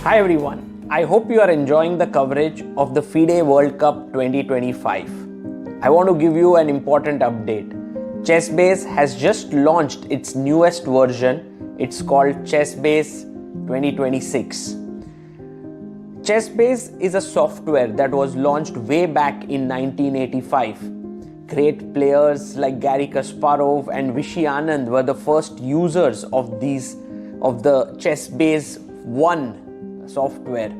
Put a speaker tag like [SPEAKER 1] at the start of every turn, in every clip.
[SPEAKER 1] Hi everyone, I hope you are enjoying the coverage of the FIDE World Cup 2025. I want to give you an important update. Chessbase has just launched its newest version. It's called Chessbase 2026. Chessbase is a software that was launched way back in 1985. Great players like Garry Kasparov and Vishy Anand were the first users of the Chessbase 1 software.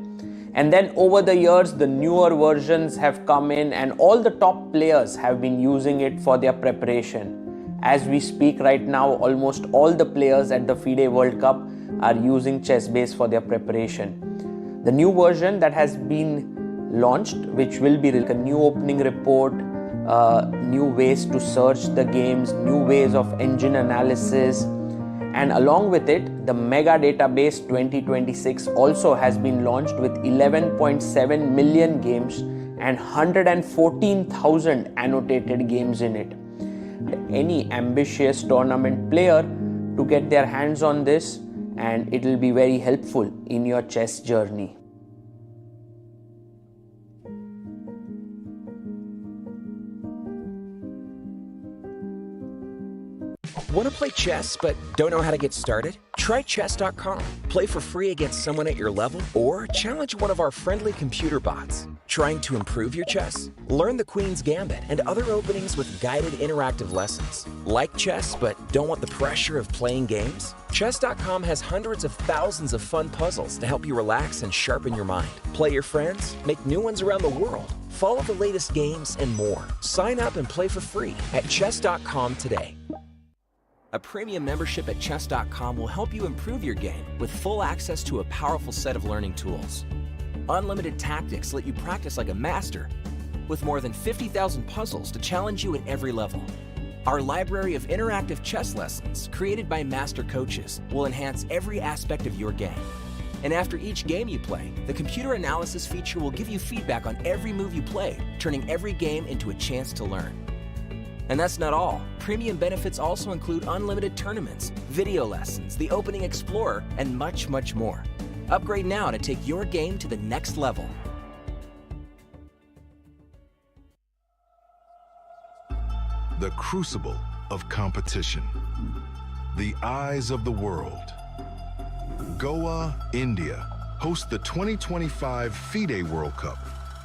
[SPEAKER 1] And then over the years, the newer versions have come in and all the top players have been using it for their preparation. As we speak right now, almost all the players at the FIDE World Cup are using Chessbase for their preparation. The new version that has been launched, which will be like a new opening report, new ways to search the games, new ways of engine analysis, and along with it, the Mega Database 2026 also has been launched with 11.7 million games and 114,000 annotated games in it. Any ambitious tournament player to get their hands on this, and it will be very helpful in your chess journey.
[SPEAKER 2] Want to play chess but don't know how to get started? Try chess.com. Play for free against someone at your level or challenge one of our friendly computer bots. Trying to improve your chess? Learn the Queen's Gambit and other openings with guided interactive lessons. Like chess but don't want the pressure of playing games? Chess.com has hundreds of thousands of fun puzzles to help you relax and sharpen your mind. Play your friends, make new ones around the world, follow the latest games and more. Sign up and play for free at chess.com today. A premium membership at chess.com will help you improve your game with full access to a powerful set of learning tools. Unlimited tactics let you practice like a master with more than 50,000 puzzles to challenge you at every level. Our library of interactive chess lessons created by master coaches will enhance every aspect of your game. And after each game you play, the computer analysis feature will give you feedback on every move you play, turning every game into a chance to learn. And that's not all. Premium benefits also include unlimited tournaments, video lessons, the Opening Explorer, and much, much more. Upgrade now to take your game to the next level.
[SPEAKER 3] The crucible of competition. The eyes of the world. Goa, India, hosts the 2025 FIDE World Cup,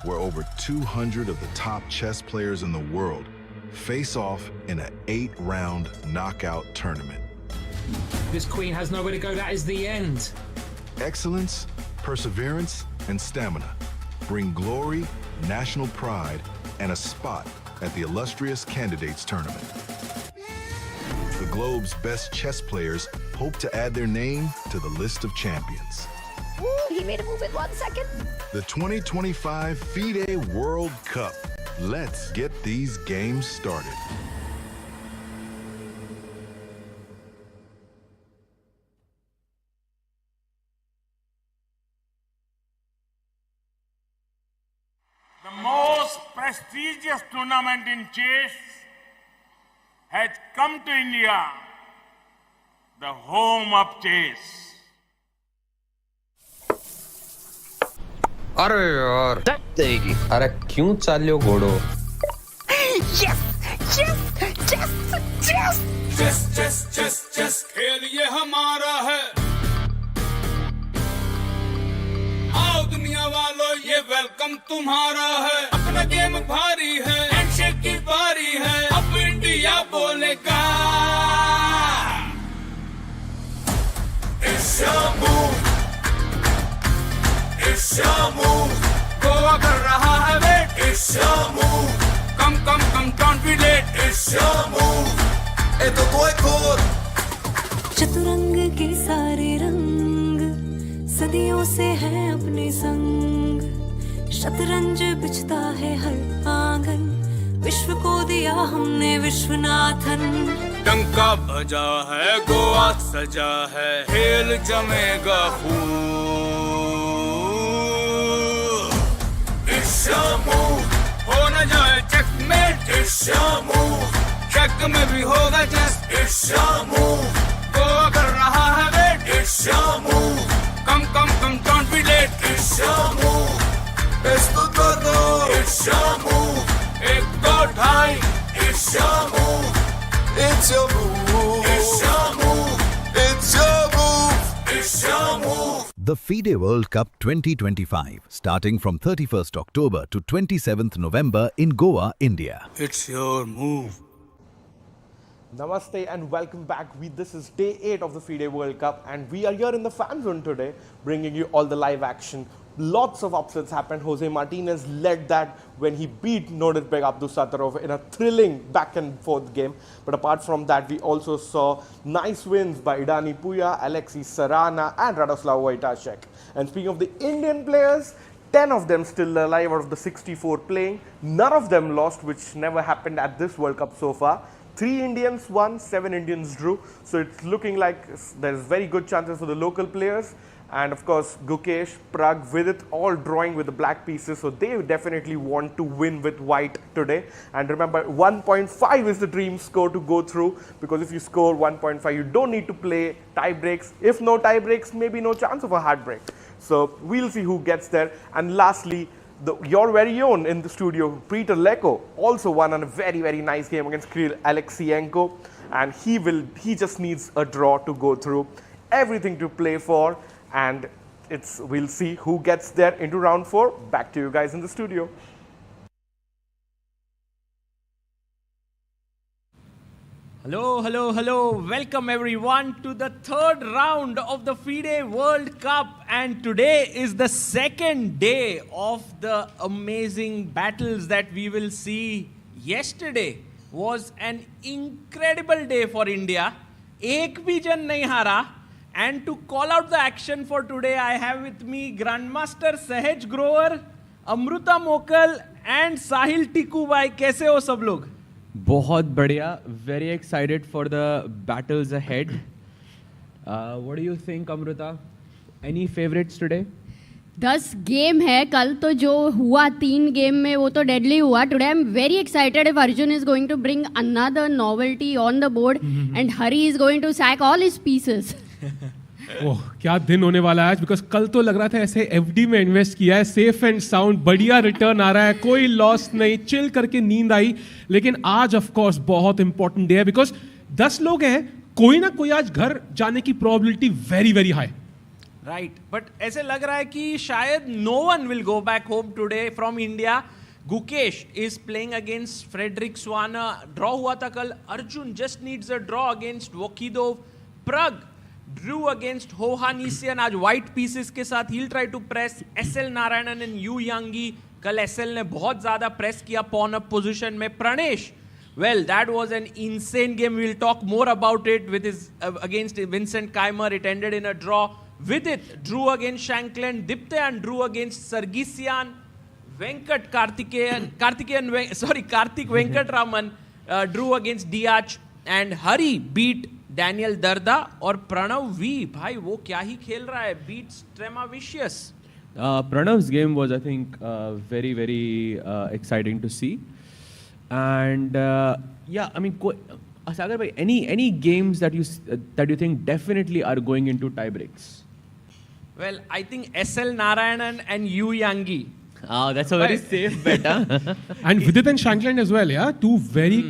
[SPEAKER 3] where over 200 of the top chess players in the world face off in an 8-round knockout tournament.
[SPEAKER 4] This queen has nowhere to go. That is the end.
[SPEAKER 3] Excellence, perseverance, and stamina bring glory, national pride, and a spot at the illustrious candidates tournament. The globe's best chess players hope to add their name to the list of champions.
[SPEAKER 5] Ooh, he made a move in 1 second.
[SPEAKER 3] The 2025 FIDE World Cup. Let's get these games started.
[SPEAKER 6] The most prestigious tournament in chess has come to India, the home of chess.
[SPEAKER 7] अरे यार अरे क्यों चालियो घोड़ो
[SPEAKER 5] Yes! Yes! Yes! Yes!
[SPEAKER 6] Chess chess chess chess खेल ये हमारा है। आओ दुनिया वालों ये वेलकम तुम्हारा है। अपना गेम भारी है, हैंडशेक की बारी है, अब इंडिया बोलेगा। It's your move, it's your move, Goa कर रहा है wait. It's your move, come don't be late. It's your move, ए तो कोई खोल।
[SPEAKER 8] चतुरंग के सारे रंग सदियों से हैं अपने संग। शतरंज बिछता है हर आंगन, विश्व को दिया हमने विश्वनाथन।
[SPEAKER 6] डंका बजा है, गोवा सजा है, खेल जमेगा खूब। It's your move, हो न जाए checkmate. It's your move, check में भी होगा just. It's your move, Goa कर रहा है wait. It's your move, come don't be late. It's your move. Ek do dhai. It's your move. It's your move. It's your move. It's your move. It's your move.
[SPEAKER 9] The FIDE World Cup 2025, starting from 31st October to 27th November in Goa, India.
[SPEAKER 6] It's your move.
[SPEAKER 10] Namaste and welcome back. This is day 8 of the FIDE World Cup and we are here in the fan zone today bringing you all the live action. Lots of upsets happened. Jose Martinez led that when he beat Nodir Beg Abdusattorov in a thrilling back and forth game. But apart from that, we also saw nice wins by Idani Puya, Alexis Sarana and Radoslav Wojtaszek. And speaking of the Indian players, 10 of them still alive out of the 64 playing. None of them lost, which never happened at this World Cup so far. 3 Indians won, 7 Indians drew. So it's looking like there's very good chances for the local players. And of course, Gukesh, Pragg, Vidit all drawing with the black pieces. So they definitely want to win with white today. And remember, 1.5 is the dream score to go through. Because if you score 1.5, you don't need to play tie breaks. If no tie breaks, maybe no chance of a heartbreak. So we'll see who gets there. And lastly, your very own in the studio, Peter Leko, also won on a very, very nice game against Kirill Alexienko. And he just needs a draw to go through. Everything to play for. And we'll see who gets there into round 4. Back to you guys in the studio.
[SPEAKER 1] Hello, hello, hello. Welcome everyone to the 3rd round of the FIDE World Cup. And today is the 2nd day of the amazing battles that we will see. Yesterday was an incredible day for India. Ek bhi jan nahi hara. And to call out the action for today, I have with me Grandmaster Sahaj Grover, Amruta Mokal and Sahil Tiku bhai. कैसे हो सब लोग?
[SPEAKER 11] बहुत बढ़िया. Very excited for the battles ahead. What do you think, Amruta? Any favorites today?
[SPEAKER 12] 10 game है. कल तो जो हुआ 3 गेम में वो तो डेडली हुआ. Today I'm very excited if Arjun is going to bring another novelty on the board and Hari is going to sack all his pieces.
[SPEAKER 13] ओह क्या दिन होने वाला है आज. बिकॉज कल तो लग रहा था ऐसे एफडी में इन्वेस्ट किया है, सेफ एंड साउंड, बढ़िया रिटर्न आ रहा है, कोई लॉस नहीं, चिल करके नींद आई. लेकिन आज ऑफ कोर्स बहुत इंपॉर्टेंट डे है बिकॉज 10 लोग हैं, कोई ना कोई आज घर जाने की probability very very high.
[SPEAKER 1] Right, but ऐसे लग रहा है कि शायद no one will go back home today from India. Gukesh is playing against Frederik Svane. Draw हुआ था कल. Arjun just needs a draw against Vokhidov. Pragg drew against Hohanisian. आज white pieces के साथ he'll try to press. SL Narayanan and Yu Yangi. कल SL ने बहुत ज़्यादा press किया pawn up position में. Pranesh, well, that was an insane game. We'll talk more about it with his against Vincent Keimer. It ended in a draw. Vidit drew against Shankland. Diptayan drew against Sargisian. Karthik Venkatraman drew against Diach. And Hari beat Daniel Darda और Pranav we. भाई वो क्या ही खेल रहा है. beats Tremavicius.
[SPEAKER 11] Pranav's game was, I think, very, very exciting to see. And yeah, I mean, Sagar bhai, any games that you think definitely are going into tie breaks?
[SPEAKER 1] Well, I think SL Narayanan and Yu Yangi.
[SPEAKER 11] That's a very safe bet.
[SPEAKER 13] And Vidit and Shankland as well, yeah? 2 very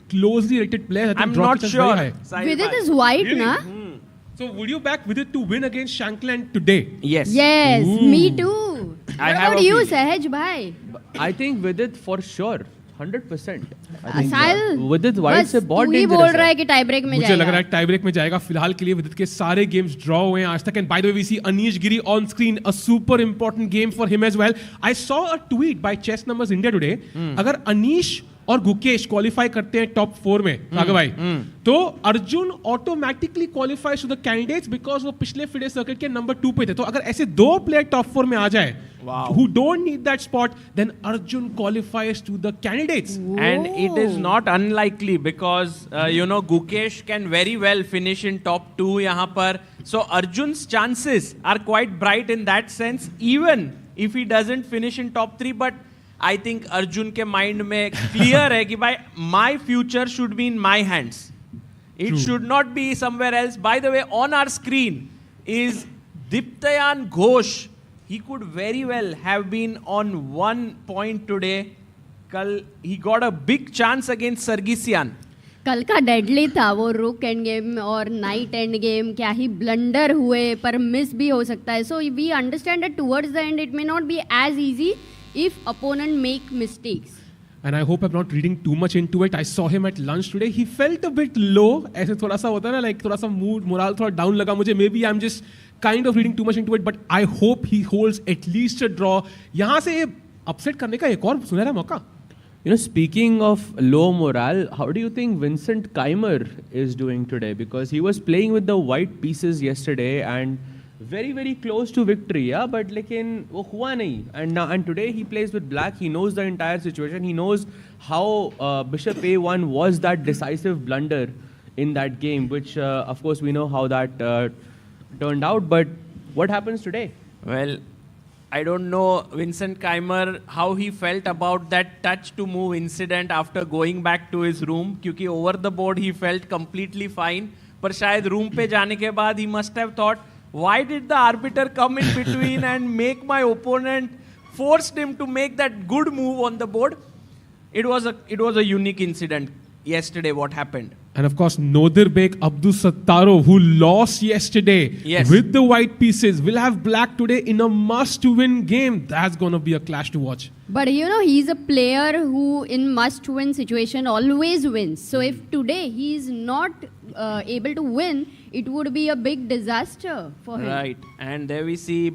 [SPEAKER 13] closely rated players.
[SPEAKER 1] I'm not sure.
[SPEAKER 12] Vidit is white,
[SPEAKER 13] really?
[SPEAKER 12] na?
[SPEAKER 13] So would you back Vidit to win against Shankland today?
[SPEAKER 1] Yes.
[SPEAKER 12] Yes, me too.
[SPEAKER 1] I
[SPEAKER 12] What about you, Sahaj bhai?
[SPEAKER 11] I think Vidit for sure. 100%.
[SPEAKER 12] Vidit
[SPEAKER 11] white से बहुत
[SPEAKER 12] dangerous बोल रहा है कि tie break में
[SPEAKER 13] मुझे
[SPEAKER 12] जाएगा.
[SPEAKER 13] लग रहा है टाई ब्रेक में जाएगा. फिलहाल के लिए विदित के सारे गेम्स ड्रॉ हुए हैं आज तक. And by the way we see Anish Giri on screen, a super important game for him as well. I saw a tweet by chess numbers India today. अगर अनीश और गुकेश क्वालिफाई करते हैं टॉप 4 में, राघव भाई, तो Arjun automatically qualifies to the candidates because वो पिछले FIDE circuit के नंबर 2 पे थे. तो अगर ऐसे 2 प्लेयर टॉप 4 में आ जाए who don't need that spot, then Arjun qualifies to the candidates.
[SPEAKER 1] And it is not unlikely because Gukesh can very well finish in top 2 यहाँ पर. So Arjun's chances are quite bright in that sense, even if he doesn't finish in top 3. But I think Arjun के mind में clear है कि भाई my future should be in my hands. It should not be somewhere else. By the way, on our screen is Diptayan Ghosh he could very well have been on 1 point today. Kal he got a big chance against Sargsyan.
[SPEAKER 12] कल का deadly था वो रुक end game और night end game क्या ही blunder हुए पर miss भी हो सकता है so we understand that towards the end it may not be as easy if opponent make mistakes.
[SPEAKER 13] And I hope I'm not reading too much into it. I saw him at lunch today. He felt a bit low. ऐसे थोड़ा सा होता है ना like थोड़ा सा mood morale थोड़ा down लगा मुझे. Maybe I'm just kind of reading too much into it. But I hope he holds at least a draw. यहाँ से upset करने का एक और सुनहरा मौका.
[SPEAKER 11] You know, speaking of low morale, how do you think Vincent Keimer is doing today? Because he was playing with the white pieces yesterday and very, very close to victory, yeah. But lekin wo hua nahi. And today he plays with black. He knows the entire situation. He knows how Bishop A1 was that decisive blunder in that game, which of course we know how that turned out. But what happens today?
[SPEAKER 1] Well, I don't know Vincent Keimer how he felt about that touch to move incident after going back to his room क्योंकि over the board he felt completely fine पर शायद room पे जाने के बाद he must have thought why did the arbiter come in between and make my opponent forced him to make that good move on the board. It was a unique incident yesterday what happened.
[SPEAKER 13] And of course, Nodirbek Abdusattarov, who lost yesterday with the white pieces, will have black today in a must-win game. That's going to be a clash to watch.
[SPEAKER 12] But you know, he's a player who in must-win situation always wins. So if today he's not able to win, it would be a big disaster for him.
[SPEAKER 1] Right. And there we see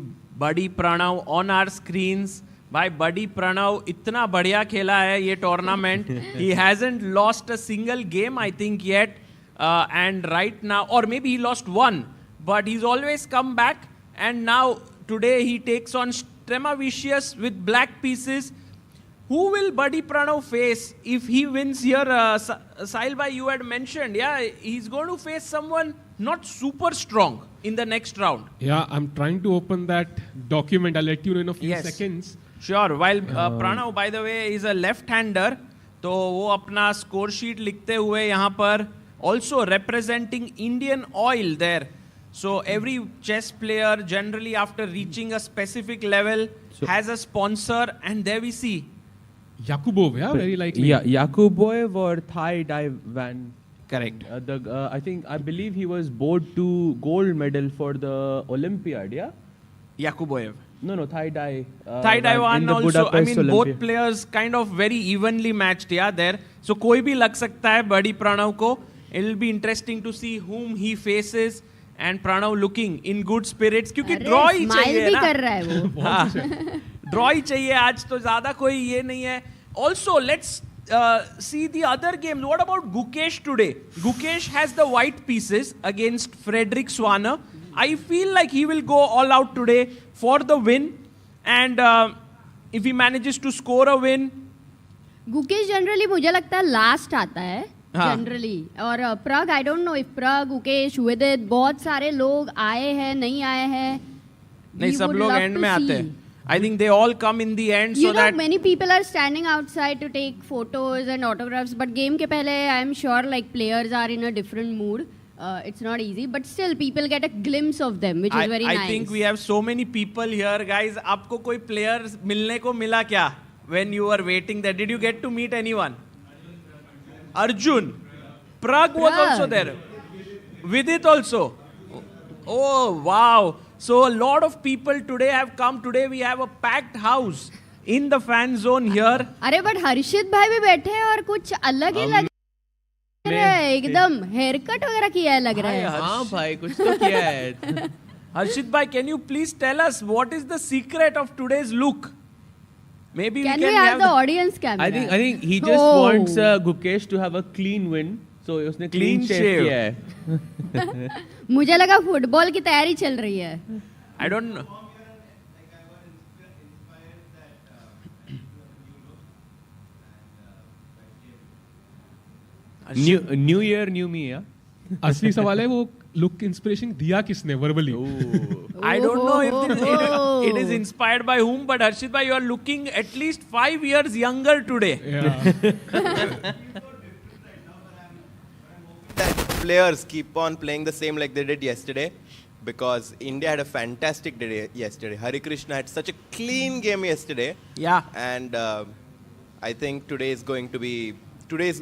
[SPEAKER 1] Buddy Pranav on our screens. भाई बडी प्रणव इतना बढ़िया खेला है ये tournament he hasn't lost a single game I think yet and right now और may be he lost one but he is always come back and now today he takes on Stremavious with black pieces. Who will Buddy Pranav face if he wins here? Sahil bhai, you had mentioned, yeah, he's going to face someone not super strong in the next round.
[SPEAKER 13] Yeah, I'm trying to open that document. I'll let you know in a few seconds.
[SPEAKER 1] Sure. While Pranav, by the way, is a left-hander, तो वो अपना score sheet लिखते हुए यहाँ पर also representing Indian Oil there. So every chess player generally after reaching a specific level has a sponsor, and there we see
[SPEAKER 13] Yakubov, yeah, very likely.
[SPEAKER 11] Yeah, Yakubov or Thai Dai Van.
[SPEAKER 1] Correct.
[SPEAKER 11] I believe he was bowed to gold medal for the Olympiad, yeah?
[SPEAKER 1] Yakubov.
[SPEAKER 11] No, Thai Dai.
[SPEAKER 1] Thai Dai Van also.
[SPEAKER 11] Budapest
[SPEAKER 1] I mean,
[SPEAKER 11] Olympiad.
[SPEAKER 1] both players kind of very evenly matched, yeah, there. So कोई भी लग सकता है Buddy Pranav को. It'll be interesting to see whom he faces. And Pranav looking in good spirits क्योंकि draw ही चाहिए ना.
[SPEAKER 12] कर रहा है वो.
[SPEAKER 1] Draw ही चाहिए आज तो ज़्यादा कोई ये नहीं है. Also, let's see the other games. What about Gukesh today? Gukesh has the white pieces against Frederick Swanner. I feel like he will go all out today for the win. And if he manages to score a win.
[SPEAKER 12] Gukesh generally मुझे लगता है last आता है. Generally और Pragg I don't know if Pragg Gukesh Vidit बहुत सारे लोग आए हैं नहीं आए हैं
[SPEAKER 1] नहीं सब लोग एंड में आते हैं I think they all come in the end so that
[SPEAKER 12] many people are standing outside to take photos and autographs but game के पहले I am sure like players are in a different mood it's not easy but still people get a glimpse of them which is very nice.
[SPEAKER 1] I think we have so many people here guys. आपको कोई players मिलने को मिला क्या when you were waiting there? Did you get to meet anyone? Arjun, Pragg was also there. Vidit also. Oh wow! So a lot of people today have come. Today we have a packed house in the fan zone here.
[SPEAKER 12] अरे but हर्षित भाई भी बैठे हैं और कुछ अलग ही लग रहा है एकदम हेयर कट वगैरह किया है लग रहा है.
[SPEAKER 11] हाँ भाई कुछ तो किया है.
[SPEAKER 1] Harshit bhai, can you please tell us what is the secret of today's look? Maybe
[SPEAKER 12] can we have the audience camera?
[SPEAKER 11] I think he just wants Gukesh to have a clean win. So उसने clean shave किया है.
[SPEAKER 12] मुझे लगा football की तैयारी चल रही है.
[SPEAKER 1] I don't know.
[SPEAKER 11] New year, new me, yeah.
[SPEAKER 13] असली सवाल है वो look inspiration दिया किसने verbally?
[SPEAKER 1] I don't know if it is inspired by whom, but Harshit bhai, you are looking at least 5 years younger today.
[SPEAKER 13] Yeah.
[SPEAKER 14] That players keep on playing the same like they did yesterday. because India had a fantastic day yesterday. Hari Krishna had such a clean game yesterday.
[SPEAKER 1] Yeah.
[SPEAKER 14] And I think today's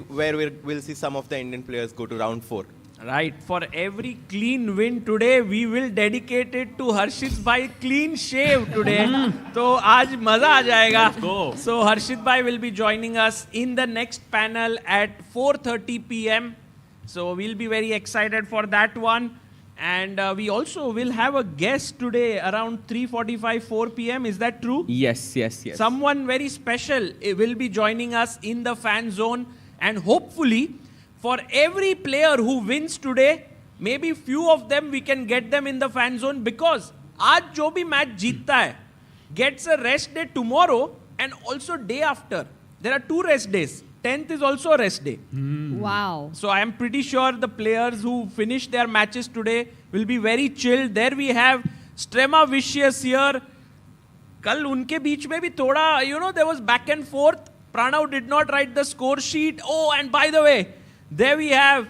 [SPEAKER 14] where we'll see some of the Indian players go to round 4.
[SPEAKER 1] Right. For every clean win today, we will dedicate it to Harshit Bhai clean shave today. So, aaj maza aa jayega. Let's go. So, Harshit Bhai will be joining us in the next panel at 4:30 p.m. So, we'll be very excited for that one. And we also will have a guest today around 3:45, 4 p.m. Is that true?
[SPEAKER 11] Yes.
[SPEAKER 1] Someone very special will be joining us in the fan zone. And hopefully, for every player who wins today, maybe few of them we can get them in the fan zone, because aaj jo bhi match jeetta hai gets a rest day tomorrow and also day after. There are 2 rest days. 10th is also a rest day.
[SPEAKER 12] Wow.
[SPEAKER 1] So I am pretty sure the players who finish their matches today will be very chilled. There we have Strema Vicious here. Kal unke beech mein bhi thoda, there was back and forth. Pranav did not write the score sheet. Oh, and by the way, there we have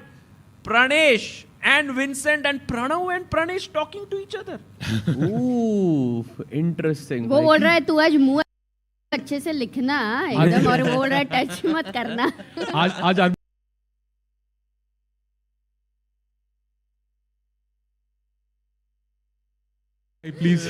[SPEAKER 1] Pranesh and Vincent, and Pranav and Pranesh talking to each other.
[SPEAKER 11] Ooh, interesting.
[SPEAKER 12] वो बोल रहा है तू आज मुंह अच्छे से लिखना एकदम, और वो बोल रहा है टच मत करना.
[SPEAKER 13] आज please.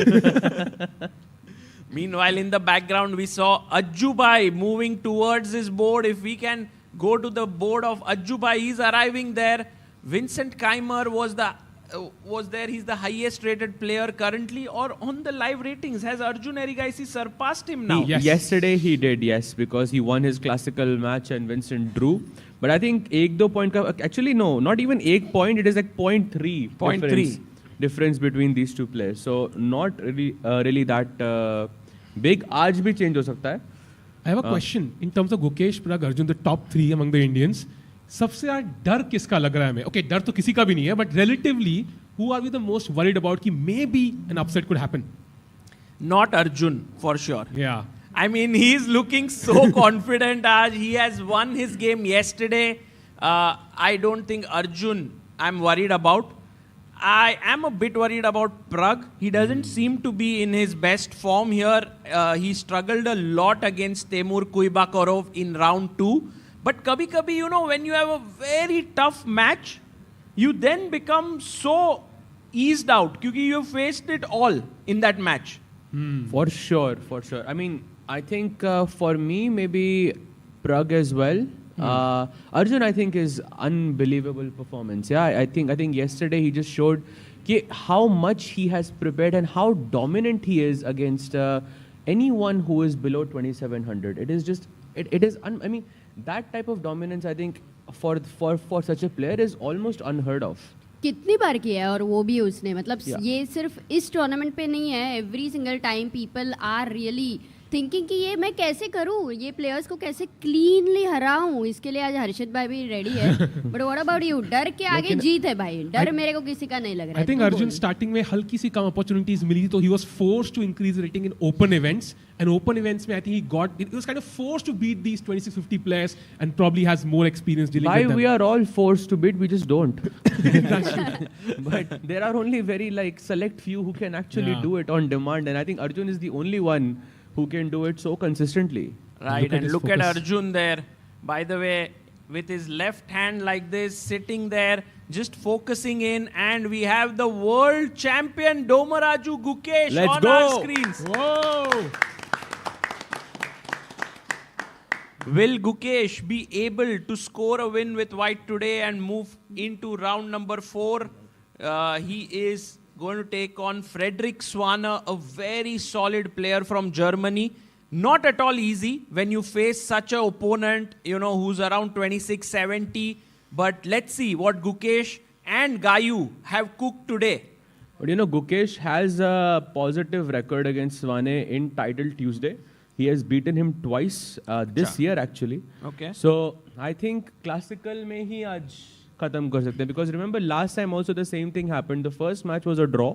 [SPEAKER 1] Meanwhile, in the background, we saw Ajjubai moving towards his board. If we can go to the board of Ajjubai, he's arriving there. Vincent Keimer was there. He's the highest rated player currently, or on the live ratings. Has Arjun Erigaisi surpassed him now?
[SPEAKER 11] Yes. Yesterday he did, yes, because he won his classical match and Vincent drew. But I think 1-2 point, actually no, not even 1 point, it is like 0.3. 0.3 difference between these two players. So not really that big. Aaj bhi change ho sakta hai.
[SPEAKER 13] I have a question in terms of Gukesh, Pragg, Arjun, the top 3 among the Indians. सबसे ज़्यादा डर किसका लग रहा है हमें? Okay, डर तो किसी का भी नहीं है, but relatively, who are we the most worried about कि maybe an upset could happen?
[SPEAKER 1] Not Arjun, for sure.
[SPEAKER 13] Yeah.
[SPEAKER 1] I mean, he's looking so confident. He has won his game yesterday. I don't think Arjun I'm worried about. I am a bit worried about Pragg. He doesn't seem to be in his best form here. He struggled a lot against Temur Kuibakorov in round 2. But kabhi-kabhi, when you have a very tough match, you then become so eased out because you faced it all in that match.
[SPEAKER 11] For sure. I mean, I think for me, maybe Pragg as well. Arjun, I think, is unbelievable performance. Yeah, I think yesterday he just showed how much he has prepared and how dominant he is against anyone who is below 2700. It is just, I mean, that type of dominance, I think, for such a player is almost unheard of.
[SPEAKER 12] कितनी बार किया है और वो भी उसने, मतलब ये सिर्फ इस टूर्नामेंट पे नहीं है. Every single time people are really thinking कि ये मैं कैसे करूँ, ये प्लेयर्स को कैसे क्लीनली हराऊं. इसके लिए आज हर्षित भाई भी रेडी है. But what about you? डर के आगे जीत है भाई. डर मेरे को किसी का नहीं लग रहा है.
[SPEAKER 13] आई थिंक अर्जुन स्टार्टिंग में हल्की सी कम अपॉर्चुनिटीज मिली तो he was forced to increase rating in open events. And open events, I think he was kind of forced to beat these 2650 players and probably has more experience dealing with them.
[SPEAKER 11] We are all forced to beat, we just don't. But there are only very select few who can actually do it on demand, and I think Arjun is the only one who can do it so consistently.
[SPEAKER 1] Right, and look at Arjun there. By the way, with his left hand like this, sitting there, just focusing in, and we have the world champion Domaraju Gukesh on our screens.
[SPEAKER 13] Whoa!
[SPEAKER 1] Will Gukesh be able to score a win with white today and move into round number 4? He is going to take on Frederick Swaner, a very solid player from Germany. Not at all easy when you face such an opponent, who's around 2670. But let's see what Gukesh and Gayu have cooked today.
[SPEAKER 11] But Gukesh has a positive record against Swane in Title Tuesday. He has beaten him twice this year actually.
[SPEAKER 1] Okay.
[SPEAKER 11] So I think classical mein hi aaj khatam kar sakte hain, because remember last time also the same thing happened. The first match was a draw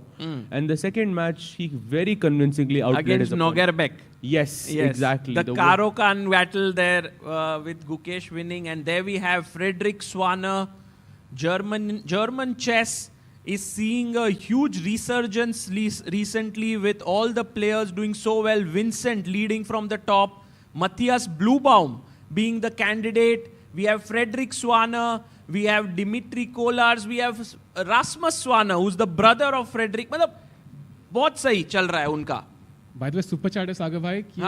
[SPEAKER 11] and the second match he very convincingly outplayed his opponent.
[SPEAKER 1] Against Nogerbek.
[SPEAKER 11] Yes, exactly.
[SPEAKER 1] The Karo-Kan battle there with Gukesh winning, and there we have Frederick Swaner, German chess.
[SPEAKER 15] is seeing a huge resurgence recently with all the players doing so well. Vincent leading from the top. Matthias Bluebaum being the candidate. We have Frederick Swana. We have Dimitri Kolars. We have Rasmus Swana, who's the brother of Frederick. मतलब बहुत सही चल रहा है उनका.
[SPEAKER 13] By the way, super chat है सागर भाई कि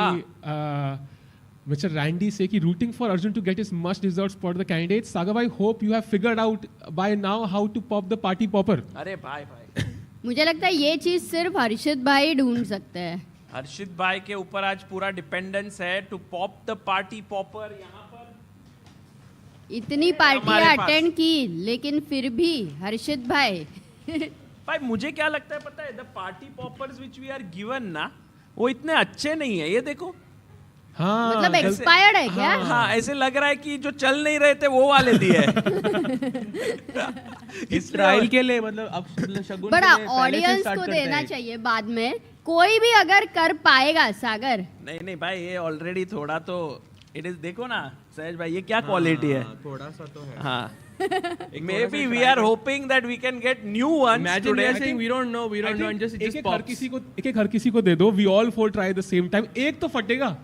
[SPEAKER 13] Mr. Randy say कि rooting for Arjun to get his much deserved spot the candidates. Saga bhai, hope you have figured out by now how to pop the party popper.
[SPEAKER 15] अरे भाई
[SPEAKER 12] मुझे लगता है ये चीज सिर्फ हर्षित भाई ढूंढ सकते हैं.
[SPEAKER 15] हर्षित भाई के ऊपर आज पूरा डिपेंडेंस है to pop the party popper. यहाँ पर
[SPEAKER 12] इतनी पार्टियां अटेंड की लेकिन फिर भी हर्षित भाई
[SPEAKER 15] भाई मुझे क्या लगता है पता है, the party poppers which we are given ना वो इतने अच्छे नहीं है. ये देखो
[SPEAKER 12] हाँ, मतलब एक्सपायर्ड है क्या?
[SPEAKER 15] हाँ ऐसे लग रहा है कि जो चल नहीं रहे थे वो वाले दिए
[SPEAKER 11] इस ट्रायल के लिए. मतलब अब शगुन
[SPEAKER 12] बड़ा ऑडियंस को देना चाहिए बाद में. कोई भी अगर कर पाएगा सागर.
[SPEAKER 15] नहीं भाई ये ऑलरेडी थोड़ा तो इट इज. देखो ना सहज भाई ये क्या क्वालिटी है.
[SPEAKER 11] थोड़ा सा तो है.
[SPEAKER 15] हाँ maybe we are hoping that we can get new ones.
[SPEAKER 11] Imagine today. We are saying we don't know and just pops.
[SPEAKER 13] एक हर किसी को दे दो. We all four try the same time. एक तो फटेगा.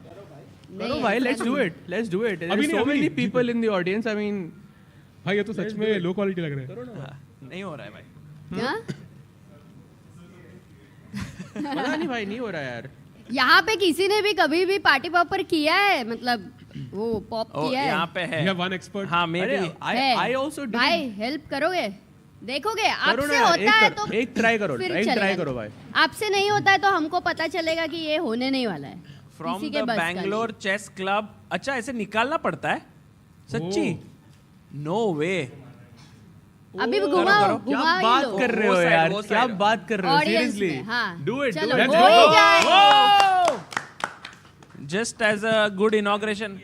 [SPEAKER 11] करो भाई, let's do it. There's so many people in the audience. I mean,
[SPEAKER 13] भाई ये तो सच में लो क्वालिटी लग रहा है.
[SPEAKER 11] करो ना.
[SPEAKER 15] नहीं हो रहा है भाई.
[SPEAKER 12] क्या?
[SPEAKER 11] पता नहीं भाई, नहीं हो रहा यार.
[SPEAKER 12] यहाँ पे किसी ने भी कभी भी पार्टी पॉपर किया है? मतलब वो पॉप किया है?
[SPEAKER 15] यहाँ पे है.
[SPEAKER 13] You have one expert.
[SPEAKER 15] हाँ maybe.
[SPEAKER 11] I also did.
[SPEAKER 12] भाई हेल्प करोगे? देखोगे आपसे होता है तो
[SPEAKER 11] एक ट्राई करो भाई.
[SPEAKER 12] आपसे नहीं होता है तो हमको पता चलेगा कि ये होने नहीं वाला है.
[SPEAKER 15] From the Bangalore Chess Club. अच्छा ऐसे निकालना पड़ता है सच्ची? No way.
[SPEAKER 12] अभी घुमाओ.
[SPEAKER 11] क्या बात कर रहे हो यार? क्या बात कर रहे हो? Seriously. Do it.
[SPEAKER 12] हो ही जाए.
[SPEAKER 15] Just as a good inauguration.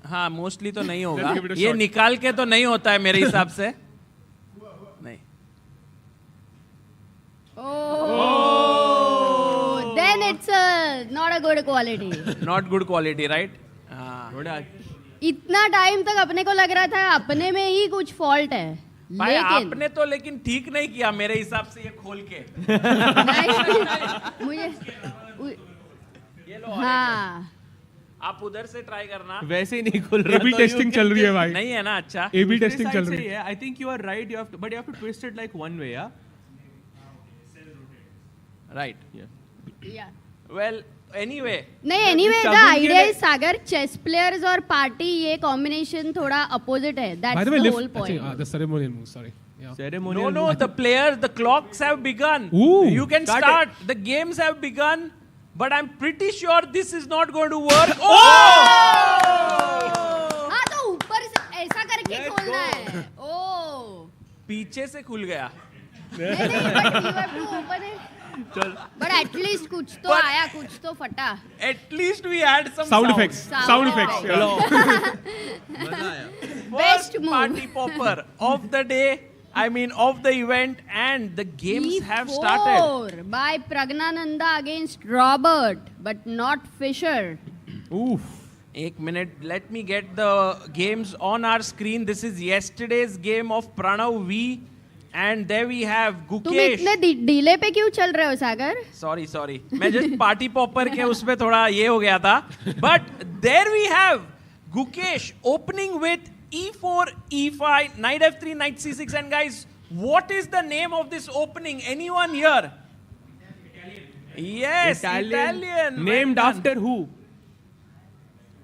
[SPEAKER 15] हाँ मोस्टली तो नहीं होगा. ये निकाल के तो नहीं होता है मेरे हिसाब से. नहीं.
[SPEAKER 12] Then it's not a good quality.
[SPEAKER 15] Not good quality, right?
[SPEAKER 12] इतना टाइम तक अपने को लग रहा था अपने में ही कुछ फॉल्ट है.
[SPEAKER 15] भाई आपने तो लेकिन ठीक नहीं किया मेरे हिसाब से ये खोल के.
[SPEAKER 12] मुझे हाँ
[SPEAKER 15] आप उधर से ट्राई करना.
[SPEAKER 11] वैसे ही नहीं खुल रहा.
[SPEAKER 13] A/B टेस्टिंग चल रही है भाई.
[SPEAKER 15] नहीं है ना. अच्छा
[SPEAKER 13] A/B टेस्टिंग चल रही है.
[SPEAKER 11] I think you are right. But you have to twist it like one way, yeah.
[SPEAKER 15] Right.
[SPEAKER 12] Yeah.
[SPEAKER 15] Well, anyway.
[SPEAKER 12] नहीं anyway the idea is Sagar chess players और party ये combination थोड़ा opposite है. That's the whole point.
[SPEAKER 13] The ceremonial move. Sorry.
[SPEAKER 11] Ceremonial.
[SPEAKER 15] No. The players, the clocks have begun. You can start. The games have begun. But I'm pretty sure this is not going to work.
[SPEAKER 12] हाँ तो ऊपर से ऐसा करके खोलना है.
[SPEAKER 15] पीछे से खुल गया.
[SPEAKER 12] नहीं but you have to open it. But at least कुछ तो आया, कुछ तो फटा.
[SPEAKER 15] At least we had some
[SPEAKER 13] sound effects.
[SPEAKER 15] चलो.
[SPEAKER 11] मजा आया.
[SPEAKER 12] Best move.
[SPEAKER 15] Party popper of the day. I mean of the event and the games have started.
[SPEAKER 12] By Pragnananda against Robert, but not Fisher.
[SPEAKER 15] Oof. एक minute. Let me get the games on our screen. This is yesterday's game of Pranav V. And there we have Gukesh.
[SPEAKER 12] तुम इतने delay पे क्यों चल रहे हो सागर?
[SPEAKER 15] Sorry. मैं just party popper के उसमें थोड़ा ये हो गया था. But there we have Gukesh opening with E4, E5, Knight F3, Knight C6. And guys, what is the name of this opening? Anyone here? Yes, Italian.
[SPEAKER 11] Named after who?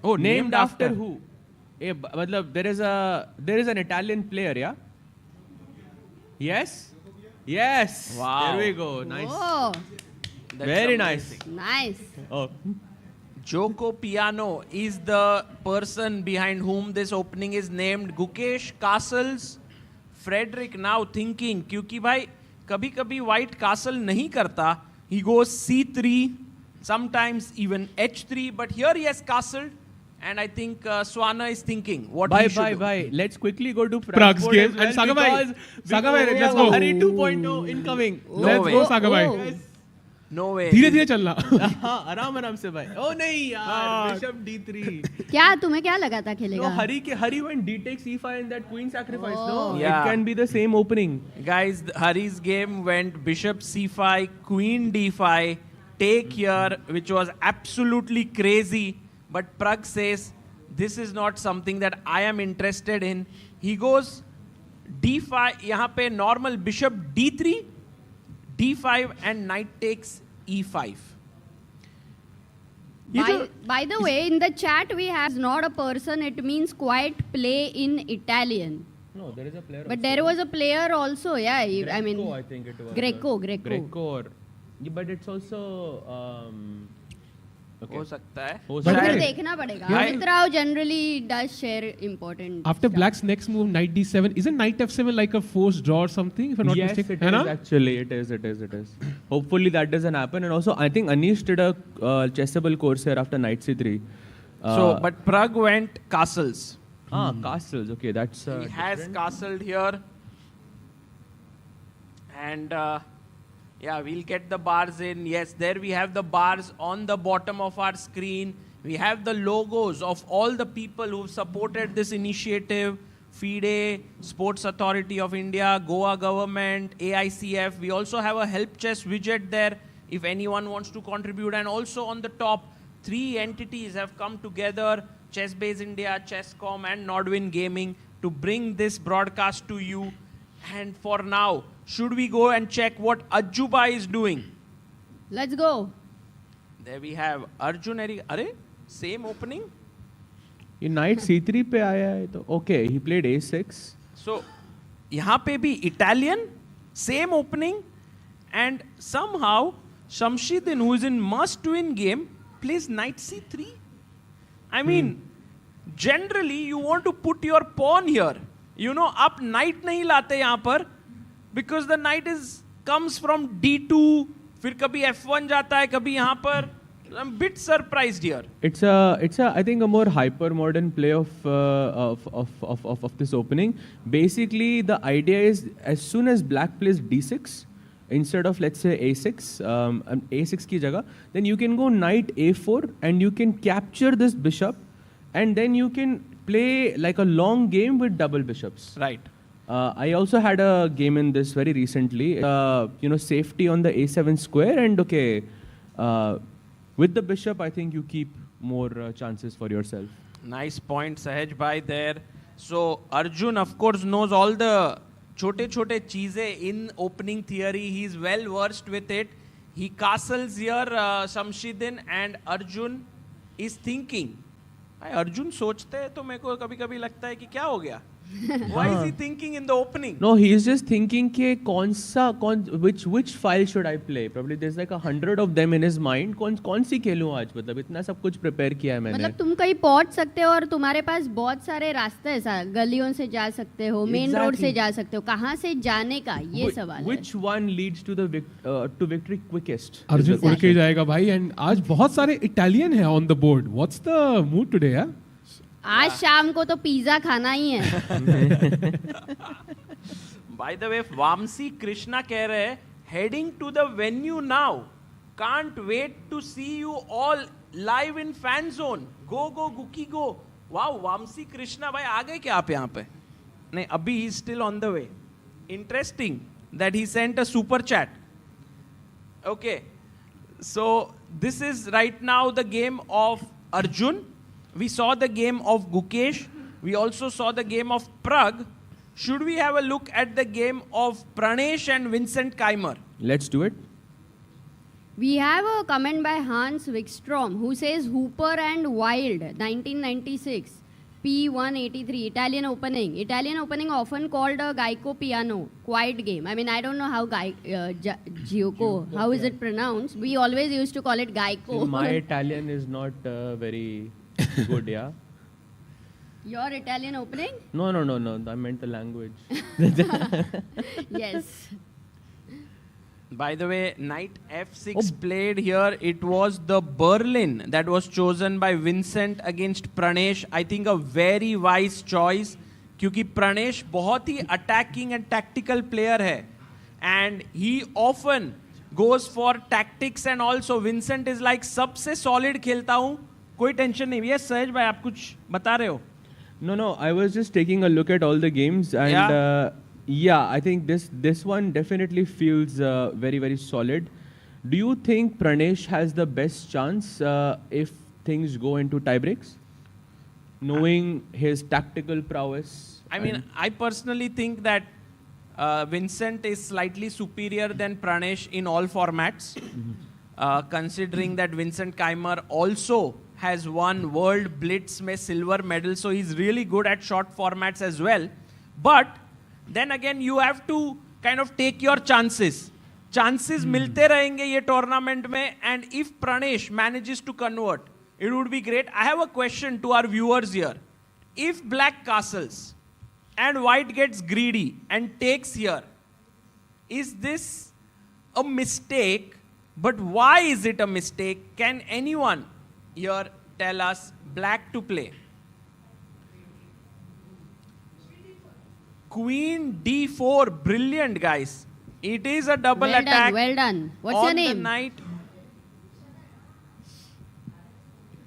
[SPEAKER 11] Oh, named after who? मतलब there is an Italian player, yeah? Yes.
[SPEAKER 15] Wow.
[SPEAKER 11] There we go. Nice.
[SPEAKER 12] Oh,
[SPEAKER 11] very nice.
[SPEAKER 12] Nice.
[SPEAKER 11] Oh.
[SPEAKER 15] Joko Piano is the person behind whom this opening is named. Gukesh Castles. Frederick now thinking, क्योंकि भाई कभी-कभी white castle नहीं करता. He goes C3, sometimes even H3, but here he has castled. And I think Swana is thinking what he should do.
[SPEAKER 11] Bye. Let's quickly go to
[SPEAKER 13] Pragg's game.
[SPEAKER 11] Well,
[SPEAKER 13] And Saga bhai, let's go.
[SPEAKER 11] Hari 2.0 incoming.
[SPEAKER 13] Let's go, Saga bhai.
[SPEAKER 15] No way.
[SPEAKER 13] धीरे-धीरे चलना.
[SPEAKER 11] हाँ, आराम से भाई. Oh नहीं यार, Bishop D3.
[SPEAKER 12] क्या तुम्हें क्या लगा था खेलेगा?
[SPEAKER 11] No, Hari went D takes E5 and that queen sacrifice. No,
[SPEAKER 15] Yeah.
[SPEAKER 11] it can be the same opening.
[SPEAKER 15] Guys, Hari's game went Bishop C5, Queen D5, take here, which was absolutely crazy. But Pragg says, this is not something that I am interested in. He goes D5, यहाँ पे normal Bishop D3, D5 and knight takes E5.
[SPEAKER 12] By the way, in the chat we have not a person, it means quiet play in Italian.
[SPEAKER 11] No, there is a player.
[SPEAKER 12] But there was a player also, yeah. I mean,
[SPEAKER 11] Greco, I think it was.
[SPEAKER 12] Greco.
[SPEAKER 11] Or, yeah, but it's also. Okay.
[SPEAKER 15] हो सकता है.
[SPEAKER 12] फिर देखना पड़ेगा. Amit Rao generally does share important.
[SPEAKER 13] After Black's next move, knight D7, isn't knight F7 like a forced draw or something? If I'm not
[SPEAKER 11] Yes,
[SPEAKER 13] mistaken.
[SPEAKER 11] it is actually. It is. Hopefully that doesn't happen. And also, I think Anish did a chessable course here after knight C3.
[SPEAKER 15] But Pragg went castles.
[SPEAKER 11] Castles. Okay, that's.
[SPEAKER 15] He has castled here. And yeah, we'll get the bars in. Yes, there we have the bars on the bottom of our screen. We have the logos of all the people who've supported this initiative. FIDE, Sports Authority of India, Goa government, AICF. We also have a help chess widget there if anyone wants to contribute. And also on the top, 3 entities have come together, Chessbase India, Chesscom and Nodwin Gaming, to bring this broadcast to you. And for now, should we go and check what Ajuba is doing?
[SPEAKER 12] Let's go.
[SPEAKER 15] There we have Arjun. Same opening?
[SPEAKER 11] ये knight C3 पे आया है तो okay, he played A6.
[SPEAKER 15] So, यहाँ पे भी Italian, same opening, and somehow Shamshidin, who is in must-win game, plays knight C3. I mean, generally you want to put your pawn here. You know, आप knight नहीं लाते यहाँ पर, because the knight comes from D2, फिर कभी F1 जाता है, कभी यहाँ पर. I'm a bit surprised here.
[SPEAKER 11] It's I think a more hyper modern play of this opening. Basically, the idea is as soon as Black plays D6 instead of let's say A6, A6 की जगह, then you can go knight A4 and you can capture this bishop, and then you can play like a long game with double bishops.
[SPEAKER 15] Right.
[SPEAKER 11] I also had a game in this very recently. Safety on the A7 square, and okay. With the bishop, I think you keep more chances for yourself.
[SPEAKER 15] Nice point, Sahaj bhai there. So Arjun, of course, knows all the chote cheeze in opening theory. He's well versed with it. He castles here, Shamshidin, and Arjun is thinking. Arjun सोचते हैं तो मेरे को कभी-कभी लगता है कि क्या हो गया? Why is he thinking in the opening?
[SPEAKER 11] No, he is just thinking कि which file should I play? Probably there's like 100 of them in his mind. कौन सी खेलूं आज? मतलब इतना सब कुछ prepare किया है मैंने.
[SPEAKER 12] मतलब तुम कहीं पहुंच सकते हो और तुम्हारे पास बहुत सारे रास्ते हैं. गलियों से जा सकते हो, मेन रोड से जा सकते हो. कहाँ से जाने का ये सवाल है.
[SPEAKER 11] Which one leads to the victory quickest?
[SPEAKER 13] Arjun उड़ के जाएगा भाई. And आज बहुत सारे Italian हैं on the board. What's the mood today? Yeah?
[SPEAKER 12] आज शाम को तो पिज्जा खाना ही है.
[SPEAKER 15] By the way, Vamsi Krishna कह रहे हैं heading to the venue now. Can't wait to see you all live in fan zone. Go Guki go. Wow, Vamsi Krishna भाई आ गए क्या आप यहाँ पे? नहीं, अभी he's still on the way. Interesting that he sent a super chat. Okay, so this is right now the game of Arjun. We saw the game of Gukesh. We also saw the game of Pragg. Should we have a look at the game of Pranesh and Vincent Keimer?
[SPEAKER 11] Let's do it.
[SPEAKER 12] We have a comment by Hans Wikstrom who says Hooper and Wild 1996 P183 Italian opening. Italian opening often called a Geico piano. Quiet game. I mean, I don't know how Gioco, how is it pronounced? We always used to call it Geico.
[SPEAKER 11] My Italian is not very good, yeah.
[SPEAKER 12] Your Italian opening?
[SPEAKER 11] No. I meant the language.
[SPEAKER 12] Yes.
[SPEAKER 15] By the way, knight f6 played here. It was the Berlin that was chosen by Vincent against Pranesh. I think a very wise choice. क्योंकि Pranesh बहुत ही attacking and tactical player है. And he often goes for tactics and also Vincent is like सबसे solid खेलता हूँ, कोई tension नहीं. Yes, सहज भाई आप कुछ बता रहे हो?
[SPEAKER 11] No, I was just taking a look at all the games and I think this one definitely feels very, very solid. Do you think Pranesh has the best chance if things go into tie breaks? Knowing his tactical prowess?
[SPEAKER 15] I mean, I personally think that Vincent is slightly superior than Pranesh in all formats. Considering that Vincent Keimer also has won World Blitz में silver medal, so he's really good at short formats as well. But then again, you have to kind of take your chances. Chances मिलते रहेंगे ये tournament में, and if Pranesh manages to convert, it would be great. I have a question to our viewers here. If black castles and white gets greedy and takes here, is this a mistake? But why is it a mistake? Can anyone here tell us? Black to play. Queen D4, brilliant guys. It is a double attack.
[SPEAKER 12] Well done. What's your name?
[SPEAKER 15] On the knight.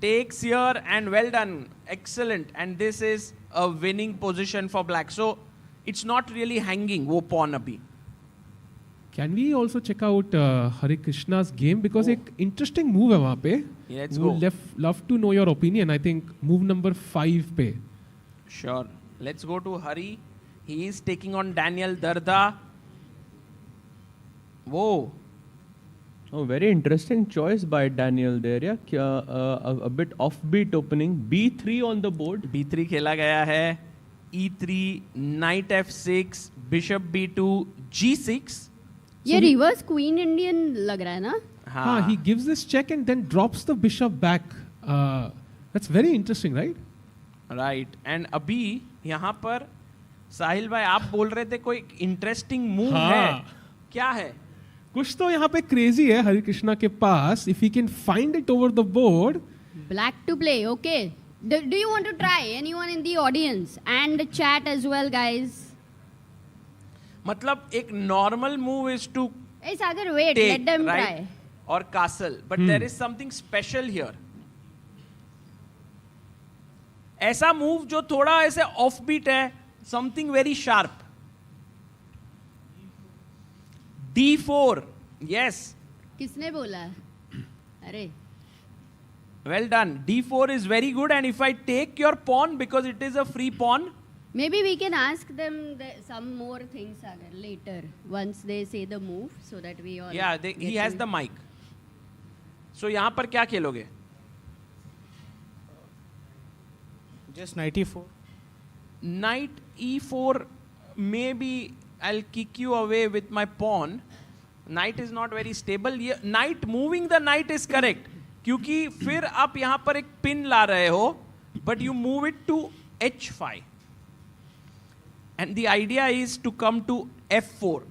[SPEAKER 15] Takes here and well done. Excellent. And this is a winning position for black. So it's not really hanging. वो pawn अभी.
[SPEAKER 13] Can we also check out Hare Krishna's game? Because एक interesting move है वहाँ पे.
[SPEAKER 15] Let's
[SPEAKER 13] We
[SPEAKER 15] go.
[SPEAKER 13] would love to know your opinion. I think move number 5 पे.
[SPEAKER 15] Sure. Let's go to Hari. He is taking on Daniel Darda. Whoa.
[SPEAKER 11] Oh, very interesting choice by Daniel there. Yeah, a bit offbeat opening. B3 on the board.
[SPEAKER 15] B3 खेला गया है. E3, Knight F6, Bishop B2, G6.
[SPEAKER 12] ये reverse Queen Indian लग रहा है ना?
[SPEAKER 13] हाँ, he gives this check and then drops the bishop back. That's very interesting, right?
[SPEAKER 15] Right. And अभी यहाँ पर साहिल भाई आप बोल रहे थे कोई interesting move है. क्या है?
[SPEAKER 13] कुछ तो यहाँ पे crazy है हरे कृष्णा के पास. If he can find it over the board.
[SPEAKER 12] Black to play, okay. Do you want to try? Anyone in the audience and chat as well, guys?
[SPEAKER 15] मतलब एक normal move is to
[SPEAKER 12] Hey Sagar, wait,
[SPEAKER 15] take,
[SPEAKER 12] let them
[SPEAKER 15] right?
[SPEAKER 12] try.
[SPEAKER 15] Or castle. But there is something special here. ऐसा move जो थोड़ा ऐसे offbeat है, something very sharp. D4, yes.
[SPEAKER 12] किसने बोला? अरे.
[SPEAKER 15] Well done. D4 is very good, and if I take your pawn because it is a free pawn.
[SPEAKER 12] Maybe we can ask them some more things Sagar, later once they say the move so that we all.
[SPEAKER 15] Yeah, he has the mic. So यहाँ पर क्या खेलोगे?
[SPEAKER 16] Just knight e4.
[SPEAKER 15] Knight e4, maybe I'll kick you away with my pawn. Knight is not very stable. Knight, moving the knight is correct. क्योंकि फिर आप यहाँ पर एक pin ला रहे हो, but you move it to h5. And the idea is to come to f4.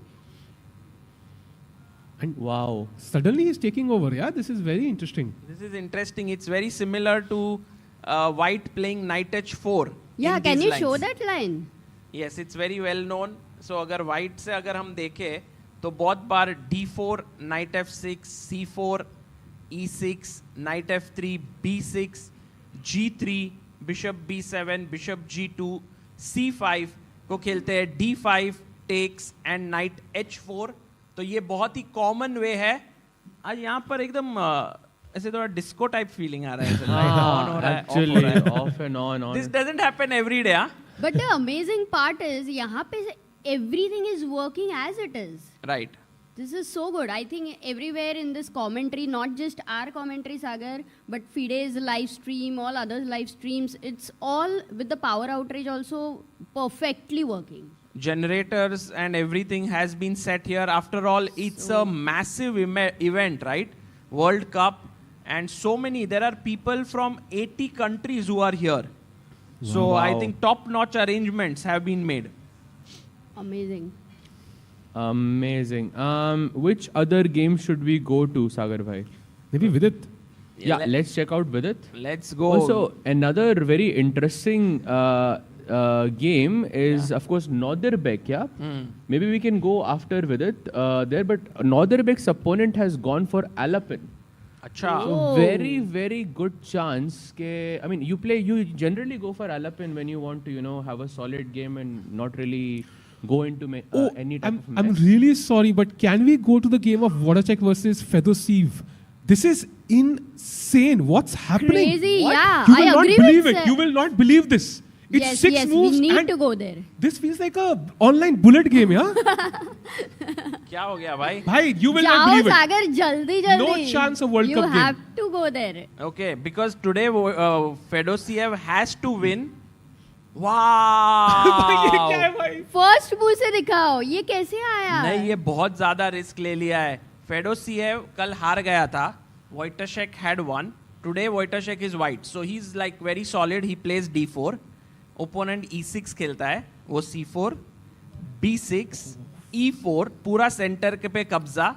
[SPEAKER 13] And wow, suddenly he's taking over. Yeah, this is very interesting.
[SPEAKER 15] This is interesting. It's very similar to white playing knight h4.
[SPEAKER 12] Yeah, can you show that line?
[SPEAKER 15] Yes, it's very well known. So अगर white से अगर हम देखें तो बहुत बार d4, knight f6, c4, e6, knight f3, b6, g3, bishop b7, bishop g2, c5 को खेलते हैं. d5 takes and knight h4. तो ये बहुत ही कॉमन वे है. आज यहाँ पर एकदम ऐसे थोड़ा डिस्को टाइप फीलिंग आ रहा है. ऑन हो रहा है, ऑफ हो रहा है.
[SPEAKER 11] Off and on.
[SPEAKER 15] This doesn't happen every day.
[SPEAKER 12] But the amazing part is यहाँ पे everything is working as it is.
[SPEAKER 15] Right.
[SPEAKER 12] This is so good. I think everywhere in this commentary, not just our commentary, Sagar, but FIDE's live stream, all others live streams, it's all with the power outrage also perfectly working.
[SPEAKER 15] Generators and everything has been set here. After all, it's a massive event, right? World Cup. And so many, there are people from 80 countries who are here. So
[SPEAKER 11] Wow.
[SPEAKER 15] I think top-notch arrangements have been made.
[SPEAKER 12] Amazing.
[SPEAKER 11] Amazing. Which other game should we go to, Sagar bhai?
[SPEAKER 13] Maybe Vidit.
[SPEAKER 11] Yeah, let's check out Vidit.
[SPEAKER 15] Let's go.
[SPEAKER 11] Also, another very interesting game is, of course, Nordirbek, yeah? Maybe we can go after Vidit there, but Nordirbek's opponent has gone for Alapin.
[SPEAKER 15] Acha.
[SPEAKER 11] So very, very good chance. I mean, you generally go for Alapin when you want to, have a solid game and not really go into any type of mess.
[SPEAKER 13] I'm really sorry, but can we go to the game of Vodacek versus Fedosiv? This is insane. What's happening?
[SPEAKER 12] Crazy,
[SPEAKER 13] What?
[SPEAKER 12] yeah.
[SPEAKER 13] You will
[SPEAKER 12] I
[SPEAKER 13] not
[SPEAKER 12] agree
[SPEAKER 13] believe
[SPEAKER 12] with
[SPEAKER 13] it. You will not believe this. It's
[SPEAKER 12] yes,
[SPEAKER 13] 6
[SPEAKER 12] yes,
[SPEAKER 13] moves
[SPEAKER 12] we need
[SPEAKER 13] and
[SPEAKER 12] to go there.
[SPEAKER 13] this feels like a online bullet game, yeah?
[SPEAKER 15] क्या हो गया भाई?
[SPEAKER 13] Bhai, you will not
[SPEAKER 12] Jao
[SPEAKER 13] believe it.
[SPEAKER 12] Sagar, jaldi.
[SPEAKER 13] No chance of World
[SPEAKER 12] you
[SPEAKER 13] Cup game.
[SPEAKER 12] You have to go there.
[SPEAKER 15] Okay, because today Fedosiev has to win. Wow!
[SPEAKER 12] First मुंह से दिखाओ, ये कैसे आया?
[SPEAKER 15] नहीं, ये बहुत ज्यादा रिस्क ले लिया है. Fedosiev कल हार गया था. Wojtaszek had won. Today Wojtaszek is white, so he's like very solid. He plays d4. Opponent e6 खेलता है. वो c4, b6, e4 पूरा सेंटर के पे कब्जा.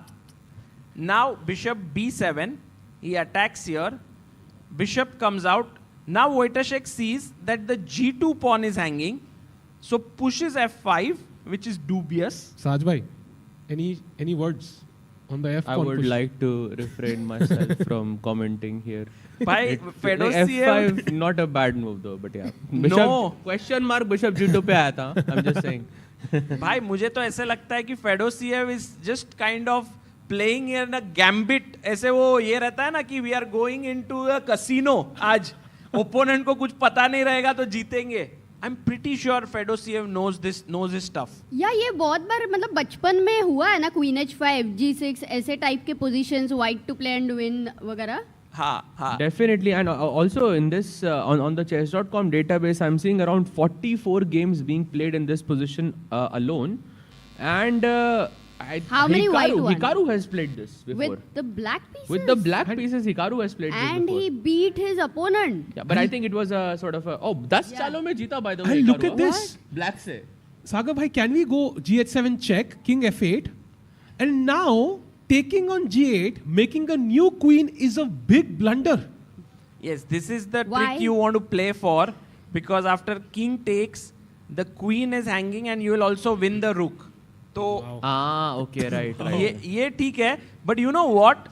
[SPEAKER 15] Now bishop b7. He attacks here. Bishop comes out. Now Wojtaszek sees that the g2 pawn is hanging, so pushes f5, which is dubious.
[SPEAKER 13] Saj bhai, any words on the f?
[SPEAKER 11] I would
[SPEAKER 13] push?
[SPEAKER 11] like to refrain myself from commenting here.
[SPEAKER 15] By Fedosiev,
[SPEAKER 11] F5, not a bad move though, but yeah. Bishop,
[SPEAKER 15] No.
[SPEAKER 11] Question mark Bishop G2 पे आया था. I'm just saying.
[SPEAKER 15] भाई मुझे तो ऐसे लगता है कि Fedosiev is just kind of playing in a gambit. ऐसे वो ये रहता है ना कि we are going into a casino आज. Opponent को कुछ पता नहीं रहेगा तो जीतेंगे. I'm pretty sure Fedosiev knows his stuff.
[SPEAKER 12] या ये बहुत बार मतलब बचपन में हुआ है ना Queen H5, G6 ऐसे टाइप के positions, white to play and win वगैरह.
[SPEAKER 15] हाँ.
[SPEAKER 11] Definitely, and also in this on the chess.com database, I'm seeing around 44 games being played in this position alone, and
[SPEAKER 12] How many white ones?
[SPEAKER 11] Hikaru has played this before.
[SPEAKER 12] With the black pieces?
[SPEAKER 11] With the black pieces, Hikaru has played this
[SPEAKER 12] And
[SPEAKER 11] before.
[SPEAKER 12] he beat his opponent.
[SPEAKER 11] Yeah, but I think it was a sort of 10 चालों में जीता by the way.
[SPEAKER 13] And look
[SPEAKER 11] Hikaru.
[SPEAKER 13] at this.
[SPEAKER 11] Black से.
[SPEAKER 13] Sagar bhai, can we go G7 check, King F8, and now taking on G8, making a new queen is a big blunder.
[SPEAKER 15] Yes, this is the
[SPEAKER 12] Why?
[SPEAKER 15] trick you want to play for, because after king takes, the queen is hanging and you will also win the rook. तो
[SPEAKER 11] okay, right.
[SPEAKER 15] ये ठीक है, but you know what?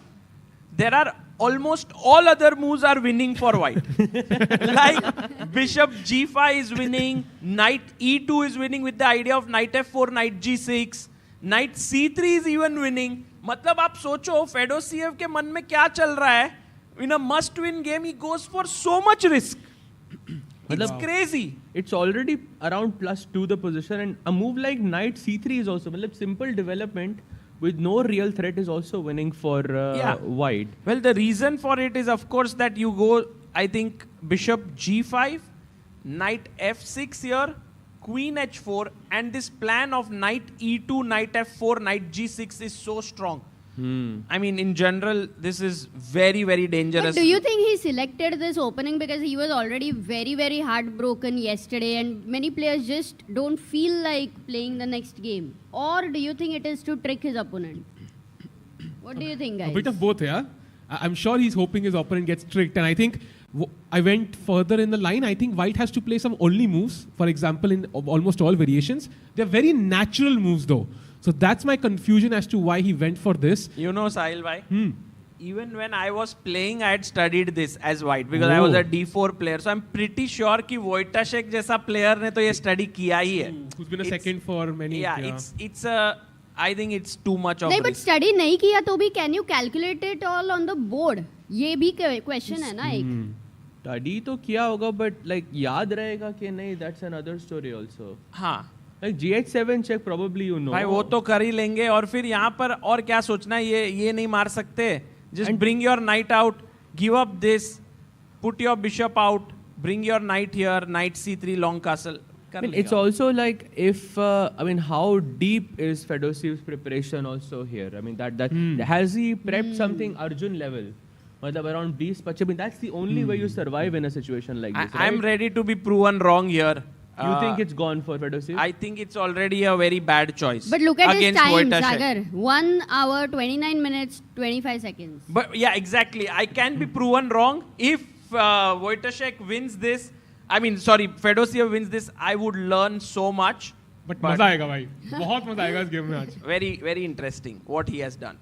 [SPEAKER 15] There are almost all other moves are winning for white. Like bishop g5 is winning, knight e2 is winning with the idea of knight f4, knight g6, knight c3 is even winning. मतलब आप सोचो Fedosiev के मन में क्या चल रहा है? In a must-win game, he goes for so much risk. It's crazy.
[SPEAKER 11] It's already around +2 the position, and a move like knight c3 is also simple development with no real threat is also winning for white.
[SPEAKER 15] Well, the reason for it is, of course, that you go, I think, bishop g5, knight f6 here, queen h4, and this plan of knight e2, knight f4, knight g6 is so strong. I mean, in general, this is very, very dangerous.
[SPEAKER 12] But do you think he selected this opening because he was already very, very heartbroken yesterday and many players just don't feel like playing the next game? Or do you think it is to trick his opponent? What do you think, guys?
[SPEAKER 13] A bit of both, yeah. I'm sure he's hoping his opponent gets tricked. And I think I went further in the line. I think white has to play some only moves. For example, in almost all variations. They're very natural moves though. So that's my confusion as to why he went for this.
[SPEAKER 15] You know, Sahil bhai, even when I was playing, I had studied this as white because I was a d4 player. So I'm pretty sure कि Wojtaszek जैसा player ने तो ये study किया ही है.
[SPEAKER 13] Who's been a second for many.
[SPEAKER 15] Yeah, it's a. I think it's too much of.
[SPEAKER 12] नहीं, but
[SPEAKER 15] risk.
[SPEAKER 12] study नहीं किया तो भी can you calculate it all on the board? ये भी question है ना एक.
[SPEAKER 11] Study तो किया होगा, but like याद रहेगा कि नहीं, that's another story also.
[SPEAKER 15] हाँ.
[SPEAKER 11] Like G7 check probably you know.
[SPEAKER 15] भाई वो तो कर ही लेंगे और फिर यहाँ पर और क्या सोचना है, ये नहीं मार सकते. Just bring your knight out, give up this, put your bishop out, bring your knight here, knight c3, long castle.
[SPEAKER 11] I mean, it's also like if how deep is Fedosiev's preparation also here? I mean that has he prepped something Arjun level? Around these, I mean that's the only way you survive in a situation like this.
[SPEAKER 15] I'm ready to be proven wrong here.
[SPEAKER 11] You think it's gone for Fedosiev?
[SPEAKER 15] I think it's already a very bad choice.
[SPEAKER 12] But look at his time,
[SPEAKER 15] Wojtaszek.
[SPEAKER 12] Sagar. 1 hour, 29 minutes, 25 seconds.
[SPEAKER 15] But yeah, exactly. I can be proven wrong if Wojtaszek wins this. I mean, sorry, Fedosiev wins this, I would learn so much.
[SPEAKER 13] But मजा आएगा भाई, बहुत मजा आएगा इस game में आज.
[SPEAKER 15] Very, very interesting what he has done.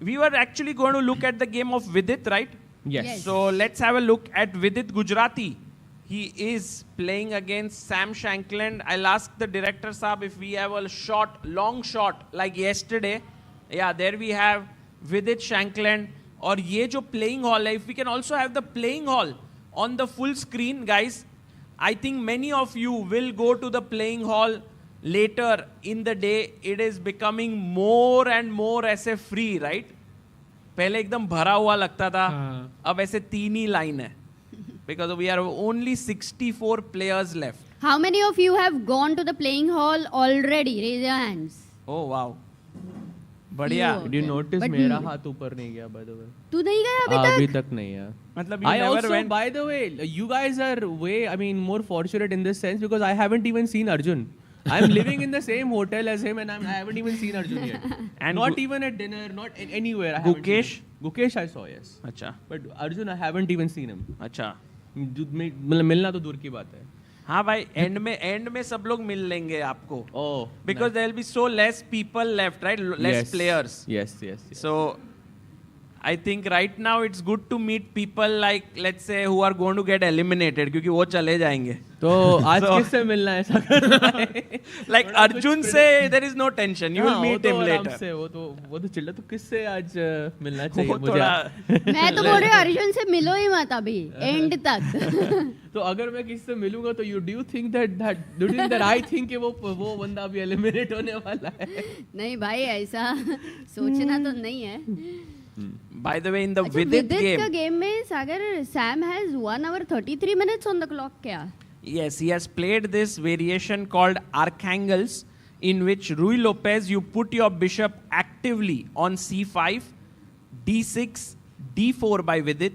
[SPEAKER 15] We were actually going to look at the game of Vidit, right?
[SPEAKER 11] Yes.
[SPEAKER 15] So let's have a look at Vidit Gujarati. He is playing against Sam Shankland. I'll ask the director Saab if we have a shot, long shot like yesterday. Yeah, there we have Vidit Shankland. और ये जो playing hall है, if we can also have the playing hall on the full screen, guys, I think many of you will go to the playing hall later in the day. It is becoming more and more ऐसे free, right? पहले एकदम भरा हुआ लगता था, अब ऐसे 3 ही line है. Because we are only 64 players left.
[SPEAKER 12] How many of you have gone to the playing hall already? Raise your hands.
[SPEAKER 15] Oh wow. बढ़िया.
[SPEAKER 11] Did you notice मेरा हाथ ऊपर नहीं गया by the way?
[SPEAKER 12] तू नहीं गया अभी तक?
[SPEAKER 11] अभी तक नहीं यार.
[SPEAKER 15] मतलब
[SPEAKER 11] I also, by the way, you guys are way, I mean, more fortunate in this sense because I haven't even seen Arjun. I'm living in the same hotel as him and I haven't even seen Arjun yet.
[SPEAKER 15] And
[SPEAKER 11] not even at dinner, not anywhere.
[SPEAKER 15] Gukesh?
[SPEAKER 11] Gukesh I saw, yes.
[SPEAKER 15] अच्छा.
[SPEAKER 11] But Arjun, I haven't even seen him.
[SPEAKER 15] अच्छा.
[SPEAKER 11] मिलना तो दूर की बात है.
[SPEAKER 15] हाँ भाई, end में सब लोग मिल लेंगे आपको. Oh. Because there will be so less people left, right? Less players.
[SPEAKER 11] Yes.
[SPEAKER 15] So, I think right now it's good to meet people like, let's say, who are going to get eliminated, क्योंकि वो चले जाएंगे.
[SPEAKER 11] तो आज किससे मिलना है ऐसा करना है?
[SPEAKER 15] Like Arjun से, there is no tension. You will meet him later.
[SPEAKER 11] वो तो चिल्ला तो किससे आज मिलना चाहिए मुझे?
[SPEAKER 12] मैं तो बोल रही हूँ अर्जुन से मिलो ही मत अभी end तक.
[SPEAKER 11] तो अगर मैं किसी से मिलूंगा तो do you think that I think कि वो बंदा अभी eliminate होने वाला है?
[SPEAKER 12] नहीं भाई ऐसा सोचना तो नहीं है.
[SPEAKER 15] By the way, in the Vidit game,
[SPEAKER 12] का game में सागर Sam has 1 hour 33 minutes on the clock क्या?
[SPEAKER 15] Yes, he has played this variation called Archangels, in which Rui Lopez, you put your bishop actively on c5, d6, d4 by Vidit,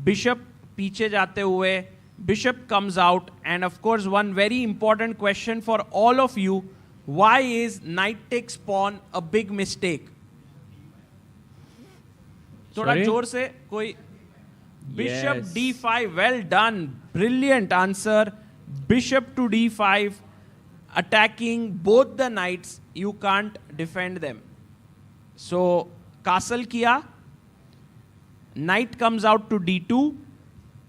[SPEAKER 15] bishop पीछे जाते हुए, bishop comes out, and of course one very important question for all of you, why is knight takes pawn a big mistake? थोड़ा जोर से कोई bishop d5, well done, brilliant answer. Bishop to d5, attacking both the knights, you can't defend them. So castle kiya, knight comes out to d2,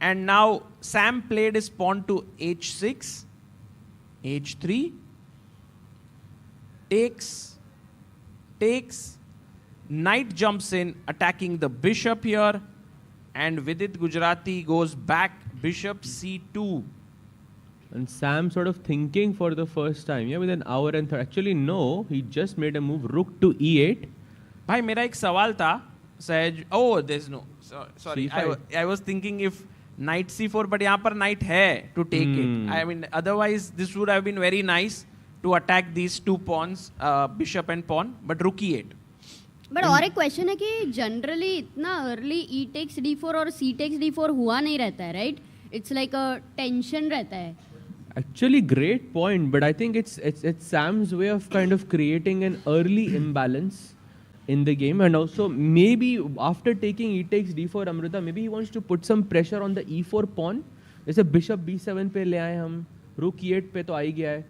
[SPEAKER 15] and now Sam played his pawn to h6, h3, takes, knight jumps in, attacking the bishop here, and Vidit Gujarati goes back, bishop c2.
[SPEAKER 11] And Sam sort of thinking for the first time, with an hour and 30. Actually, no, he just made a move, rook to e8.
[SPEAKER 15] भाई मेरा एक सवाल था, सहज. Oh, there's no. Sorry, I was thinking if knight c4, but यहाँ पर knight है to take it. I mean, otherwise this would have been very nice to attack these two pawns, bishop and pawn, but rook e8.
[SPEAKER 12] But और एक question है कि generally इतना early e takes d4 और c takes d4 हुआ नहीं रहता है, right? It's like a tension रहता है.
[SPEAKER 11] Actually, great point, but I think it's Sam's way of kind of creating an early imbalance in the game, and also maybe after taking e takes d4, Amrita, maybe he wants to put some pressure on the e4 pawn. जैसे bishop b7 पे ले आए हम, rook e8 पे तो आ ही गया है.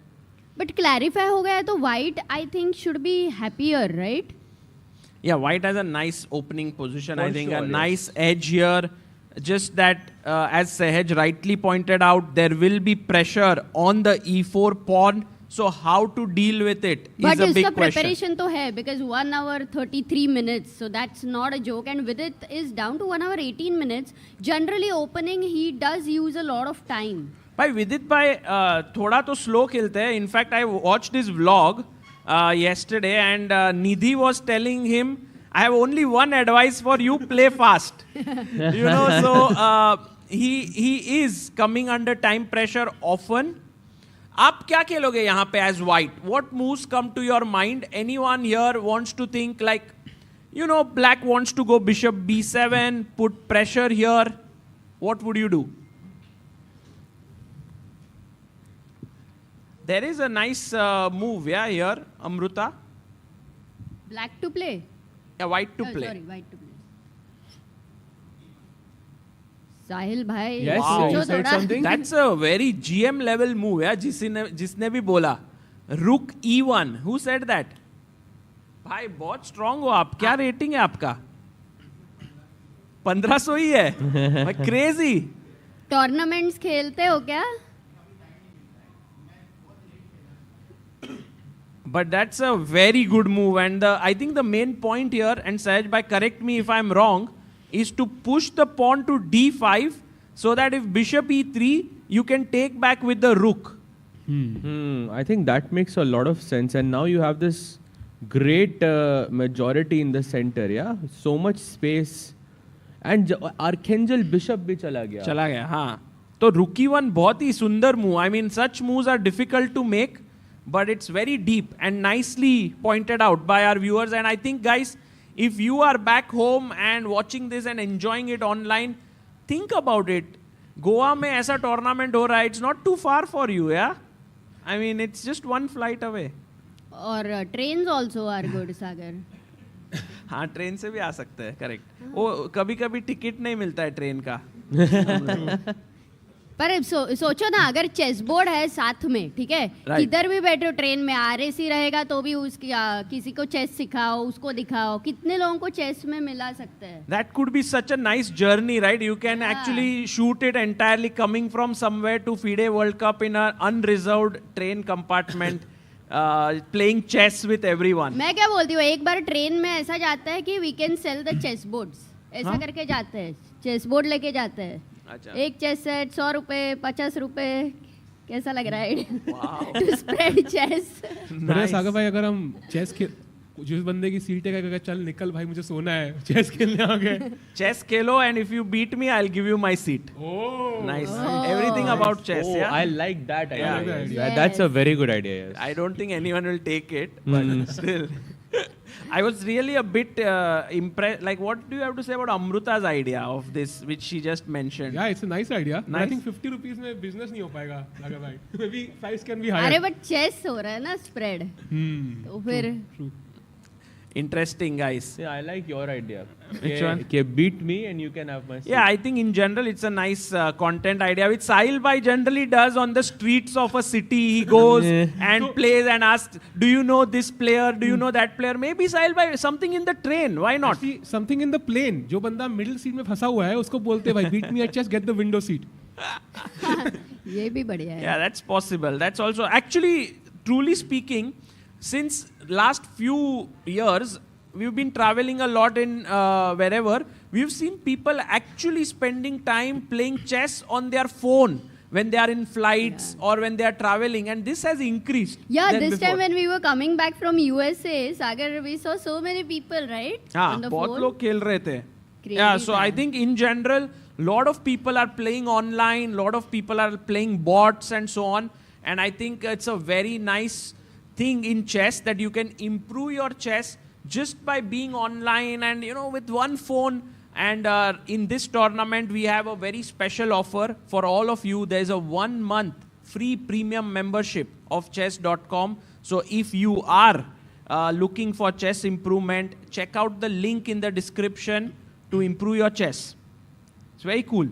[SPEAKER 12] But clarify हो गया है तो white I think should be happier, right?
[SPEAKER 15] Yeah, white has a nice opening position.
[SPEAKER 11] For
[SPEAKER 15] I think
[SPEAKER 11] sure,
[SPEAKER 15] a nice edge here. Just that, as Sahaj rightly pointed out, there will be pressure on the e4 pawn. So how to deal with it is a big question.
[SPEAKER 12] But preparation तो है because 1 hour 33 minutes. So that's not a joke. And Vidit is down to 1 hour 18 minutes. Generally opening, he does use a lot of time.
[SPEAKER 15] By Vidit, थोड़ा तो slow खेलते हैं. In fact, I watched his vlog yesterday, and Nidhi was telling him, I have only one advice for you, play fast. So he is coming under time pressure often. आप क्या खेलोगे यहाँ पे as white? What moves come to your mind? Anyone here wants to think like, black wants to go bishop b7, put pressure here. What would you do? There is a nice move, here, Amruta.
[SPEAKER 12] Black to play?
[SPEAKER 15] Yeah, white to play.
[SPEAKER 12] Sorry, white to play. साहिल भाई
[SPEAKER 11] Yes, you said something.
[SPEAKER 15] That's a very GM level move, yeah. जिसने भी बोला Rook E1. Who said that? भाई बहुत strong हो आप. क्या rating है आपका? 1500 ही है. भाई crazy.
[SPEAKER 12] टूर्नामेंट्स खेलते हो क्या?
[SPEAKER 15] But that's a very good move, and I think the main point here, and Sahaj bhai, correct me if I'm wrong, is to push the pawn to d5 so that if bishop e3, you can take back with the rook.
[SPEAKER 11] I think that makes a lot of sense, and now you have this great majority in the center, yeah? So much space. And Archangel Bishop भी चला गया.
[SPEAKER 15] हाँ. तो rook e1 बहुत ही सुंदर move. I mean, such moves are difficult to make, but it's very deep and nicely pointed out by our viewers. And I think, guys, if you are back home and watching this and enjoying it online, think about it. Goa में ऐसा tournament हो रहा है. It's not too far for you, yeah? I mean, it's just one flight away.
[SPEAKER 12] और trains also are good, Sagar.
[SPEAKER 15] हाँ, train से भी आ सकते हैं, करेक्ट. वो कभी-कभी टिकट नहीं मिलता है ट्रेन का.
[SPEAKER 12] पर सोचो ना, अगर चेस बोर्ड है साथ में, ठीक है, किधर भी बैठो ट्रेन में, आरएसी रहेगा तो भी उसकी किसी को चेस सिखाओ, उसको दिखाओ, कितने लोगों को चेस में मिला सकते हैं.
[SPEAKER 15] That could be such a nice journey, right? You can actually shoot it entirely coming from somewhere to FIDE World Cup in an unreserved train compartment. Playing chess with everyone.
[SPEAKER 12] मैं क्या बोलती हूँ, एक बार train में ऐसा जाता है कि we can sell the chess boards. ऐसा करके जाते हैं, चेस बोर्ड लेके जाते हैं. अच्छा. एक चेस सेट 100 रुपए, 50 रुपए. कैसा लग रहा है? To spread chess.
[SPEAKER 13] बड़े सागर भाई, अगर हम चेस खेल, जिस बंदे की सीट है कहेगा चल निकल भाई मुझे सोना है, चेस खेलने आ गए.
[SPEAKER 15] Chess Khelo and if you beat me I'll give you my seat.
[SPEAKER 13] Oh,
[SPEAKER 15] nice. Everything about chess.
[SPEAKER 11] Oh,
[SPEAKER 15] yeah?
[SPEAKER 11] I like that idea.
[SPEAKER 12] Yes.
[SPEAKER 11] That's a very good idea. Yes.
[SPEAKER 15] I don't think anyone will take it, but still. I was really a bit impressed. Like, what do you have to say about Amruta's idea of this, which she just mentioned?
[SPEAKER 13] Yeah, it's a nice idea.
[SPEAKER 15] Nice.
[SPEAKER 13] I think 50 rupees में business नहीं हो पाएगा, सागर भाई. Maybe price can be higher.
[SPEAKER 12] अरे but chess हो रहा है ना, spread. तो फिर.
[SPEAKER 13] True.
[SPEAKER 15] Interesting, guys.
[SPEAKER 11] Yeah, I like your idea.
[SPEAKER 15] Which one?
[SPEAKER 11] Okay, beat me and you can have my seat.
[SPEAKER 15] Yeah, I think in general it's a nice content idea, which Sahil bhai generally does on the streets of a city. He goes and plays and asks, do you know this player? Do you know that player? Maybe Sahil bhai, something in the train. Why not?
[SPEAKER 13] Actually, something in the plane. जो बंदा middle seat में फंसा हुआ है, उसको बोलते हैं भाई, beat me at chess, get the window seat.
[SPEAKER 12] ये भी बढ़िया है.
[SPEAKER 15] Yeah, that's possible. That's also actually, truly speaking, since last few years, we've been traveling a lot in wherever. We've seen people actually spending time playing chess on their phone when they are in flights or when they are traveling, and this has increased.
[SPEAKER 12] Yeah, this time when we were coming back from USA, Sagar, we saw so many people, right?
[SPEAKER 15] हाँ,
[SPEAKER 12] on the
[SPEAKER 15] बहुत
[SPEAKER 12] phone.
[SPEAKER 15] लोग खेल रहे थे.
[SPEAKER 12] Crazy
[SPEAKER 15] Yeah, so I
[SPEAKER 12] time.
[SPEAKER 15] think in general, lot of people are playing online, lot of people are playing bots and so on, and I think it's a very nice thing in chess that you can improve your chess just by being online and, you know, with one phone. And in this tournament, we have a very special offer for all of you. There's a 1 month free premium membership of chess.com. So if you are looking for chess improvement, check out the link in the description to improve your chess. It's very cool.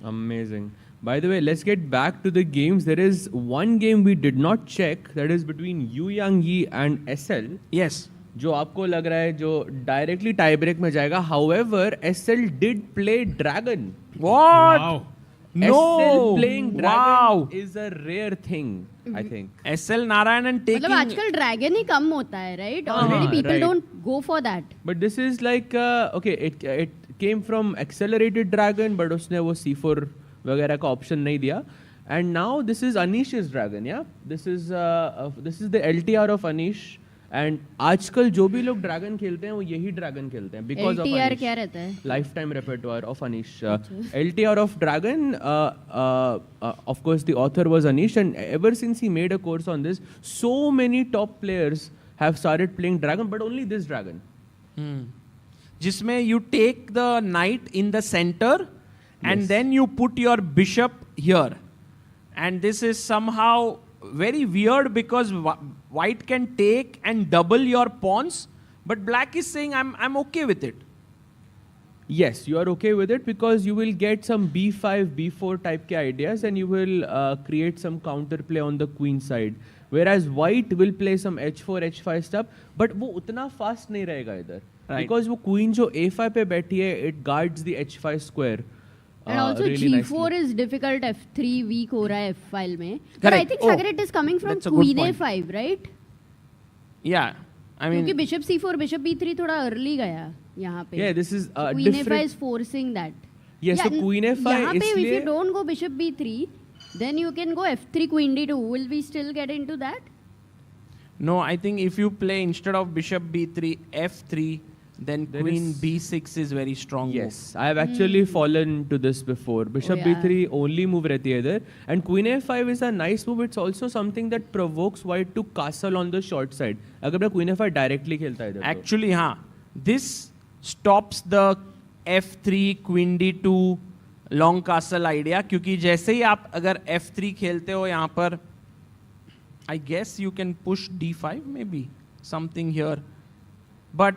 [SPEAKER 11] Amazing. By the way, let's get back to the games. There is one game we did not check, that is between Yu Yang Yi and SL.
[SPEAKER 15] Yes.
[SPEAKER 11] जो आपको लग रहा है जो directly tie break में जाएगा. However, SL did play Dragon.
[SPEAKER 15] What?
[SPEAKER 13] Wow.
[SPEAKER 15] No.
[SPEAKER 11] SL playing Dragon
[SPEAKER 15] Wow.
[SPEAKER 11] is a rare thing, I think.
[SPEAKER 15] SL Narayanan taking...
[SPEAKER 12] मतलब आजकल ड्रैगन ही कम होता है, right? Already people
[SPEAKER 11] right.
[SPEAKER 12] don't go for that.
[SPEAKER 11] But this is like, okay, it came from accelerated Dragon, but उसने वो C4 वगैरह का option नहीं दिया. And now this is Anish's Dragon, yeah? This is the LTR of Anish. And आजकल जो भी लोग ड्रैगन खेलते हैं वो यही ड्रैगन खेलते हैं because
[SPEAKER 12] LTR
[SPEAKER 11] of Anish.
[SPEAKER 12] क्या रहता है?
[SPEAKER 11] Lifetime repertoire of Anish. LTR of Dragon, of course the author was Anish, and ever since he made a course on this, so many top players have started playing Dragon, but only this Dragon.
[SPEAKER 15] जिसमें you take the knight in the center and then you put your bishop here. And this is somehow very weird because white can take and double your pawns, but black is saying I'm okay with it.
[SPEAKER 11] yes, you are okay with it because you will get some b5, b4 type के ideas and you will create some counter play on the queen side. Whereas white will play some h4, h5 stuff, but वो उतना fast नहीं रहेगा इधर.
[SPEAKER 15] Right.
[SPEAKER 11] Because वो queen जो a5 पे बैठी है, it guards the h5 square.
[SPEAKER 12] And also
[SPEAKER 11] really
[SPEAKER 12] g4
[SPEAKER 11] nicely.
[SPEAKER 12] is difficult, f3 weak हो रहा है f file में. But
[SPEAKER 15] Correct.
[SPEAKER 12] I think
[SPEAKER 15] Oh,
[SPEAKER 12] Sagar, it is coming from
[SPEAKER 15] that's a good
[SPEAKER 12] queen
[SPEAKER 15] point.
[SPEAKER 12] a5, right?
[SPEAKER 15] Yeah, I mean.
[SPEAKER 12] क्योंकि bishop c4, bishop b3 थोड़ा early गया यहाँ पे.
[SPEAKER 11] Yeah, this is
[SPEAKER 12] queen
[SPEAKER 11] different.
[SPEAKER 12] a5 is forcing that.
[SPEAKER 11] Yes, so queen a5
[SPEAKER 12] यहाँ पे if
[SPEAKER 11] इसलिए
[SPEAKER 12] you don't go bishop b3, then you can go f3 queen d2. Will we still get into that?
[SPEAKER 15] No, I think if you play instead of bishop b3, f3, then
[SPEAKER 11] There
[SPEAKER 15] queen
[SPEAKER 11] is-
[SPEAKER 15] b6 is very strong.
[SPEAKER 11] Yes, I have actually fallen to this before. Bishop
[SPEAKER 12] yeah.
[SPEAKER 11] b3 only move रहती है इधर, and queen a5 is a nice move. It's also something that provokes white to castle on the short side. अगर मैं queen a5 directly खेलता है इधर तो.
[SPEAKER 15] Actually, हाँ, this stops the f3 queen d2 long castle idea क्योंकि जैसे ही आप अगर f3 खेलते हो यहाँ पर, I guess you can push d5 maybe something here, but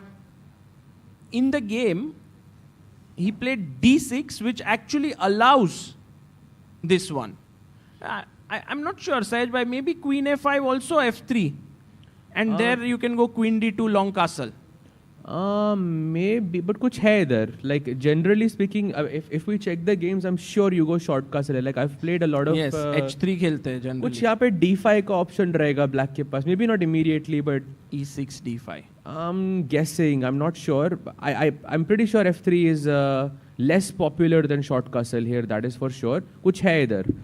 [SPEAKER 15] in the game he played d6 which actually allows this one. I'm not sure, Sahaj bhai, maybe queen a5 also f3 and there you can go queen d2 long castle.
[SPEAKER 11] Maybe, but कुछ है इधर. Like generally speaking, if we check the games, I'm sure you go short castle. Like I've played a lot of.
[SPEAKER 15] Yes, h3 खेलते हैं generally.
[SPEAKER 11] कुछ यहाँ पे d5 का option रहेगा black के पास. Maybe not immediately, but
[SPEAKER 15] e6 d5.
[SPEAKER 11] I'm guessing. I'm not sure. I'm pretty sure f3 is less popular than short castle here. That is for sure. कुछ है इधर.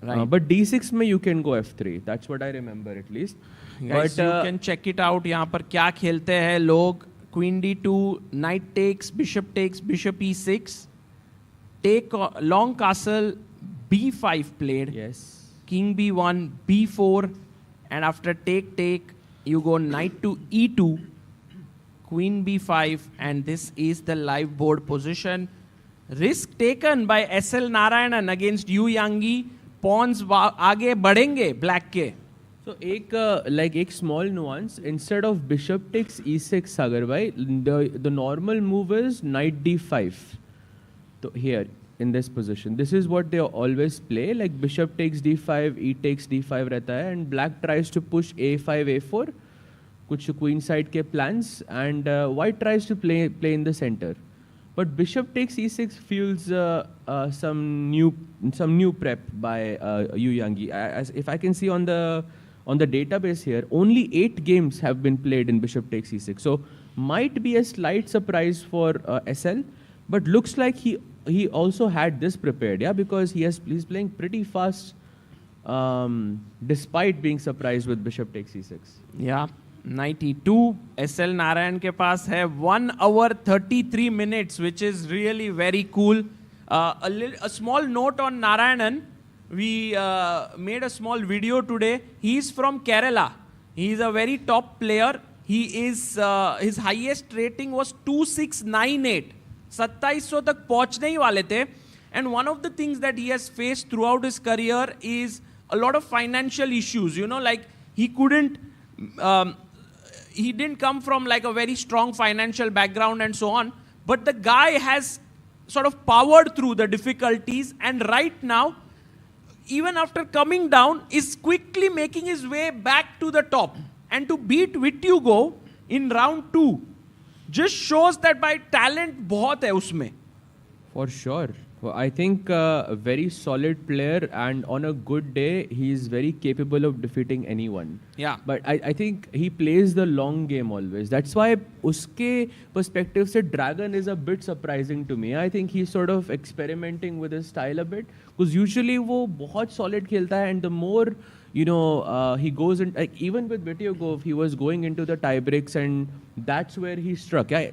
[SPEAKER 15] Right.
[SPEAKER 11] But d6 में you can go f3. That's what I remember at least.
[SPEAKER 15] Guys,
[SPEAKER 11] but
[SPEAKER 15] you can check it out. यहाँ पर क्या खेलते हैं लोग? Queen d2, knight takes, bishop e6, take long castle, b5 played.
[SPEAKER 11] Yes.
[SPEAKER 15] King b1, b4, and after take, you go knight to e2, queen b5, and this is the live board position. Risk taken by SL Narayanan against Yu Yangi. Pawns आगे बढ़ेंगे black के.
[SPEAKER 11] So एक small nuance, instead of bishop takes e6, Sagar bhai, the normal move is knight d5. So here in this position, this is what they always play. Like bishop takes d5, e takes d5 रहता है, and black tries to push a5, a4, कुछ queen side के plans, and white tries to play in the center. But bishop takes e6 feels some new prep by Yu Yangi. As if I can see on the database here, only 8 games have been played in bishop takes e6. So might be a slight surprise for SL, but looks like he also had this prepared, yeah, because he's playing pretty fast despite being surprised with bishop takes e6.
[SPEAKER 15] Yeah, knight e2. SL Narayan के पास है 1 hour 33 minutes, which is really very cool. A small note on Narayanan. We made a small video today. He's from Kerala. He's a very top player. He is his highest rating was 2698. 2700 तक पहुंचने ही वाले थे. And one of the things that he has faced throughout his career is a lot of financial issues. You know, like he didn't come from like a very strong financial background and so on. But the guy has sort of powered through the difficulties, and right now, even after coming down, is quickly making his way back to the top. And to beat Vitugo in round 2 just shows that by talent बहुत है उसमें.
[SPEAKER 11] For sure. Well, I think a very solid player, and on a good day, he is very capable of defeating anyone.
[SPEAKER 15] Yeah.
[SPEAKER 11] But I think he plays the long game always. That's why uske perspective se Dragon is a bit surprising to me. I think he's sort of experimenting with his style a bit. Because usually wo bahut solid khelta hai, and the more, you know, he goes in, like even with Vitugo, he was going into the tie breaks, and that's where he struck. I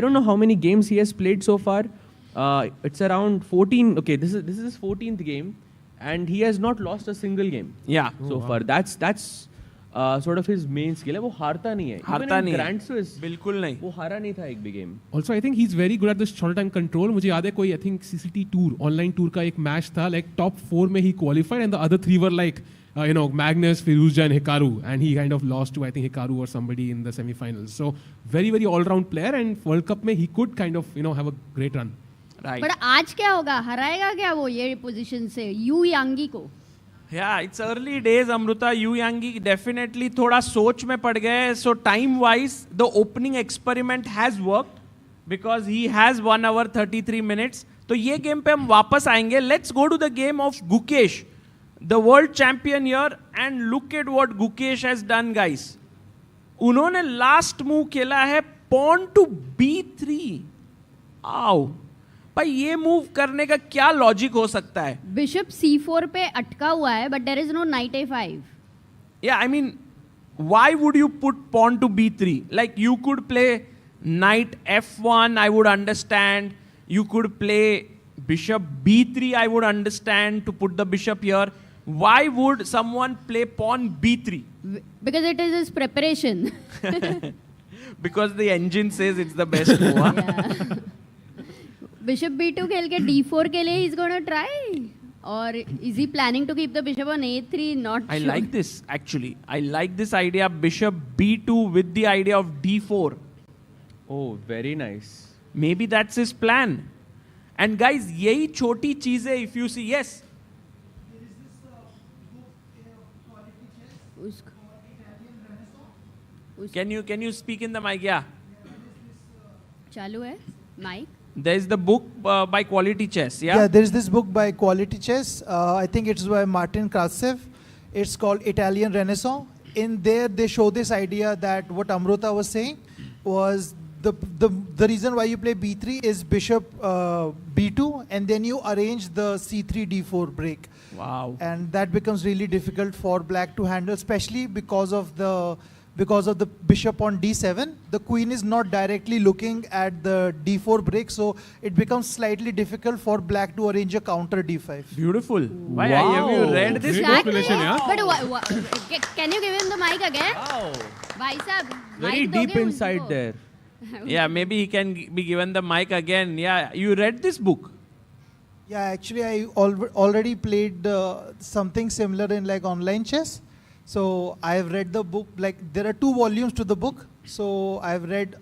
[SPEAKER 11] don't know how many games he has played so far. It's around 14. Okay, this is his 14th game, and he has not lost a single game.
[SPEAKER 15] Yeah.
[SPEAKER 11] So far, that's sort of his main skill. है वो हारता नहीं है.
[SPEAKER 15] हारता नहीं है.
[SPEAKER 11] Grand Swiss
[SPEAKER 15] बिल्कुल नहीं.
[SPEAKER 11] वो हारा नहीं था एक भी game.
[SPEAKER 13] Also, I think he's very good at this short time control. मुझे याद है कोई I think CCT tour, online tour का एक match था. Like top 4 में he qualified, and the other 3 were like Magnus, Firuzja and Hikaru, and he kind of lost to I think Hikaru or somebody in the semi-finals. So very very all-round player, and World Cup में he could kind of have a great run.
[SPEAKER 15] Right.
[SPEAKER 12] But आज क्या होगा, हराएगा क्या वो ये position से you Yanghee को?
[SPEAKER 15] Yeah, it's early days, Amruta. Yu Yangi definitely थोड़ा सोच में पड़ गए. So time-wise, the opening experiment has worked because he has 1 hour 33 minutes. तो ये game पे हम वापस आएंगे. Let's go to the game of Gukesh, the world champion here, and look at what Gukesh has done, guys. उन्होंने last move खेला है pawn to B3. Ow. भाई ये मूव करने का क्या लॉजिक हो सकता है?
[SPEAKER 12] बिशप C4 पे अटका हुआ है, but there is no knight A5.
[SPEAKER 15] Yeah, I mean, why would you put pawn to B3? Like you could play knight F1, I would understand. You could play bishop B3, I would understand, to put the bishop here. Why would someone play pawn B3?
[SPEAKER 12] Because it is his preparation.
[SPEAKER 15] Because the engine says it's the best move. Huh?
[SPEAKER 12] Bishop B2 खेल के D4 के लिए he's going to try, or is he planning to keep the bishop on A3? Not
[SPEAKER 15] I
[SPEAKER 12] sure.
[SPEAKER 15] like this actually. I like this idea, bishop B2 with the idea of D4.
[SPEAKER 11] Oh, very nice.
[SPEAKER 15] Maybe that's his plan. And guys, यही छोटी चीजें if you see, yes. Can you speak in the mic? Yeah.
[SPEAKER 12] चालू है mic.
[SPEAKER 15] There is the book by Quality Chess, yeah?
[SPEAKER 16] Yeah, there is this book by Quality Chess. I think it's by Martin Krassev. It's called Italian Renaissance. In there, they show this idea that what Amruta was saying was the reason why you play B3 is bishop B2, and then you arrange the C3 D4 break.
[SPEAKER 15] Wow.
[SPEAKER 16] And that becomes really difficult for black to handle, especially because of the bishop on D7. The queen is not directly looking at the D4 break, so it becomes slightly difficult for black to arrange a counter D5.
[SPEAKER 15] Beautiful. Why
[SPEAKER 11] Wow.
[SPEAKER 15] have you read this?
[SPEAKER 12] Exactly. But can you give him the mic again?
[SPEAKER 15] Wow.
[SPEAKER 12] भाई साहब,
[SPEAKER 11] Very
[SPEAKER 12] mic
[SPEAKER 11] deep
[SPEAKER 12] दोगे
[SPEAKER 11] inside
[SPEAKER 12] उनको?
[SPEAKER 11] there.
[SPEAKER 15] Yeah, maybe he can be given the mic again. Yeah, you read this book?
[SPEAKER 16] Yeah, actually I already played something similar in like online chess. So I've read the book, like there are 2 volumes to the book. So I've read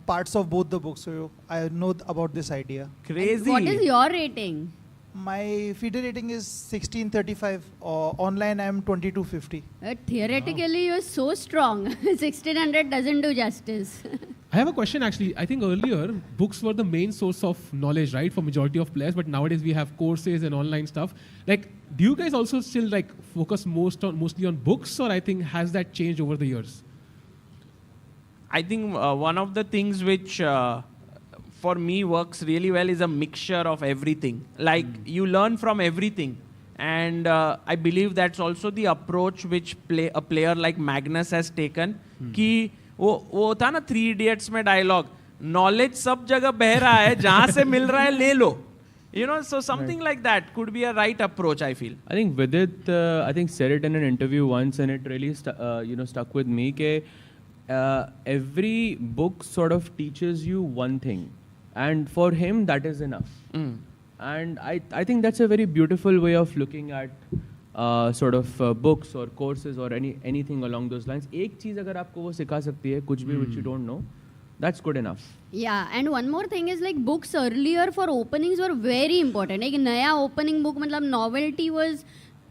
[SPEAKER 16] parts of both the books. So I know about this idea.
[SPEAKER 15] Crazy.
[SPEAKER 12] What is your rating?
[SPEAKER 16] My FIDE rating is 1635. Online I'm 2250.
[SPEAKER 12] Theoretically, you're so strong. 1600 doesn't do justice.
[SPEAKER 13] I have a question actually. I think earlier books were the main source of knowledge, right, for majority of players. But nowadays we have courses and online stuff. Like, do you guys also still like focus mostly on books, or I think has that changed over the years?
[SPEAKER 15] I think one of the things which for me works really well is a mixture of everything. Like you learn from everything. And I believe that's also the approach which a player like Magnus has taken. कि वो था ना 3 Idiots में dialogue, knowledge सब जगह बह रहा है, जहाँ से मिल रहा है ले लो. You know, so something like that could be a right approach, I feel.
[SPEAKER 11] I think Vidit, I think said it in an interview once, and it really stuck with me. Ke, every book sort of teaches you one thing, and for him that is enough. And I think that's a very beautiful way of looking at sort of books or courses or anything along those lines. एक चीज अगर आपको वो सिखा सकती है कुछ भी which you don't know, that's good enough.
[SPEAKER 12] Yeah, and one more thing is like books earlier for openings were very important. एक नया opening book मतलब novelty was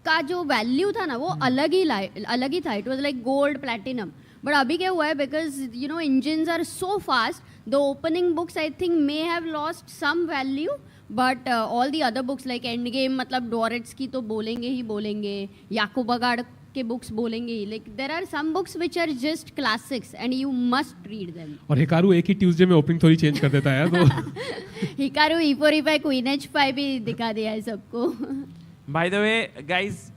[SPEAKER 12] का जो value था ना वो अलग ही था. It was like gold, platinum. But अभी क्या हुआ है, because you know engines are so fast, the opening books I think may have lost some value. But all the other books like Endgame, मतलब Dvoretsky की तो बोलेंगे ही बोलेंगे, याकोबागार्ड के books बोलेंगे ही. Like there are some books which are just classics and you must read them.
[SPEAKER 13] और Hikaru एक ही Tuesday में ओपनिंग थोड़ी चेंज कर देता है तो
[SPEAKER 12] Hikaru E4 E5 Queen H5 भी दिखा दिया है सबको.
[SPEAKER 15] By the way, guys,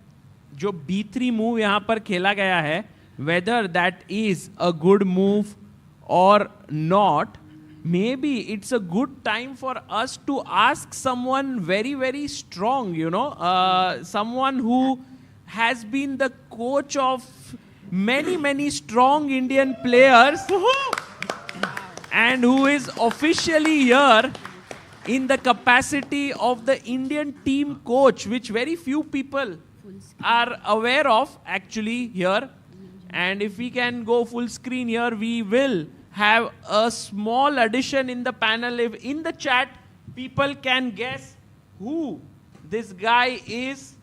[SPEAKER 15] जो B3 move यहाँ पर खेला गया है, whether that is a good move or not, maybe it's a good time for us to ask someone very, very strong, you know, someone who has been the coach of many, many strong Indian players and who is officially here in the capacity of the Indian team coach, which very few people are aware of actually here. And if we can go full screen here, we will have a small addition in the panel. If in the chat, people can guess who this guy is.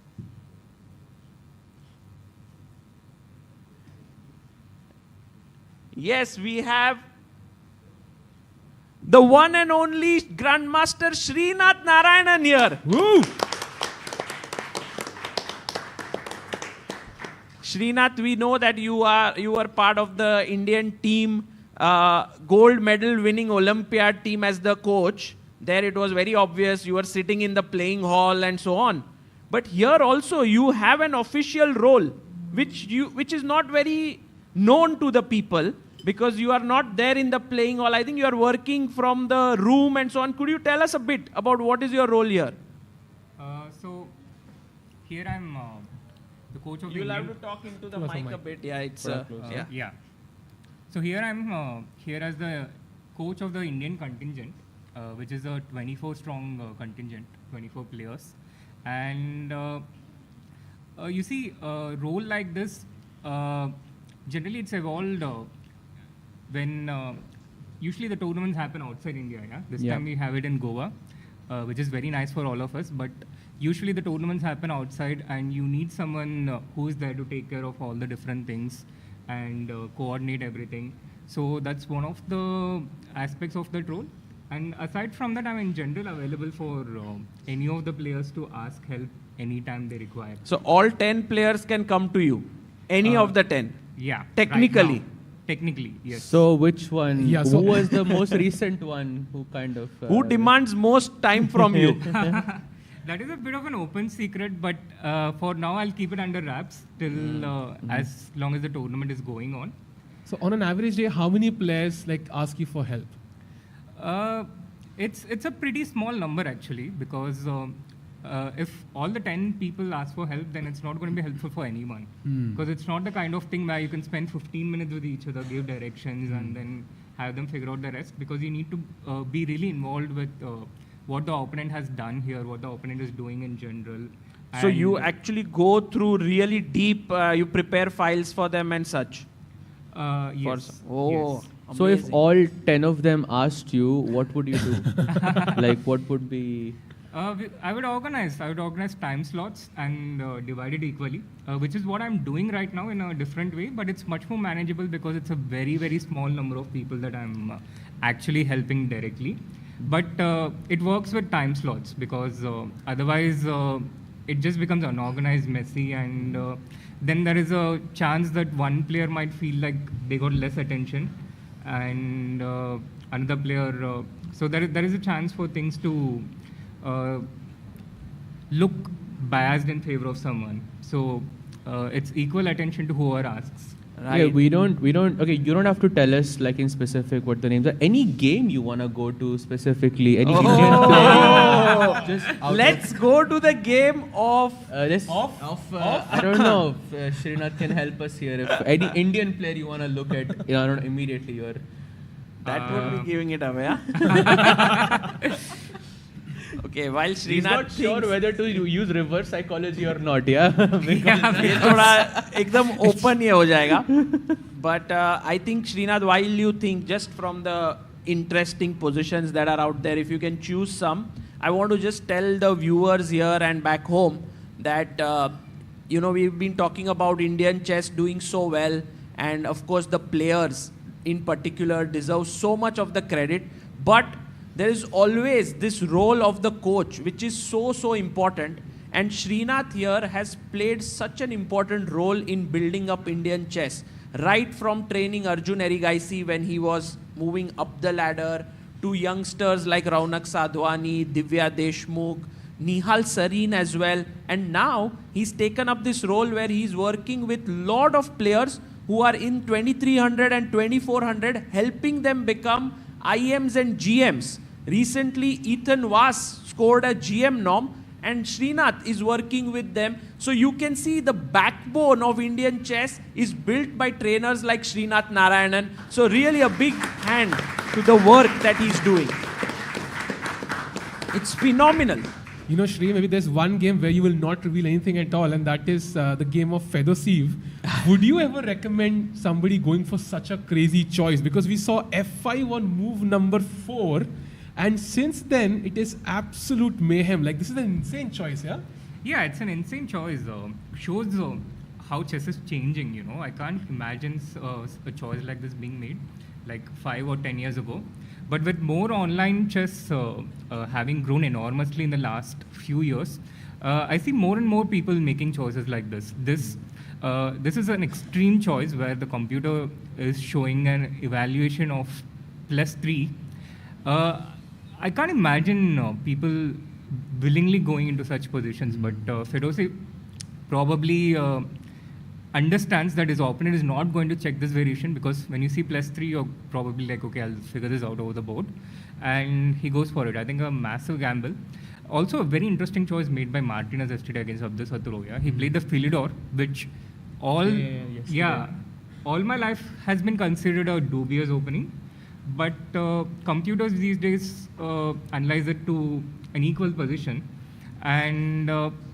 [SPEAKER 15] Yes, we have the one and only Grandmaster Srinath Narayanan here.
[SPEAKER 13] Woo!
[SPEAKER 15] Srinath, we know that you are part of the Indian team, gold medal winning Olympiad team as the coach. There it was very obvious you were sitting in the playing hall and so on. But here also you have an official role, which is not very known to the people because you are not there in the playing hall. I think you are working from the room and so on. Could you tell us a bit about what is your role here?
[SPEAKER 17] So here I'm the coach of the
[SPEAKER 15] You'll
[SPEAKER 17] Indian...
[SPEAKER 15] have to talk into the mic a bit. Yeah, it's
[SPEAKER 17] yeah. So here I'm here as the coach of the Indian contingent, which is a 24-strong contingent, 24 players. And you see, a role like this, generally it's evolved when usually the tournaments happen outside India. Yeah? This time we have it in Goa, which is very nice for all of us. But usually the tournaments happen outside and you need someone who is there to take care of all the different things and coordinate everything. So that's one of the aspects of that role. And aside from that, I'm in general available for any of the players to ask help anytime they require.
[SPEAKER 15] So all 10 players can come to you? Any of the 10?
[SPEAKER 17] Yeah.
[SPEAKER 15] Technically?
[SPEAKER 17] Right, technically, yes.
[SPEAKER 11] So which one?
[SPEAKER 13] Yeah,
[SPEAKER 11] who was the most recent one who kind of...
[SPEAKER 15] who demands most time from you?
[SPEAKER 17] That is a bit of an open secret, but for now I'll keep it under wraps till as long as the tournament is going on.
[SPEAKER 13] So on an average day, how many players ask you for help?
[SPEAKER 17] It's a pretty small number actually, because if all the 10 people ask for help, then it's not going to be helpful for anyone. Because it's not the kind of thing where you can spend 15 minutes with each other, give directions, and then have them figure out the rest. Because you need to be really involved with what the opponent has done here, what the opponent is doing in general.
[SPEAKER 15] So you actually go through really deep, you prepare files for them and such?
[SPEAKER 17] Yes.
[SPEAKER 15] Oh.
[SPEAKER 17] Yes.
[SPEAKER 11] So if all 10 of them asked you, what would you do? What would be...
[SPEAKER 17] I would organize time slots and divide it equally, which is what I'm doing right now in a different way, but it's much more manageable because it's a very, very small number of people that I'm actually helping directly. But it works with time slots because otherwise it just becomes unorganized, messy, and then there is a chance that one player might feel like they got less attention and another player, so there is a chance for things to look biased in favor of someone. So it's equal attention to whoever asks.
[SPEAKER 11] Right. Yeah, we don't, okay, you don't have to tell us in specific what the names are. Any game you want to go to specifically, any Indian player. Just
[SPEAKER 15] let's go to the game of...
[SPEAKER 11] I don't know if Srinath can help us here. If any Indian player you want to look at, I don't know, immediately you're...
[SPEAKER 15] That would be giving it away, huh? Okay, while Srinath
[SPEAKER 11] He's not sure whether to use reverse psychology or not, yeah?
[SPEAKER 15] ये थोड़ा एकदम open ये हो जाएगा. But I think Srinath, while you think just from the interesting positions that are out there, if you can choose some, I want to just tell the viewers here and back home that we've been talking about Indian chess doing so well, and of course the players in particular deserve so much of the credit, but there is always this role of the coach, which is so important. And Srinath here has played such an important role in building up Indian chess. Right from training Arjun Erigaisi when he was moving up the ladder, to youngsters like Raunak Sadhwani, Divya Deshmukh, Nihal Sareen as well. And now he's taken up this role where he's working with lot of players who are in 2300 and 2400, helping them become IMs and GMs. Recently, Ethan Vass scored a GM norm, and Srinath is working with them. So you can see the backbone of Indian chess is built by trainers like Srinath Narayanan. So really a big hand to the work that he's doing. It's phenomenal.
[SPEAKER 13] You know, Shri, maybe there's one game where you will not reveal anything at all, and that is the game of Feather Sieve. Would you ever recommend somebody going for such a crazy choice? Because we saw F5 on move number 4, and since then, it is absolute mayhem. Like, this is an insane choice, yeah?
[SPEAKER 17] Yeah, it's an insane choice. Shows how chess is changing, you know. I can't imagine a choice like this being made like 5 or 10 years ago. But with more online chess having grown enormously in the last few years, I see more and more people making choices like this. This is an extreme choice where the computer is showing an evaluation of +3. I can't imagine people willingly going into such positions, but Fedosey probably understands that his opponent is not going to check this variation, because when you see +3, you're probably like, okay, I'll figure this out over the board. And he goes for it. I think a massive gamble. Also, a very interesting choice made by Martinez yesterday against Abdus Saturoya. He played the Philidor, which all my life has been considered a dubious opening. But computers these days analyze it to an equal position. And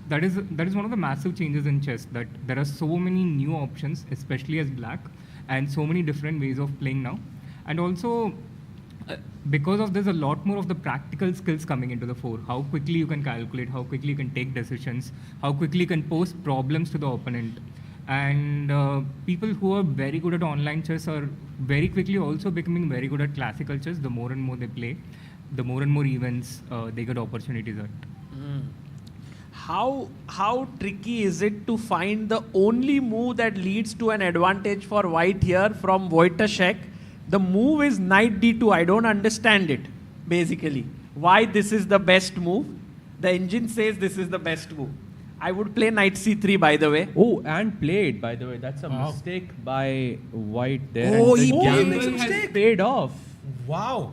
[SPEAKER 17] that is one of the massive changes in chess, that there are so many new options, especially as black, and so many different ways of playing now. And also, because of this, a lot more of the practical skills coming into the fore. How quickly you can calculate, how quickly you can take decisions, how quickly you can pose problems to the opponent. And people who are very good at online chess are very quickly also becoming very good at classical chess. The more and more they play, the more and more events they get opportunities at.
[SPEAKER 15] How tricky is it to find the only move that leads to an advantage for white here from Wojciech? The move is knight d2. I don't understand it, basically. Why this is the best move? The engine says this is the best move. I would play knight c3, by the way.
[SPEAKER 11] Oh, and played, by the way. That's a mistake by white there.
[SPEAKER 15] Oh,
[SPEAKER 11] and
[SPEAKER 15] he
[SPEAKER 11] gamble has paid off.
[SPEAKER 13] Wow.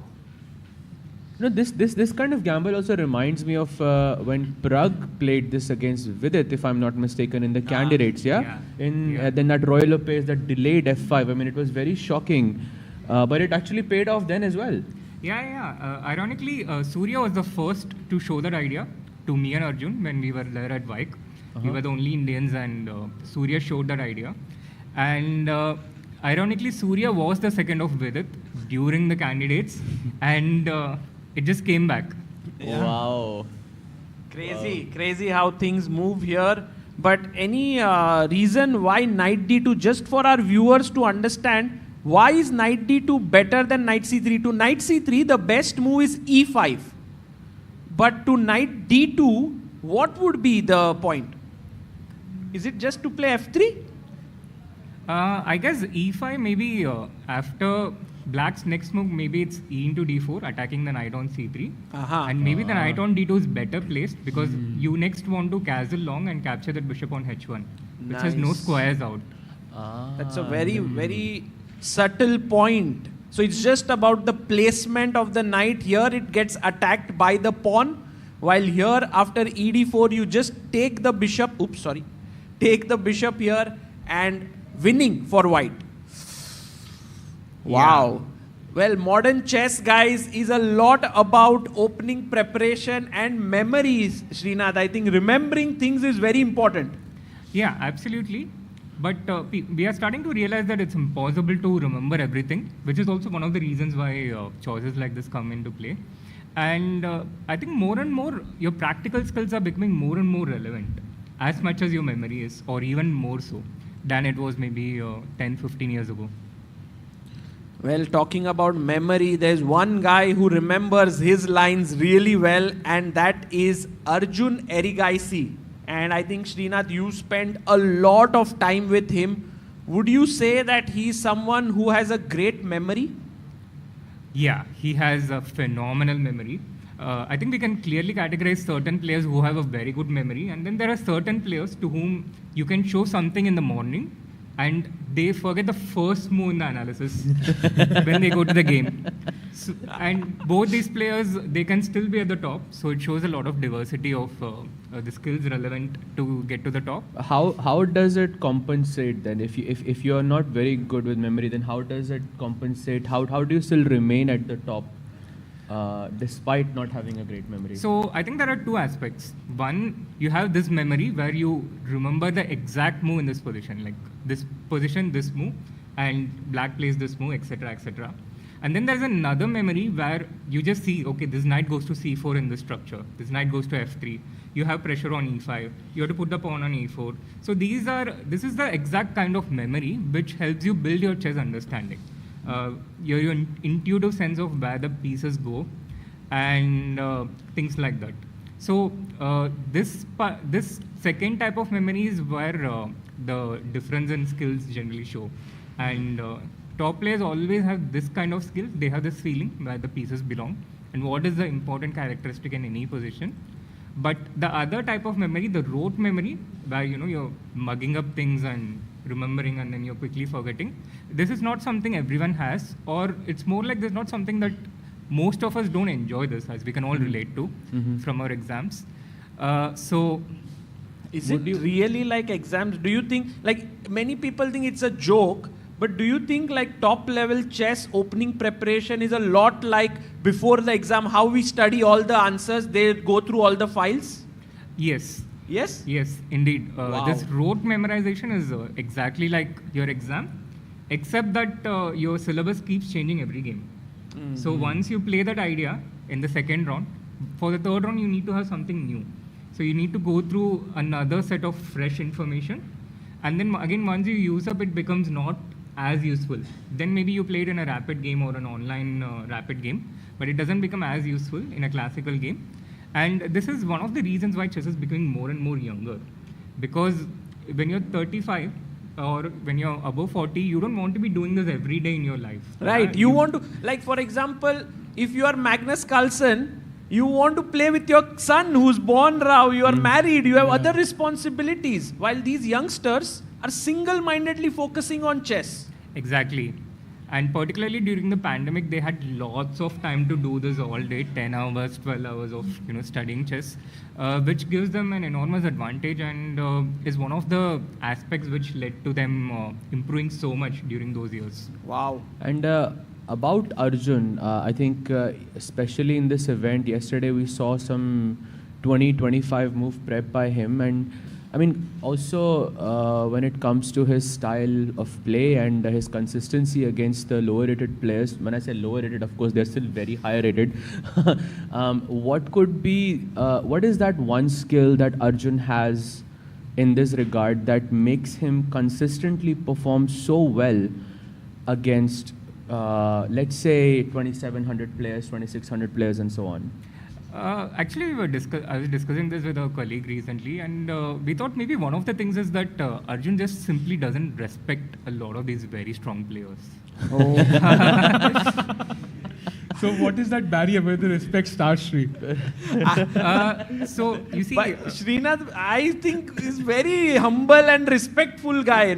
[SPEAKER 11] No, this kind of gamble also reminds me of when Pragg played this against Vidit, if I'm not mistaken, in the candidates, then that Royal Lopez that delayed f5. I mean, it was very shocking, but it actually paid off then as well.
[SPEAKER 17] Ironically, Surya was the first to show that idea to me and Arjun when we were there at Vike. We were the only Indians, and Surya showed that idea. And ironically, Surya was the second of Vidit during the candidates, and it just came back.
[SPEAKER 11] Yeah. Wow.
[SPEAKER 15] Crazy how things move here. But any reason why knight d2, just for our viewers to understand, why is knight d2 better than knight c3? To knight c3, the best move is e5. But to knight d2, what would be the point? Is it just to play f3?
[SPEAKER 17] I guess e5 maybe after black's next move, maybe it's e into d4, attacking the knight on c3. And maybe the knight on d2 is better placed, because you next want to castle long and capture that bishop on h1, which has no squares out.
[SPEAKER 15] That's a very, very subtle point. So it's just about the placement of the knight. Here it gets attacked by the pawn, while here after e d4 you just take the bishop, take the bishop here and winning for white. Wow. Well, modern chess, guys, is a lot about opening preparation and memories, Srinath. I think remembering things is very important.
[SPEAKER 17] Yeah, absolutely. But we are starting to realize that it's impossible to remember everything, which is also one of the reasons why choices like this come into play. And I think more and more, your practical skills are becoming more and more relevant, as much as your memory is, or even more so than it was maybe 10, 15 years ago.
[SPEAKER 15] Well, talking about memory, there's one guy who remembers his lines really well, and that is Arjun Erigaisi. And I think, Srinath, you spent a lot of time with him. Would you say that he's someone who has a great memory?
[SPEAKER 17] Yeah, he has a phenomenal memory. I think we can clearly categorize certain players who have a very good memory, and then there are certain players to whom you can show something in the morning and they forget the first move in the analysis when they go to the game. So, and both these players, they can still be at the top, so it shows a lot of diversity of the skills relevant to get to the top.
[SPEAKER 11] How does it compensate then? If you are not very good with memory, then how does it compensate? How do you still remain at the top? despite not having a great memory?
[SPEAKER 17] So I think there are two aspects. One, you have this memory where you remember the exact move in this position, like this position, this move, and black plays this move, etc., etc. And then there's another memory where you just see, okay, this knight goes to c4 in this structure. This knight goes to f3. You have pressure on e5. You have to put the pawn on e4. So this is the exact kind of memory which helps you build your chess understanding. Your intuitive sense of where the pieces go and things like that. So this second type of memory is where the difference in skills generally show. And top players always have this kind of skill. They have this feeling where the pieces belong and what is the important characteristic in any position. But the other type of memory, the rote memory, where you're mugging up things and remembering and then you're quickly forgetting. This is not something everyone has, or it's more like there's not something that most of us don't enjoy this, as we can all relate to from our exams.
[SPEAKER 15] Is it really like exams? Do you think, like many people think it's a joke, but do you think like top level chess opening preparation is a lot like before the exam, how we study all the answers, they go through all the files?
[SPEAKER 17] Yes.
[SPEAKER 15] Yes?
[SPEAKER 17] Yes, indeed.
[SPEAKER 15] Wow.
[SPEAKER 17] This rote memorization is exactly like your exam, except that your syllabus keeps changing every game. So once you play that idea in the second round, for the third round you need to have something new. So you need to go through another set of fresh information. And then again, once you use up, it becomes not as useful. Then maybe you play it in a rapid game or an online rapid game, but it doesn't become as useful in a classical game. And this is one of the reasons why chess is becoming more and more younger. Because when you're 35 or when you're above 40, you don't want to be doing this every day in your life.
[SPEAKER 15] Right. You want to, like for example, if you are Magnus Carlsen, you want to play with your son who's born now, you are married, you have other responsibilities. While these youngsters are single-mindedly focusing on chess.
[SPEAKER 17] Exactly. And particularly during the pandemic, they had lots of time to do this all day, 10 hours, 12 hours of studying chess, which gives them an enormous advantage and is one of the aspects which led to them improving so much during those years.
[SPEAKER 15] Wow.
[SPEAKER 11] And about Arjun, I think especially in this event yesterday, we saw some 20-25 move prep by him. And I mean, also when it comes to his style of play and his consistency against the lower rated players, when I say lower rated, of course, they're still very high rated. What is that one skill that Arjun has in this regard that makes him consistently perform so well against, let's say, 2,700 players, 2,600 players, and so on?
[SPEAKER 17] Actually, I was discussing this with a colleague recently, and we thought maybe one of the things is that Arjun just simply doesn't respect a lot of these very strong players.
[SPEAKER 13] Oh. So what is that barrier where they respect Starshri?
[SPEAKER 17] So you see,
[SPEAKER 15] but Srinath, I think is very humble and respectful guy,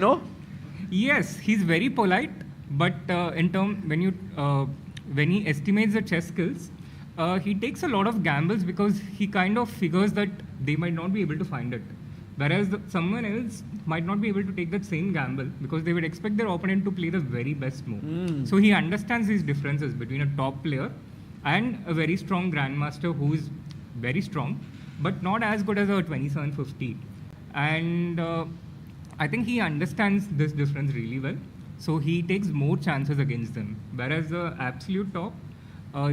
[SPEAKER 17] Yes, he's very polite, but when he estimates the chess skills, he takes a lot of gambles because he kind of figures that they might not be able to find it. Whereas someone else might not be able to take that same gamble because they would expect their opponent to play the very best move. So he understands these differences between a top player and a very strong grandmaster who is very strong, but not as good as a 2750. And I think he understands this difference really well. So he takes more chances against them. Whereas the absolute top,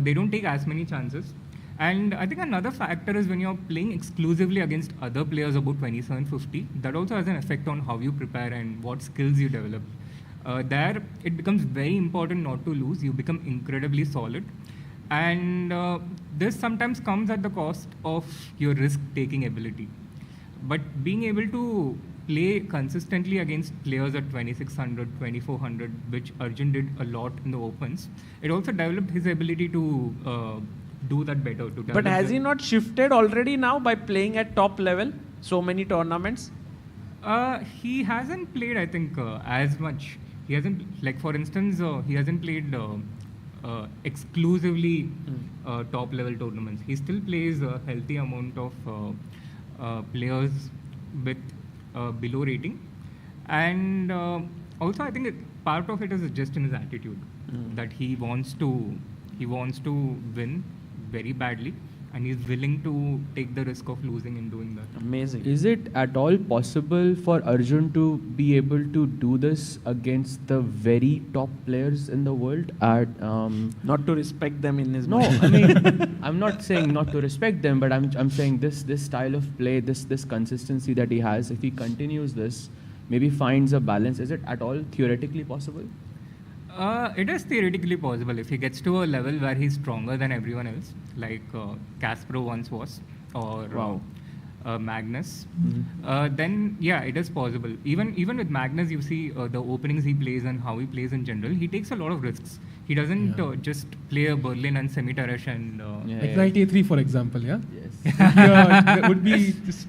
[SPEAKER 17] they don't take as many chances. And I think another factor is when you're playing exclusively against other players about 2750, that also has an effect on how you prepare and what skills you develop. There, it becomes very important not to lose. You become incredibly solid. And this sometimes comes at the cost of your risk-taking ability. But being able to play consistently against players at 2600, 2400, which Arjun did a lot in the opens, it also developed his ability to do that better.
[SPEAKER 15] But has he not shifted already now by playing at top level so many tournaments?
[SPEAKER 17] He hasn't played, I think, as much. He hasn't, like for instance, he hasn't played exclusively top level tournaments. He still plays a healthy amount of players with below rating. And also I think part of it is just in his attitude that he wants to He wants to win very badly, and he's willing to take the risk of losing in doing that.
[SPEAKER 15] Amazing.
[SPEAKER 11] Is it at all possible for Arjun to be able to do this against the very top players in the world?
[SPEAKER 15] Not to respect them in his
[SPEAKER 11] No,
[SPEAKER 15] mind.
[SPEAKER 11] I mean, I'm not saying not to respect them, but I'm saying this style of play, this consistency that he has, if he continues this, maybe finds a balance. Is it at all theoretically possible?
[SPEAKER 17] It is theoretically possible if he gets to a level where he's stronger than everyone else, like Kasparov once was, or Magnus. Then yeah, it is possible. Even with Magnus, you see the openings he plays and how he plays in general. He takes a lot of risks. He doesn't just play a Berlin and semi-Teresh and
[SPEAKER 13] like knight a3, for example. Yeah.
[SPEAKER 11] Yes.
[SPEAKER 13] That would be just.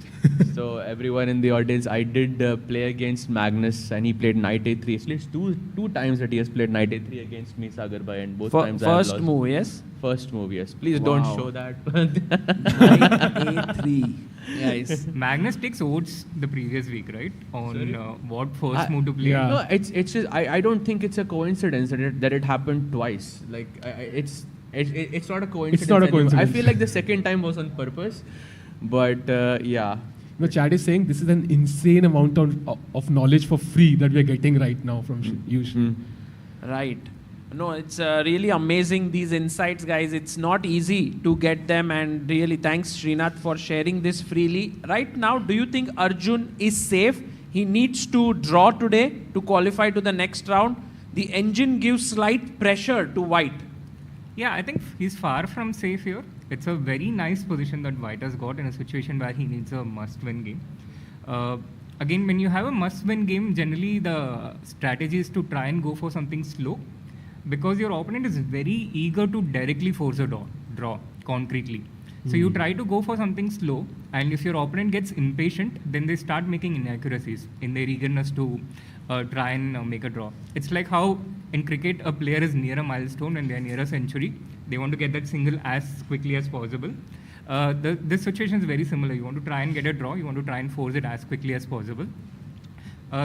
[SPEAKER 11] So everyone in the audience, I did play against Magnus, and he played knight a3. At least two times that he has played knight a3 against me, Sagar Bhai, and both times I have lost.
[SPEAKER 15] First move, yes?
[SPEAKER 11] First move, yes. Please
[SPEAKER 15] Wow.
[SPEAKER 11] don't show that.
[SPEAKER 15] Knight a3. Nice.
[SPEAKER 17] Magnus takes odds the previous week, right? On what first move to play.
[SPEAKER 11] No, it's just I don't think it's a coincidence that it happened twice. Like it's not a coincidence.
[SPEAKER 13] It's not a
[SPEAKER 11] anymore.
[SPEAKER 13] coincidence.
[SPEAKER 11] I feel like the second time was on purpose, but yeah.
[SPEAKER 13] No, Chad is saying this is an insane amount of knowledge for free that we are getting right now from you.
[SPEAKER 15] Right. No, it's really amazing, these insights, guys. It's not easy to get them, and really thanks, Srinath, for sharing this freely. Right now, do you think Arjun is safe? He needs to draw today to qualify to the next round. The engine gives slight pressure to White.
[SPEAKER 17] Yeah, I think he's far from safe here. It's a very nice position that White has got in a situation where he needs a must-win game. Again, when you have a must-win game, generally the strategy is to try and go for something slow, because your opponent is very eager to directly force a draw concretely. So you try to go for something slow, and if your opponent gets impatient, then they start making inaccuracies in their eagerness to try and make a draw. It's like how in cricket a player is near a milestone and they are near a century. They want to get that single as quickly as possible. This situation is very similar. You want to try and get a draw. You want to try and force it as quickly as possible.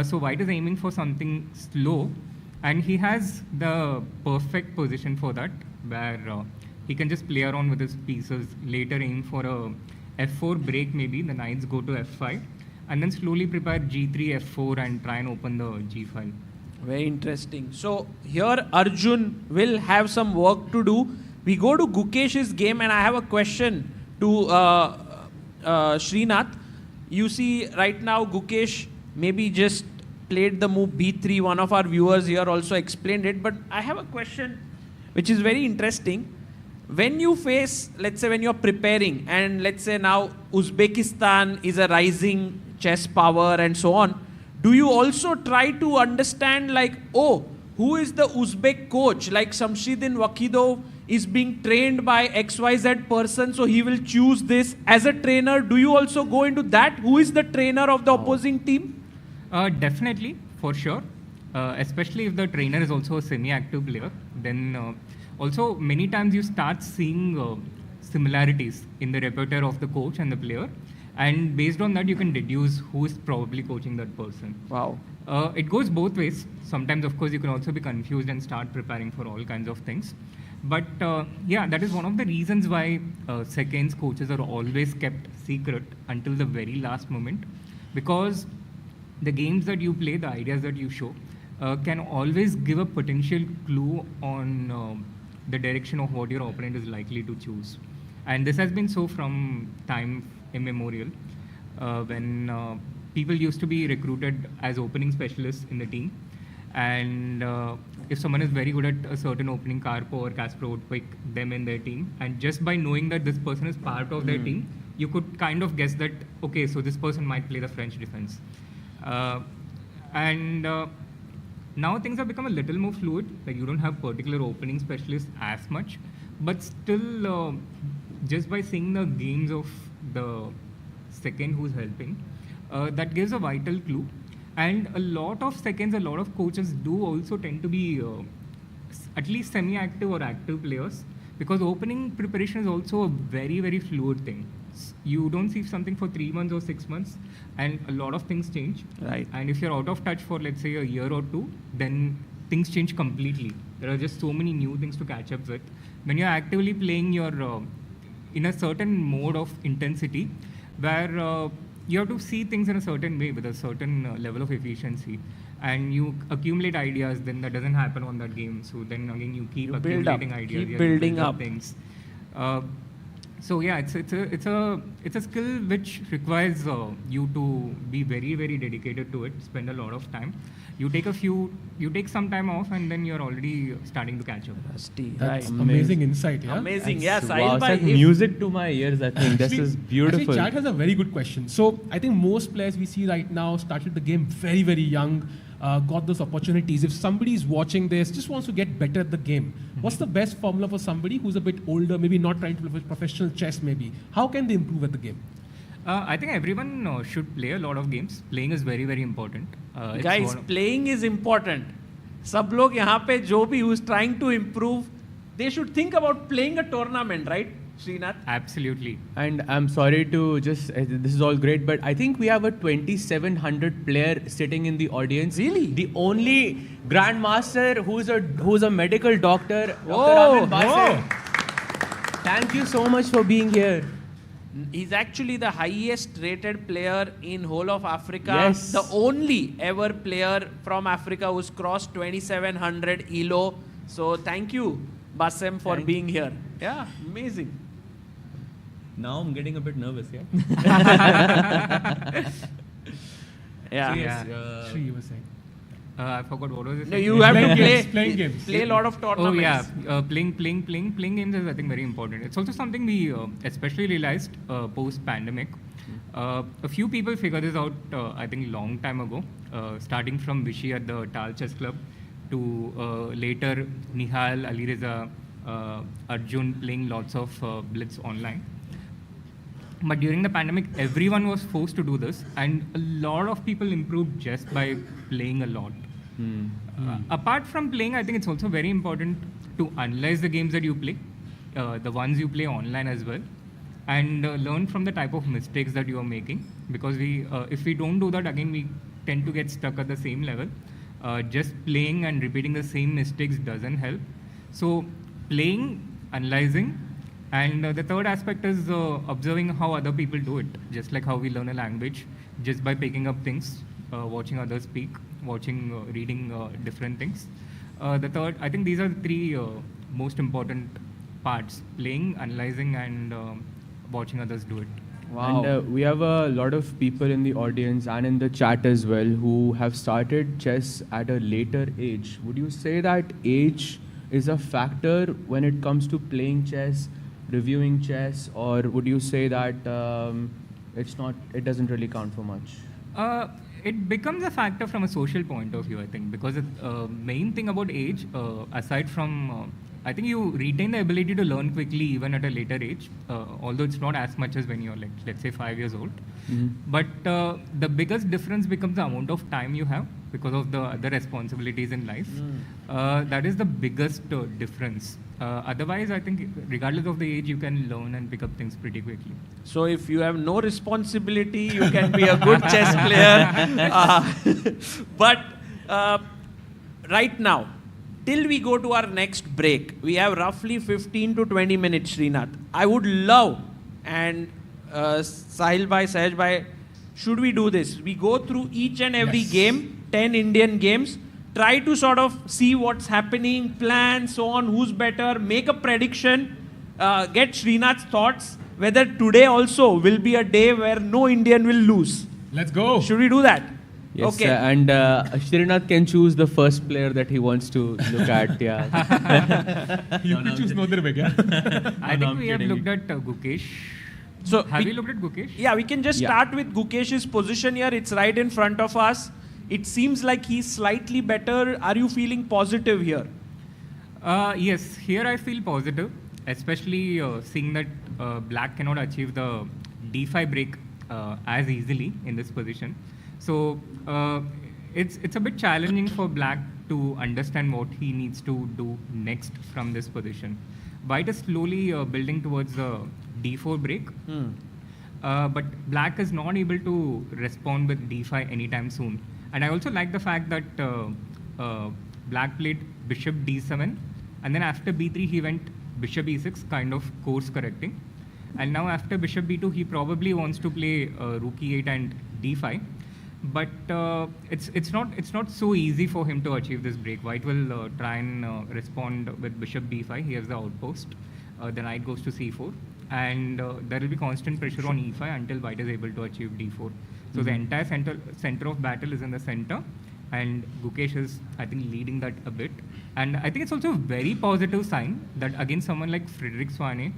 [SPEAKER 17] So White is aiming for something slow, and he has the perfect position for that, where he can just play around with his pieces, later aim for a f4 break maybe, the knights go to f5, and then slowly prepare g3, f4 and try and open the g file.
[SPEAKER 15] Very interesting. So here Arjun will have some work to do. We go to Gukesh's game, and I have a question to Srinath. You see right now Gukesh maybe just played the move b3. One of our viewers here also explained it, but I have a question which is very interesting. When you face, let's say when you're preparing, and let's say now Uzbekistan is a rising chess power and so on, do you also try to understand like, oh, who is the Uzbek coach? Like Samshidin Wakidov is being trained by XYZ person, so he will choose this as a trainer. Do you also go into that? Who is the trainer of the opposing team?
[SPEAKER 17] Definitely, for sure. Especially if the trainer is also a semi-active player, then also many times you start seeing similarities in the repertoire of the coach and the player, and based on that you can deduce who is probably coaching that person.
[SPEAKER 15] Wow.
[SPEAKER 17] It goes both ways. Sometimes of course you can also be confused and start preparing for all kinds of things. But yeah, that is one of the reasons why seconds coaches are always kept secret until the very last moment, because the games that you play, the ideas that you show, can always give a potential clue on the direction of what your opponent is likely to choose. And this has been so from time immemorial, when people used to be recruited as opening specialists in the team. And if someone is very good at a certain opening, Karpo or Kasparov would pick them in their team. And just by knowing that this person is part of their team, you could kind of guess that, okay, so this person might play the French defense. Now things have become a little more fluid. Like you don't have particular opening specialists as much, but still, just by seeing the games of the second who's helping, that gives a vital clue. And a lot of seconds, a lot of coaches do also tend to be at least semi-active or active players, because opening preparation is also a very, very fluid thing. You don't see something for 3 months or 6 months, and a lot of things change.
[SPEAKER 15] Right.
[SPEAKER 17] And if you're out of touch for, let's say, a year or two, then things change completely. There are just so many new things to catch up with when you're actively playing, you're in a certain mode of intensity where you have to see things in a certain way with a certain level of efficiency, and you accumulate ideas. Then that doesn't happen on that game. So then again, you keep accumulating ideas.
[SPEAKER 15] Keep
[SPEAKER 17] you
[SPEAKER 15] building
[SPEAKER 17] build
[SPEAKER 15] up
[SPEAKER 17] things. So yeah, it's a skill which requires you to be very, very dedicated to it. Spend a lot of time. You take some time off, and then you're already starting to catch up.
[SPEAKER 13] That's amazing insight. Yeah?
[SPEAKER 15] Amazing. Yes,
[SPEAKER 11] Wow, it's like music to my ears, I think. This is beautiful.
[SPEAKER 13] Actually, chat has a very good question. So I think most players we see right now started the game very, very young, got those opportunities. If somebody is watching this, just wants to get better at the game, what's the best formula for somebody who's a bit older, maybe not trying to play professional chess maybe? How can they improve at the game?
[SPEAKER 17] I think everyone should play a lot of games. Playing is very, very important.
[SPEAKER 15] Guys, playing is important. सब लोग यहाँ पे जो भी who's trying to improve, they should think about playing a tournament, right, Srinath?
[SPEAKER 17] Absolutely.
[SPEAKER 11] And I'm sorry to just, this is all great, but I think we have a 2700 player sitting in the audience.
[SPEAKER 15] Really?
[SPEAKER 11] The only grandmaster who's a medical doctor, Dr.
[SPEAKER 15] Oh,
[SPEAKER 11] Amin Baser. Thank you so much for being here.
[SPEAKER 15] He's actually the highest rated player in whole of Africa.
[SPEAKER 11] Yes.
[SPEAKER 15] The only ever player from Africa who's crossed 2700 ELO. So thank you, Bassem, for being here. Yeah, amazing.
[SPEAKER 11] Now I'm getting a bit nervous, yeah?
[SPEAKER 15] Yeah.
[SPEAKER 13] Sri, you were saying.
[SPEAKER 17] I forgot what was it.
[SPEAKER 15] No, you have to
[SPEAKER 13] playing games.
[SPEAKER 15] play a lot of tournaments.
[SPEAKER 17] Oh yeah, playing games is I think very important. It's also something we especially realized post-pandemic. A few people figured this out I think long time ago, starting from Vishy at the Tal Chess Club to later Nihal, Alireza, Arjun playing lots of Blitz online. But during the pandemic, everyone was forced to do this, and a lot of people improved just by playing a lot. Apart from playing, I think it's also very important to analyze the games that you play, the ones you play online as well, and learn from the type of mistakes that you are making. Because if we don't do that, again, we tend to get stuck at the same level. Just playing and repeating the same mistakes doesn't help. So playing, analyzing, and the third aspect is observing how other people do it. Just like how we learn a language, just by picking up things, watching others speak, reading different things. The third, I think these are the three most important parts: playing, analyzing, and watching others do it.
[SPEAKER 11] Wow. And we have a lot of people in the audience and in the chat as well who have started chess at a later age. Would you say that age is a factor when it comes to playing chess, reviewing chess, or would you say that it doesn't really count for much?
[SPEAKER 17] It becomes a factor from a social point of view, I think, because the main thing about age, aside from, I think you retain the ability to learn quickly even at a later age, although it's not as much as when you're like, let's say 5 years old. But the biggest difference becomes the amount of time you have because of the other responsibilities in life. That is the biggest difference. Otherwise, I think regardless of the age, you can learn and pick up things pretty quickly.
[SPEAKER 15] So if you have no responsibility, you can be a good chess player. But right now, till we go to our next break, we have roughly 15 to 20 minutes, Srinath. I would love, and Sahil Bhai, Sahaj Bhai, should we do this? We go through each and every game, 10 Indian games, try to sort of see what's happening, plan, so on, who's better, make a prediction, get Srinath's thoughts, whether today also will be a day where no Indian will lose.
[SPEAKER 13] Let's go.
[SPEAKER 15] Should we do that?
[SPEAKER 11] Yes,
[SPEAKER 15] okay.
[SPEAKER 11] And Srinath can choose the first player that he wants to look at. Yeah.
[SPEAKER 13] You can choose another way, yeah.
[SPEAKER 17] I think we have looked at Gukesh.
[SPEAKER 15] So
[SPEAKER 17] have we looked at Gukesh?
[SPEAKER 15] Yeah, we can just start with Gukesh's position here. It's right in front of us. It seems like he's slightly better. Are you feeling positive here?
[SPEAKER 17] Yes, here I feel positive, especially seeing that Black cannot achieve the d5 break as easily in this position. So it's a bit challenging for Black to understand what he needs to do next from this position. White is slowly building towards the d4 break, but Black is not able to respond with d5 anytime soon. And I also like the fact that Black played bishop d7, and then after b3 he went bishop e6, kind of course correcting. And now after bishop b2, he probably wants to play rook e8 and d5. But it's not so easy for him to achieve this break. White will try and respond with bishop b5. He has the outpost. The knight goes to c4. And there will be constant pressure on e5 until white is able to achieve d4. So the entire center of battle is in the center. And Gukesh is, I think, leading that a bit. And I think it's also a very positive sign that against someone like Frederick Swane,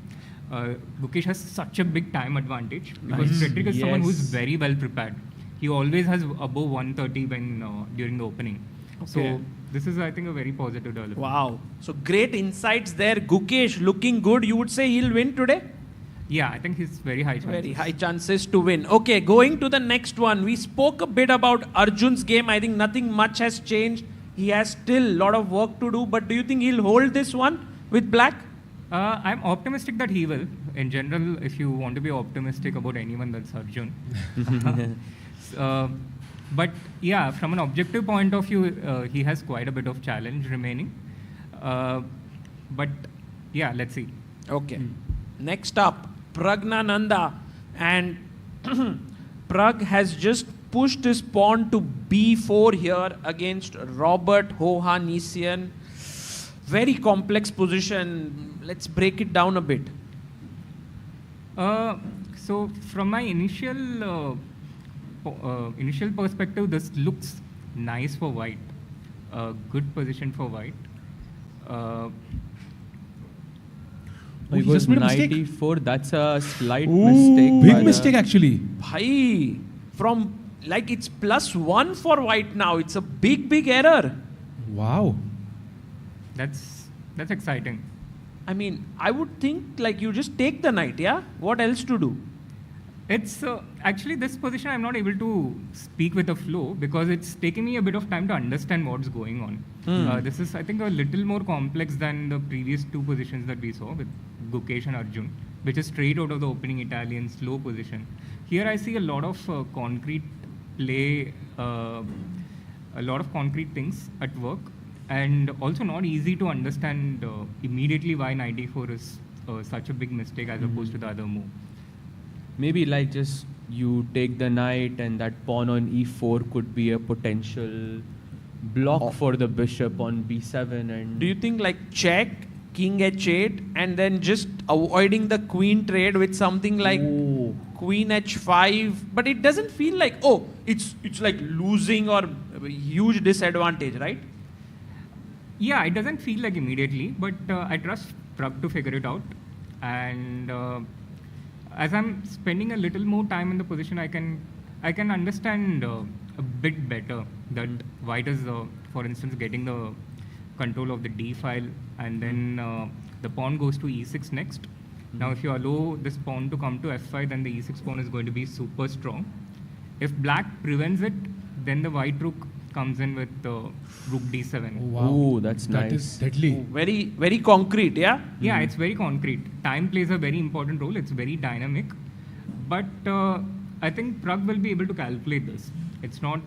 [SPEAKER 17] Gukesh has such a big time advantage. Because Frederick is someone who's very well prepared. He always has above 130 when during the opening.
[SPEAKER 15] Okay.
[SPEAKER 17] So this is, I think, a very positive development.
[SPEAKER 15] Wow. So great insights there. Gukesh looking good. You would say he'll win today?
[SPEAKER 17] Yeah, I think he's very high chances.
[SPEAKER 15] Very high chances to win. Okay, going to the next one. We spoke a bit about Arjun's game. I think nothing much has changed. He has still a lot of work to do. But do you think he'll hold this one with black?
[SPEAKER 17] I'm optimistic that he will. In general, if you want to be optimistic about anyone, that's Arjun. But yeah, from an objective point of view, he has quite a bit of challenge remaining. But yeah, let's see.
[SPEAKER 15] Okay. Next up, Pragnananda. And Pragg has just pushed his pawn to b4 here against Robert Hovhannissian. Very complex position. Let's break it down a bit.
[SPEAKER 17] So from my initial perspective, this looks nice for white. Good position for white.
[SPEAKER 11] He goes 94. That's a slight mistake.
[SPEAKER 13] Big mistake, actually.
[SPEAKER 15] Bhai, from like it's +1 for white now. It's a big error.
[SPEAKER 13] Wow.
[SPEAKER 17] That's exciting.
[SPEAKER 15] I mean, I would think like you just take the knight, yeah? What else to do?
[SPEAKER 17] It's actually this position I'm not able to speak with a flow because it's taking me a bit of time to understand what's going on. This is, I think, a little more complex than the previous two positions that we saw with Gukesh and Arjun, which is straight out of the opening Italian slow position. Here I see a lot of concrete play, a lot of concrete things at work, and also not easy to understand immediately why knight e4 is such a big mistake as opposed to the other move.
[SPEAKER 11] Maybe like just you take the knight and that pawn on e4 could be a potential block for the bishop on b7. And
[SPEAKER 15] do you think like check, king h8, and then just avoiding the queen trade with something like queen h5? But it doesn't feel like, oh, it's like losing or a huge disadvantage, right?
[SPEAKER 17] Yeah, it doesn't feel like immediately, but I trust Pragg to figure it out. And as I'm spending a little more time in the position, I can understand a bit better that white is, for instance, getting the control of the d file, and then the pawn goes to e6 next. Now, if you allow this pawn to come to f5, then the e6 pawn is going to be super strong. If black prevents it, then the white rook comes in with rook d7.
[SPEAKER 11] Wow, that's nice.
[SPEAKER 13] That is deadly.
[SPEAKER 15] Very, very concrete, yeah?
[SPEAKER 17] Yeah, it's very concrete. Time plays a very important role. It's very dynamic. But I think Pragg will be able to calculate this. It's not,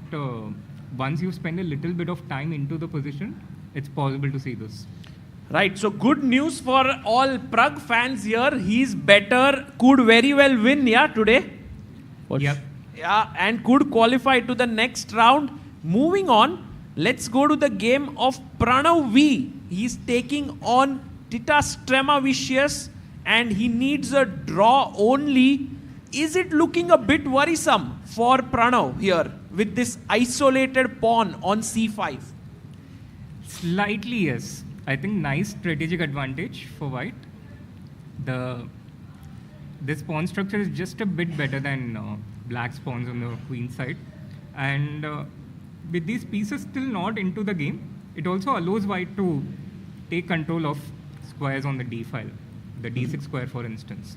[SPEAKER 17] once you spend a little bit of time into the position, it's possible to see this.
[SPEAKER 15] Right, so good news for all Pragg fans here. He's better, could very well win, yeah, today?
[SPEAKER 17] Yep.
[SPEAKER 15] Yeah, and could qualify to the next round. Moving on, let's go to the game of Pranav V. He's taking on Titas Tremavicius and he needs a draw only. Is it looking a bit worrisome for Pranav here with this isolated pawn on c5?
[SPEAKER 17] Slightly, yes. I think nice strategic advantage for white. This pawn structure is just a bit better than black's pawns on the queen side. And with these pieces still not into the game, it also allows white to take control of squares on the d file, the d6 square, for instance.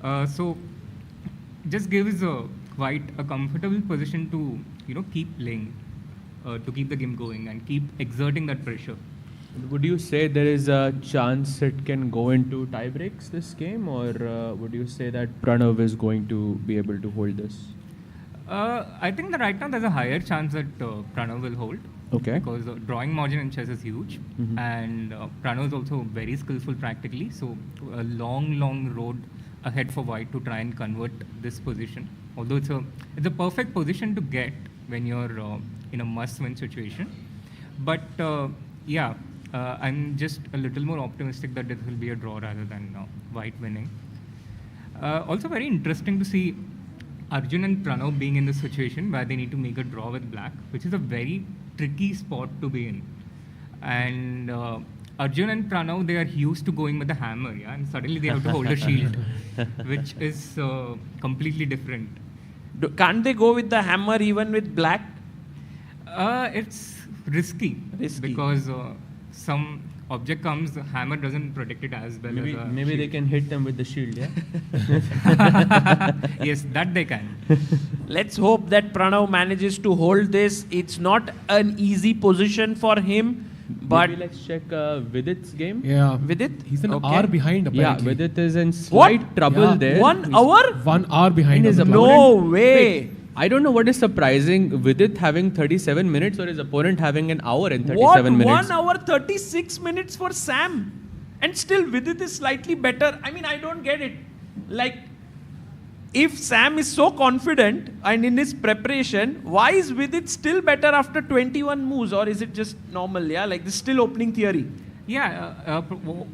[SPEAKER 17] So just gives white a comfortable position to keep playing, to keep the game going and keep exerting that pressure.
[SPEAKER 11] Would you say there is a chance it can go into tie breaks this game, or would you say that Pranav is going to be able to hold this?
[SPEAKER 17] I think that right now there's a higher chance that Pranav will hold.
[SPEAKER 11] Okay.
[SPEAKER 17] Because the drawing margin in chess is huge, and Pranav is also very skillful practically. So a long road ahead for white to try and convert this position. Although it's a perfect position to get when you're in a must-win situation. But I'm just a little more optimistic that this will be a draw rather than white winning. Also very interesting to see Arjun and Pranav being in this situation where they need to make a draw with black, which is a very tricky spot to be in. And Arjun and Pranav, they are used to going with the hammer, yeah, and suddenly they have to hold a shield, which is completely different.
[SPEAKER 15] Can't they go with the hammer even with black?
[SPEAKER 17] It's risky. Because some object comes, the hammer doesn't protect it as well.
[SPEAKER 11] Maybe they can hit them with the shield, yeah?
[SPEAKER 17] Yes, that they can.
[SPEAKER 15] Let's hope that Pranav manages to hold this. It's not an easy position for him, but...
[SPEAKER 11] Maybe let's check Vidit's game.
[SPEAKER 13] Yeah.
[SPEAKER 15] Vidit?
[SPEAKER 13] He's an hour behind, apparently.
[SPEAKER 11] Yeah, Vidit is in slight trouble there.
[SPEAKER 15] 1 hour?
[SPEAKER 13] 1 hour behind.
[SPEAKER 15] No way!
[SPEAKER 11] Wait, I don't know what is surprising, Vidit having 37 minutes or his opponent having an hour and 37 minutes.
[SPEAKER 15] 1 hour 36 minutes for Sam, and still Vidit is slightly better. I mean, I don't get it. Like, if Sam is so confident and in his preparation, why is Vidit still better after 21 moves? Or is it just normal, yeah? Like, this is still opening theory.
[SPEAKER 17] Yeah,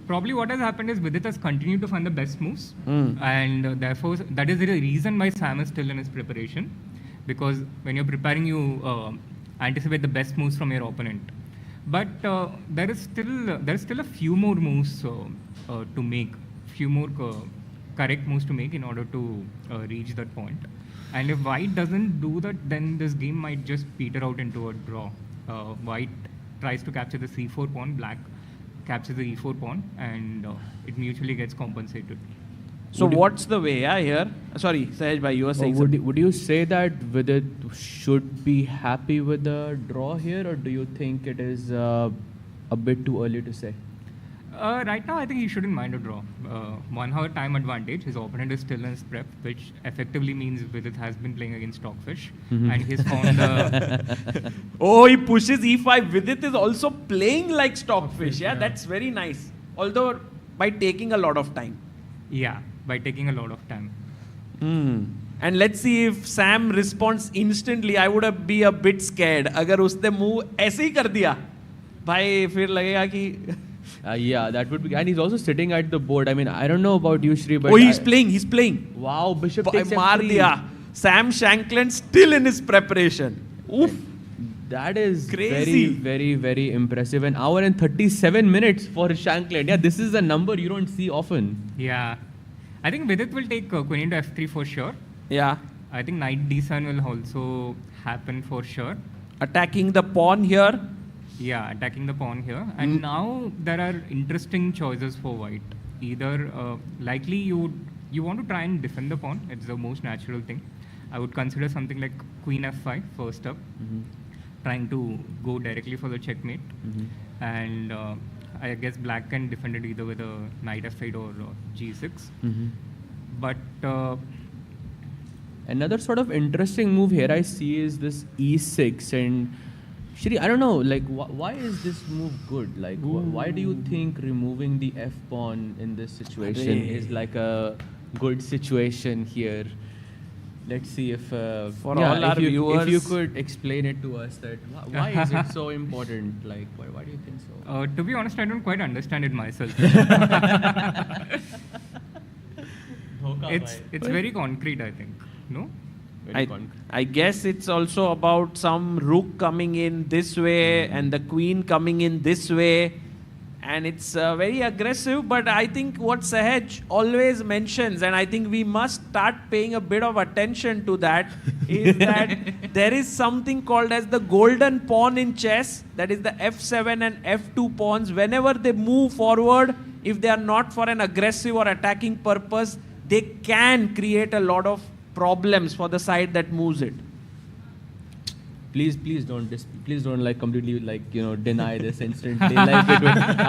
[SPEAKER 17] probably what has happened is Vidit has continued to find the best moves, and therefore that is the reason why Sam is still in his preparation, because when you're preparing, you anticipate the best moves from your opponent. But there is still a few more moves to make, few more correct moves to make in order to reach that point. And if white doesn't do that, then this game might just peter out into a draw. White tries to capture the c4 pawn, black captures the e4 pawn, and it mutually gets compensated.
[SPEAKER 15] So what's the way here? Sorry, Sahaj bhai, you were saying
[SPEAKER 11] would you say that Vidit should be happy with the draw here, or do you think it is a bit too early to say?
[SPEAKER 17] Right now, I think he shouldn't mind a draw. 1 hour time advantage. His opponent is still in his prep, which effectively means Vidit has been playing against Stockfish, and he's found the...
[SPEAKER 15] Oh, he pushes e5. Vidit is also playing like Stockfish. Yeah, that's very nice. Although by taking a lot of time.
[SPEAKER 17] Yeah, by taking a lot of time.
[SPEAKER 15] And let's see if Sam responds instantly. I would be a bit scared. Agar usne move aise hi kar diya, bhai, fir lagega ki...
[SPEAKER 11] Yeah, that would be... And he's also sitting at the board. I mean, I don't know about you, Shri, but...
[SPEAKER 15] Oh, he's playing.
[SPEAKER 11] Wow, Bishop takes
[SPEAKER 15] maar
[SPEAKER 11] F3.
[SPEAKER 15] diya. Sam Shankland still in his preparation. Oof.
[SPEAKER 11] That is
[SPEAKER 15] crazy.
[SPEAKER 11] very impressive. An hour and 37 minutes for Shankland. Yeah, this is a number you don't see often.
[SPEAKER 17] Yeah. I think Vidit will take queen into f3 for sure.
[SPEAKER 15] Yeah.
[SPEAKER 17] I think knight d7 will also happen for sure.
[SPEAKER 15] Attacking the pawn here.
[SPEAKER 17] Yeah, attacking the pawn here. And now there are interesting choices for white. Either likely you want to try and defend the pawn. It's the most natural thing. I would consider something like queen f5 first up, trying to go directly for the checkmate. And I guess black can defend it either with a knight f8 or g6. But
[SPEAKER 11] another sort of interesting move here I see is this e6. And Shri, I don't know, like, why is this move good? Like, why do you think removing the f pawn in this situation is like a good situation here? Let's see if
[SPEAKER 15] for all our viewers,
[SPEAKER 11] if you could explain it to us, that why is it so important? Like, why do you think so?
[SPEAKER 17] To be honest, I don't quite understand it myself. It's very concrete, I think. No?
[SPEAKER 15] I guess it's also about some rook coming in this way and the queen coming in this way, and it's very aggressive. But I think what Sahaj always mentions, and I think we must start paying a bit of attention to that, is that there is something called as the golden pawn in chess. That is the f7 and f2 pawns. Whenever they move forward, if they are not for an aggressive or attacking purpose, they can create a lot of problems for the side that moves it.
[SPEAKER 11] please don't like completely like deny this instantly. Like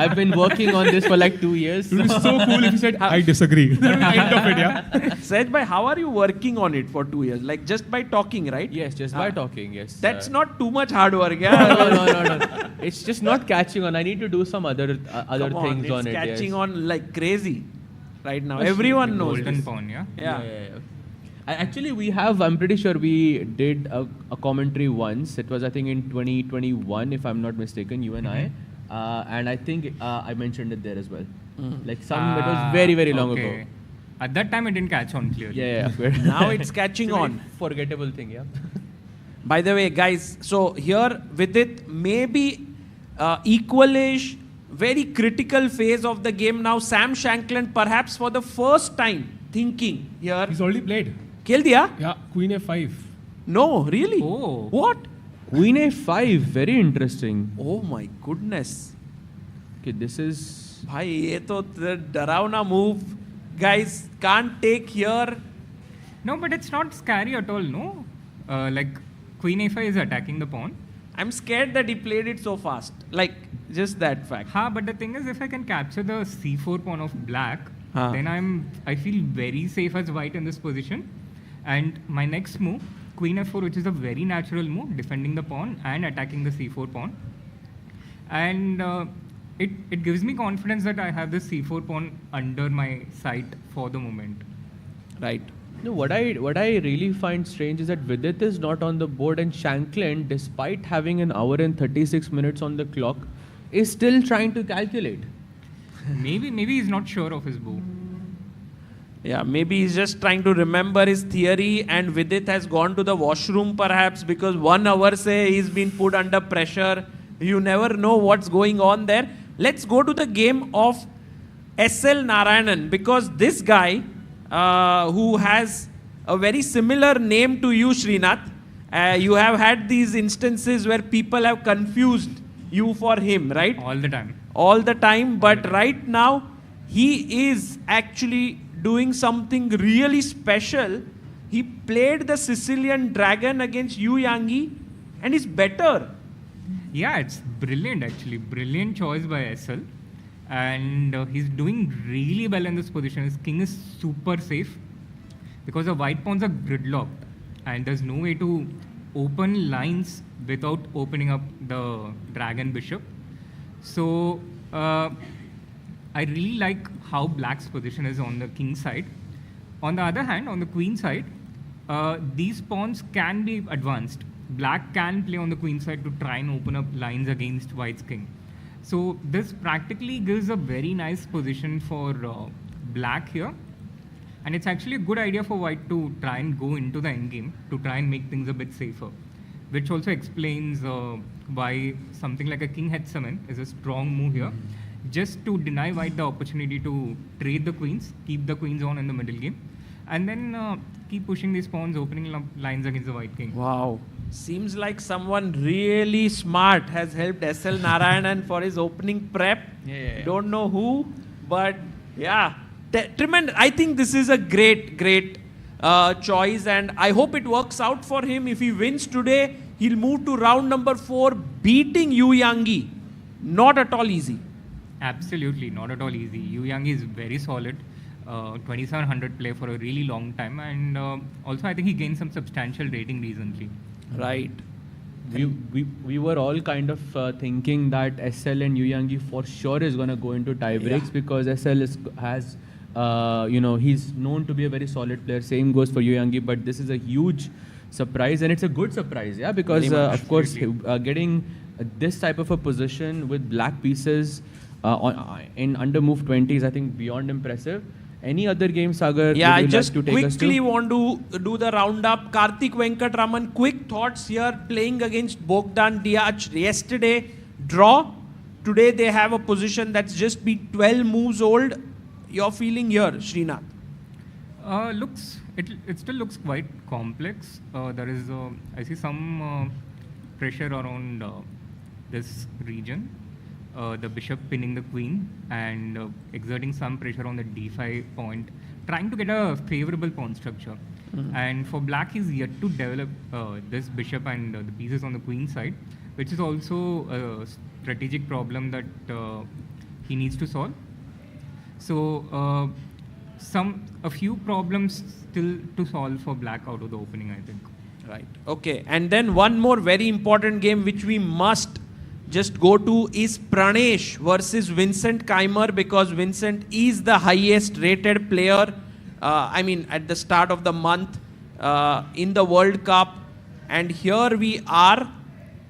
[SPEAKER 11] I've been working on this for like 2 years.
[SPEAKER 13] It would be so cool if you said I disagree. End of it, yeah.
[SPEAKER 15] Sej bhai, how are you working on it for 2 years? Like just by talking, right?
[SPEAKER 11] Yes, just by talking. Yes.
[SPEAKER 15] That's not too much hard work, yeah.
[SPEAKER 11] No. It's just not catching on. I need to do some other things on it.
[SPEAKER 15] It's catching on like crazy right now.
[SPEAKER 17] But
[SPEAKER 15] Everyone knows
[SPEAKER 17] Golden
[SPEAKER 15] this.
[SPEAKER 17] Pawn, yeah?
[SPEAKER 15] Yeah.
[SPEAKER 11] Actually, I'm pretty sure we did a commentary once. It was, I think, in 2021, if I'm not mistaken, you and I. And I think I mentioned it there as well. Like it was very, very long ago.
[SPEAKER 17] At that time, it didn't catch on clearly.
[SPEAKER 11] Yeah.
[SPEAKER 15] Now it's catching on.
[SPEAKER 11] Forgettable thing, yeah.
[SPEAKER 15] By the way, guys, so here Vidit, maybe equalish, very critical phase of the game now. Sam Shankland, perhaps for the first time, thinking here.
[SPEAKER 13] He's already played.
[SPEAKER 15] Khel diya?
[SPEAKER 13] Yeah, Queen A5.
[SPEAKER 15] No, really?
[SPEAKER 17] Oh.
[SPEAKER 15] What?
[SPEAKER 11] Queen A5, very interesting.
[SPEAKER 15] Oh my goodness.
[SPEAKER 11] Okay, this is...
[SPEAKER 15] Bhai, ye to daravna move. Guys, can't take here.
[SPEAKER 17] No, but it's not scary at all, no? Like, Queen A5 is attacking the pawn.
[SPEAKER 15] I'm scared that he played it so fast. Like, just that fact.
[SPEAKER 17] But the thing is, if I can capture the C4 pawn of black, then I feel very safe as white in this position. And my next move, Queen F4, which is a very natural move, defending the pawn and attacking the C4 pawn. And it gives me confidence that I have the C4 pawn under my sight for the moment.
[SPEAKER 15] Right.
[SPEAKER 11] No, what I really find strange is that Vidit is not on the board, and Shankland, despite having an hour and 36 minutes on the clock, is still trying to calculate.
[SPEAKER 17] Maybe he's not sure of his bow.
[SPEAKER 15] Yeah, maybe he's just trying to remember his theory, and Vidit has gone to the washroom perhaps because 1 hour say he's been put under pressure. You never know what's going on there. Let's go to the game of SL Narayanan, because this guy who has a very similar name to you, Srinath, you have had these instances where people have confused you for him, right?
[SPEAKER 17] All the time.
[SPEAKER 15] All the time, but right now he is actually doing something really special. He played the Sicilian Dragon against Yu Yangi and is better.
[SPEAKER 17] Yeah, it's brilliant actually. Brilliant choice by SL. And he's doing really well in this position. His king is super safe because the white pawns are gridlocked and there's no way to open lines without opening up the dragon bishop. So I really like how black's position is on the king side. On the other hand, on the queen side, these pawns can be advanced. Black can play on the queen side to try and open up lines against white's king. So this practically gives a very nice position for black here. And it's actually a good idea for white to try and go into the endgame to try and make things a bit safer. Which also explains why something like a king h7 is a strong move here. Just to deny white the opportunity to trade the queens, keep the queens on in the middle game. And then keep pushing these pawns, opening lines against the white king.
[SPEAKER 15] Wow. Seems like someone really smart has helped SL Narayanan for his opening prep.
[SPEAKER 11] Yeah.
[SPEAKER 15] Don't know who, but yeah. Tremendous. I think this is a great choice, and I hope it works out for him. If he wins today, he'll move to round number 4, beating Yu Yangi. Not at all easy.
[SPEAKER 17] Absolutely, not at all easy. Yu Yangi is very solid. 2700 play for a really long time, and also I think he gained some substantial rating recently.
[SPEAKER 15] Right.
[SPEAKER 11] We were all kind of thinking that SL and Yu Yangi for sure is going to go into tie breaks because SL has he's known to be a very solid player. Same goes for Yu Yangi, but this is a huge surprise, and it's a good surprise, yeah, because of course getting this type of a position with black pieces in under move 20 is I think beyond impressive. Any other game, Sagar?
[SPEAKER 15] Yeah, I
[SPEAKER 11] like
[SPEAKER 15] just
[SPEAKER 11] to take
[SPEAKER 15] quickly want to do the roundup. Karthik Venkatraman, quick thoughts here, playing against Bogdan Diach yesterday, draw. Today they have a position that's just been 12 moves old. Your feeling here, Srinath?
[SPEAKER 17] It still looks quite complex. There is I see some pressure around this region. The bishop pinning the queen and exerting some pressure on the d5 point, trying to get a favorable pawn structure. And for black, he's yet to develop this bishop and the pieces on the queen side, which is also a strategic problem that he needs to solve. So a few problems still to solve for black out of the opening, I think.
[SPEAKER 15] Right. Okay. And then one more very important game which we must just go to is Pranesh versus Vincent Keimer, because Vincent is the highest rated player, at the start of the month in the World Cup. And here we are.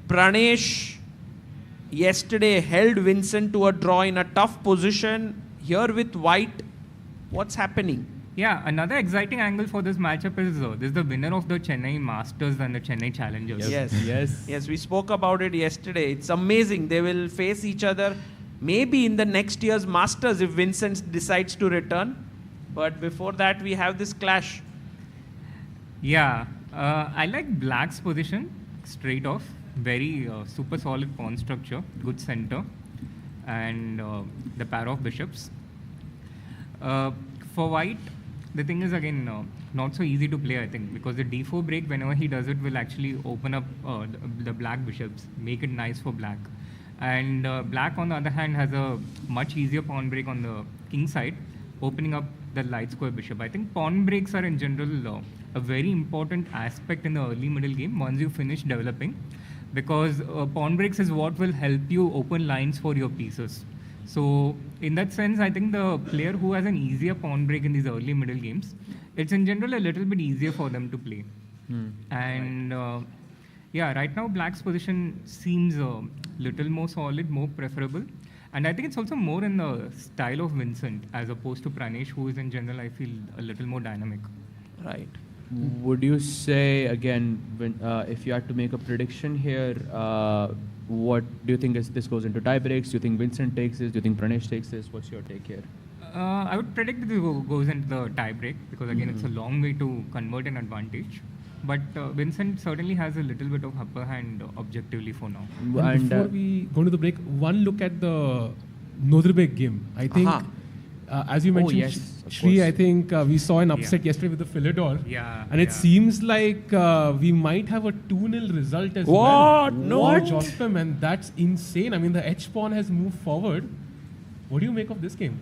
[SPEAKER 15] Pranesh yesterday held Vincent to a draw in a tough position. Here with white, what's happening?
[SPEAKER 17] Yeah, another exciting angle for this matchup is this is the winner of the Chennai Masters and the Chennai Challengers.
[SPEAKER 15] Yes, we spoke about it yesterday. It's amazing. They will face each other maybe in the next year's Masters if Vincent decides to return. But before that, we have this clash.
[SPEAKER 17] Yeah, I like black's position straight off. Very super solid pawn structure, good center, and the pair of bishops. For white, the thing is again not so easy to play, I think, because the d4 break, whenever he does it, will actually open up the black bishops, make it nice for black. And black, on the other hand, has a much easier pawn break on the king side, opening up the light square bishop. I think pawn breaks are in general a very important aspect in the early middle game once you finish developing, because pawn breaks is what will help you open lines for your pieces. So in that sense, I think the player who has an easier pawn break in these early middle games, it's in general a little bit easier for them to play. And right now black's position seems a little more solid, more preferable. And I think it's also more in the style of Vincent as opposed to Pranesh, who is in general, I feel, a little more dynamic.
[SPEAKER 15] Right.
[SPEAKER 11] Would you say, again, if you had to make a prediction here, what do you think this goes into tie breaks? Do you think Vincent takes this? Do you think Pranesh takes this? What's your take here?
[SPEAKER 17] I would predict that it goes into the tie break, because again, it's a long way to convert an advantage. But Vincent certainly has a little bit of upper hand objectively for now.
[SPEAKER 13] And before we go to the break, one look at the Nodrbek game. I think, as you mentioned, Shri, I think we saw an upset yesterday with the Philidor. And it seems like we might have a 2-0 result as well.
[SPEAKER 15] What? No.
[SPEAKER 13] Jospem, and that's insane. I mean, the H pawn has moved forward. What do you make of this game?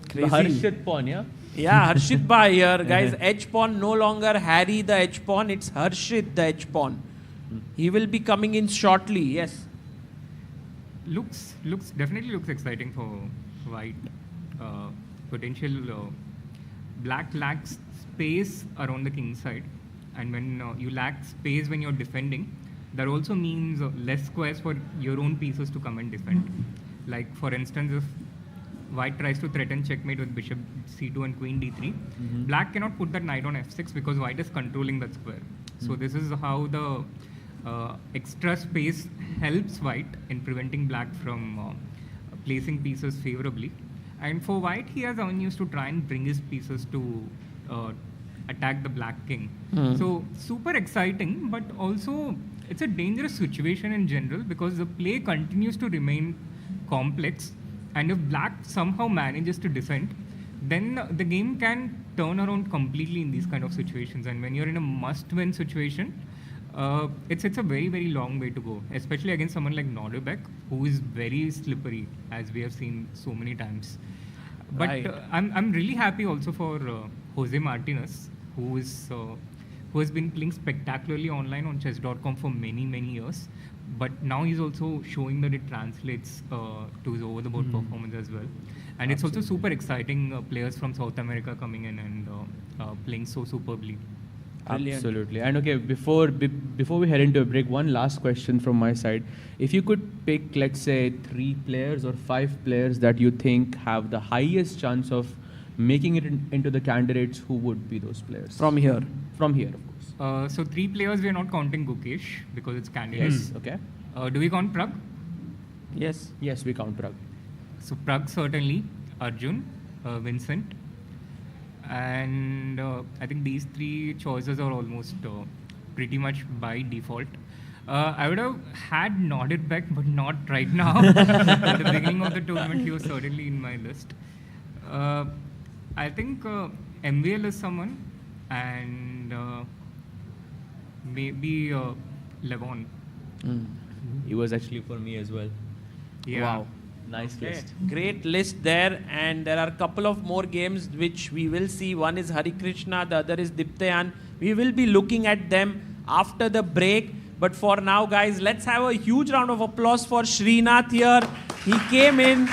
[SPEAKER 15] Crazy.
[SPEAKER 11] The Harshit pawn, yeah?
[SPEAKER 15] Yeah, Harshit Bhai here. Guys, H pawn no longer Harry the H pawn, it's Harshit the H pawn. He will be coming in shortly, yes.
[SPEAKER 17] Definitely looks exciting for white. Potential black lacks space around the king side, and when you lack space when you're defending, that also means less squares for your own pieces to come and defend. Like for instance, if white tries to threaten checkmate with bishop c2 and queen d3, black cannot put that knight on f6 because white is controlling that square. So this is how the extra space helps white in preventing black from placing pieces favorably. And for white, he has avenues to try and bring his pieces to attack the black king. So super exciting, but also it's a dangerous situation in general, because the play continues to remain complex. And if black somehow manages to defend, then the game can turn around completely in these kind of situations. And when you're in a must-win situation, it's a very, very long way to go, especially against someone like Nodrbek, who is very slippery, as we have seen so many times. But I'm really happy also for Jose Martinez, who has been playing spectacularly online on chess.com for many, many years. But now he's also showing that it translates to his over-the-board performance as well. And it's also super exciting players from South America coming in and playing so superbly.
[SPEAKER 15] Brilliant.
[SPEAKER 11] Absolutely. And okay, before we head into a break, one last question from my side. If you could pick, let's say, 3 players or 5 players that you think have the highest chance of making it into the candidates, who would be those players?
[SPEAKER 15] From here,
[SPEAKER 11] of course.
[SPEAKER 17] So 3 players, we are not counting Gukesh because it's candidates.
[SPEAKER 11] Yes. Okay.
[SPEAKER 17] Do we count Pragg?
[SPEAKER 15] Yes.
[SPEAKER 11] Yes, we count Pragg.
[SPEAKER 17] So Pragg certainly, Arjun, Vincent, and I think these 3 choices are almost pretty much by default. I would have had Nodrbek, but not right now. At the beginning of the tournament, he was certainly in my list. I think MVL is someone, and and maybe Levon.
[SPEAKER 11] He was actually for me as well.
[SPEAKER 17] Yeah.
[SPEAKER 11] Wow. Nice list.
[SPEAKER 15] Great list there, and there are a couple of more games which we will see. One is Hari Krishna, the other is Diptayan. We will be looking at them after the break. But for now, guys, let's have a huge round of applause for Srinath here. He came in.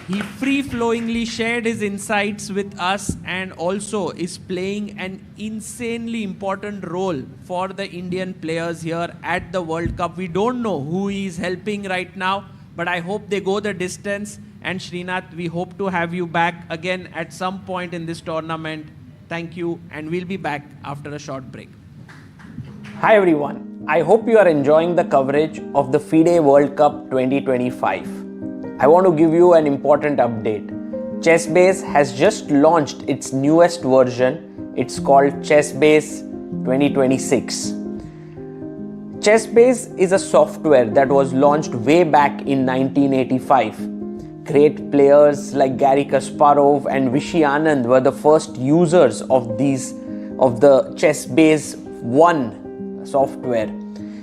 [SPEAKER 15] He free-flowingly shared his insights with us and also is playing an insanely important role for the Indian players here at the World Cup. We don't know who he is helping right now, but I hope they go the distance. And Srinath, we hope to have you back again at some point in this tournament. Thank you, and we'll be back after a short break.
[SPEAKER 1] Hi everyone, I hope you are enjoying the coverage of the FIDE World Cup 2025. I want to give you an important update. Chessbase has just launched its newest version. It's called Chessbase 2026. Chessbase is a software that was launched way back in 1985. Great players like Garry Kasparov and Vishy Anand were the first users of the Chessbase 1 software.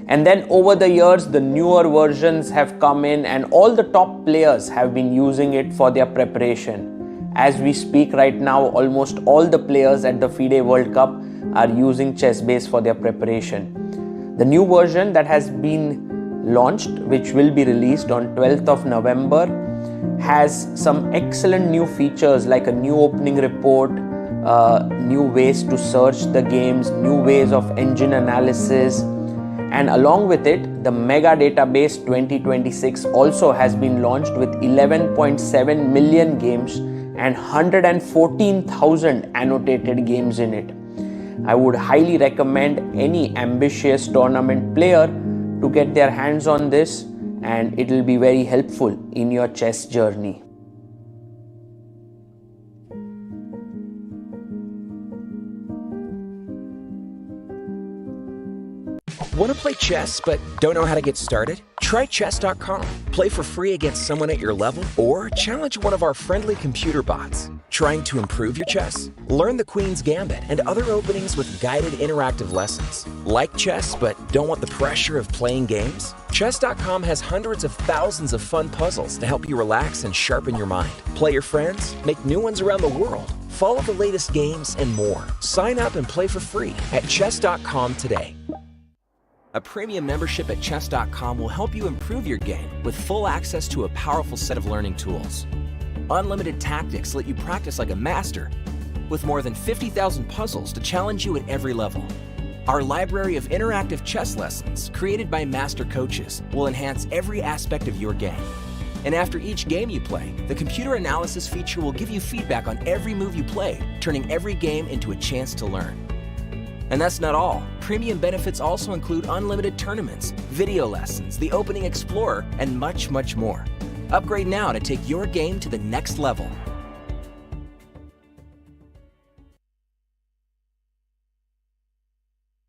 [SPEAKER 1] And then over the years, the newer versions have come in and all the top players have been using it for their preparation. As we speak right now, almost all the players at the FIDE World Cup are using Chessbase for their preparation. The new version that has been launched, which will be released on 12th of November, has some excellent new features like a new opening report, new ways to search the games, new ways of engine analysis. And along with it, the Mega Database 2026 also has been launched with 11.7 million games and 114,000 annotated games in it. I would highly recommend any ambitious tournament player to get their hands on this, and it will be very helpful in your chess journey.
[SPEAKER 2] Want to play chess but don't know how to get started? Try chess.com. Play for free against someone at your level or challenge one of our friendly computer bots. Trying to improve your chess? Learn the Queen's Gambit and other openings with guided interactive lessons. Like chess but don't want the pressure of playing games? Chess.com has hundreds of thousands of fun puzzles to help you relax and sharpen your mind. Play your friends, make new ones around the world, follow the latest games, and more. Sign up and play for free at chess.com today. A premium membership at chess.com will help you improve your game with full access to a powerful set of learning tools. Unlimited tactics let you practice like a master with more than 50,000 puzzles to challenge you at every level. Our library of interactive chess lessons created by master coaches will enhance every aspect of your game. And after each game you play, the computer analysis feature will give you feedback on every move you play, turning every game into a chance to learn. And that's not all. Premium benefits also include unlimited tournaments, video lessons, the Opening Explorer, and much, much more. Upgrade now to take your game to the next level.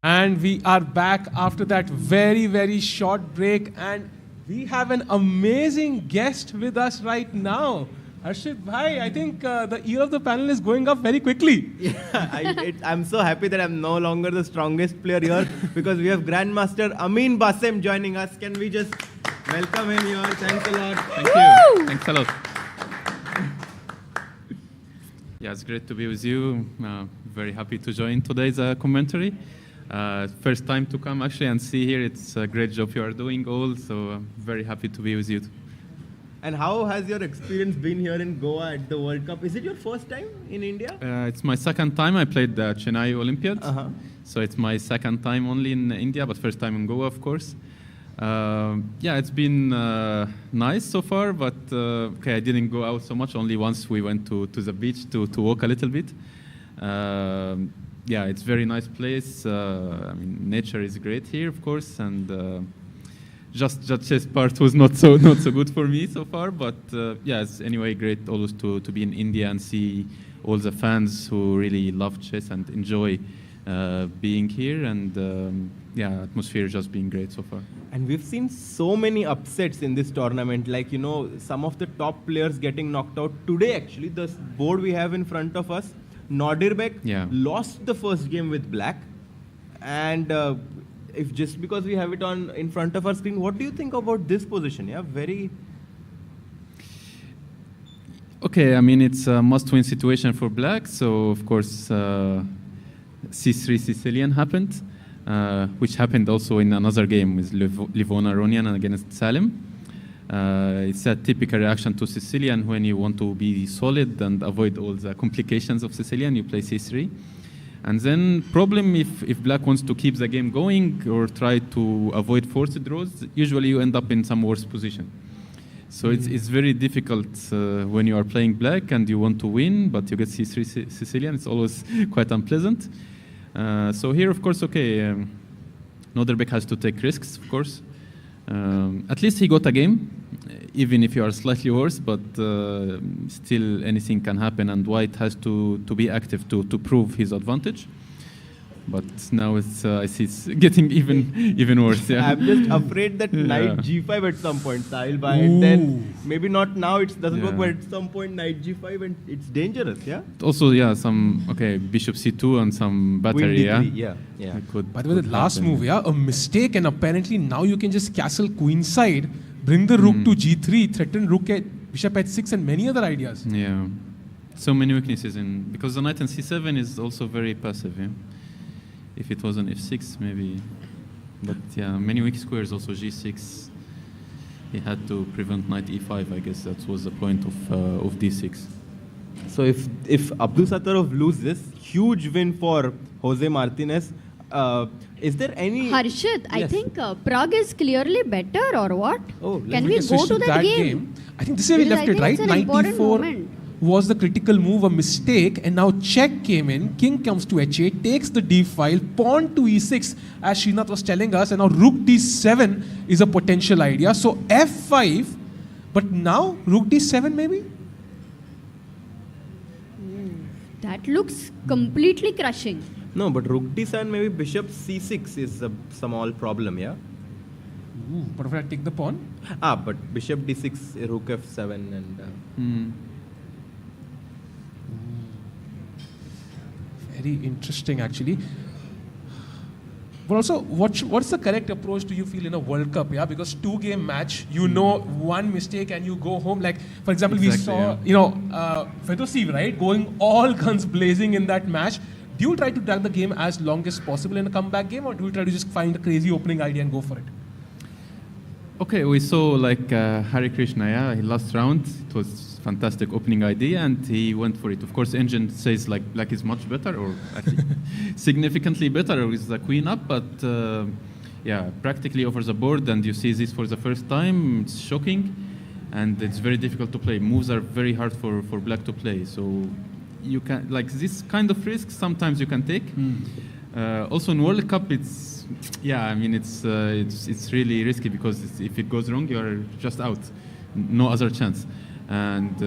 [SPEAKER 13] And we are back after that very, very short break. And we have an amazing guest with us right now. Harshit bhai, I think the ear of the panel is going up very quickly.
[SPEAKER 18] Yeah, I'm so happy that I'm no longer the strongest player here because we have Grandmaster Amin Basim joining us. Can we just welcome him here? Thanks a lot.
[SPEAKER 19] Thank you. Thanks a lot. Yeah, it's great to be with you. Very happy to join today's commentary. First time to come actually and see here. It's a great job you are doing all, so I'm very happy to be with you.
[SPEAKER 18] And how has your experience been here in Goa at the World Cup? Is it your first time in India?
[SPEAKER 19] It's my second time. I played the Chennai Olympiad. So it's my second time only in India, but first time in Goa, of course. Yeah, it's been nice so far, but okay, I didn't go out so much. Only once we went to the beach to walk a little bit. Yeah, it's very nice place. I mean, nature is great here, of course, and just chess part was not so good for me so far. But yeah, it's anyway great always to be in India and see all the fans who really love chess and enjoy being here. And yeah, atmosphere just being great so far.
[SPEAKER 18] And we've seen so many upsets in this tournament, like, you know, some of the top players getting knocked out. Today, actually, the board we have in front of us, Nordirbek
[SPEAKER 19] Yeah.
[SPEAKER 18] lost the first game with black, and if just because we have it on in front of our screen, what do you think about this position? Yeah, very.
[SPEAKER 19] Okay, I mean, it's a must-win situation for black. So, of course, C3 Sicilian happened, which happened also in another game with Livona Ronian against Salim. It's a typical reaction to Sicilian when you want to be solid and avoid all the complications of Sicilian, you play C3. And then problem if black wants to keep the game going or try to avoid forced draws, usually you end up in some worse position. So it's very difficult when you are playing black and you want to win, but you get C3 Sicilian. It's always quite unpleasant. So here, of course, okay, Nordirbek has to take risks, of course. At least he got a game, even if you are slightly worse, but still anything can happen, and white has to be active to prove his advantage. But now it's I see it's getting even worse. Yeah.
[SPEAKER 18] I'm just afraid that knight g5 at some point, Sahil bhai, and then maybe not now. It doesn't work, but at some point knight g5 and it's dangerous. Yeah.
[SPEAKER 19] Also, some bishop c2 and some battery.
[SPEAKER 18] Yeah.
[SPEAKER 13] By the way, the last move, a mistake, and apparently now you can just castle queenside, bring the rook to g3, threaten rook at bishop h6, and many other ideas.
[SPEAKER 19] Yeah. So many weaknesses because the knight on c7 is also very passive. Yeah. If it was an f6, maybe. But yeah, many weak squares, also g6. He had to prevent knight e5, I guess that was the point of d6.
[SPEAKER 18] So if Abdul Sattarov loses, huge win for Jose Martinez. Is there any...
[SPEAKER 12] Harshit, I think Pragg is clearly better, or what?
[SPEAKER 13] Oh,
[SPEAKER 12] can we go to that game?
[SPEAKER 13] I think this is where we left it, right?
[SPEAKER 12] Knight d4
[SPEAKER 13] was the critical move, a mistake, and now check came in, king comes to h8, takes the d file, pawn to e6, as Srinath was telling us, and now rook d7 is a potential idea. So f5, but now rook d7 maybe?
[SPEAKER 12] That looks completely crushing.
[SPEAKER 18] No, but rook d7, maybe bishop c6 is a small problem, yeah?
[SPEAKER 13] Ooh, but if I take the pawn?
[SPEAKER 18] But bishop d6, rook f7 and...
[SPEAKER 13] Very interesting, actually. But also, what's the correct approach do you feel in a World Cup? Yeah, because 2-game match, one mistake and you go home. Like, for example, we saw, Fedosiv, right, going all guns blazing in that match. Do you try to drag the game as long as possible in a comeback game, or do you try to just find a crazy opening idea and go for it?
[SPEAKER 19] Okay, we saw Hari Krishna, last round. It was fantastic opening idea, and he went for it. Of course, engine says black is much better, or actually significantly better with the queen up, but practically over the board, and you see this for the first time. It's shocking, and it's very difficult to play. Moves are very hard for black to play, so you can this kind of risk sometimes you can take. Also in World Cup, it's really risky, because if it goes wrong, you're just out, no other chance. And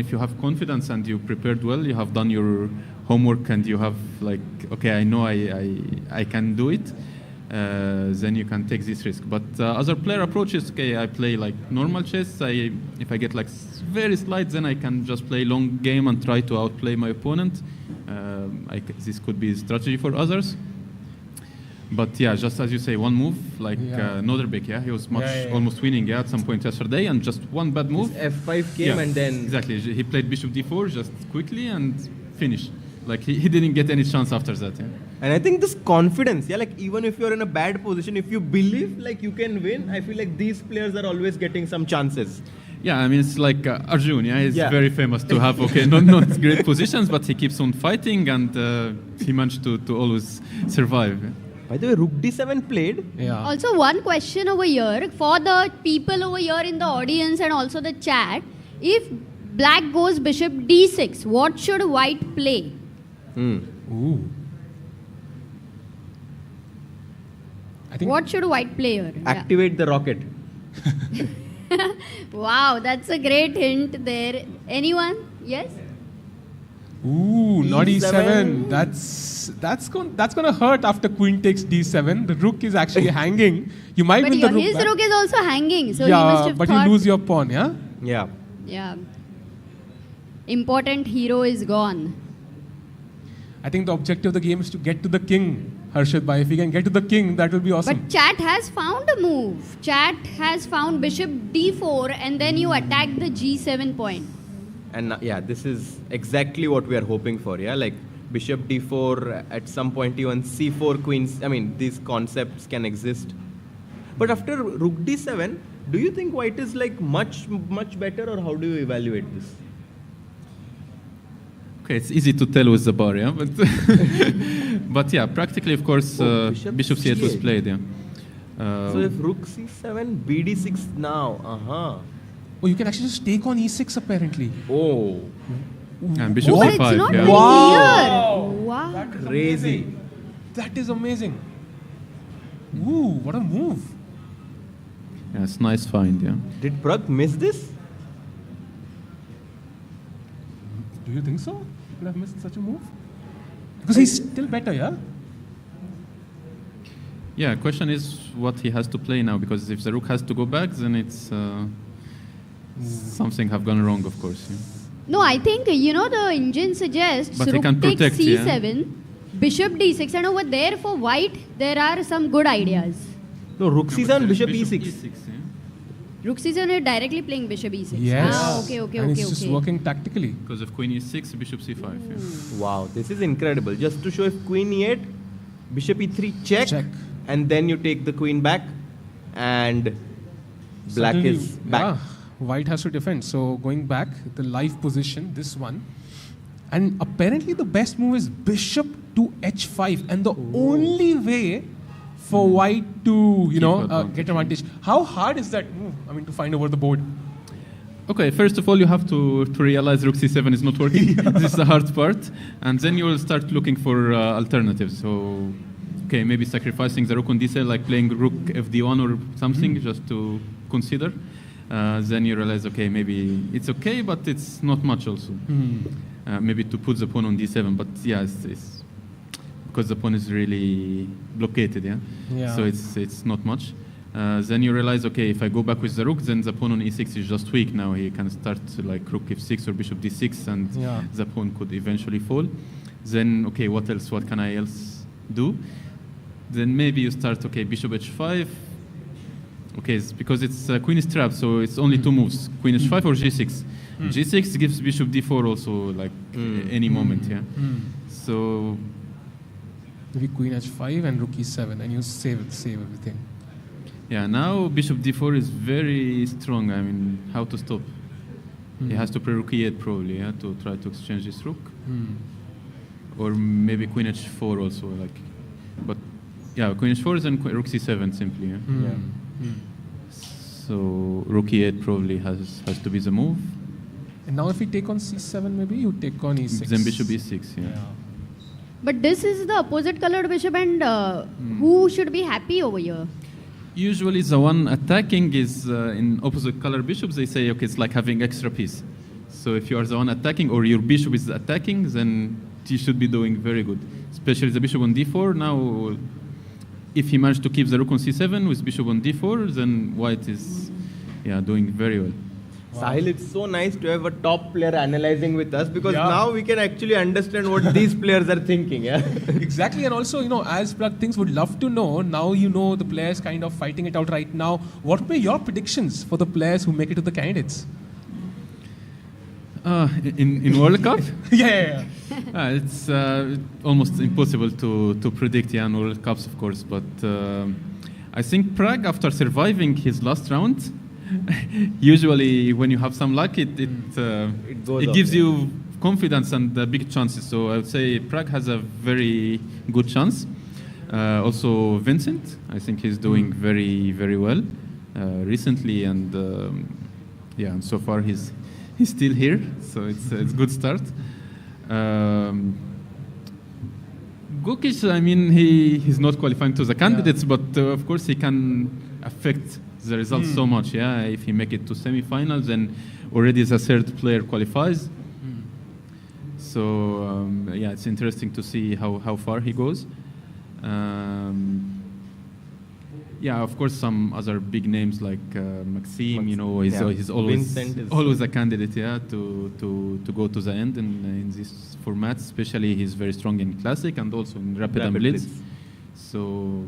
[SPEAKER 19] if you have confidence and you prepared well, you have done your homework, and you have I know I can do it, then you can take this risk. But other player approaches, I play normal chess. If I get very slight, then I can just play long game and try to outplay my opponent. This could be a strategy for others. But just as you say, one move, Nordirbek, he was almost winning at some point yesterday, and just one bad move.
[SPEAKER 18] His F5 came and then...
[SPEAKER 19] Exactly, he played bishop d4 just quickly and finished. He didn't get any chance after that. Yeah.
[SPEAKER 18] And I think this confidence, even if you're in a bad position, if you believe you can win, I feel these players are always getting some chances.
[SPEAKER 19] Yeah, I mean, it's like Arjun, he's very famous to have, not great positions, but he keeps on fighting, and he managed to always survive.
[SPEAKER 18] By the way, rook d7 played.
[SPEAKER 12] Yeah. Also, one question over here for the people over here in the audience and also the chat. If black goes bishop d6, what should white play?
[SPEAKER 13] Ooh.
[SPEAKER 12] What should white play here?
[SPEAKER 18] Activate the rocket.
[SPEAKER 12] Wow, that's a great hint there. Anyone? Yes?
[SPEAKER 13] Ooh, not e7. That's going to hurt after queen takes d7. The rook is actually hanging. You might win the rook.
[SPEAKER 12] His rook is also hanging, so he must have
[SPEAKER 13] but
[SPEAKER 12] thought...
[SPEAKER 13] you lose your pawn, yeah?
[SPEAKER 18] Yeah.
[SPEAKER 12] Yeah. important hero is gone.
[SPEAKER 13] I think the objective of the game is to get to the king, Harshad bhai. If we can get to the king, that will be awesome.
[SPEAKER 12] But chat has found a move. Chat has found bishop d4 and then you attack the g7 point.
[SPEAKER 18] And yeah, this is exactly what we are hoping for. Yeah, like bishop d4, at some point even c4 queens. I mean, these concepts can exist. But after rook d7, do you think white is like much better, or how do you evaluate this?
[SPEAKER 19] Okay, it's easy to tell with the bar, yeah, but but yeah, practically, of course, bishop c8 was played, yeah.
[SPEAKER 18] So if rook c7, bd6 now,
[SPEAKER 13] Oh, you can actually just take on e6 apparently.
[SPEAKER 18] Oh.
[SPEAKER 19] And bishop
[SPEAKER 12] But
[SPEAKER 19] c5,
[SPEAKER 12] it's not
[SPEAKER 19] yeah.
[SPEAKER 12] very clear. Wow.
[SPEAKER 18] Crazy.
[SPEAKER 13] That is amazing. Ooh, what a move.
[SPEAKER 19] Yeah, it's nice find, yeah.
[SPEAKER 18] Did Pragg miss this?
[SPEAKER 13] Do you think so? Could have missed such a move? Because he's still better, yeah?
[SPEAKER 19] Yeah, question is what he has to play now, because if the rook has to go back, then it's something have gone wrong, of course. Yeah.
[SPEAKER 12] No, I think, the engine suggests
[SPEAKER 19] But he
[SPEAKER 12] rook
[SPEAKER 19] can
[SPEAKER 12] takes
[SPEAKER 19] protect,
[SPEAKER 12] c7, bishop d6, and over there for white, there are some good ideas.
[SPEAKER 18] No, rook c7, bishop e6.
[SPEAKER 12] Rook c7 is directly playing bishop e6.
[SPEAKER 13] Yes.
[SPEAKER 12] Ah, okay.
[SPEAKER 13] And it's just working tactically.
[SPEAKER 19] Because of queen e6, bishop c5. Yeah.
[SPEAKER 18] Wow, this is incredible. Just to show, if queen e8, bishop e3 check, and then you take the queen back, and black
[SPEAKER 13] Suddenly,
[SPEAKER 18] is back.
[SPEAKER 13] Yeah, white has to defend. So going back, the live position, this one. And apparently the best move is bishop to h5. And the only way for white to, get advantage. How hard is that move? I mean, to find over the board.
[SPEAKER 19] Okay, first of all, you have to realize rook c7 is not working. This is the hard part. And then you will start looking for alternatives. So, okay, maybe sacrificing the rook on d7, like playing rook fd1 or something, just to consider. Then you realize, okay, maybe it's okay, but it's not much also. Maybe to put the pawn on d7, but yeah, it's because the pawn is really blockaded, yeah? So it's not much. Then you realize, okay, if I go back with the rook, then the pawn on e6 is just weak now. He can start like rook f6 or bishop d6, and the pawn could eventually fall. Then, okay, what else? What can I else do? Then maybe you start, okay, bishop h5. Okay, because it's queen is trapped, so it's only two moves: queen h5 or g6. G6 gives bishop d4 also, like any moment, yeah. So
[SPEAKER 13] maybe queen h5 and rook e7, and you save everything.
[SPEAKER 19] Yeah, now bishop d4 is very strong. I mean, how to stop? He has to play rook e8 probably, yeah, to try to exchange this rook. Or maybe queen h4 also, like. But yeah, queen h4 is and rook c7 simply, yeah. So rook e8 probably has to be the move.
[SPEAKER 13] And now if we take on c7, maybe you take on e6.
[SPEAKER 19] Then bishop e6, yeah.
[SPEAKER 12] But this is the opposite colored bishop, and who should be happy over here?
[SPEAKER 19] Usually the one attacking is in opposite color bishops. They say, okay, it's like having extra piece. So if you are the one attacking or your bishop is attacking, then you should be doing very good. Especially the bishop on d4. Now, if he managed to keep the rook on c7 with bishop on d4, then white is doing very well.
[SPEAKER 18] Wow. Sahil, it's so nice to have a top player analyzing with us, because now we can actually understand what these players are thinking. Yeah,
[SPEAKER 13] exactly. And also, as Pragg thinks, would love to know, now the players kind of fighting it out right now. What were your predictions for the players who make it to the candidates?
[SPEAKER 19] In World Cup?
[SPEAKER 13] Yeah.
[SPEAKER 19] It's almost impossible to predict in World Cups, of course. But I think Pragg, after surviving his last round, usually when you have some luck, it gives you confidence and big chances. So I would say Pragg has a very good chance. Also Vincent, I think he's doing very, very well recently, and and so far he's still here, so it's a good start. Gukesh, I mean, he's not qualifying to the candidates, but of course he can affect the results so much. Yeah, if he make it to semi-finals, then already the third player qualifies. So it's interesting to see how far he goes. Yeah, of course, some other big names like Maxime, you know, he's
[SPEAKER 18] Vincent is
[SPEAKER 19] always a candidate, to go to the end in this format. Especially, he's very strong in classic and also in rapid and blitz. So,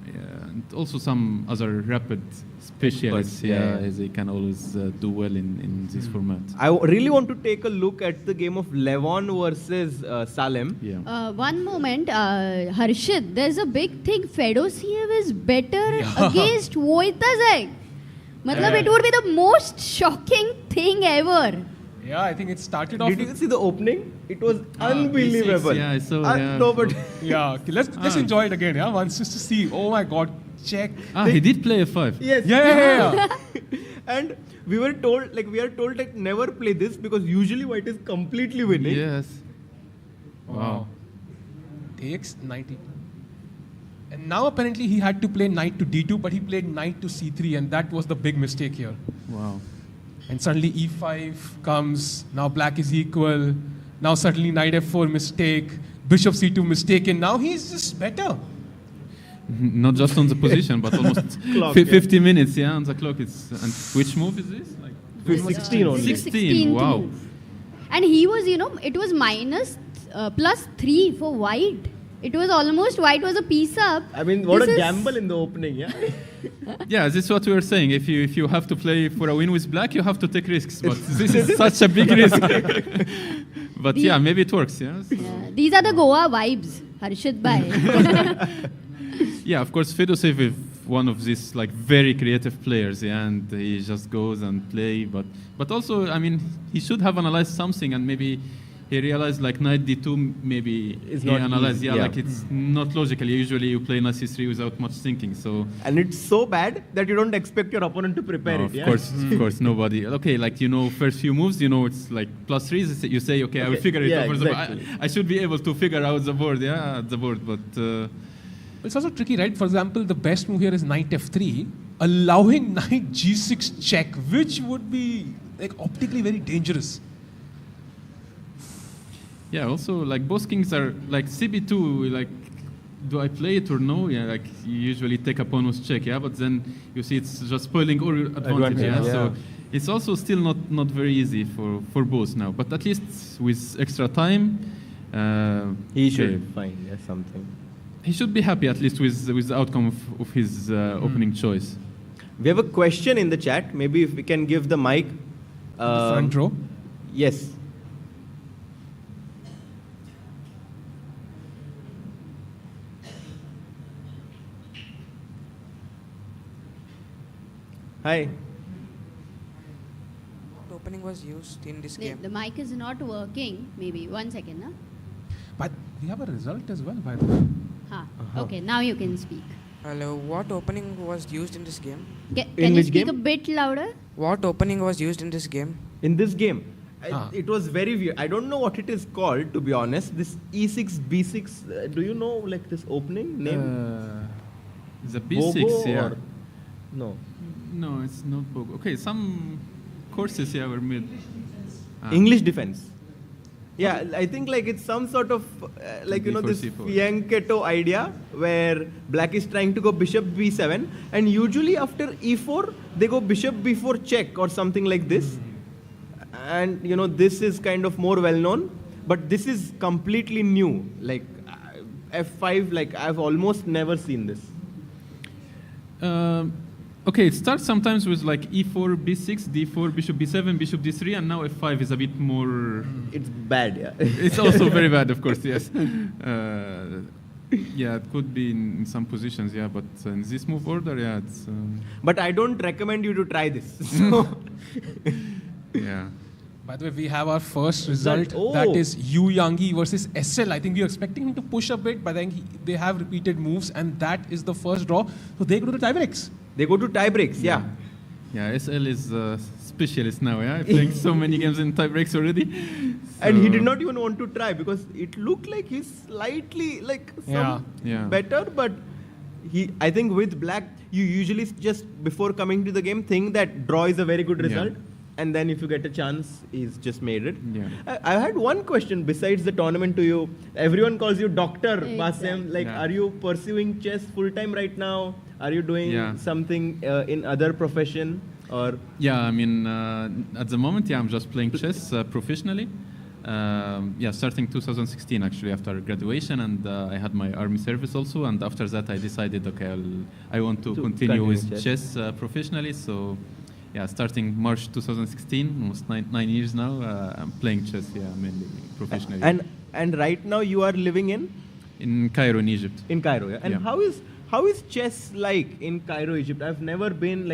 [SPEAKER 19] and also some other rapid specialists, they can always do well in this format.
[SPEAKER 18] I really want to take a look at the game of Levon versus Salem.
[SPEAKER 19] Yeah.
[SPEAKER 12] One moment, Harshit, there's a big thing. Fedosiev is better against Wojtaszek. It would be the most shocking thing ever.
[SPEAKER 13] Yeah, I think it started off.
[SPEAKER 18] Did you see the opening? It was unbelievable.
[SPEAKER 19] Yeah, I saw.
[SPEAKER 18] No, but
[SPEAKER 13] yeah, okay, let's enjoy it again. Yeah, once just to see. Oh my God, check.
[SPEAKER 19] He did play F5.
[SPEAKER 18] Yes.
[SPEAKER 13] Yeah.
[SPEAKER 18] And we are told that never play this because usually white is completely winning.
[SPEAKER 19] Yes. Wow.
[SPEAKER 13] Takes 90. And now apparently he had to play knight to d2, but he played knight to c3, and that was the big mistake here.
[SPEAKER 19] Wow.
[SPEAKER 13] And suddenly e5 comes. Now black is equal. Now suddenly knight f4 mistake. Bishop c2 mistake, and now he's just better.
[SPEAKER 19] Not just on the position, but almost 50 minutes, on the clock. And which move is this? Like
[SPEAKER 18] 16 only.
[SPEAKER 19] 16, wow.
[SPEAKER 12] And he was, it was plus 3 for white. It was almost white was a piece up.
[SPEAKER 18] I mean, what a gamble in the opening, yeah?
[SPEAKER 19] Yeah, this is what we were saying. If you have to play for a win with black, you have to take risks. But this is such a big risk. But maybe it works, yeah? So.
[SPEAKER 12] These are the Goa vibes, Harshit Bhai.
[SPEAKER 19] Yeah, of course, Fedosiev is one of these like very creative players, and he just goes and play. But also, I mean, he should have analyzed something, and maybe he realized like knight d2 maybe he analyzed like it's not logical. Usually you play knight c3 without much thinking. So
[SPEAKER 18] and it's so bad that you don't expect your opponent to prepare it.
[SPEAKER 19] Of course, nobody. Okay, like first few moves, it's like +3. You say, okay, I will figure it out.
[SPEAKER 18] Exactly.
[SPEAKER 19] I should be able to figure out the board. But
[SPEAKER 13] it's also tricky, right? For example, the best move here is knight f3, allowing knight g6 check, which would be like optically very dangerous.
[SPEAKER 19] Yeah, also like both kings are like cb2, like do I play it or no? Yeah, like you usually take a pawn with check, but then you see it's just spoiling all your advantage. So it's also still not very easy for both now, but at least with extra time
[SPEAKER 18] he should find something.
[SPEAKER 19] He should be happy at least with the outcome of his opening choice.
[SPEAKER 18] We have a question in the chat. Maybe if we can give the mic.
[SPEAKER 13] The front row?
[SPEAKER 18] Yes. Hi.
[SPEAKER 20] What opening was used in this game?
[SPEAKER 12] The mic is not working. Maybe 1 second, na?
[SPEAKER 13] But we have a result as well, by the way.
[SPEAKER 12] Okay, now you can speak.
[SPEAKER 20] Hello. What opening was used in this game?
[SPEAKER 12] Can you speak a bit louder?
[SPEAKER 20] What opening was used in this game?
[SPEAKER 18] In this game, it was very weird. I don't know what it is called, to be honest. This E6 B6. Do you know like this opening name?
[SPEAKER 19] The B6,
[SPEAKER 18] Bogo no.
[SPEAKER 19] No, it's not Bogo. Okay, some courses were made.
[SPEAKER 18] English defense. Yeah, I think like it's some sort of this fianchetto idea where black is trying to go bishop b7, and usually after e4 they go bishop b4 check or something like this. And this is kind of more well known, but this is completely new. Like f5, like I've almost never seen this.
[SPEAKER 19] Okay, it starts sometimes with like e4, b6, d4, bishop b7, bishop d3, and now f5 is a bit more...
[SPEAKER 18] It's bad, yeah.
[SPEAKER 19] It's also very bad, of course, yes. Yeah, it could be in some positions, but in this move order, it's...
[SPEAKER 18] But I don't recommend you to try this. So
[SPEAKER 19] yeah.
[SPEAKER 13] By the way, we have our first result. That is Yu Yangi versus SL. I think we were expecting him to push a bit, but then they have repeated moves, and that is the first draw. So they go to the tie breaks.
[SPEAKER 18] They go to tie breaks, yeah.
[SPEAKER 19] Yeah, SL is a specialist now, playing so many games in tie breaks already. So
[SPEAKER 18] and he did not even want to try because it looked like he's slightly better, but I think with black, you usually just before coming to the game think that draw is a very good result. And then if you get a chance, he's just made it.
[SPEAKER 19] Yeah.
[SPEAKER 18] I had one question besides the tournament to you. Everyone calls you Dr. Bassem. Like, are you pursuing chess full time right now? Are you doing something in other profession or?
[SPEAKER 19] Yeah, I mean, at the moment, I'm just playing chess professionally. Starting 2016 actually after graduation, and I had my army service also. And after that, I decided, okay, I want to continue with chess professionally. So, starting March 2016, almost nine years now, I'm playing chess, mainly professionally.
[SPEAKER 18] And right now you are living
[SPEAKER 19] in Cairo, in Egypt.
[SPEAKER 18] In Cairo, yeah. And how is chess like in Cairo, Egypt? I've never been,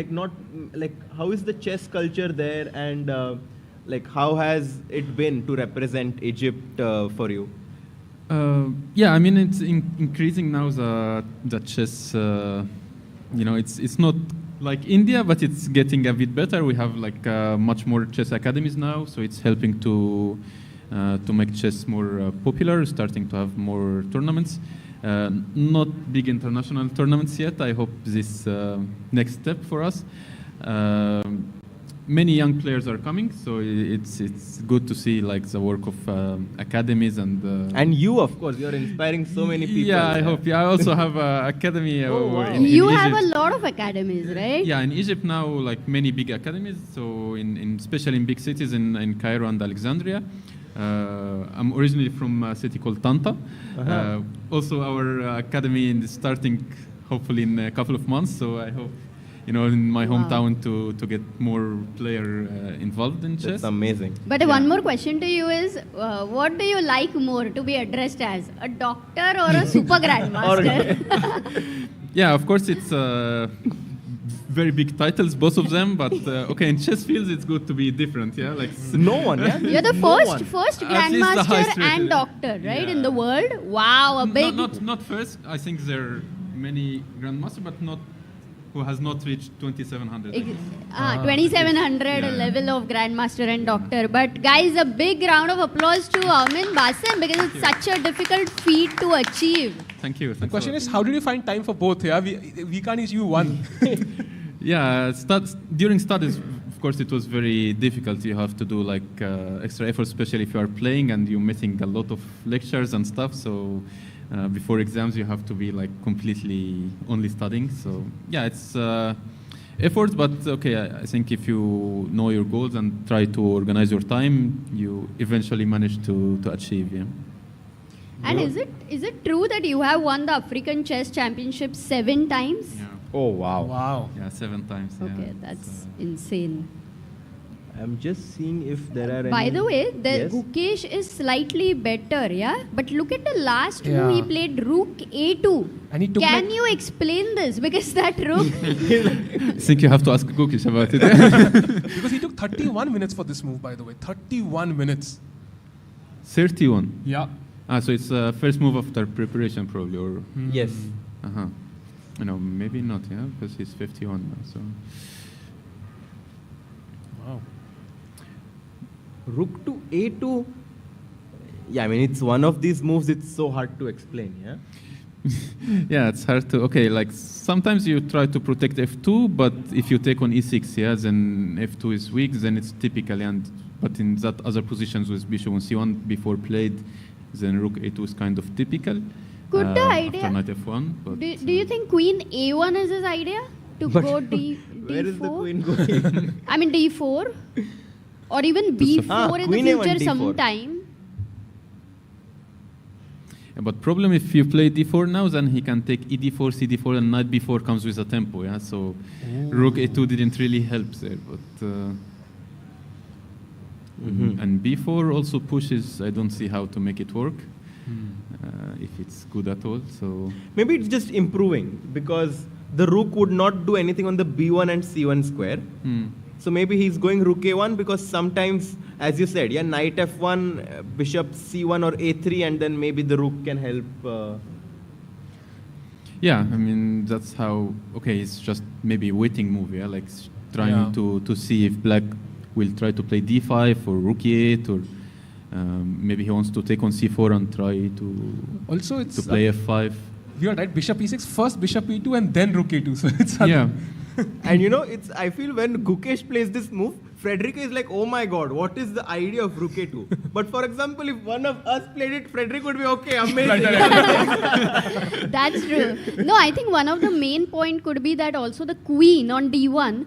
[SPEAKER 18] how is the chess culture there, and how has it been to represent Egypt for you?
[SPEAKER 19] I mean, it's increasing now, the chess, it's not like India, but it's getting a bit better. We have much more chess academies now, so it's helping to make chess more popular, starting to have more tournaments. Not big international tournaments yet. I hope this next step for us. Many young players are coming, so it's good to see the work of academies
[SPEAKER 18] and you, of course, you're inspiring so many people.
[SPEAKER 19] Yeah, I hope. I also have an academy. In
[SPEAKER 12] You
[SPEAKER 19] Egypt.
[SPEAKER 12] have a lot of academies, right?
[SPEAKER 19] Yeah, in Egypt now, many big academies. So especially in big cities in Cairo and Alexandria. I'm originally from a city called Tanta. Also, our academy is starting hopefully in a couple of months. So I hope, in my hometown to get more player involved in chess.
[SPEAKER 18] That's amazing.
[SPEAKER 12] But one more question to you is, what do you like more to be addressed as? A doctor or a super grandmaster?
[SPEAKER 19] Yeah, of course, it's very big titles, both of them. But in chess fields, it's good to be different. Yeah,
[SPEAKER 18] no one. Yeah,
[SPEAKER 12] you're the first grandmaster and doctor, right, in the world. Wow, a big.
[SPEAKER 19] Not first. I think there are many grandmasters, but not. Who has not reached 2700.
[SPEAKER 12] 2700 level of grandmaster and doctor. But guys, a big round of applause to Amin Basim, because it's such a difficult feat to achieve.
[SPEAKER 19] Thank you.
[SPEAKER 13] The question is, how did you find time for both? Yeah, we can't each you one.
[SPEAKER 19] During studies, of course, it was very difficult. You have to do extra effort, especially if you are playing and you're missing a lot of lectures and stuff. So. Before exams, you have to be completely only studying. So it's efforts, but I think if you know your goals and try to organize your time, you eventually manage to achieve. Yeah.
[SPEAKER 12] And is it true that you have won the African Chess Championship 7 times?
[SPEAKER 19] Yeah.
[SPEAKER 18] Oh wow!
[SPEAKER 13] Wow!
[SPEAKER 19] Yeah, 7 times.
[SPEAKER 12] Okay, that's insane.
[SPEAKER 18] I'm just seeing if there are
[SPEAKER 12] By
[SPEAKER 18] any...
[SPEAKER 12] the way,
[SPEAKER 18] Yes?
[SPEAKER 12] Gukesh is slightly better, yeah? But look at the last move, he played Rook A2.
[SPEAKER 13] And he took
[SPEAKER 12] Can you explain this? Because that Rook...
[SPEAKER 19] I think you have to ask Gukesh about it.
[SPEAKER 13] Because he took 31 minutes for this move, by the way. 31 minutes.
[SPEAKER 19] 31?
[SPEAKER 13] Yeah.
[SPEAKER 19] So it's first move after preparation, probably, or...
[SPEAKER 18] Yes.
[SPEAKER 19] No, maybe not, yeah? Because he's 51 now, so...
[SPEAKER 13] Wow.
[SPEAKER 18] Rook to A2. Yeah, I mean, it's one of these moves, it's so hard to explain, yeah?
[SPEAKER 19] Yeah, it's hard to... sometimes you try to protect F2, but if you take on E6, then F2 is weak, then it's typically... But in that other positions with Bishop on C1 before played, then Rook A2 is kind of typical.
[SPEAKER 12] Good idea.
[SPEAKER 19] After Knight F1. But,
[SPEAKER 12] do you think Queen A1 is his idea? To go D4?
[SPEAKER 18] Where is the queen going?
[SPEAKER 12] I mean D4? Or even B4 in the
[SPEAKER 18] Queen
[SPEAKER 12] future
[SPEAKER 18] A1, D4.
[SPEAKER 12] sometime?
[SPEAKER 19] Yeah, but problem if you play D4 now, then he can take ED4, CD4, and Knight B4 comes with a tempo, yeah? So Rook A2 didn't really help there, but... And B4 also pushes, I don't see how to make it work. If it's good at all, so...
[SPEAKER 18] Maybe it's just improving, because the Rook would not do anything on the B1 and C1 square. So maybe he's going Rook A1, because sometimes, as you said, Knight F1, Bishop C1 or A3, and then maybe the Rook can help...
[SPEAKER 19] Yeah, I mean, that's how... it's just maybe a waiting move, trying to see if Black will try to play D5 or Rook E8, or maybe he wants to take on C4 and try to
[SPEAKER 13] also it's
[SPEAKER 19] to play F5.
[SPEAKER 13] You're right, Bishop E6, first Bishop E2 and then Rook A2. So it's
[SPEAKER 19] yeah.
[SPEAKER 18] And it's I feel when Gukesh plays this move, Frederick is like, oh my god, what is the idea of rook a2? But for example, if one of us played it, Frederick would be okay, amazing.
[SPEAKER 12] That's true. No, I think one of the main point could be that also the queen on d1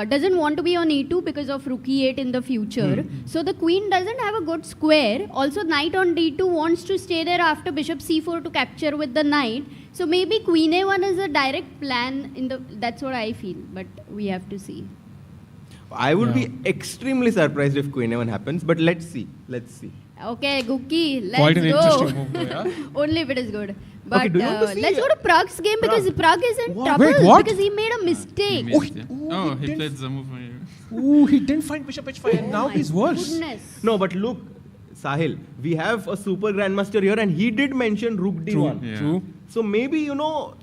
[SPEAKER 12] doesn't want to be on e2 because of rook e8 in the future. So the queen doesn't have a good square. Also knight on d2 wants to stay there after bishop c4 to capture with the knight. So maybe queen a1 is a direct plan in the. That's what I feel. But we have to see.
[SPEAKER 18] I would be extremely surprised if queen a1 happens, but let's see. Let's see.
[SPEAKER 12] Okay, Guki, let's
[SPEAKER 13] Quite an
[SPEAKER 12] go.
[SPEAKER 13] interesting move, yeah.
[SPEAKER 12] Only if it is good. But
[SPEAKER 18] Okay, do you want to see
[SPEAKER 12] let's go to Pragg's game because Pragg is in trouble
[SPEAKER 13] Wait, what?
[SPEAKER 12] because he made a mistake.
[SPEAKER 19] He played the move.
[SPEAKER 13] Ooh, he didn't find bishop h5 and now he's worse.
[SPEAKER 12] Goodness.
[SPEAKER 18] No, but look, Sahil, we have a super grandmaster here and he did mention rook d1.
[SPEAKER 19] True.
[SPEAKER 18] So maybe,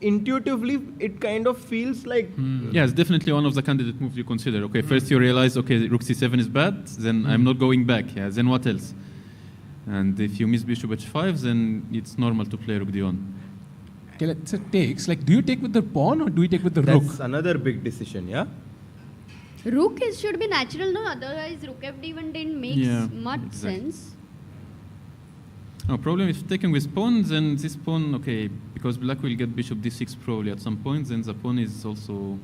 [SPEAKER 18] intuitively, it kind of feels like...
[SPEAKER 19] Yeah, it's definitely one of the candidate moves you consider. Okay, first you realize, okay, rook c7 is bad, then I'm not going back. Yeah, then what else? And if you miss bishop h5, then it's normal to play rook d1.
[SPEAKER 13] Okay, let's say takes. Like, do you take with the pawn or do you take with the rook?
[SPEAKER 18] That's another big decision, yeah?
[SPEAKER 12] Rook should be natural, no? Otherwise, rook fd1 didn't make much sense.
[SPEAKER 19] No problem if taking with pawn, then this pawn, okay, because black will get bishop d6 probably at some point, then the pawn is also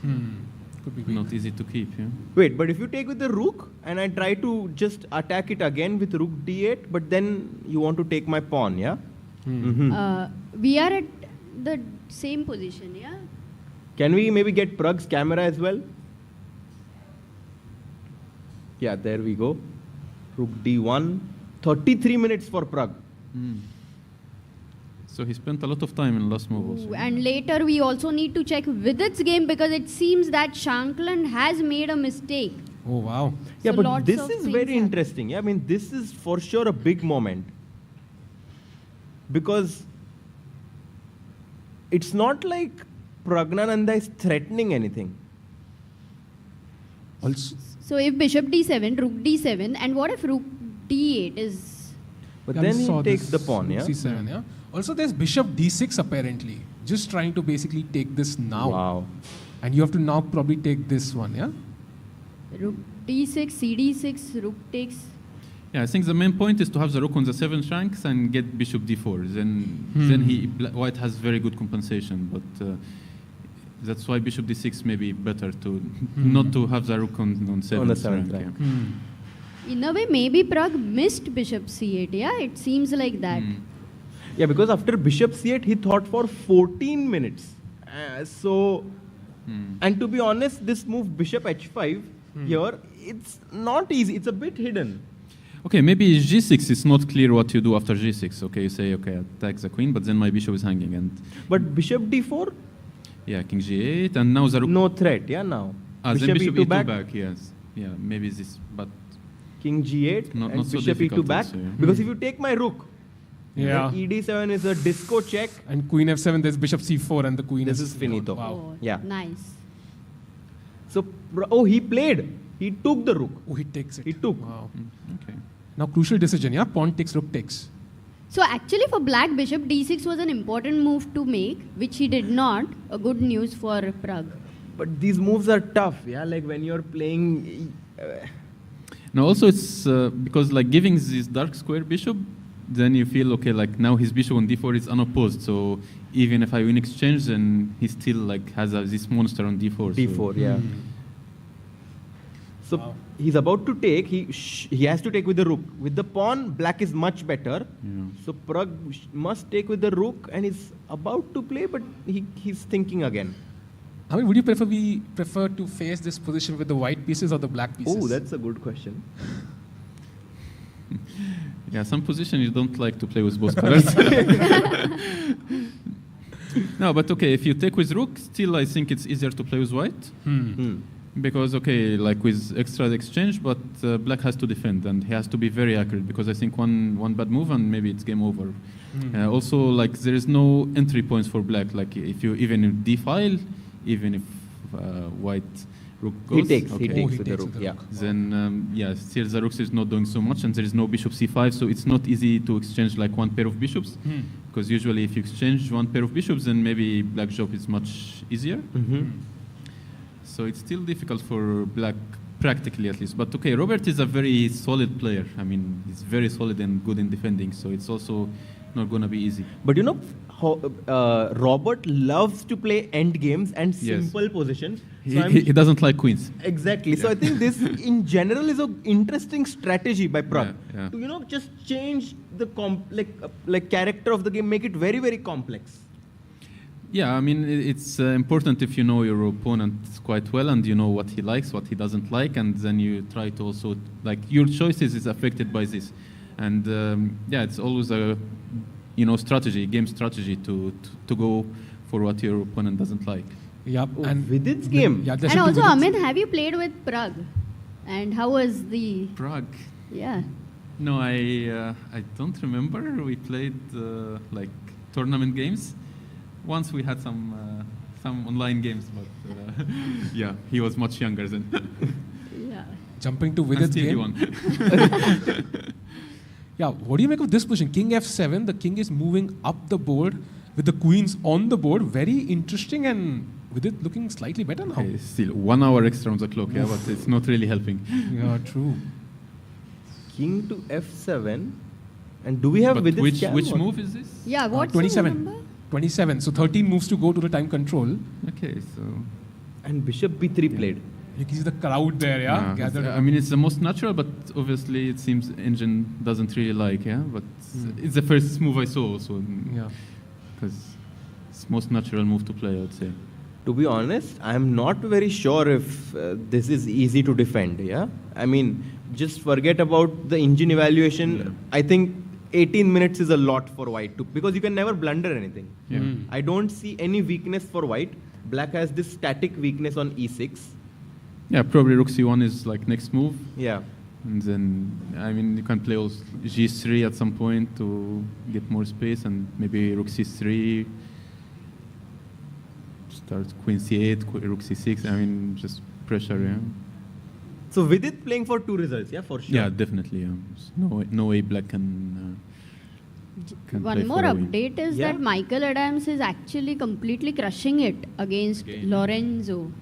[SPEAKER 13] Could be
[SPEAKER 19] not easy to keep. Yeah.
[SPEAKER 18] Wait, but if you take with the rook and I try to just attack it again with rook d8, but then you want to take my pawn, yeah?
[SPEAKER 12] We are at the same position, yeah?
[SPEAKER 18] Can we maybe get Pragg's camera as well? Yeah, there we go. Rook d1. 33 minutes for Pragg.
[SPEAKER 19] So he spent a lot of time in last move also.
[SPEAKER 12] And later we also need to check Vidit's game because it seems that Shankland has made a mistake.
[SPEAKER 13] Oh, wow.
[SPEAKER 18] Yeah,
[SPEAKER 12] So
[SPEAKER 18] but
[SPEAKER 12] lots
[SPEAKER 18] this
[SPEAKER 12] of
[SPEAKER 18] is
[SPEAKER 12] things
[SPEAKER 18] very
[SPEAKER 12] happen.
[SPEAKER 18] interesting. Yeah, I mean, this is for sure a big moment. Because it's not like Pragnananda is threatening anything.
[SPEAKER 13] Also,
[SPEAKER 12] So if bishop d7, rook d7, and what if rook d8 is...
[SPEAKER 18] But
[SPEAKER 13] yeah, we
[SPEAKER 18] then he
[SPEAKER 13] saw
[SPEAKER 18] takes
[SPEAKER 13] this
[SPEAKER 18] the pawn, yeah?
[SPEAKER 13] c7, yeah. Also, there's bishop d6 apparently. Just trying to basically take this now.
[SPEAKER 18] Wow.
[SPEAKER 13] And you have to now probably take this one, yeah?
[SPEAKER 12] Rook d6, cd6, rook takes...
[SPEAKER 19] Yeah, I think the main point is to have the rook on the 7th ranks and get bishop d4. Then white has very good compensation, but that's why bishop d6 may be better to not to have the rook on 7th rank. Yeah.
[SPEAKER 12] In a way, maybe Pragg missed bishop c8, yeah? It seems like that.
[SPEAKER 18] Yeah, because after bishop c8, he thought for 14 minutes. And to be honest, this move bishop h5 here, it's not easy. It's a bit hidden.
[SPEAKER 19] Okay, maybe g6 is not clear what you do after g6. Okay, you say, okay, attack the queen, but then my bishop is hanging. And
[SPEAKER 18] But bishop d4?
[SPEAKER 19] yeah, king g8, and now the rook...
[SPEAKER 18] No threat, yeah, now.
[SPEAKER 19] Then bishop e2 back, yes. Yeah, maybe this, but...
[SPEAKER 18] King g8
[SPEAKER 19] not
[SPEAKER 18] and
[SPEAKER 19] so
[SPEAKER 18] bishop e2
[SPEAKER 19] difficult
[SPEAKER 18] back.
[SPEAKER 19] also, yeah.
[SPEAKER 18] Because if you take my rook,
[SPEAKER 13] Yeah.
[SPEAKER 18] then ed7 is a disco check.
[SPEAKER 13] And queen f7, there's bishop c4 and the queen
[SPEAKER 18] This is finito.
[SPEAKER 12] Oh,
[SPEAKER 18] Yeah.
[SPEAKER 12] nice.
[SPEAKER 18] So, he played. He took the rook.
[SPEAKER 13] Oh, he takes it.
[SPEAKER 18] He took.
[SPEAKER 13] Wow.
[SPEAKER 19] Okay.
[SPEAKER 13] Now, crucial decision, yeah? Pawn takes, rook takes.
[SPEAKER 12] So actually for black, bishop d6 was an important move to make, which he did not. A good news for Pragg.
[SPEAKER 18] But these moves are tough, yeah? Like when you're playing...
[SPEAKER 19] Now also it's because like giving this dark square bishop, then you feel, okay, like now his bishop on d4 is unopposed, so even if I win exchange, then he still like has this monster on d4.
[SPEAKER 18] d4, yeah. So he's about to take, he has to take with the rook. With the pawn, black is much better.
[SPEAKER 19] Yeah.
[SPEAKER 18] So Pragg must take with the rook and he's about to play, but he's thinking again.
[SPEAKER 13] I mean, would you prefer to face this position with the white pieces or the black pieces?
[SPEAKER 18] Oh, that's a good question.
[SPEAKER 19] Yeah, some position you don't like to play with both colors. No, but okay, if you take with rook, still I think it's easier to play with white. Because, okay, like with extra exchange, but black has to defend and he has to be very accurate because I think one bad move and maybe it's game over. Also, like there is no entry points for black. Like if you even in d-file, even if white rook goes,
[SPEAKER 18] He takes with the rook, yeah.
[SPEAKER 19] Then, yeah, still the rook is not doing so much and there is no bishop c5, so it's not easy to exchange like one pair of bishops. Because usually if you exchange one pair of bishops, then maybe black's job is much easier. So it's still difficult for black practically at least. But okay, Robert is a very solid player. I mean, he's very solid and good in defending, so it's also not going to be easy.
[SPEAKER 18] But you know, Robert loves to play end games and simple positions. So
[SPEAKER 19] He doesn't like queens.
[SPEAKER 18] Exactly. So I think this, in general, is an interesting strategy by Pragg
[SPEAKER 19] Yeah.
[SPEAKER 18] to just change the like character of the game, make it very, very complex.
[SPEAKER 19] Yeah, I mean, it's important if you know your opponent quite well and you know what he likes, what he doesn't like, and then you try to also, like, your choices is affected by this. And yeah, it's always a, strategy, game strategy to go for what your opponent doesn't like.
[SPEAKER 13] Yeah,
[SPEAKER 18] and Vidit's game.
[SPEAKER 13] Yeah,
[SPEAKER 12] And also, Amit, have you played with Pragg? And how was the...
[SPEAKER 19] Pragg?
[SPEAKER 12] Yeah.
[SPEAKER 19] No, I don't remember. We played like tournament games. Once we had some online games, but yeah, he was much younger then.
[SPEAKER 12] Yeah.
[SPEAKER 13] Jumping to Vidit's game.
[SPEAKER 19] He won.
[SPEAKER 13] Yeah, what do you make of this position? King F7, the king is moving up the board with the queens on the board. Very interesting, and with it looking slightly better now.
[SPEAKER 19] Okay, still 1 hour extra on the clock, yeah, but it's not really helping.
[SPEAKER 13] Yeah, true.
[SPEAKER 18] King to F7, and do we have
[SPEAKER 19] but
[SPEAKER 18] Vidit's
[SPEAKER 19] which move is this?
[SPEAKER 12] Yeah, what's
[SPEAKER 13] 27.
[SPEAKER 12] the number?
[SPEAKER 13] 27. So 13 moves to go to the time control.
[SPEAKER 19] Okay, so...
[SPEAKER 18] And Bishop B3 played.
[SPEAKER 13] You can see the crowd there, yeah? Gathered.
[SPEAKER 19] I mean, it's the most natural, but obviously it seems Engine doesn't really like, yeah? But it's the first move I saw also.
[SPEAKER 13] Yeah.
[SPEAKER 19] Because it's most natural move to play, I would say.
[SPEAKER 18] To be honest, I'm not very sure if this is easy to defend, yeah? I mean, just forget about the engine evaluation. Yeah. I think 18 minutes is a lot for white, because you can never blunder anything.
[SPEAKER 19] Yeah.
[SPEAKER 18] I don't see any weakness for white. Black has this static weakness on E6.
[SPEAKER 19] Yeah, probably Rook C1 is like next move.
[SPEAKER 18] Yeah.
[SPEAKER 19] And then, I mean, you can play also G3 at some point to get more space, and maybe Rook C3, start Queen C8, Rook C6, I mean, just pressure, yeah.
[SPEAKER 18] So Vidit playing for 2 results, yeah, for sure.
[SPEAKER 19] Yeah, definitely, yeah. No way Black can play
[SPEAKER 12] One more
[SPEAKER 19] for a win.
[SPEAKER 12] update is that Michael Adams is actually completely crushing it against Lorenzo,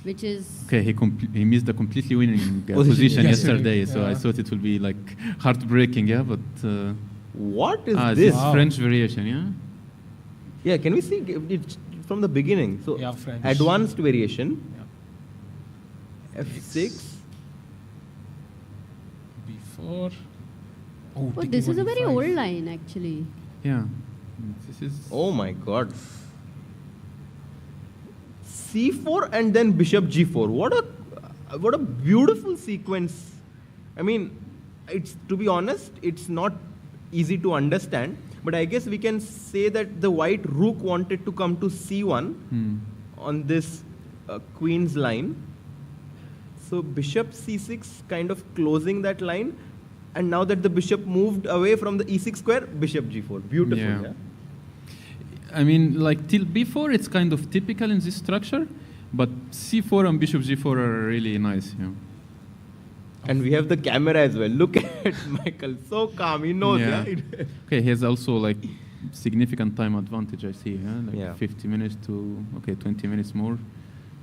[SPEAKER 12] which is...
[SPEAKER 19] Okay, he missed a completely winning position yesterday, so I thought it would be like heartbreaking, yeah, but...
[SPEAKER 18] what is
[SPEAKER 19] this?
[SPEAKER 18] this?
[SPEAKER 19] Is French variation, yeah?
[SPEAKER 18] Yeah, can we see it from the beginning? So,
[SPEAKER 13] yeah, French.
[SPEAKER 18] Advanced variation. Yeah. F6.
[SPEAKER 13] B4.
[SPEAKER 12] Oh, this is a very old line, actually.
[SPEAKER 19] Yeah. This is...
[SPEAKER 18] Oh my god. C4 and then Bishop G4. What a beautiful sequence. I mean, it's, to be honest, it's not easy to understand, but I guess we can say that the white rook wanted to come to C1 on this queen's line. So Bishop C6 kind of closing that line, and now that the bishop moved away from the E6 square, Bishop G4. Beautiful, yeah?
[SPEAKER 19] I mean, like till B4, it's kind of typical in this structure, but C4 and Bishop G4 are really nice, yeah.
[SPEAKER 18] And we have the camera as well. Look at Michael, so calm, he knows, yeah?
[SPEAKER 19] Okay, he has also like significant time advantage, I see, yeah? Like 50 minutes to, 20 minutes more.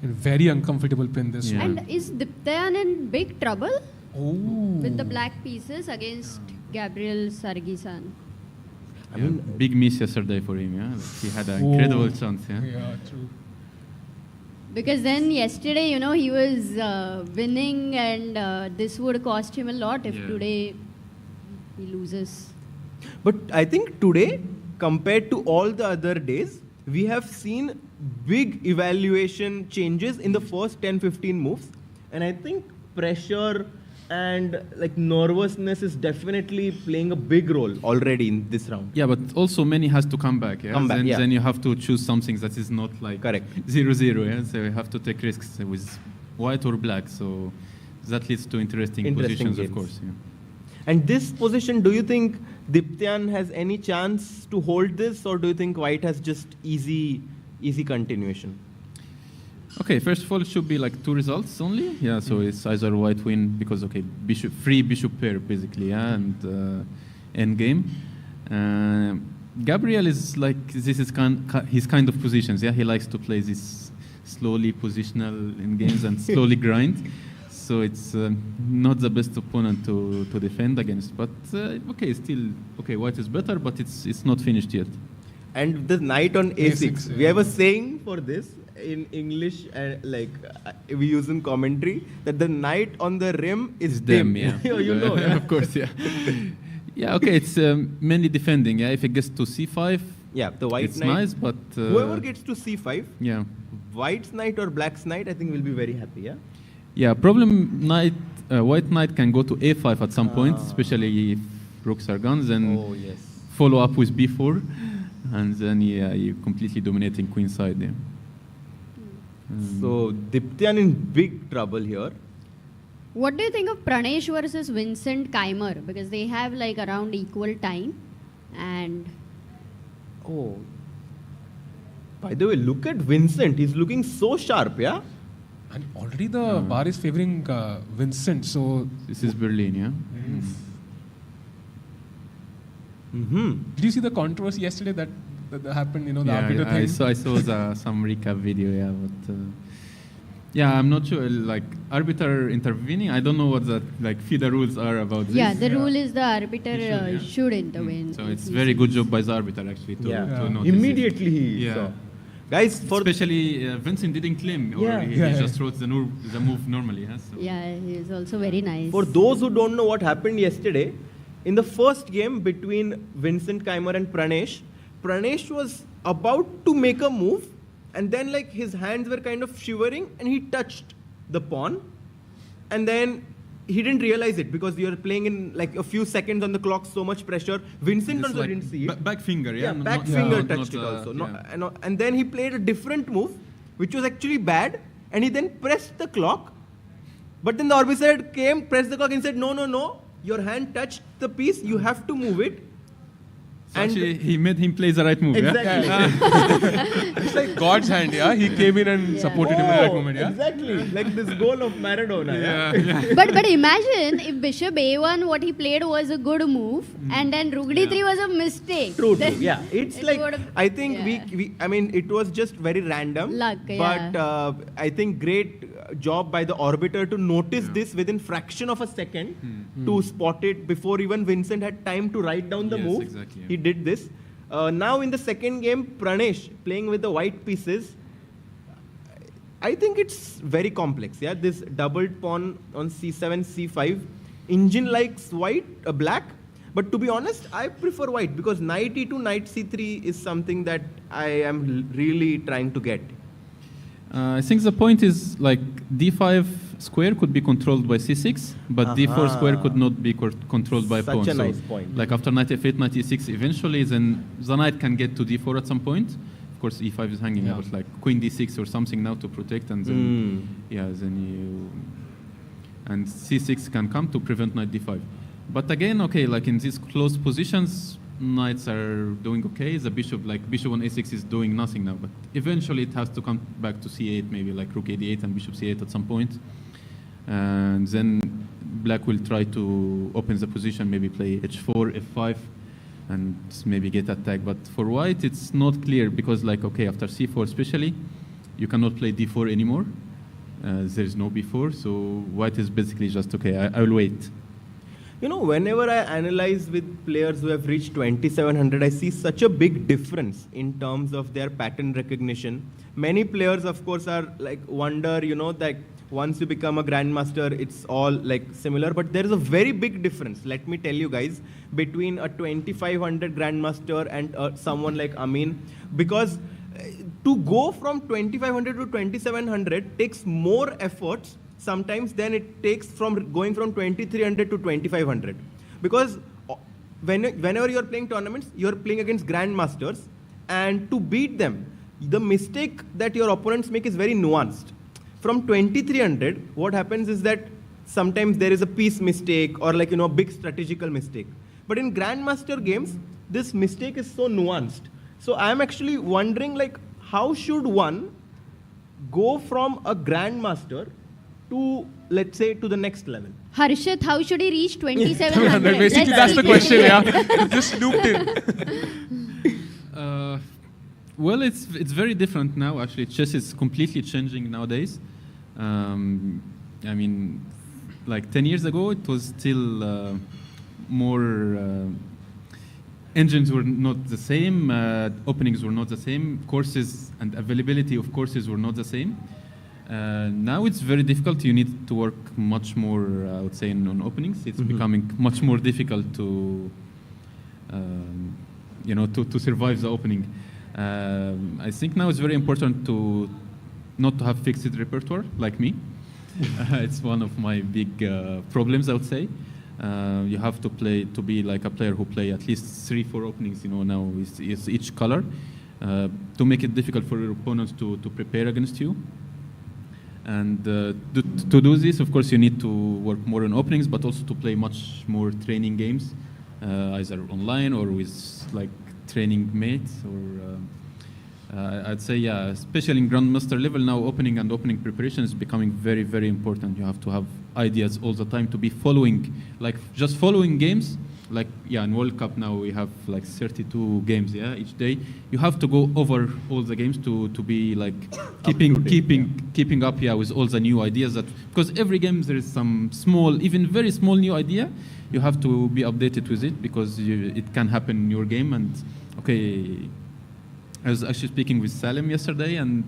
[SPEAKER 13] And very uncomfortable pin this one.
[SPEAKER 12] And is Diptayan in big trouble?
[SPEAKER 13] Oh.
[SPEAKER 12] With the black pieces against Gabriel Sargisan.
[SPEAKER 19] I mean, big miss yesterday for him, yeah? Like he had an incredible chance, yeah?
[SPEAKER 13] Yeah, true.
[SPEAKER 12] Because then yesterday, he was winning, and this would cost him a lot if today he loses.
[SPEAKER 18] But I think today, compared to all the other days, we have seen big evaluation changes in the first 10-15 moves. And I think pressure and like nervousness is definitely playing a big role already in this round.
[SPEAKER 19] Yeah, but also many has to come back. Yeah?
[SPEAKER 18] Come back,
[SPEAKER 19] then you have to choose something that is not like 0-0. Yeah? So you have to take risks with white or black. So that leads to interesting positions,
[SPEAKER 18] games.
[SPEAKER 19] Of course. Yeah.
[SPEAKER 18] And this position, do you think Diptayan has any chance to hold this, or do you think white has just easy continuation?
[SPEAKER 19] Okay, first of all, it should be like 2 results only. Yeah, so it's either white win because, free bishop pair, basically, yeah, and end game. Gabriel is like, this is his kind of positions, yeah? He likes to play this slowly positional in games and slowly grind. so it's not the best opponent to defend against. But okay, still okay. White is better, but it's not finished yet.
[SPEAKER 18] And the knight on A6. We have a saying for this in English, we use in commentary, that the knight on the rim is dim.
[SPEAKER 19] Yeah.
[SPEAKER 18] You know. Yeah.
[SPEAKER 19] Of course, yeah. Yeah, okay, it's mainly defending. Yeah, if it gets to C5,
[SPEAKER 18] yeah, the white
[SPEAKER 19] it's
[SPEAKER 18] knight.
[SPEAKER 19] nice, but
[SPEAKER 18] Whoever gets to C5,
[SPEAKER 19] yeah,
[SPEAKER 18] white's knight or black's knight, I think will be very happy. Yeah.
[SPEAKER 19] Yeah, problem white knight can go to A5 at some point, especially if rooks are guns, and follow up with B4, and then you're completely dominating queen side there.
[SPEAKER 18] So Diptyan in big trouble here.
[SPEAKER 12] What do you think of Pranesh versus Vincent Keimer? Because they have like around equal time, and
[SPEAKER 18] by the way, look at Vincent. He's looking so sharp, yeah.
[SPEAKER 13] And already the bar is favoring Vincent. So
[SPEAKER 19] this is Berlin, yeah.
[SPEAKER 13] Did you see the controversy yesterday that happened? You know, the arbiter thing.
[SPEAKER 19] I saw some recap video, yeah, but yeah, I'm not sure. Like arbiter intervening, I don't know what the FIDE rules are about this.
[SPEAKER 12] Yeah, the rule is the arbiter should intervene.
[SPEAKER 19] So it's very good job by the arbiter actually to notice
[SPEAKER 18] immediately he saw. Guys,
[SPEAKER 19] especially Vincent didn't claim, or he just wrote the move normally. Yeah, so.
[SPEAKER 12] Yeah, he was also very nice.
[SPEAKER 18] For those who don't know what happened yesterday, in the first game between Vincent Keimer and Pranesh was about to make a move, and then his hands were kind of shivering, and he touched the pawn, and then he didn't realize it because you're playing in a few seconds on the clock, so much pressure. Vincent also didn't see it.
[SPEAKER 19] Back finger, yeah.
[SPEAKER 18] Back finger touched it also. And then he played a different move, which was actually bad, and he then pressed the clock. But then the arbiter came, pressed the clock, and said, no, your hand touched the piece, you have to move it.
[SPEAKER 19] So actually, he made him play the right move.
[SPEAKER 18] Exactly.
[SPEAKER 19] Yeah?
[SPEAKER 13] It's like God's hand, yeah. He came in and supported him in that moment, yeah.
[SPEAKER 18] Exactly, like this goal of Maradona.
[SPEAKER 19] Yeah.
[SPEAKER 12] But imagine if Bishop A1, what he played was a good move, and then Rook D3 was a mistake.
[SPEAKER 18] True. Yeah, it's I think I mean, it was just very random.
[SPEAKER 12] Luck,
[SPEAKER 18] but I think great job by the arbiter to notice this within fraction of a second to spot it before even Vincent had time to write down the move.
[SPEAKER 19] Exactly, yeah.
[SPEAKER 18] He did this. Now in the second game, Pranesh playing with the white pieces. I think it's very complex. Yeah, this doubled pawn on C7, C5. Engine likes black, but to be honest, I prefer white because knight E2, knight C3 is something that I am really trying to get.
[SPEAKER 19] I think the point is D5 square could be controlled by C6, but D4 square could not be controlled by pawn.
[SPEAKER 18] Such a nice point.
[SPEAKER 19] After knight F8, knight E6, eventually then the knight can get to D4 at some point. Of course, E5 is hanging out queen D6 or something now to protect, and then and C6 can come to prevent knight D5. But again, okay, in these close positions, knights are doing okay. The bishop on A6 is doing nothing now, but eventually it has to come back to C8, maybe rook A8 and bishop C8 at some point. And then black will try to open the position, maybe play H4, F5, and maybe get attacked. But for white, it's not clear because after C4 especially, you cannot play D4 anymore. There's no B4, so white is basically just, okay, I will wait.
[SPEAKER 18] You know, whenever I analyze with players who have reached 2700, I see such a big difference in terms of their pattern recognition. Many players, of course, are wonder, that once you become a grandmaster, it's all similar. But there is a very big difference, let me tell you guys, between a 2500 grandmaster and someone like Amin. Because to go from 2500 to 2700 takes more efforts sometimes than it takes from going from 2300 to 2500. Because whenever you're playing tournaments, you're playing against grandmasters, and to beat them, the mistake that your opponents make is very nuanced. From 2300, what happens is that sometimes there is a piece mistake or a big strategical mistake. But in grandmaster games, this mistake is so nuanced. So I'm actually wondering how should one go from a grandmaster to, let's say, to the next level?
[SPEAKER 12] Harshit, how should he reach 2700?
[SPEAKER 13] Basically, that's the question, yeah. Just looped in.
[SPEAKER 19] Well, it's very different now, actually. Chess is completely changing nowadays. I mean, like 10 years ago, it was still more. Engines were not the same, openings were not the same, courses and availability of courses were not the same. Now it's very difficult. You need to work much more, I would say, on openings. It's becoming much more difficult to, to survive the opening. I think now it's very important to not to have fixed repertoire like me. It's one of my big problems, I would say. You have to be like a player who play at least 3-4 openings, now is each color, to make it difficult for your opponents to prepare against you. And to do this, of course, you need to work more on openings, but also to play much more training games, either online or with like training mates. Or I'd say, yeah, especially in Grandmaster level now, opening and opening preparation is becoming very, very important. You have to have ideas all the time to be following, like just following games. Like, yeah, in World Cup now we have like 32 games, yeah, each day. You have to go over all the games to be like keeping up, yeah, with all the new ideas because every game there is some small, even very small new idea. You have to be updated with it because it can happen in your game. And okay, I was actually speaking with Salim yesterday and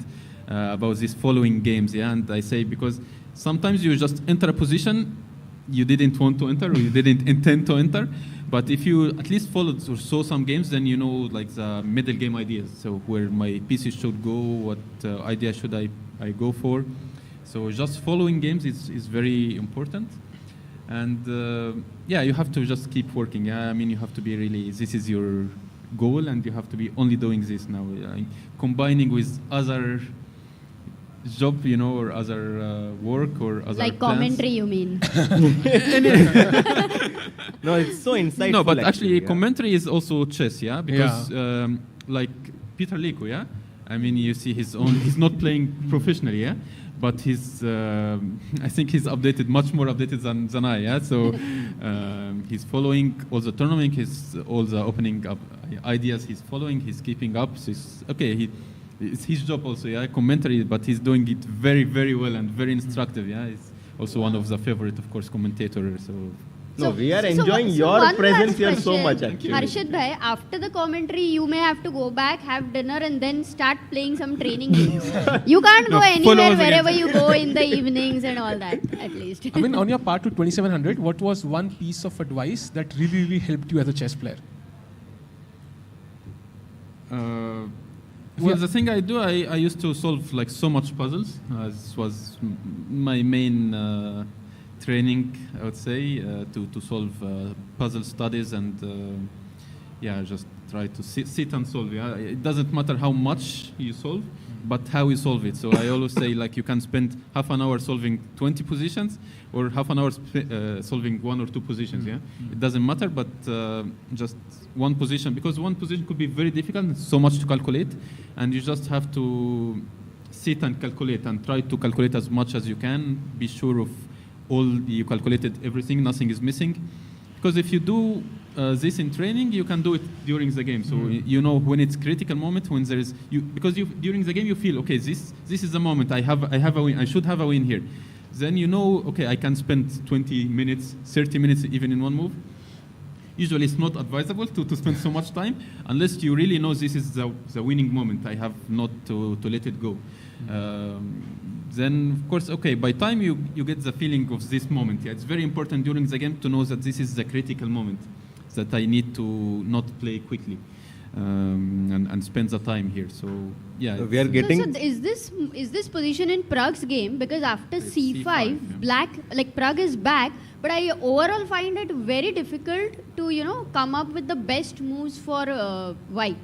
[SPEAKER 19] about these following games, yeah, and I say because sometimes you just enter a position you didn't want to enter or you didn't intend to enter, but if you at least followed or saw some games, then you know like the middle game ideas. So where my PC should go, what idea should I go for. So just following games is very important. And yeah, you have to just keep working. Yeah, I mean, you have to be really, this is your goal and you have to be only doing this now. Combining with other job, or other work or other
[SPEAKER 12] like
[SPEAKER 19] plans.
[SPEAKER 12] Commentary, you mean?
[SPEAKER 18] No, it's so insightful.
[SPEAKER 19] No, but actually commentary is also chess, yeah? Because like Peter Liku, yeah? I mean, you see he's not playing professionally, yeah? But he's, I think he's updated, much more updated than I, yeah? So he's following all the tournament, all the opening up ideas he's following, he's keeping up. So it's his job also, yeah, commentary, but he's doing it very, very well and very instructive, yeah. He's also one of the favorite, of course, commentators.
[SPEAKER 18] So we are enjoying your presence here so much, actually.
[SPEAKER 12] Harshit bhai, after the commentary, you may have to go back, have dinner, and then start playing some training games. You can't go anywhere wherever you go in the evenings and all that, at least.
[SPEAKER 13] I mean, on your path to 2700, what was one piece of advice that really, really helped you as a chess player?
[SPEAKER 19] Well, the thing I do, I used to solve like so much puzzles. This was my main training, I would say, to solve puzzle studies and yeah, just try to sit and solve. Yeah, it doesn't matter how much you solve, but how you solve it. So I always say like you can spend half an hour solving 20 positions or half an hour solving 1 or 2 positions. Yeah, it doesn't matter, but just one position, because one position could be very difficult and so much to calculate, and you just have to sit and calculate and try to calculate as much as you can. Be sure of all you calculated everything, nothing is missing. Because if you do this in training, you can do it during the game. So you know when it's critical moment, when there is during the game you feel okay, this is the moment I have a win. I should have a win here. Then you know, okay, I can spend 20 minutes, 30 minutes even in one move. Usually it's not advisable to spend so much time unless you really know this is the winning moment. I have not to let it go. Then of course, okay, by time you get the feeling of this moment. Yeah, it's very important during the game to know that this is the critical moment, that I need to not play quickly and spend the time here. So yeah,
[SPEAKER 18] we are getting.
[SPEAKER 12] So is this position in Pragg's game? Because after C5, black, like Pragg is back, but I overall find it very difficult to come up with the best moves for white.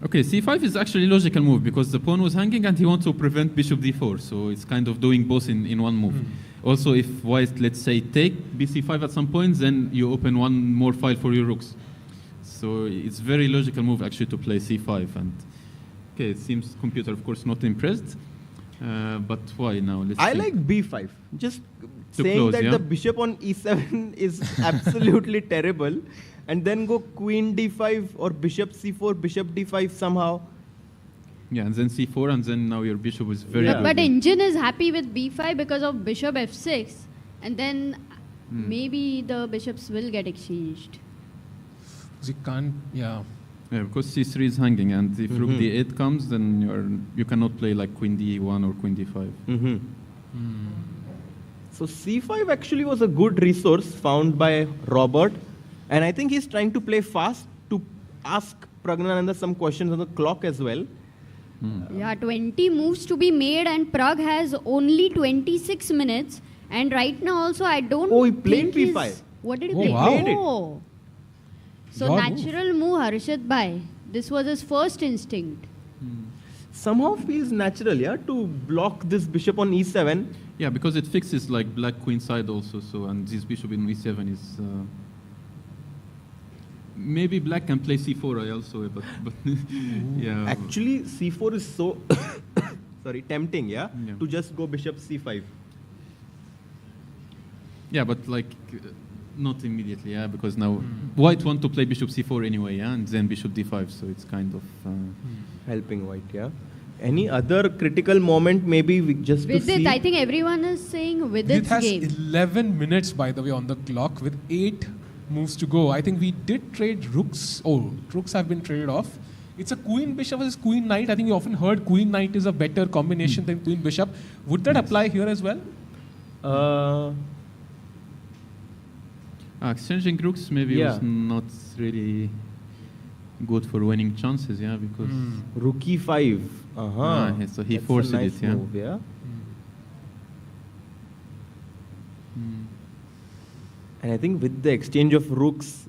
[SPEAKER 19] Okay, c5 is actually a logical move because the pawn was hanging and he wants to prevent bishop d4, so it's kind of doing both in one move. Also, if white, let's say, take bc5 at some point, then you open one more file for your rooks. So it's very logical move actually to play c5. And okay, it seems computer, of course, not impressed, but why now?
[SPEAKER 18] I like b5. Just saying that the bishop on e7 is absolutely terrible. And then go queen d5 or bishop c4, bishop d5 somehow.
[SPEAKER 19] Yeah, and then c4, and then now your bishop is very good.
[SPEAKER 12] But Indian is happy with b5 because of bishop f6, and then maybe the bishops will get exchanged.
[SPEAKER 13] You can't, yeah.
[SPEAKER 19] Yeah, because c3 is hanging, and if rook d8 comes, then you cannot play like queen d1 or queen d5.
[SPEAKER 18] So c5 actually was a good resource found by Robert, and I think he's trying to play fast to ask Pragnananda some questions on the clock as well.
[SPEAKER 12] Yeah, 20 moves to be made, and Pragg has only 26 minutes. And right now also, I don't.
[SPEAKER 18] Oh, he played
[SPEAKER 12] think
[SPEAKER 18] b5.
[SPEAKER 12] he's- What did he
[SPEAKER 18] Oh,
[SPEAKER 12] play?
[SPEAKER 18] wow. Played it.
[SPEAKER 12] Oh. So
[SPEAKER 18] Your
[SPEAKER 12] natural move, Harshit Bhai. This was his first instinct.
[SPEAKER 18] Somehow feels natural, yeah, to block this bishop on e7.
[SPEAKER 19] Yeah, because it fixes like black queen side also. So and this bishop in e7 is. Maybe black can play c4 also, but yeah.
[SPEAKER 18] Actually, c4 is so sorry, tempting, yeah, to just go bishop c5.
[SPEAKER 19] Yeah, but like not immediately, yeah, because now white want to play bishop c4 anyway, yeah, and then bishop d5, so it's kind of
[SPEAKER 18] helping white, yeah. Any other critical moment, maybe just to see?
[SPEAKER 12] Vidit, I think everyone is saying
[SPEAKER 13] It
[SPEAKER 12] Vidit's
[SPEAKER 13] has
[SPEAKER 12] game.
[SPEAKER 13] 11 minutes, by the way, on the clock with 8 moves to go. I think we did trade rooks. Oh, rooks have been traded off. It's a queen bishop versus queen knight. I think you often heard queen knight is a better combination than queen bishop. Would that apply here as well?
[SPEAKER 19] exchanging rooks maybe was not really good for winning chances, yeah, because
[SPEAKER 18] rook e5.
[SPEAKER 19] So he
[SPEAKER 18] That's
[SPEAKER 19] forced
[SPEAKER 18] a nice
[SPEAKER 19] it, yeah.
[SPEAKER 18] move, yeah. And I think with the exchange of rooks,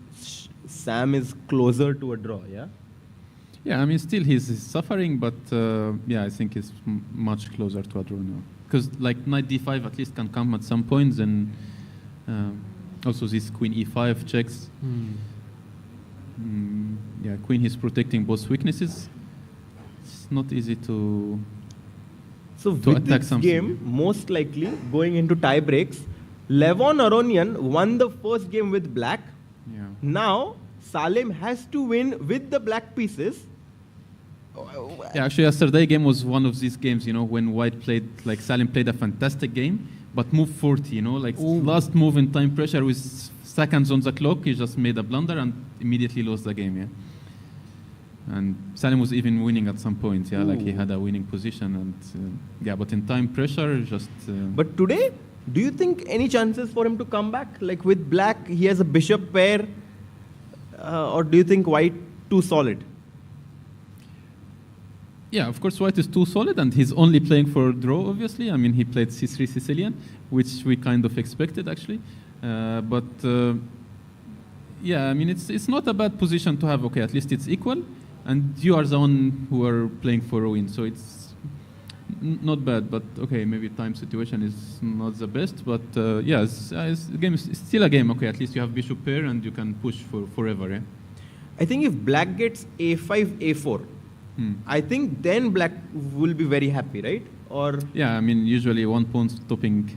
[SPEAKER 18] Sam is closer to a draw, yeah?
[SPEAKER 19] Yeah, I mean, still he's suffering, but yeah, I think he's much closer to a draw now. Because like knight d5 at least can come at some points, and also this queen e5 checks. Yeah, queen is protecting both weaknesses. It's not easy to
[SPEAKER 18] with
[SPEAKER 19] attack
[SPEAKER 18] this
[SPEAKER 19] something.
[SPEAKER 18] game, most likely going into tie breaks, Levon Aronian won the first game with black.
[SPEAKER 19] Yeah.
[SPEAKER 18] Now Salim has to win with the black pieces.
[SPEAKER 19] Yeah, actually, yesterday game was one of these games, you know, when white played, like Salim played a fantastic game, but move 40, you know, like last move in time pressure with seconds on the clock, he just made a blunder and immediately lost the game, yeah. And Salim was even winning at some point, yeah, like he had a winning position, and yeah, but in time pressure, just.
[SPEAKER 18] But today, do you think any chances for him to come back? Like with black, he has a bishop pair, or do you think white too solid?
[SPEAKER 19] Yeah, of course, white is too solid, and he's only playing for draw, obviously. I mean, he played c3 Sicilian, which we kind of expected, actually. But yeah, I mean, it's not a bad position to have. Okay, at least it's equal, and you are the one who are playing for a win, so it's not bad. But okay, maybe time situation is not the best, but yeah, the game is still a game. Okay, at least you have bishop pair, and you can push for forever. Yeah?
[SPEAKER 18] I think if black gets a5, a4, I think then black will be very happy, right? Or
[SPEAKER 19] yeah, I mean, usually one pawn stopping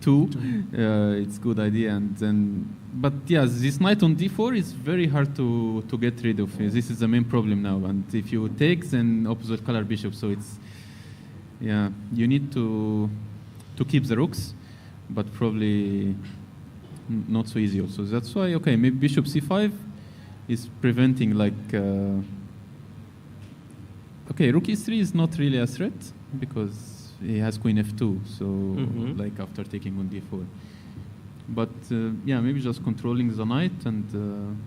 [SPEAKER 19] two, it's good idea, and then. But yeah, this knight on d4 is very hard to get rid of. This is the main problem now, and if you take, then opposite color bishop, so it's yeah, you need to keep the rooks, but probably not so easy also. That's why okay, maybe bishop c5 is preventing like. Okay, rook e3 is not really a threat because he has queen f2, so like after taking on d4. But yeah, maybe just controlling the knight and.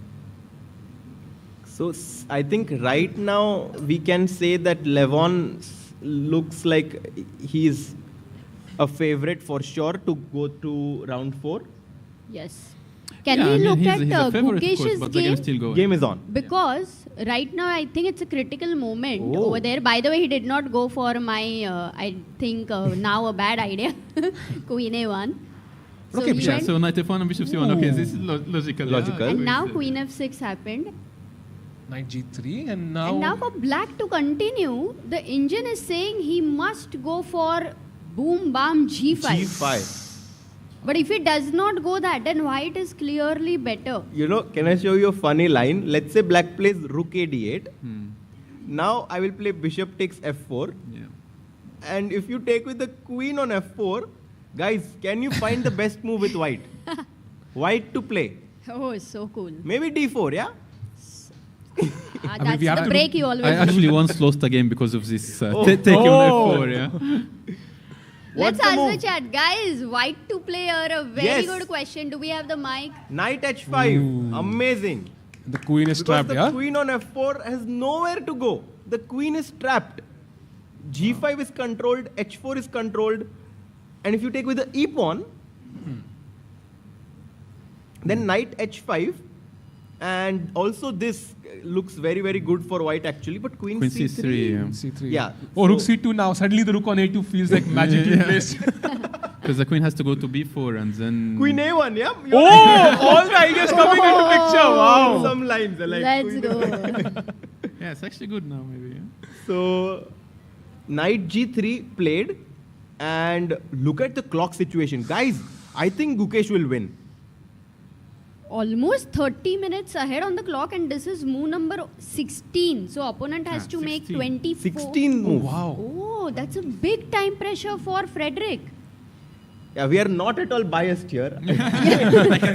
[SPEAKER 18] So I think right now we can say that Levon looks like he's a favorite for sure to go to round 4.
[SPEAKER 12] Yes. Can we look at Gukesh's game?
[SPEAKER 18] Game is on.
[SPEAKER 12] Because right now I think it's a critical moment over there. By the way, he did not go for my, I think now a bad idea, Queen A1. So
[SPEAKER 19] Okay, yeah, so knight f1 and bishop c1. Okay, this is logical.
[SPEAKER 12] And now Queen f6 happened.
[SPEAKER 13] Knight g3 and now...
[SPEAKER 12] And now for black to continue, the engine is saying he must go for boom, bam, g5.
[SPEAKER 18] g5.
[SPEAKER 12] But if it does not go that, then white is clearly better.
[SPEAKER 18] You know, can I show you a funny line? Let's say black plays rook a d8. Now I will play bishop takes f4.
[SPEAKER 19] Yeah.
[SPEAKER 18] And if you take with the queen on f4, guys, can you find the best move with white? White to play.
[SPEAKER 12] Oh, so cool.
[SPEAKER 18] Maybe d4, yeah?
[SPEAKER 12] That's the break you always
[SPEAKER 19] I
[SPEAKER 12] do.
[SPEAKER 19] actually once lost a game because of this
[SPEAKER 18] Oh.
[SPEAKER 19] taking on
[SPEAKER 18] Oh.
[SPEAKER 19] f4. Yeah.
[SPEAKER 12] Let's
[SPEAKER 18] What's the
[SPEAKER 12] ask the
[SPEAKER 18] move?
[SPEAKER 12] chat. Guys, white to play here. A very
[SPEAKER 18] Yes.
[SPEAKER 12] good question. Do we have the mic?
[SPEAKER 18] Knight h5. Amazing.
[SPEAKER 13] The queen is
[SPEAKER 18] Because
[SPEAKER 13] trapped,
[SPEAKER 18] the
[SPEAKER 13] yeah?
[SPEAKER 18] queen on f4 has nowhere to go. The queen is trapped. g5 is controlled, h4 is controlled. And if you take with the e pawn, then knight h5. And also this looks very, very good for white actually. But queen
[SPEAKER 19] Queen
[SPEAKER 18] c3.
[SPEAKER 19] c3. Yeah.
[SPEAKER 13] C3.
[SPEAKER 18] Yeah.
[SPEAKER 13] Oh, rook c2 now. Suddenly the rook on a2 feels like magic in place.
[SPEAKER 19] Because the queen has to go to b4 and then...
[SPEAKER 18] Queen a1, yeah?
[SPEAKER 13] Oh, all the ideas coming into picture. Wow.
[SPEAKER 18] Some lines are like
[SPEAKER 12] Let's
[SPEAKER 18] queen
[SPEAKER 12] go.
[SPEAKER 19] Yeah, it's actually good now, maybe. Yeah.
[SPEAKER 18] So, knight g3 played, and look at the clock situation. Guys, I think Gukesh will win.
[SPEAKER 12] Almost 30 minutes ahead on the clock, and this is move number 16. So opponent has to make 24.
[SPEAKER 18] 16 moves.
[SPEAKER 13] Wow.
[SPEAKER 12] Oh, that's a big time pressure for Frederick.
[SPEAKER 18] Yeah, we are not at all biased here.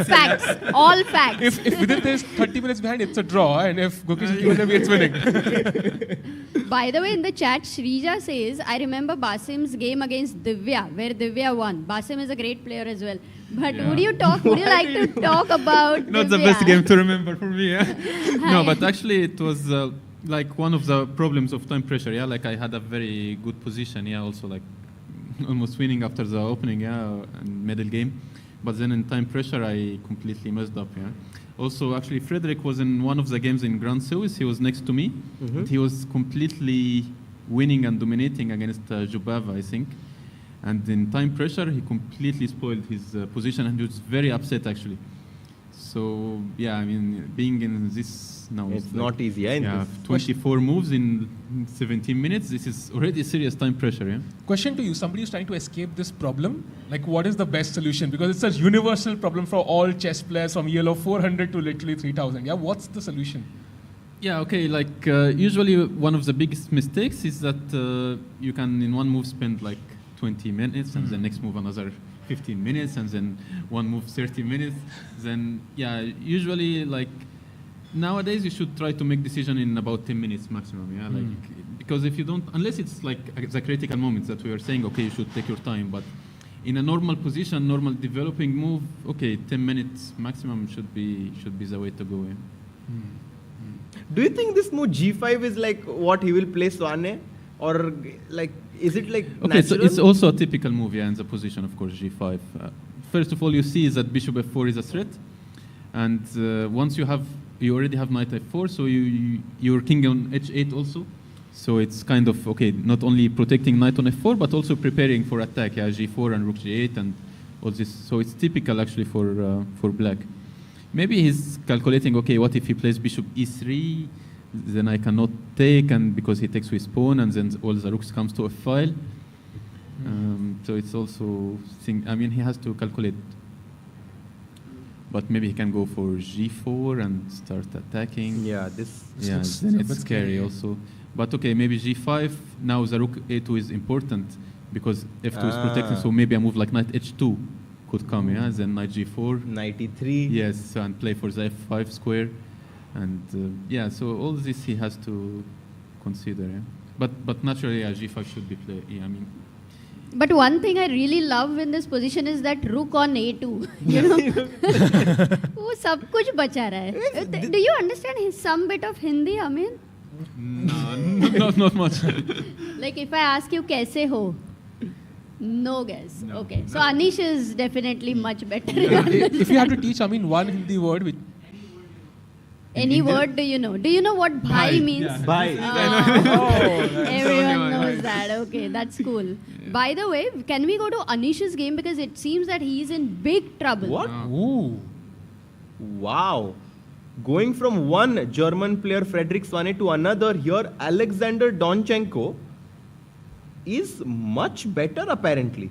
[SPEAKER 12] Facts. All facts.
[SPEAKER 13] If Vidit is 30 minutes behind, it's a draw. And if Gukesh is given away, it's winning.
[SPEAKER 12] By the way, in the chat, Shrija says, I remember Basim's game against Divya, where Divya won. Basim is a great player as well. But
[SPEAKER 19] Yeah.
[SPEAKER 12] would you like to talk about
[SPEAKER 19] Not the
[SPEAKER 12] Divya?
[SPEAKER 19] best game to remember for me. Yeah? No, but actually it was like one of the problems of time pressure. Yeah, like I had a very good position. Yeah, also like almost winning after the opening. Yeah, and middle game. But then in time pressure, I completely messed up. Yeah. Also, actually, Frederick was in one of the games in Grand Suisse. He was next to me.
[SPEAKER 18] Mhm.
[SPEAKER 19] And he was completely winning and dominating against Jubava, I think. And in time pressure, he completely spoiled his position, and he was very upset actually. So yeah, I mean, being in this now,
[SPEAKER 18] It's not easy, yeah, in
[SPEAKER 19] Yeah,
[SPEAKER 18] this.
[SPEAKER 19] 24 moves in 17 minutes. This is already serious time pressure. Yeah.
[SPEAKER 13] Question to you. Somebody is trying to escape this problem. Like, what is the best solution? Because it's a universal problem for all chess players from yellow 400 to literally 3000. Yeah, what's the solution?
[SPEAKER 19] Yeah, okay, like usually one of the biggest mistakes is that you can in one move spend like 20 minutes and the next move another 15 minutes and then one move 30 minutes. Then, yeah, usually like nowadays you should try to make decision in about 10 minutes maximum, yeah? Like, because if you don't, unless it's like the critical moments that we are saying, okay, you should take your time, but in a normal position, normal developing move, okay, 10 minutes maximum should be the way to go, yeah.
[SPEAKER 18] Do you think this move g5 is like what he will play Swane? Or like, is it like
[SPEAKER 19] Okay, so
[SPEAKER 18] natural?
[SPEAKER 19] it's also a typical move, yeah, in the position, of course, g5. First of all, you see is that bishop f4 is a threat. And once you already have knight f4, so you're king on h8 also. So it's kind of, okay, not only protecting knight on f4, but also preparing for attack, yeah, g4 and rook g8 and all this. So it's typical actually for black. Maybe he's calculating, okay, what if he plays bishop e3, then I cannot take, and because he takes with pawn, and then all the rooks comes to a file. So it's also, I mean, he has to calculate. But maybe he can go for g4 and start attacking.
[SPEAKER 18] Yeah, this
[SPEAKER 19] Yeah,
[SPEAKER 18] looks
[SPEAKER 19] then
[SPEAKER 18] a
[SPEAKER 19] it's
[SPEAKER 18] bit
[SPEAKER 19] scary also. But okay, maybe g5. Now the rook a2 is important because f2 is protecting. So maybe a move like knight h2 could come. Yeah, then knight g4.
[SPEAKER 18] Knight e3.
[SPEAKER 19] Yes, and play for the f5 square. And yeah, so all this he has to consider. Yeah? But naturally, yeah, g5 should be played. Yeah, I mean.
[SPEAKER 12] But one thing I really love in this position is that rook on a2. You know, वो सब कुछ बचा रहा है. Do you understand some bit of Hindi, Amin?
[SPEAKER 19] No, not much.
[SPEAKER 12] Like if I ask you कैसे हो, no guess.
[SPEAKER 19] No.
[SPEAKER 12] Okay, so Anish is definitely much better.
[SPEAKER 13] If you had to teach Amin one Hindi word, which
[SPEAKER 12] Any word do you know? Do you know what bhai means?
[SPEAKER 13] Yeah.
[SPEAKER 18] Bhai.
[SPEAKER 12] Everyone knows that. Okay, that's cool. By the way, can we go to Anish's game because it seems that he's in big trouble.
[SPEAKER 18] What?
[SPEAKER 13] Ooh.
[SPEAKER 18] Wow. Going from one German player, Frederick Swane, to another here, Alexander Donchenko is much better apparently.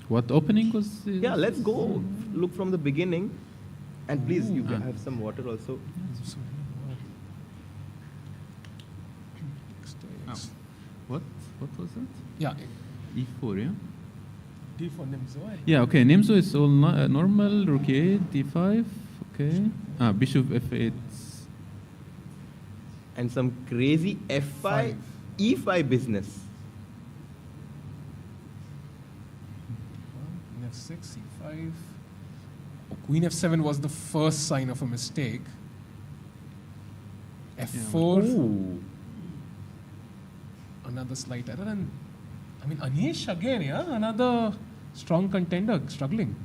[SPEAKER 19] What opening was?
[SPEAKER 18] Yeah, let's go. Look from the beginning. And please, you can have some water also.
[SPEAKER 13] mistakes.
[SPEAKER 19] What was that?
[SPEAKER 13] Yeah.
[SPEAKER 19] E4, yeah?
[SPEAKER 13] D for Nimzo.
[SPEAKER 19] Yeah, okay. Nimzo is all normal. Rook A8, D5. Okay. Bishop F8.
[SPEAKER 18] And some crazy F5, E5 business.
[SPEAKER 13] F6, C5. Queen F7 was the first sign of a mistake. F4.
[SPEAKER 18] Ooh.
[SPEAKER 13] Another slight error. And I mean, Anish again, yeah? Another strong contender struggling.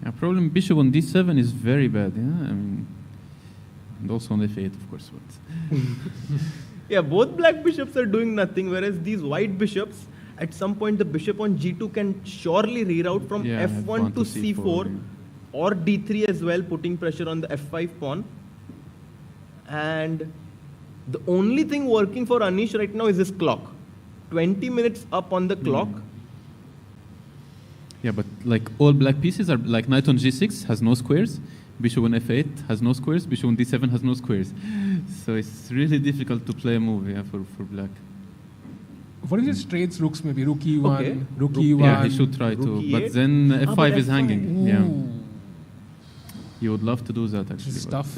[SPEAKER 19] Yeah, problem bishop on D7 is very bad, yeah? I mean, and also on F8, of course. But
[SPEAKER 18] Yeah, both black bishops are doing nothing, whereas these white bishops, at some point the bishop on G2 can surely reroute from F1 to C4
[SPEAKER 19] yeah.
[SPEAKER 18] or D3 as well, putting pressure on the F5 pawn. And the only thing working for Anish right now is his clock. 20 minutes up on the clock.
[SPEAKER 19] yeah, but like all black pieces are like knight on G6 has no squares, bishop on F8 has no squares, bishop on D7 has no squares. So it's really difficult to play a move, yeah, for black.
[SPEAKER 13] What if he trades rooks, maybe rook E1,
[SPEAKER 18] Okay.
[SPEAKER 13] rook E1?
[SPEAKER 19] Yeah, he should try
[SPEAKER 18] Rook
[SPEAKER 19] to, but
[SPEAKER 18] E8.
[SPEAKER 19] then F5
[SPEAKER 18] but
[SPEAKER 19] is
[SPEAKER 18] F5.
[SPEAKER 19] hanging. Yeah,
[SPEAKER 13] Ooh.
[SPEAKER 19] he would love to do that actually.
[SPEAKER 13] is
[SPEAKER 19] but,
[SPEAKER 13] tough.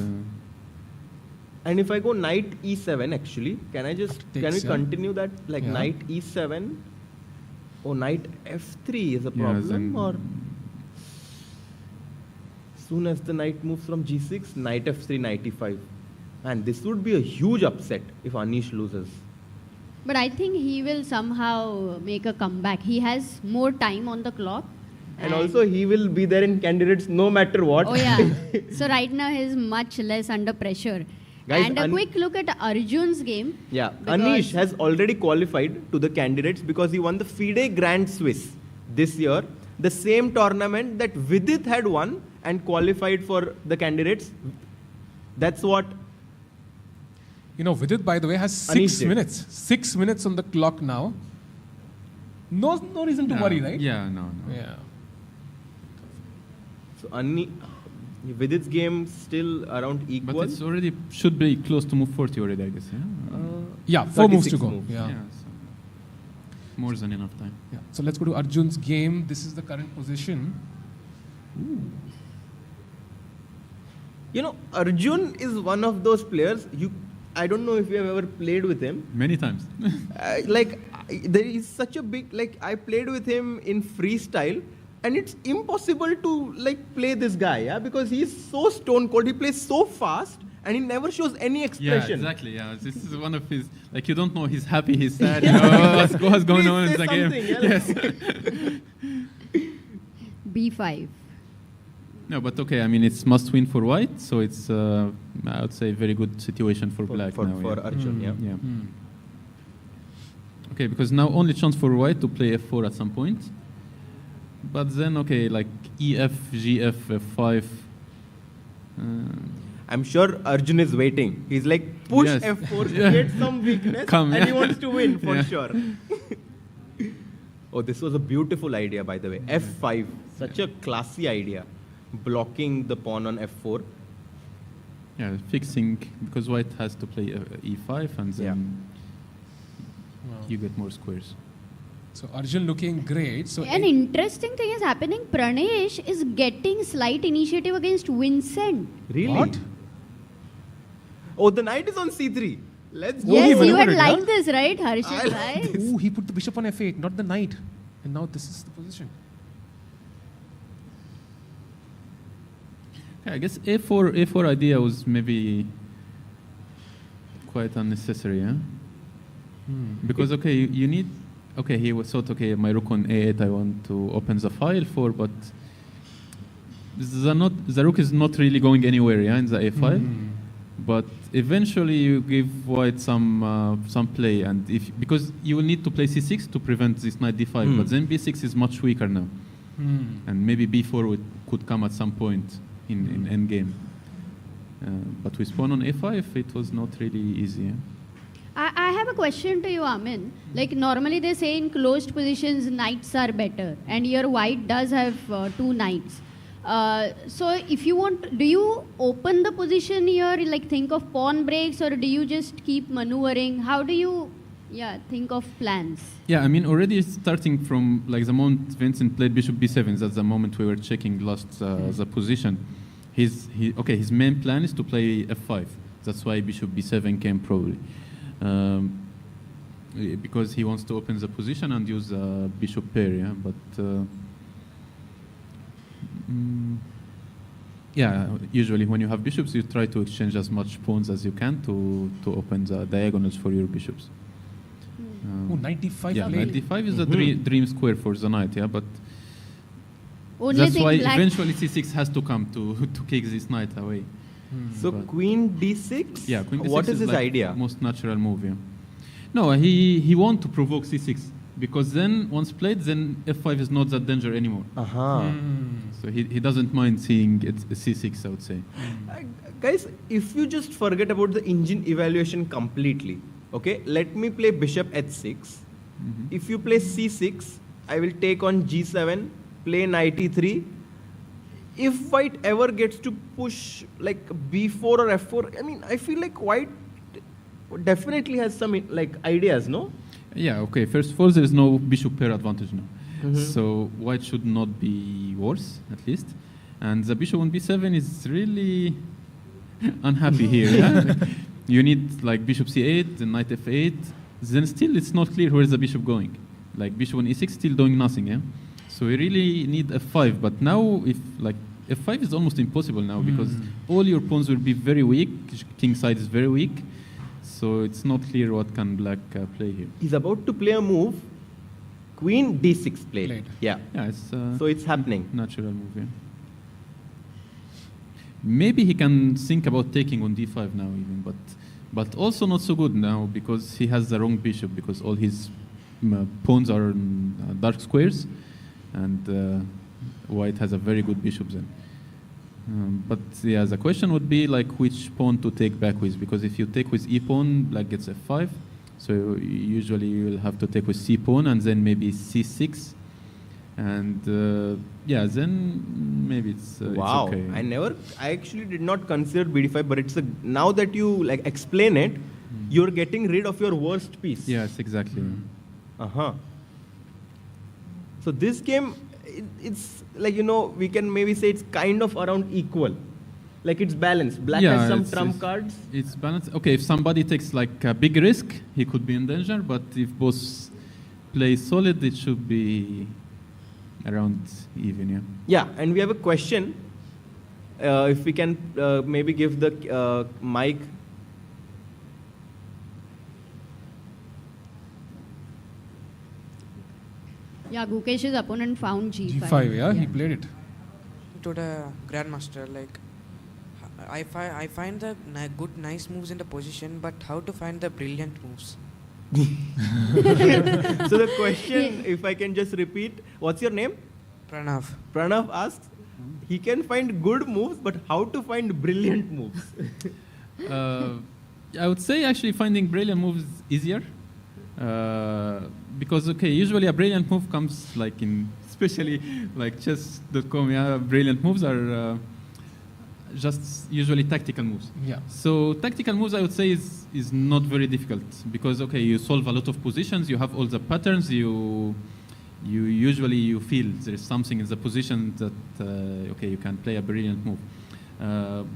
[SPEAKER 18] And if I go knight E7 actually, can we
[SPEAKER 13] Takes, yeah.
[SPEAKER 18] continue that? Like
[SPEAKER 13] Yeah.
[SPEAKER 18] knight E7 or knight F3 is a
[SPEAKER 19] Yeah,
[SPEAKER 18] problem,
[SPEAKER 19] then-
[SPEAKER 18] or soon as the knight moves from G6, knight F3, knight E5. And this would be a huge upset if Anish loses.
[SPEAKER 12] But I think he will somehow make a comeback. He has more time on the clock.
[SPEAKER 18] And also he will be there in candidates no matter what.
[SPEAKER 12] Oh yeah. So right now he is much less under pressure.
[SPEAKER 18] Guys,
[SPEAKER 12] and a quick look at Arjun's game.
[SPEAKER 18] Yeah,
[SPEAKER 12] because-
[SPEAKER 18] Anish has already qualified to the candidates because he won the FIDE Grand Swiss this year. The same tournament that Vidit had won and qualified for the candidates. That's what
[SPEAKER 13] You know, Vidit, by the way, has
[SPEAKER 18] Anish
[SPEAKER 13] 6
[SPEAKER 18] did.
[SPEAKER 13] minutes. 6 minutes on the clock now. No reason to worry, right?
[SPEAKER 19] Yeah, no.
[SPEAKER 13] Yeah.
[SPEAKER 18] So Vidit's game still around equal.
[SPEAKER 19] But it's already should be close to move 40 already, I guess. Yeah.
[SPEAKER 13] Yeah, 4 moves to
[SPEAKER 18] 36
[SPEAKER 13] go.
[SPEAKER 18] moves.
[SPEAKER 13] Yeah.
[SPEAKER 19] So more than enough time.
[SPEAKER 13] Yeah. So let's go to Arjun's game. This is the current position.
[SPEAKER 18] You know, Arjun is one of those players. I don't know if you have ever played with him.
[SPEAKER 19] Many times.
[SPEAKER 18] There is such a big, I played with him in freestyle, and it's impossible to play this guy, yeah, because he's so stone cold. He plays so fast, and he never shows any expression.
[SPEAKER 19] Yeah, exactly. Yeah, this is one of his. You don't know he's happy, he's sad. You know, what's going on in the game?
[SPEAKER 18] Yes.
[SPEAKER 12] B5.
[SPEAKER 19] No, but okay. I mean, it's must win for white, so it's I would say very good situation for black now.
[SPEAKER 18] For
[SPEAKER 19] yeah.
[SPEAKER 18] Arjun, yeah.
[SPEAKER 19] Yeah. Okay, because now only chance for white to play f4 at some point. But then, okay, like EF, GF, F5.
[SPEAKER 18] I'm sure Arjun is waiting. He's like, push
[SPEAKER 19] Yes.
[SPEAKER 18] F4,
[SPEAKER 19] Yeah.
[SPEAKER 18] create some weakness,
[SPEAKER 19] Come,
[SPEAKER 18] and he
[SPEAKER 19] yeah.
[SPEAKER 18] wants to win for
[SPEAKER 19] Yeah.
[SPEAKER 18] sure. Oh, this was a beautiful idea, by the way. F5, such a classy idea. Blocking the pawn on F4.
[SPEAKER 19] Yeah, fixing, because white has to play E5, and then you get more squares.
[SPEAKER 13] So Arjun looking great. So
[SPEAKER 12] An interesting thing is happening. Pranesh is getting slight initiative against Vincent.
[SPEAKER 18] Really?
[SPEAKER 13] What?
[SPEAKER 18] Oh, the knight is on C3. Let's go.
[SPEAKER 12] Yes, you would
[SPEAKER 13] maneuvered it,
[SPEAKER 12] like
[SPEAKER 13] huh?
[SPEAKER 12] this, right, Harshit? Right?
[SPEAKER 13] Ooh, he put the bishop on F8, not the knight. And now this is the position.
[SPEAKER 19] Yeah, I guess A4 idea was maybe quite unnecessary, yeah? Because, okay, you need... Okay, he was thought, okay, my rook on A8 I want to open the file for, but the rook is not really going anywhere, yeah, in the A file. But eventually you give white some play, and because you will need to play C6 to prevent this knight D5, but then B6 is much weaker now. And maybe B4 could come at some point in endgame. But with pawn on A5, it was not really easy. Yeah?
[SPEAKER 12] I have a question to you, Amin. Like normally they say in closed positions, knights are better. And your white does have 2 knights. So if you want, do you open the position here, like think of pawn breaks, or do you just keep maneuvering? How do you, think of plans?
[SPEAKER 19] Yeah, I mean, already starting from like the moment Vincent played bishop b7, that's the moment we were checking last the position. His main plan is to play f5. That's why bishop b7 came probably. Because he wants to open the position and use a bishop pair, yeah. But usually when you have bishops, you try to exchange as much pawns as you can to open the diagonals for your bishops.
[SPEAKER 13] 95.
[SPEAKER 19] Yeah, 95 is a dream square for the knight, yeah. But
[SPEAKER 12] Only
[SPEAKER 19] that's
[SPEAKER 12] thing
[SPEAKER 19] why
[SPEAKER 12] black
[SPEAKER 19] eventually c6 has to come to kick this knight away.
[SPEAKER 18] So queen d6?
[SPEAKER 19] Yeah, queen d6
[SPEAKER 18] What is his
[SPEAKER 19] like
[SPEAKER 18] idea?
[SPEAKER 19] Most natural move, yeah. No, he want to provoke c6 because then once played, then f5 is not that danger anymore. So he doesn't mind seeing it c6, I would say.
[SPEAKER 18] Guys, if you just forget about the engine evaluation completely, okay, let me play bishop h6. If you play c6, I will take on g7, play knight e3. If white ever gets to push like b4 or f4, I mean, I feel like white definitely has some like ideas, no?
[SPEAKER 19] Yeah, okay. First of all, there is no bishop pair advantage now. So white should not be worse, at least. And the bishop on b7 is really unhappy here. Yeah? You need like bishop c8, then knight f8. Then still it's not clear where is the bishop going. Like bishop on e6 still doing nothing, yeah? So we really need f5. But now if like f5 is almost impossible now because all your pawns will be very weak. King side is very weak. So it's not clear what can black play here.
[SPEAKER 18] He's about to play a move. Queen d6 played. Yeah.
[SPEAKER 19] Yeah, it's
[SPEAKER 18] so it's happening.
[SPEAKER 19] Natural move, yeah. Maybe he can think about taking on d5 now even, but also not so good now because he has the wrong bishop because all his pawns are dark squares and white has a very good bishop then. But yeah, the question would be like which pawn to take back with, because if you take with e pawn, black gets f5. So usually you will have to take with c pawn and then maybe c6, and then maybe it's
[SPEAKER 18] wow.
[SPEAKER 19] It's okay.
[SPEAKER 18] I actually did not consider bd5, but it's now that you like explain it, you're getting rid of your worst piece.
[SPEAKER 19] Yes, exactly.
[SPEAKER 18] So this game, it's like, we can maybe say it's kind of around equal. Like it's balanced. Black has some trump cards.
[SPEAKER 19] It's balanced. Okay, if somebody takes like a big risk, he could be in danger. But if both play solid, it should be around even, yeah.
[SPEAKER 18] Yeah, and we have a question. If we can maybe give the mic.
[SPEAKER 12] Yeah, Gukesh's opponent found g5.
[SPEAKER 13] G5, yeah, he played it.
[SPEAKER 20] To the grandmaster, like I find the good, nice moves in the position, but how to find the brilliant moves?
[SPEAKER 18] So the question, if I can just repeat, what's your name?
[SPEAKER 20] Pranav.
[SPEAKER 18] Pranav asks, he can find good moves, but how to find brilliant moves?
[SPEAKER 19] I would say actually finding brilliant moves is easier. Because usually a brilliant move comes like especially like chess.com, yeah, brilliant moves are just usually tactical moves.
[SPEAKER 13] Yeah.
[SPEAKER 19] So tactical moves I would say is not very difficult because you solve a lot of positions, you have all the patterns, you usually feel there is something in the position that you can play a brilliant move.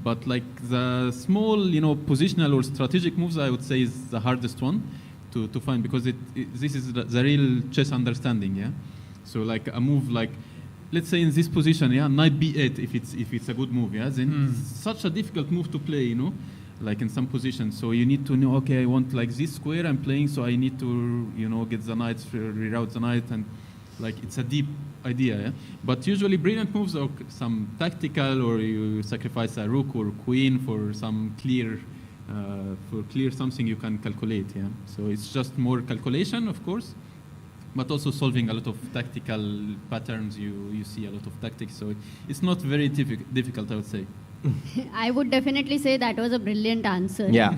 [SPEAKER 19] But like the small positional or strategic moves I would say is the hardest one to find because this is the real chess understanding, yeah. So like a move like, let's say in this position, yeah, knight b8 if it's a good move, yeah, then it's such a difficult move to play, like in some positions. So you need to know, okay, I want like this square I'm playing, so I need to get the knight, reroute the knight, and like it's a deep idea, yeah. But usually brilliant moves are some tactical, or you sacrifice a rook or queen for some clear. Something you can calculate, yeah. So it's just more calculation, of course, but also solving a lot of tactical patterns. You see a lot of tactics, so it's not very difficult, I would say.
[SPEAKER 12] I would definitely say that was a brilliant answer.
[SPEAKER 18] Yeah.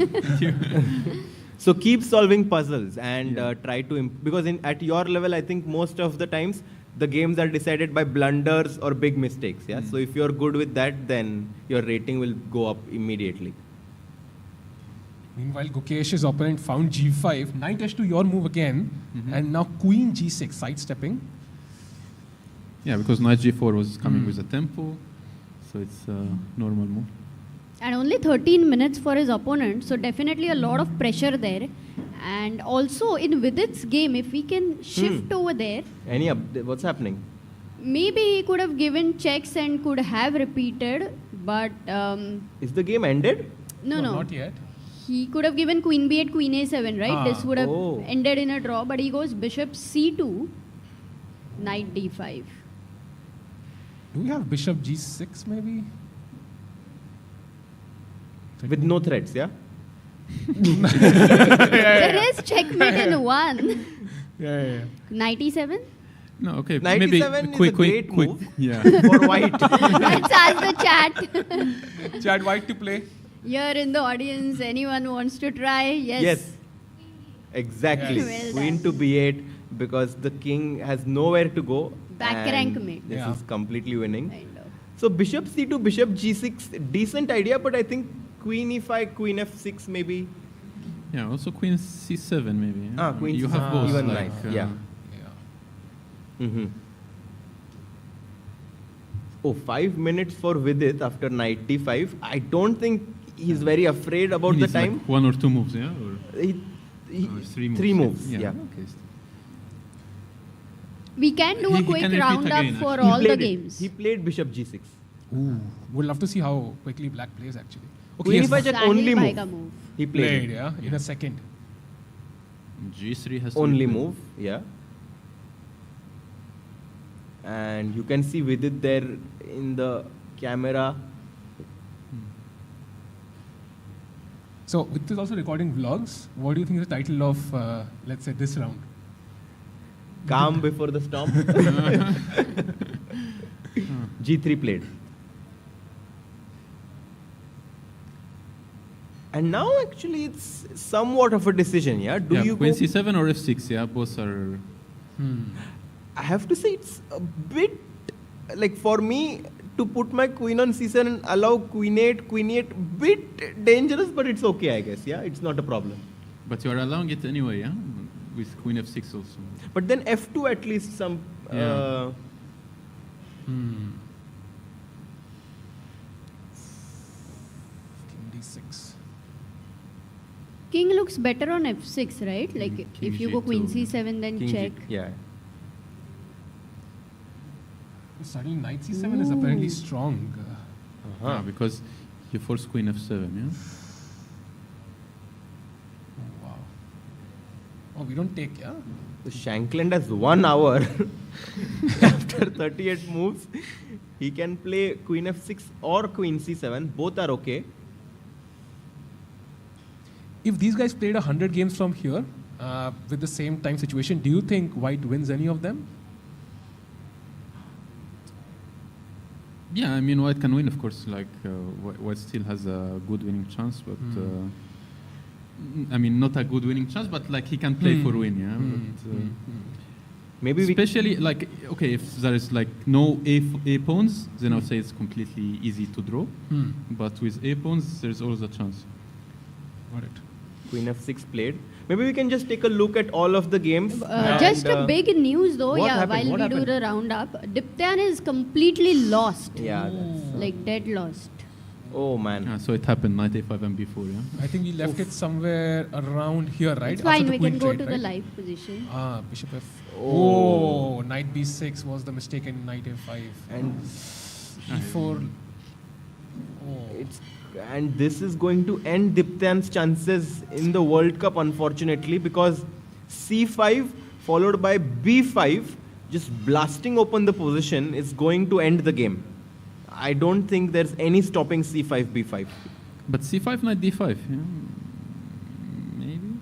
[SPEAKER 18] So keep solving puzzles and try to because at your level, I think most of the times the games are decided by blunders or big mistakes. Yeah. So if you're good with that, then your rating will go up immediately.
[SPEAKER 13] Meanwhile, Gukesh's opponent found G5. Knight H2, your move again. And now Queen G6, sidestepping.
[SPEAKER 19] Yeah, because Knight G4 was coming with a tempo. So it's a normal move.
[SPEAKER 12] And only 13 minutes for his opponent, so definitely a lot of pressure there. And also in Vidit's game, if we can shift over there,
[SPEAKER 18] What's happening?
[SPEAKER 12] maybe he could have given checks and could have repeated, but
[SPEAKER 18] Is the game ended?
[SPEAKER 12] no.
[SPEAKER 13] Not yet.
[SPEAKER 12] He could have given Queen B8, Queen A7, right? This would have
[SPEAKER 18] Oh.
[SPEAKER 12] ended in a draw, but he goes Bishop C2, Knight D5.
[SPEAKER 13] Do we have Bishop G6 maybe?
[SPEAKER 18] With no threats, yeah?
[SPEAKER 12] There is checkmate in one.
[SPEAKER 13] Yeah.
[SPEAKER 12] Knight E7?
[SPEAKER 19] No, okay.
[SPEAKER 18] Knight
[SPEAKER 19] maybe
[SPEAKER 18] E7 is
[SPEAKER 19] quick,
[SPEAKER 18] a
[SPEAKER 19] quick,
[SPEAKER 18] great
[SPEAKER 19] quick.
[SPEAKER 18] move
[SPEAKER 19] Yeah.
[SPEAKER 18] for white.
[SPEAKER 12] Let's ask the chat.
[SPEAKER 13] Chad, white to play.
[SPEAKER 12] Here in the audience, anyone wants to try? Yes.
[SPEAKER 18] Yes. Exactly.
[SPEAKER 12] Yes. Well
[SPEAKER 18] Queen
[SPEAKER 12] done.
[SPEAKER 18] to B8 because the king has nowhere to go.
[SPEAKER 12] Back
[SPEAKER 18] and
[SPEAKER 12] rank mate.
[SPEAKER 18] This
[SPEAKER 13] Yeah.
[SPEAKER 18] is completely winning.
[SPEAKER 12] Kind of.
[SPEAKER 18] So Bishop C2, Bishop G6, decent idea, but I think Queen E5, Queen F6 maybe.
[SPEAKER 19] Yeah, also Queen C7 maybe. Yeah?
[SPEAKER 18] Queen
[SPEAKER 19] You
[SPEAKER 18] C7.
[SPEAKER 19] have both.
[SPEAKER 18] Even
[SPEAKER 19] like,
[SPEAKER 18] nice, yeah. Mm-hmm. Oh, 5 minutes for Vidit after Knight D5. I don't think he's very afraid about
[SPEAKER 19] He
[SPEAKER 18] the
[SPEAKER 19] needs, like,
[SPEAKER 18] time.
[SPEAKER 19] 1 or 2 moves, yeah? Or
[SPEAKER 18] Three moves. Yeah.
[SPEAKER 19] Okay.
[SPEAKER 12] We can do a
[SPEAKER 19] He
[SPEAKER 12] quick
[SPEAKER 19] can repeat
[SPEAKER 12] roundup
[SPEAKER 19] again,
[SPEAKER 12] for
[SPEAKER 19] actually.
[SPEAKER 12] all the
[SPEAKER 18] played it.
[SPEAKER 12] games.
[SPEAKER 18] He played Bishop G6.
[SPEAKER 13] Ooh, would love to see how quickly black plays actually.
[SPEAKER 18] Queen
[SPEAKER 13] yes,
[SPEAKER 18] E5 check
[SPEAKER 12] Sahil
[SPEAKER 18] only
[SPEAKER 12] Bhaiga
[SPEAKER 18] move.
[SPEAKER 12] move.
[SPEAKER 18] He played
[SPEAKER 13] played,
[SPEAKER 18] it.
[SPEAKER 13] yeah, in a second.
[SPEAKER 19] G3 has to
[SPEAKER 18] Only
[SPEAKER 19] be played.
[SPEAKER 18] move, yeah. And you can see Vidit there in the camera.
[SPEAKER 13] So, with this also recording vlogs, what do you think is the title of, let's say, this round?
[SPEAKER 18] Calm before the storm. G3 played. And now actually it's somewhat of a decision, yeah? Do
[SPEAKER 19] Yeah,
[SPEAKER 18] you
[SPEAKER 19] Queen
[SPEAKER 18] go?
[SPEAKER 19] C7 or F6, yeah? Both are...
[SPEAKER 18] I have to say it's a bit, like for me, to put my queen on C7 and allow Queen 8, bit dangerous, but it's okay, I guess, yeah? It's not a problem.
[SPEAKER 19] But you are allowing it anyway, yeah? With Queen F6 also.
[SPEAKER 18] But then F2 at least some...
[SPEAKER 19] Yeah.
[SPEAKER 13] King D6.
[SPEAKER 12] King looks better on F6, right? Like
[SPEAKER 19] King
[SPEAKER 12] if you go Queen
[SPEAKER 19] G2.
[SPEAKER 12] C7, then
[SPEAKER 18] King
[SPEAKER 12] check.
[SPEAKER 18] Yeah.
[SPEAKER 13] Suddenly, Knight C7 is apparently strong.
[SPEAKER 19] Yeah, because you force Queen F7, yeah?
[SPEAKER 13] Oh, wow. Oh, we don't take, yeah?
[SPEAKER 18] So Shankland has 1 hour after 38 moves. He can play Queen F6 or Queen C7. Both are okay.
[SPEAKER 13] If these guys played 100 games from here, with the same time situation, do you think White wins any of them?
[SPEAKER 19] Yeah, I mean, White can win, of course. Like, White still has a good winning chance, but... I mean, not a good winning chance, but like he can play for win, yeah? But,
[SPEAKER 18] maybe
[SPEAKER 19] especially, like, okay, if there is like no A pawns, then I would say it's completely easy to draw. But with A pawns, there's always a chance.
[SPEAKER 13] Got it.
[SPEAKER 18] Queen F6 played. Maybe we can just take a look at all of the games.
[SPEAKER 12] Just a big news though,
[SPEAKER 18] what
[SPEAKER 12] yeah,
[SPEAKER 18] happened?
[SPEAKER 12] while
[SPEAKER 18] What
[SPEAKER 12] we do
[SPEAKER 18] happened?
[SPEAKER 12] the roundup, Diptyan is completely lost.
[SPEAKER 18] Yeah, that's...
[SPEAKER 12] Like dead lost.
[SPEAKER 18] Oh, man.
[SPEAKER 19] Yeah, so it happened, Knight A5 and B4, yeah?
[SPEAKER 13] I think we left it somewhere around here, right?
[SPEAKER 12] It's fine,
[SPEAKER 13] After the
[SPEAKER 12] we
[SPEAKER 13] queen
[SPEAKER 12] can go
[SPEAKER 13] trade,
[SPEAKER 12] to the
[SPEAKER 13] right?
[SPEAKER 12] live position.
[SPEAKER 13] Ah, Bishop F.
[SPEAKER 18] Oh.
[SPEAKER 13] Oh, Knight B6 was the mistake in Knight A5.
[SPEAKER 18] And
[SPEAKER 13] E4.
[SPEAKER 18] and this is going to end Diptyan's chances in the World Cup, unfortunately, because C5 followed by B5, just blasting open the position, is going to end the game. I don't think there's any stopping C5, B5.
[SPEAKER 19] But C5, Knight D5, yeah? Maybe?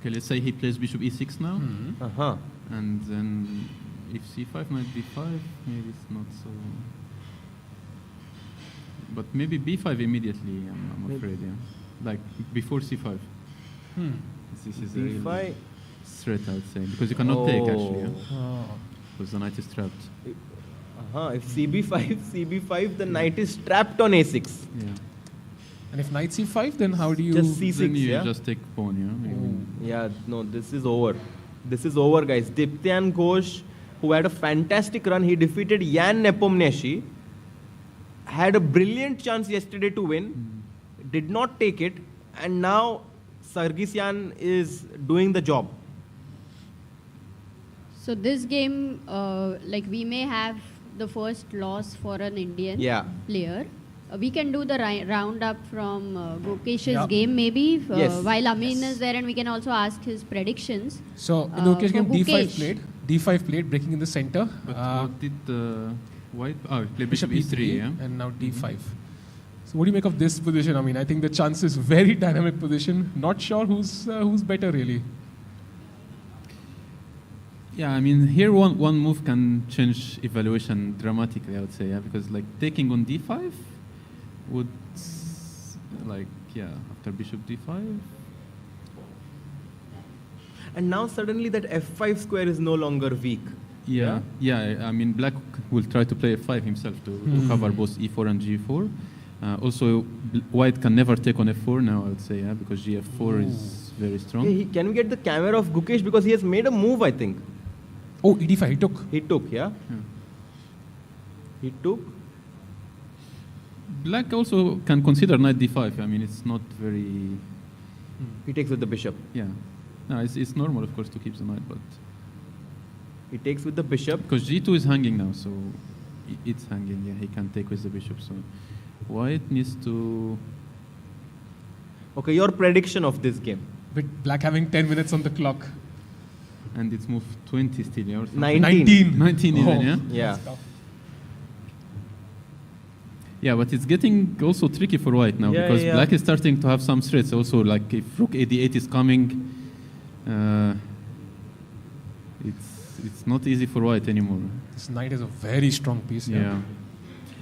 [SPEAKER 19] Okay, let's say he plays Bishop E6 now.
[SPEAKER 18] Uh-huh.
[SPEAKER 19] And then if C5, Knight D5, maybe it's not so... But maybe B5 immediately, I'm afraid, yeah? Like before C5. This is a real
[SPEAKER 18] B5.
[SPEAKER 19] threat, I would say, because you cannot take actually. Yeah?
[SPEAKER 13] Oh.
[SPEAKER 19] because the knight is trapped.
[SPEAKER 18] If CB5, the knight is trapped on A6.
[SPEAKER 19] Yeah.
[SPEAKER 13] And if knight C5, then how do you...
[SPEAKER 18] Just C6,
[SPEAKER 19] Then you
[SPEAKER 18] yeah?
[SPEAKER 19] just take pawn,
[SPEAKER 18] Yeah, no, this is over. This is over, guys. Diptyan Ghosh, who had a fantastic run, he defeated Jan Nepomniachtchi, had a brilliant chance yesterday to win, did not take it, and now Sargsyan is doing the job.
[SPEAKER 12] So this game, like we may have the first loss for an Indian player. We can do the roundup from Gukesh's game maybe, while Amin is there, and we can also ask his predictions.
[SPEAKER 13] So in the Gukesh game,
[SPEAKER 12] Gukesh.
[SPEAKER 13] D5 played, breaking in the center.
[SPEAKER 19] But what did white? Oh, he played
[SPEAKER 13] Bishop
[SPEAKER 19] E3, yeah?
[SPEAKER 13] and now D5. So what do you make of this position? I mean, I think the chance is very dynamic position. Not sure who's better really.
[SPEAKER 19] Yeah, I mean, here one move can change evaluation dramatically, I would say, yeah, because like taking on D5 would, like, yeah, after Bishop D5.
[SPEAKER 18] And now suddenly that F5 square is no longer weak.
[SPEAKER 19] Yeah, I mean, Black will try to play F5 himself to cover both E4 and G4. Also, White can never take on F4 now, I would say, yeah, because GF4 is very strong.
[SPEAKER 18] Okay, can we get the camera of Gukesh, because he has made a move, I think.
[SPEAKER 13] Oh, E5, he took.
[SPEAKER 18] He took, yeah. He took.
[SPEAKER 19] Black also can consider knight D5. I mean, it's not very...
[SPEAKER 18] He takes with the bishop.
[SPEAKER 19] Yeah. No, it's normal, of course, to keep the knight, but...
[SPEAKER 18] He takes with the bishop.
[SPEAKER 19] Because G2 is hanging now, so it's hanging. Yeah, he can take with the bishop. So White needs to...
[SPEAKER 18] Okay, your prediction of this game.
[SPEAKER 13] With Black having 10 minutes on the clock.
[SPEAKER 19] And it's moved 20 still, yeah? Or
[SPEAKER 18] 19.
[SPEAKER 19] 19 even, yeah?
[SPEAKER 18] Yeah.
[SPEAKER 19] Yeah, but it's getting also tricky for White now, because Black is starting to have some threats. Also, like if Rook AD8 is coming, it's not easy for White anymore.
[SPEAKER 13] This knight is a very strong piece.
[SPEAKER 19] Yeah.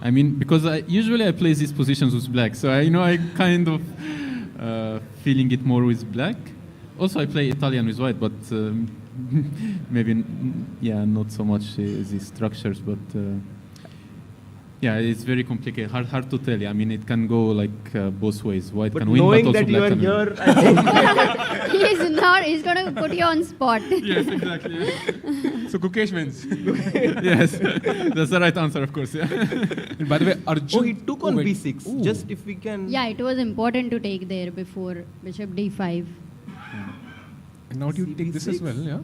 [SPEAKER 19] I mean, because usually I play these positions with Black, so I kind of feeling it more with Black. Also, I play Italian with White, but maybe not so much these structures, but yeah, it's very complicated. Hard to tell. I mean, it can go like both ways. White can win, but also Black can win.
[SPEAKER 12] He's going to put you on spot.
[SPEAKER 19] Yes, exactly. Yeah.
[SPEAKER 13] So Gukesh wins.
[SPEAKER 19] Yes, that's the right answer, of course. Yeah.
[SPEAKER 13] And by the way, Arjun...
[SPEAKER 18] Oh, he took on B6. Ooh. Just if we can...
[SPEAKER 12] Yeah, it was important to take there before Bishop D5.
[SPEAKER 13] And now do you take this as well, yeah?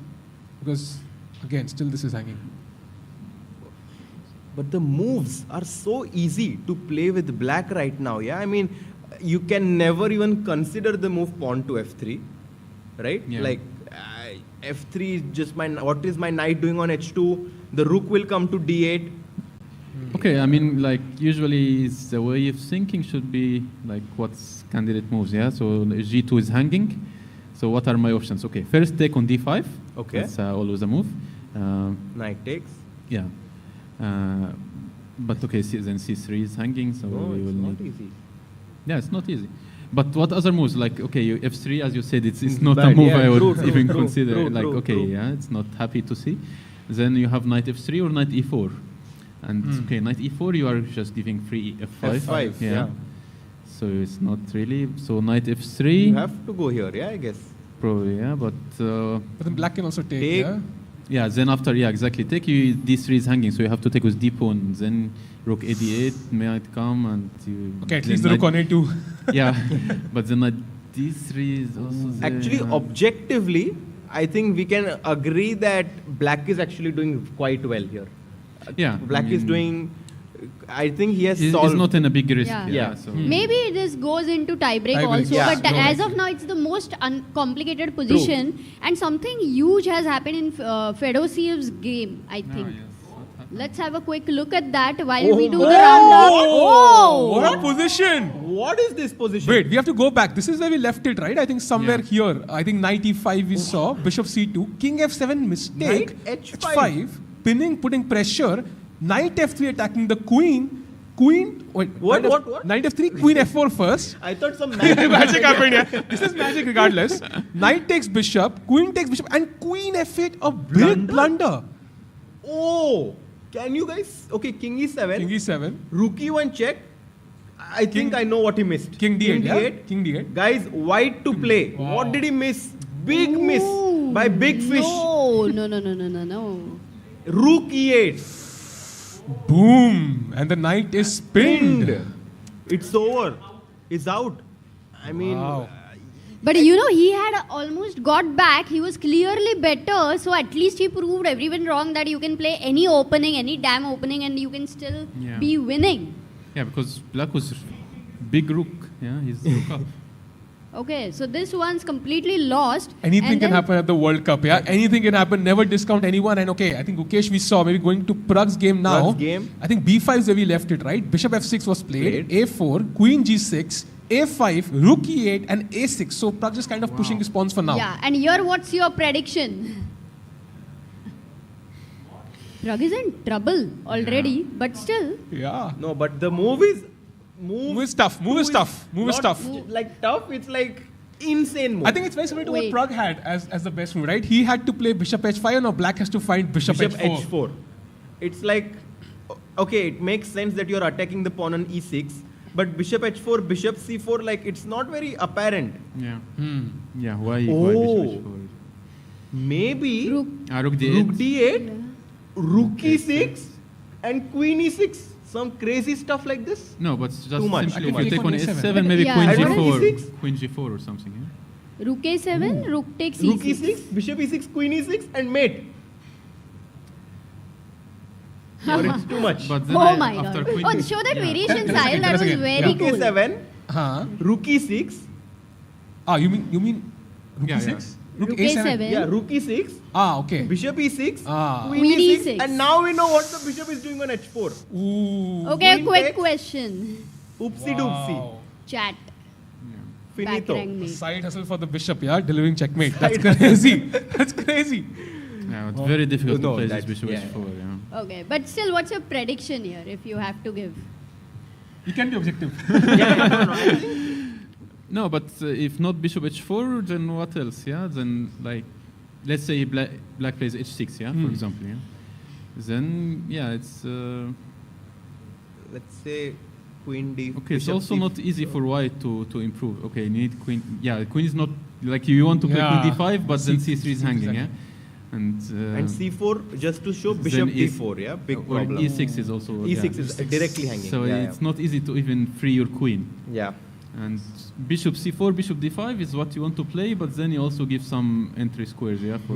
[SPEAKER 13] Because, again, still this is hanging.
[SPEAKER 18] But the moves are so easy to play with Black right now, yeah? I mean, you can never even consider the move pawn to F3, right?
[SPEAKER 19] Yeah.
[SPEAKER 18] Like, F3 is just what is my knight doing on H2? The rook will come to D8.
[SPEAKER 19] Okay, I mean, like, usually the way of thinking should be, like, what's candidate moves, yeah? So G2 is hanging. So what are my options? Okay, first take on D5.
[SPEAKER 18] Okay.
[SPEAKER 19] That's always a move.
[SPEAKER 18] Knight takes.
[SPEAKER 19] Yeah. But okay, then C3 is hanging, so we will
[SPEAKER 18] not easy.
[SPEAKER 19] Yeah, it's not easy. But what other moves? Like, okay, F3, as you said, it's not
[SPEAKER 18] bad.
[SPEAKER 19] a move
[SPEAKER 18] Yeah,
[SPEAKER 19] I would
[SPEAKER 18] true,
[SPEAKER 19] even
[SPEAKER 18] true,
[SPEAKER 19] consider.
[SPEAKER 18] true,
[SPEAKER 19] like,
[SPEAKER 18] true,
[SPEAKER 19] okay,
[SPEAKER 18] true.
[SPEAKER 19] yeah, it's not happy to see. Then you have knight F3 or knight E4. And okay, knight E4, you are just giving free F5.
[SPEAKER 18] F5, yeah.
[SPEAKER 19] So it's not really. So knight F3.
[SPEAKER 18] You have to go here, yeah, I guess.
[SPEAKER 19] Probably, yeah, but
[SPEAKER 13] then Black can also take, yeah?
[SPEAKER 19] Yeah, then after, yeah, exactly. Take you, D3 is hanging, so you have to take with D pawn. Then rook AD8 might come and you...
[SPEAKER 13] Okay, at least the rook on A2.
[SPEAKER 19] Yeah, but then knight D3 is also there.
[SPEAKER 18] Actually, objectively, I think we can agree that Black is actually doing quite well here.
[SPEAKER 19] Yeah.
[SPEAKER 18] Black is doing... I think he has solved...
[SPEAKER 19] He's not in a big risk.
[SPEAKER 12] Yeah.
[SPEAKER 19] So.
[SPEAKER 12] Maybe this goes into tie-break also, but as of now, it's the most complicated position. True. And something huge has happened in Fedosiev's game, I think. Let's have a quick look at that while we do the roundup.
[SPEAKER 13] Oh! What a position!
[SPEAKER 18] What is this position?
[SPEAKER 13] Wait, we have to go back. This is where we left it, right? I think somewhere here. I think knight E5 we saw, bishop C2, king F7 mistake,
[SPEAKER 18] knight H5.
[SPEAKER 13] Pinning, putting pressure, knight F3 attacking the queen, wait,
[SPEAKER 18] what?
[SPEAKER 13] Knight F3, queen F4 first.
[SPEAKER 18] I thought some magic
[SPEAKER 13] happened here. This is magic regardless. Knight takes bishop, queen takes bishop, and queen F8, a big blunder.
[SPEAKER 18] Oh, can you guys? Okay, King E7.
[SPEAKER 13] King E7.
[SPEAKER 18] Rook E1 check. I think I know what he missed.
[SPEAKER 13] King D8. Yeah? King D8.
[SPEAKER 18] Guys, white to play.
[SPEAKER 13] Wow.
[SPEAKER 18] What did he miss? Big miss by big fish.
[SPEAKER 12] No.
[SPEAKER 18] Rook E8.
[SPEAKER 13] Boom. And the knight is pinned.
[SPEAKER 18] It's over. It's out. I mean,
[SPEAKER 12] But you know, he had almost got back. He was clearly better. So at least he proved everyone wrong that you can play any opening, any damn opening, and you can still be winning.
[SPEAKER 19] Yeah, because black was big rook. Yeah, he's rook up.
[SPEAKER 12] Okay, so this one's completely lost.
[SPEAKER 13] Anything
[SPEAKER 12] And
[SPEAKER 13] can
[SPEAKER 12] then-
[SPEAKER 13] happen at the World Cup, yeah? Anything can happen. Never discount anyone. And okay, I think Gukesh we saw, maybe going to Pragg's game now.
[SPEAKER 18] Pragg's game.
[SPEAKER 13] I think B5 is where we left it, right? Bishop F6 was played. A4, Queen G6, A5, Rook E8, and A6. So Pragg just kind of pushing his pawns for now.
[SPEAKER 12] Yeah, and here what's your prediction? Pragg is in trouble already, but still.
[SPEAKER 13] Yeah.
[SPEAKER 18] No, but the move is
[SPEAKER 13] tough. Move is tough. Move is
[SPEAKER 18] not
[SPEAKER 13] tough.
[SPEAKER 18] Like tough, it's like insane move.
[SPEAKER 13] I think it's very similar to what Pragg had as the best move, right? He had to play Bishop H5 and now Black has to find Bishop H4.
[SPEAKER 18] It's like, okay, it makes sense that you're attacking the pawn on E6, but Bishop H4, Bishop C4, like it's not very apparent.
[SPEAKER 19] Yeah. Yeah, why
[SPEAKER 18] Oh.
[SPEAKER 19] Bishop H4?
[SPEAKER 18] Maybe
[SPEAKER 19] Rook D8.
[SPEAKER 18] Rook D8, Rook E6, and Queen E6. Some crazy stuff like this?
[SPEAKER 19] No, but just
[SPEAKER 18] Too much,
[SPEAKER 19] simply
[SPEAKER 18] too
[SPEAKER 19] if you
[SPEAKER 18] much.
[SPEAKER 19] take on A7, maybe
[SPEAKER 12] Yeah.
[SPEAKER 19] Queen
[SPEAKER 12] I don't
[SPEAKER 18] know.
[SPEAKER 19] G4.
[SPEAKER 18] E6?
[SPEAKER 19] Queen G4 or something, yeah?
[SPEAKER 12] Rook A7, Rook takes
[SPEAKER 18] Rook
[SPEAKER 12] E6.
[SPEAKER 18] E6, Bishop E6, Queen E6, and mate. Or it's too much.
[SPEAKER 19] But then
[SPEAKER 12] Oh my
[SPEAKER 19] after
[SPEAKER 12] god.
[SPEAKER 19] Queen
[SPEAKER 12] Oh,
[SPEAKER 19] G-
[SPEAKER 12] show that
[SPEAKER 19] yeah.
[SPEAKER 12] variation
[SPEAKER 13] Tell us
[SPEAKER 12] style.
[SPEAKER 13] again,
[SPEAKER 12] That
[SPEAKER 13] tell us
[SPEAKER 12] was
[SPEAKER 13] again.
[SPEAKER 12] very
[SPEAKER 18] Rook
[SPEAKER 12] cool.
[SPEAKER 18] A7,
[SPEAKER 13] Huh?
[SPEAKER 18] Rook E6.
[SPEAKER 13] Ah, you mean Rook
[SPEAKER 19] Yeah,
[SPEAKER 13] E6?
[SPEAKER 12] Rook A7.
[SPEAKER 18] Yeah, Rook E6,
[SPEAKER 13] Ah, okay.
[SPEAKER 18] Bishop E6,
[SPEAKER 13] Ah.
[SPEAKER 18] Queen
[SPEAKER 12] Queen
[SPEAKER 18] E6,
[SPEAKER 12] E6.
[SPEAKER 18] and now we know what the bishop is doing on H4.
[SPEAKER 13] Ooh.
[SPEAKER 12] Okay,
[SPEAKER 18] Queen
[SPEAKER 12] quick
[SPEAKER 18] takes.
[SPEAKER 12] question.
[SPEAKER 18] Oopsie doopsie.
[SPEAKER 13] Wow.
[SPEAKER 12] Chat.
[SPEAKER 18] Finito.
[SPEAKER 12] Back rank mate.
[SPEAKER 13] Side hustle for the bishop, yeah? Delivering checkmate. That's crazy. That's crazy.
[SPEAKER 19] Yeah, it's very difficult
[SPEAKER 18] No,
[SPEAKER 19] to play this
[SPEAKER 18] that's-
[SPEAKER 19] Bishop
[SPEAKER 18] yeah.
[SPEAKER 19] H4, yeah.
[SPEAKER 12] Okay, but still, what's your prediction here if you have to give?
[SPEAKER 13] You can be objective.
[SPEAKER 19] No, but if not Bishop H4, then what else, yeah? Then, like, let's say black plays H6, yeah, for example, yeah? Then, yeah, it's...
[SPEAKER 18] Let's say Queen D.
[SPEAKER 19] Okay, it's
[SPEAKER 18] Bishop
[SPEAKER 19] also
[SPEAKER 18] C4.
[SPEAKER 19] not easy for white to improve. Okay, you need queen. Yeah, queen is not like you want to play
[SPEAKER 13] Yeah.
[SPEAKER 19] queen d5, but then
[SPEAKER 13] C-
[SPEAKER 19] c3 is hanging.
[SPEAKER 13] exactly.
[SPEAKER 19] Yeah, and
[SPEAKER 18] C4 just to show
[SPEAKER 19] then
[SPEAKER 18] Bishop
[SPEAKER 19] E-
[SPEAKER 18] D4. Yeah, big
[SPEAKER 19] or
[SPEAKER 18] problem.
[SPEAKER 19] E6 is also
[SPEAKER 18] E6 is directly hanging.
[SPEAKER 19] So
[SPEAKER 18] yeah,
[SPEAKER 19] it's not easy to even free your queen.
[SPEAKER 18] Yeah.
[SPEAKER 19] And Bishop C4, Bishop D5 is what you want to play, but then you also give some entry squares. Yeah. For,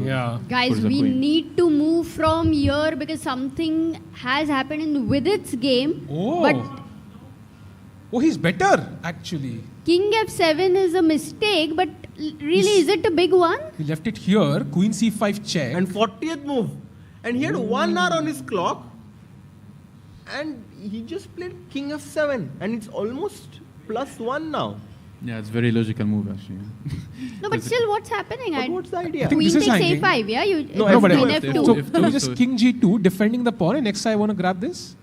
[SPEAKER 12] Guys,
[SPEAKER 19] for the
[SPEAKER 12] we
[SPEAKER 19] queen.
[SPEAKER 12] need to move from here because something has happened in Vidit's game. But
[SPEAKER 13] Oh, he's better, actually.
[SPEAKER 12] King F7 is a mistake, but really, is it a big one?
[SPEAKER 13] He left it here, Queen C5 check.
[SPEAKER 18] And 40th move. And he had 1 hour on his clock. And he just played King F7. And it's almost +1 now.
[SPEAKER 19] Yeah, it's very logical move actually.
[SPEAKER 12] No, but still, what's happening?
[SPEAKER 18] But what's the idea?
[SPEAKER 13] I think
[SPEAKER 12] Queen
[SPEAKER 13] this is
[SPEAKER 12] takes
[SPEAKER 13] hanging.
[SPEAKER 12] A5, yeah? You,
[SPEAKER 13] No, but
[SPEAKER 12] Queen
[SPEAKER 19] F2.
[SPEAKER 12] F2.
[SPEAKER 13] So,
[SPEAKER 19] F2,
[SPEAKER 13] so just
[SPEAKER 19] so-
[SPEAKER 13] King G2, defending the pawn, and next I want to grab this.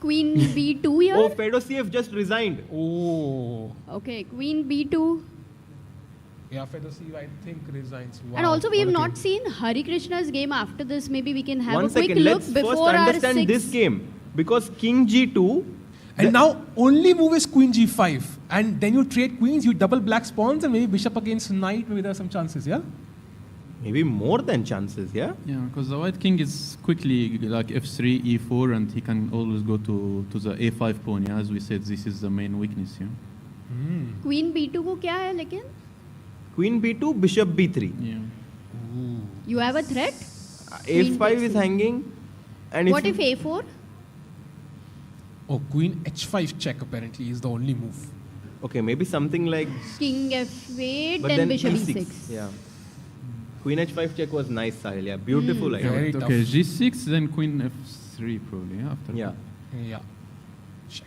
[SPEAKER 12] Queen B2 here?
[SPEAKER 18] Oh, Fedosiev just resigned.
[SPEAKER 13] Oh.
[SPEAKER 12] Okay, Queen B2.
[SPEAKER 13] Yeah, Fedosiev, I think, resigns. Wow.
[SPEAKER 12] And also, we have
[SPEAKER 13] What a
[SPEAKER 12] not
[SPEAKER 13] game.
[SPEAKER 12] seen Hari Krishna's game after this. Maybe we can have
[SPEAKER 18] One
[SPEAKER 12] a quick
[SPEAKER 18] second,
[SPEAKER 12] look
[SPEAKER 18] let's first
[SPEAKER 12] before our
[SPEAKER 18] understand
[SPEAKER 12] 6.
[SPEAKER 18] this game. Because King G2,
[SPEAKER 13] And now, only move is Queen G5. And then you trade queens, you double black spawns, and maybe bishop against knight, maybe there are some chances, yeah?
[SPEAKER 18] maybe more than chances, yeah?
[SPEAKER 19] Yeah, because the white king is quickly like f3, e4, and he can always go to the a5 pawn. Yeah, as we said, this is the main weakness. Yeah.
[SPEAKER 12] Queen B2 को क्या है लेकिन?
[SPEAKER 18] Queen B2, Bishop B3.
[SPEAKER 19] Yeah.
[SPEAKER 12] You have a threat? Queen
[SPEAKER 18] A5
[SPEAKER 12] takes
[SPEAKER 18] is
[SPEAKER 12] it.
[SPEAKER 18] hanging. And
[SPEAKER 12] What if A4?
[SPEAKER 13] Oh, Queen H5 check apparently is the only move.
[SPEAKER 18] Okay, maybe something like...
[SPEAKER 12] King F8
[SPEAKER 18] But
[SPEAKER 12] and
[SPEAKER 18] then
[SPEAKER 12] Bishop
[SPEAKER 18] E6.
[SPEAKER 12] E6.
[SPEAKER 18] Yeah. Queen H5 check was nice, Sahil. Yeah, beautiful. idea.
[SPEAKER 13] Very
[SPEAKER 19] Okay,
[SPEAKER 13] tough.
[SPEAKER 19] G6, then Queen F3 probably. Yeah, after.
[SPEAKER 18] Yeah.
[SPEAKER 13] Yeah. Check.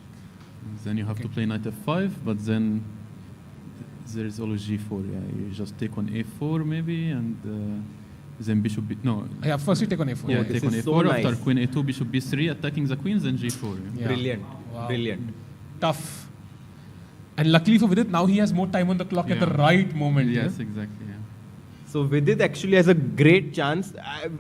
[SPEAKER 19] And then you have to play Knight F5, but then there is always G4. Yeah, you just take on A4 maybe, and then Bishop B. No.
[SPEAKER 13] Yeah, first you take on A4.
[SPEAKER 19] Yeah,
[SPEAKER 18] this
[SPEAKER 19] take on
[SPEAKER 18] is
[SPEAKER 19] A4
[SPEAKER 18] so
[SPEAKER 19] after
[SPEAKER 18] nice.
[SPEAKER 19] Queen A2, Bishop B3, attacking the queens, then G4. Yeah.
[SPEAKER 18] Brilliant.
[SPEAKER 13] Wow.
[SPEAKER 18] Brilliant.
[SPEAKER 13] Tough. And luckily for Vidit, now he has more time on the clock at the
[SPEAKER 19] Yeah.
[SPEAKER 13] right moment.
[SPEAKER 19] Yes,
[SPEAKER 13] yeah?
[SPEAKER 19] exactly. Yeah.
[SPEAKER 18] So Vidit actually has a great chance.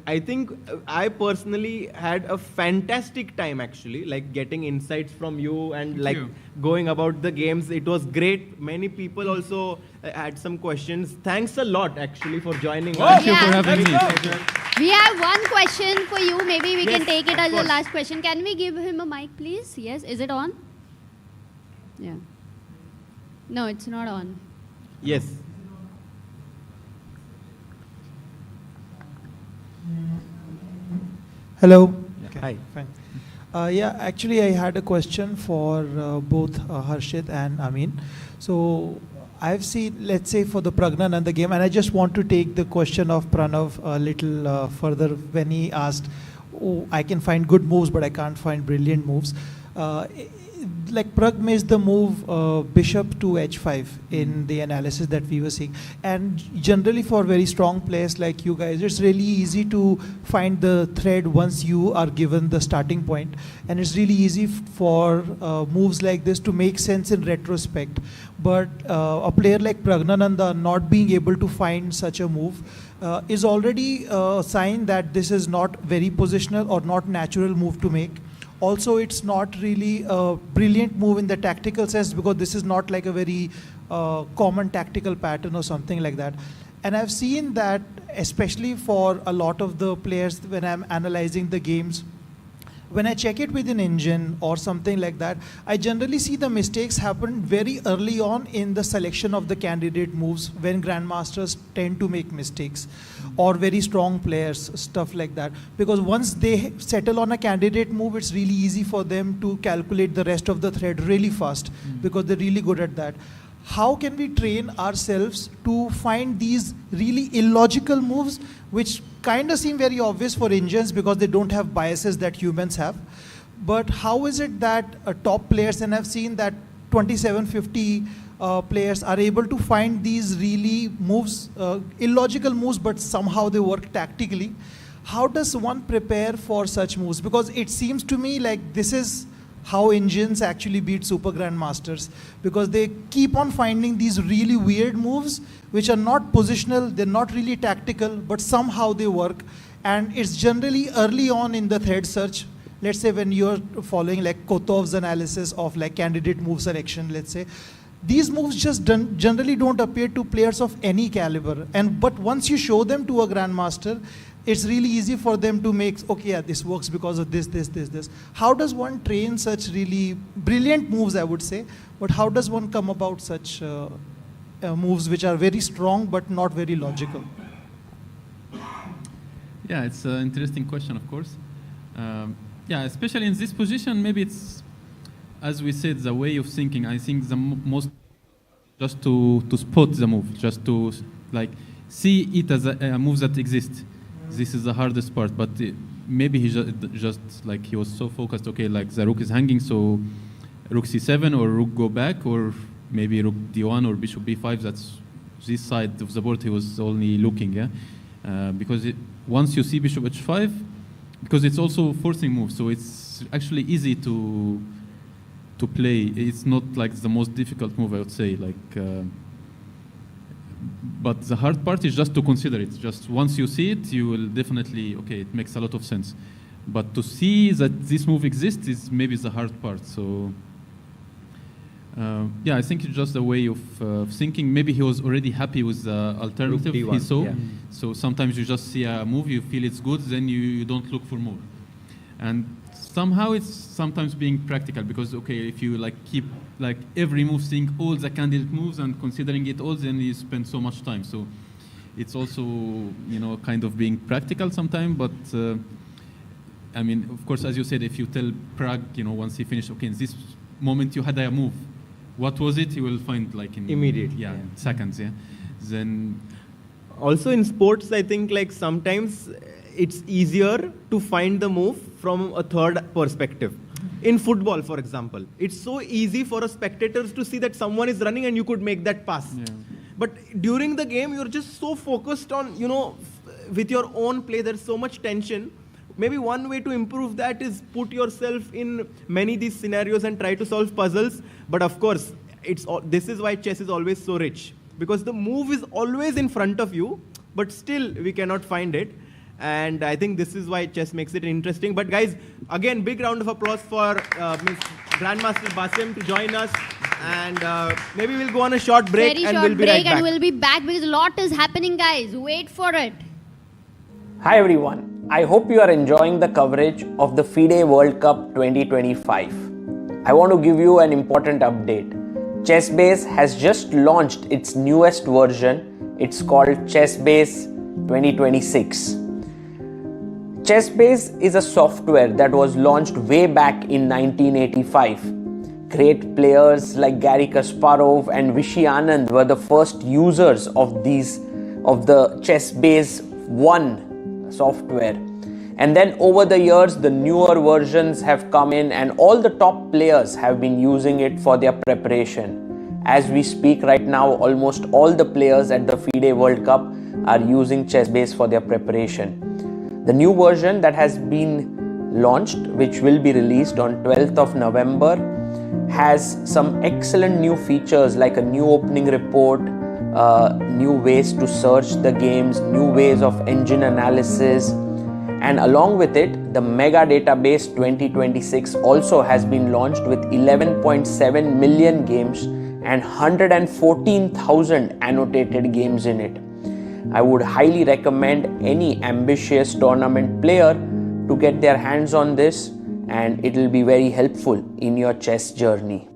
[SPEAKER 18] I think I personally had a fantastic time actually, like getting insights from you and
[SPEAKER 13] Thank
[SPEAKER 18] like
[SPEAKER 13] you.
[SPEAKER 18] going about the games. It was great. Many people also had some questions. Thanks a lot actually for joining us.
[SPEAKER 12] Thank you for having me.
[SPEAKER 18] Pleasure.
[SPEAKER 12] We have one question for you. Maybe we can
[SPEAKER 18] Yes,
[SPEAKER 12] take it
[SPEAKER 18] of
[SPEAKER 12] as the
[SPEAKER 18] course.
[SPEAKER 12] last question. Can we give him a mic, please? Yes. Is it on? Yeah. No, it's not on.
[SPEAKER 18] Yes.
[SPEAKER 16] Hello.
[SPEAKER 18] Hi.
[SPEAKER 16] Fine. Yeah, actually, I had a question for both Harshit and Amin. So, I've seen, let's say, for the Pragg and the game, and I just want to take the question of Pranav a little further when he asked, oh, I can find good moves, but I can't find brilliant moves. Like Pragg made the move bishop to h5 in the analysis that we were seeing, and generally for very strong players like you guys, it's really easy to find the thread once you are given the starting point, and it's really easy for moves like this to make sense in retrospect. But a player like Praggnanandhaa not being able to find such a move is already a sign that this is not very positional or not natural move to make. Also, it's not really a brilliant move in the tactical sense, because this is not like a very common tactical pattern or something like that. And I've seen that, especially for a lot of the players, when I'm analyzing the games, when I check it with an engine or something like that, I generally see the mistakes happen very early on in the selection of the candidate moves, when grandmasters tend to make mistakes, or very strong players, stuff like that. Because once they settle on a candidate move, it's really easy for them to calculate the rest of the thread really fast, because they're really good at that. How can we train ourselves to find these really illogical moves, which kind of seem very obvious for engines because they don't have biases that humans have? But how is it that top players, and I've seen that 2750 players are able to find these really moves, illogical moves, but somehow they work tactically? How does one prepare for such moves? Because it seems to me like this is how engines actually beat super grandmasters, because they keep on finding these really weird moves which are not positional, they're not really tactical, but somehow they work. And it's generally early on in the thread search. Let's say when you're following like Kotov's analysis of like candidate move selection, let's say, these moves just generally don't appear to players of any caliber. But once you show them to a grandmaster, it's really easy for them to make, okay, yeah, this works because of this. How does one train such really brilliant moves, I would say, but how does one come about such moves which are very strong but not very logical?
[SPEAKER 19] Yeah, it's an interesting question, of course. Yeah, especially in this position, maybe it's, as we said, the way of thinking. I think the most just to spot the move, just to like see it as a move that exists. This is the hardest part, but maybe he just like he was so focused. Okay, like the rook is hanging, so rook c7 or rook go back, or maybe rook d1 or bishop b5. That's this side of the board he was only looking, yeah. Because once you see bishop h5, because it's also forcing move, so it's actually easy to play. It's not like the most difficult move, I would say. Like. But the hard part is just to consider it. Just once you see it, you will definitely, okay, it makes a lot of sense. But to see that this move exists is maybe the hard part. So, yeah, I think it's just a way of thinking. Maybe he was already happy with the alternative he saw. Yeah. So sometimes you just see a move, you feel it's good, then you don't look for more. And somehow it's sometimes being practical, because, okay, if you like keep like every move seeing all the candidate moves and considering it all, then you spend so much time. So it's also, you know, kind of being practical sometimes. But I mean, of course, as you said, if you tell Pragg, you know, once he finished, okay, in this moment you had a move, what was it? He will find like in
[SPEAKER 18] immediate,
[SPEAKER 19] yeah, seconds, yeah. Then
[SPEAKER 18] also in sports, I think like sometimes it's easier to find the move from a third perspective. In football, for example, it's so easy for a spectators to see that someone is running and you could make that pass. Yeah. But during the game, you're just so focused on, you know, with your own play, there's so much tension. Maybe one way to improve that is put yourself in many of these scenarios and try to solve puzzles. But of course, this is why chess is always so rich, because the move is always in front of you, but still we cannot find it. And I think this is why chess makes it interesting. But guys, again, big round of applause for Miss Grandmaster Basim to join us. And maybe we'll go on a short break
[SPEAKER 12] Very
[SPEAKER 18] and
[SPEAKER 12] short
[SPEAKER 18] we'll be
[SPEAKER 12] break
[SPEAKER 18] right back.
[SPEAKER 12] and we'll be back because a lot is happening, guys. Wait for it.
[SPEAKER 1] Hi everyone, I hope you are enjoying the coverage of the FIDE World Cup 2025. I want to give you an important update. ChessBase has just launched its newest version. It's called ChessBase 2026. ChessBase is a software that was launched way back in 1985. Great players like Garry Kasparov and Vishy Anand were the first users of the ChessBase 1 software. And then over the years, the newer versions have come in and all the top players have been using it for their preparation. As we speak right now, almost all the players at the FIDE World Cup are using ChessBase for their preparation. The new version that has been launched, which will be released on 12th of November, has some excellent new features like a new opening report, new ways to search the games, new ways of engine analysis, and along with it, the Mega Database 2026 also has been launched with 11.7 million games and 114,000 annotated games in it. I would highly recommend any ambitious tournament player to get their hands on this, and it will be very helpful in your chess journey.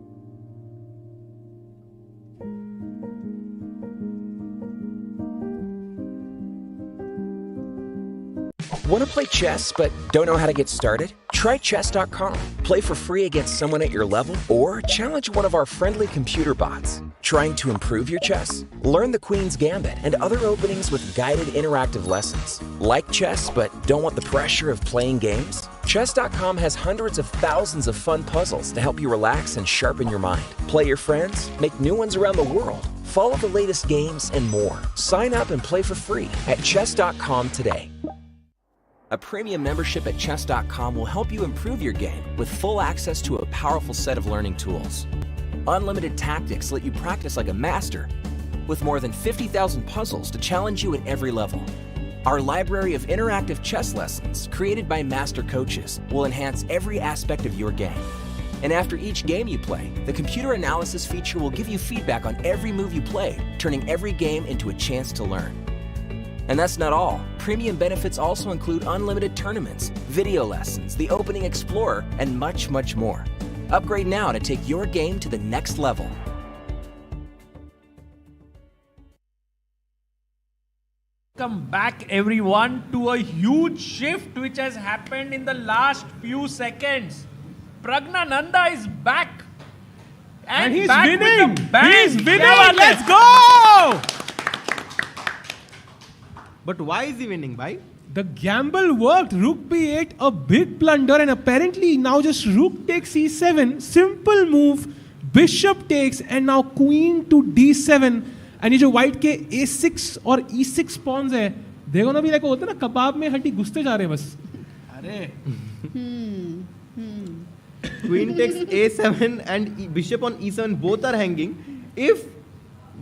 [SPEAKER 2] Want to play chess but don't know how to get started? Try chess.com. Play for free against someone at your level or challenge one of our friendly computer bots. Trying to improve your chess? Learn the Queen's Gambit and other openings with guided interactive lessons. Like chess but don't want the pressure of playing games? Chess.com has hundreds of thousands of fun puzzles to help you relax and sharpen your mind. Play your friends, make new ones around the world, follow the latest games, and more. Sign up and play for free at chess.com today. A premium membership at chess.com will help you improve your game with full access to a powerful set of learning tools. Unlimited tactics let you practice like a master with more than 50,000 puzzles to challenge you at every level. Our library of interactive chess lessons created by master coaches will enhance every aspect of your game. And after each game you play, the computer analysis feature will give you feedback on every move you played, turning every game into a chance to learn. And that's not all. Premium benefits also include unlimited tournaments, video lessons, the Opening Explorer, and much, much more. Upgrade now to take your game to the next level.
[SPEAKER 15] Welcome back everyone to a huge shift which has happened in the last few seconds. Pragnananda is back.
[SPEAKER 13] And he's
[SPEAKER 15] back
[SPEAKER 13] winning.
[SPEAKER 15] With the bang.
[SPEAKER 13] He's winning.
[SPEAKER 15] Yeah,
[SPEAKER 13] Let's go.
[SPEAKER 18] But why is he winning, bhai?
[SPEAKER 13] The gamble worked. Rook b8, a big blunder, and apparently now just rook takes e7. Simple move. Bishop takes, and now queen to d7. And ये जो white के a6 और e6 pawns है, they're gonna be like होता है ना कबाब में हड्डी घुसते जा रहे हैं बस.
[SPEAKER 15] अरे.
[SPEAKER 18] Queen takes a7 and bishop on e7 both are hanging. If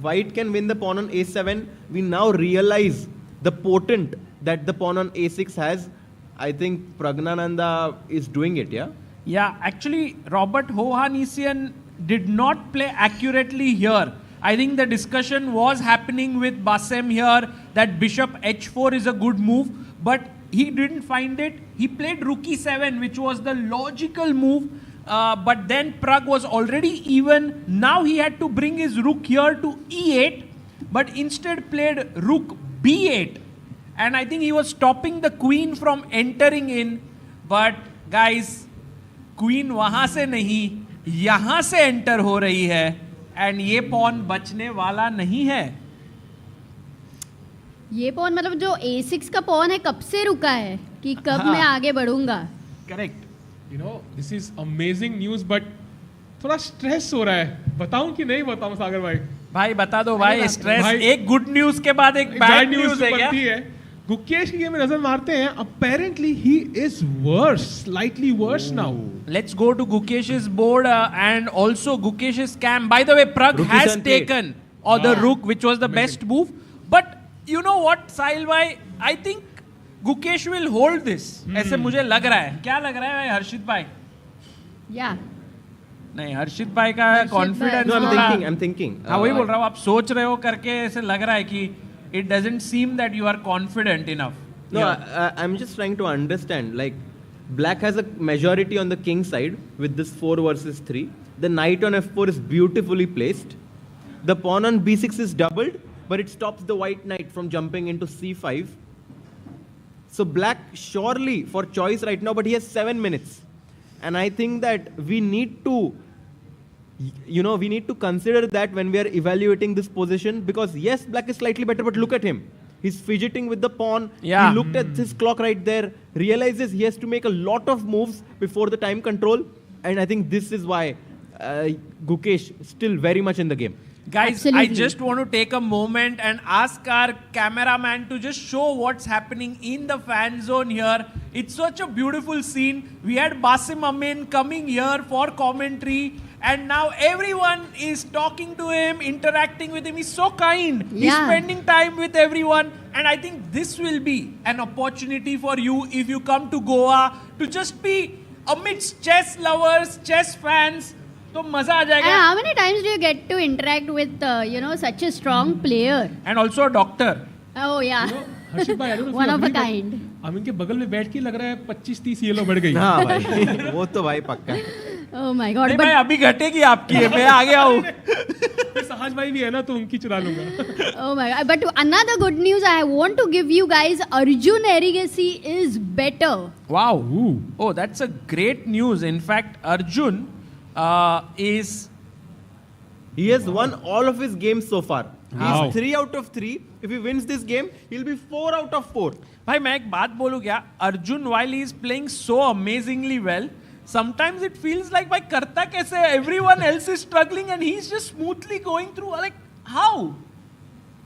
[SPEAKER 18] white can win the pawn on a7, we now realize the potent that the pawn on a6 has. I think Pragnananda is doing it, yeah?
[SPEAKER 15] Yeah, actually, Robert Hovhannissian did not play accurately here. I think the discussion was happening with Basim here that bishop h4 is a good move, but he didn't find it. He played rook e7, which was the logical move, but then Pragg was already even. Now he had to bring his rook here to e8, but instead played rook b8. And I think he was stopping the queen from entering in. But guys, queen वहां से नहीं, यहां से enter हो रही है. And ये pawn बचने वाला नहीं है.
[SPEAKER 12] ये pawn मतलब जो a6 का pawn है कब से रुका है कि कब मैं आगे बढ़ूंगा.
[SPEAKER 13] Correct. You know, this is amazing news, but थोड़ा stress हो रहा है. बताऊं कि नहीं बताऊं सागर भाई?
[SPEAKER 15] भाई बता दो भाई. Stress एक good news के बाद एक bad news है क्या?
[SPEAKER 13] Gukesh की गेम में नजर मारते हैं. Apparently he is worse, slightly worse now.
[SPEAKER 15] Let's go to Gukesh's board and also Gukesh's scam. By the way, Pragg has taken the rook, which was the best move. But you know what, Sahil bhai, I think Gukesh will hold this. ऐसे मुझे लग रहा है. क्या लग रहा है भाई हर्षित भाई?
[SPEAKER 12] Yeah.
[SPEAKER 15] नहीं हर्षित भाई का कॉन्फिडेंस.
[SPEAKER 18] No, I'm thinking.
[SPEAKER 15] हाँ वही बोल रहा हूँ. आप सोच रहे हो करके ऐसे लग रहा है कि it doesn't seem that you are confident enough.
[SPEAKER 18] No, I'm just trying to understand. Like, black has a majority on the king side with this 4 versus 3. The knight on f4 is beautifully placed. The pawn on b6 is doubled, but it stops the white knight from jumping into c5. So black surely for choice right now, but he has 7 minutes. And I think that we need to, we need to consider that when we are evaluating this position, because yes, black is slightly better, but look at him. He's fidgeting with the pawn.
[SPEAKER 15] Yeah.
[SPEAKER 18] He looked at his clock right there, realizes he has to make a lot of moves before the time control. And I think this is why Gukesh is still very much in the game.
[SPEAKER 15] Guys,
[SPEAKER 12] Absolutely.
[SPEAKER 15] I just want to take a moment and ask our cameraman to just show what's happening in the fan zone here. It's such a beautiful scene. We had Basim Amin coming here for commentary, and now everyone is talking to him, interacting with him. He's so kind.
[SPEAKER 12] Yeah.
[SPEAKER 15] He's spending time with everyone. And I think this will be an opportunity for you if you come to Goa to just be amidst chess lovers, chess fans. तो मजा आ जाएगा.
[SPEAKER 12] And how many times do you get to interact with such a strong player?
[SPEAKER 15] And also a doctor.
[SPEAKER 12] Oh yeah.
[SPEAKER 13] हर्षित भाई, I don't know if
[SPEAKER 12] One
[SPEAKER 13] you
[SPEAKER 12] of a
[SPEAKER 13] agree, but
[SPEAKER 12] kind.
[SPEAKER 13] अमीन के बगल में बैठ के लग रहा है 25-30 yellow बढ़ गई.
[SPEAKER 18] हाँ भाई, वो तो भाई पक्का.
[SPEAKER 12] Oh my God.
[SPEAKER 15] नहीं भाई अभी घटेगी आपकी है. मैं आ गया हूँ.
[SPEAKER 13] फिर सहज भाई भी है ना तो उनकी चुरा लूंगा.
[SPEAKER 12] Oh my God. But another good news I want to give you guys, Arjun Erigasi is better.
[SPEAKER 15] Wow. Ooh. Oh, that's a great news. In fact, Arjun
[SPEAKER 18] he has won all of his games so far.
[SPEAKER 15] Wow.
[SPEAKER 18] He's 3 out of 3. If he wins this game, he'll be 4 out of 4.
[SPEAKER 15] भाई मैं एक बात बोलूँ क्या? Arjun, while he is playing so amazingly well, sometimes it feels like भाई करता कैसे? Everyone else is struggling and he's just smoothly going through. Like how?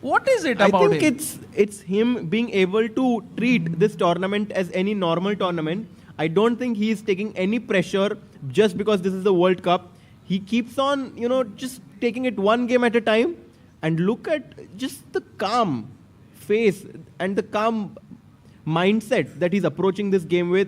[SPEAKER 15] What is it about
[SPEAKER 18] I think
[SPEAKER 15] him?
[SPEAKER 18] it's him being able to treat this tournament as any normal tournament. I don't think he is taking any pressure just because this is the World Cup. He keeps on, just taking it one game at a time. And look at just the calm face and the calm mindset that he's approaching this game with.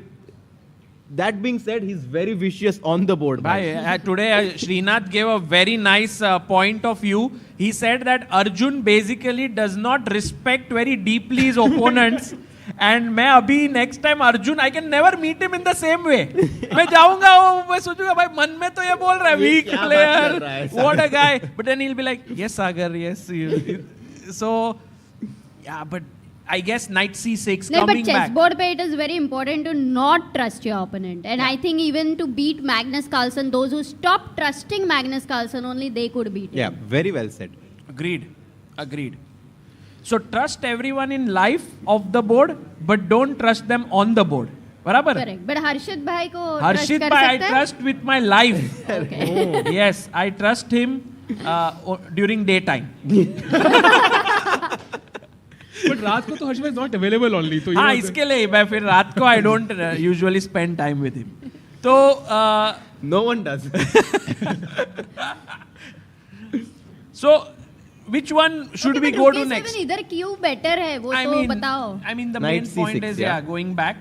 [SPEAKER 18] That being said, he's very vicious on the board.
[SPEAKER 15] Today, Srinath gave a very nice point of view. He said that Arjun basically does not respect very deeply his opponents. And मैं अभी next time Arjun, I can never meet him in the same way. मैं जाऊँगा मैं सोचूंगा भाई मन में तो ये बोल रहा है weak player, what a guy. But then he'll be like, yes Sagar, yes. So, yeah, but I guess knight c6
[SPEAKER 12] No,
[SPEAKER 15] coming
[SPEAKER 12] but
[SPEAKER 15] back.
[SPEAKER 12] chessboard पे it is very important to not trust your opponent. And I think even to beat Magnus Carlsen, those who stop trusting Magnus Carlsen, only they could beat him.
[SPEAKER 18] Yeah, very well said.
[SPEAKER 15] Agreed. So trust everyone in life of the board, but don't trust them on the board. बराबर?
[SPEAKER 12] Correct. But Harshit bhai को
[SPEAKER 15] Harshit
[SPEAKER 12] trust कर
[SPEAKER 15] bhai, I
[SPEAKER 12] सकते हैं?
[SPEAKER 15] trust with my life.
[SPEAKER 12] Okay.
[SPEAKER 15] Oh, yes, I trust him during daytime.
[SPEAKER 13] But रात को तो हर्ष भाई is not available only. तो
[SPEAKER 15] हाँ इसके लिए मैं फिर रात को I don't usually spend time with him. तो
[SPEAKER 18] no one does.
[SPEAKER 15] So which one should we go to next?
[SPEAKER 12] इधर क्यों better है वो तो बताओ.
[SPEAKER 15] I mean the
[SPEAKER 18] Knight
[SPEAKER 15] main point
[SPEAKER 18] C6,
[SPEAKER 15] is
[SPEAKER 18] yeah.
[SPEAKER 15] going back.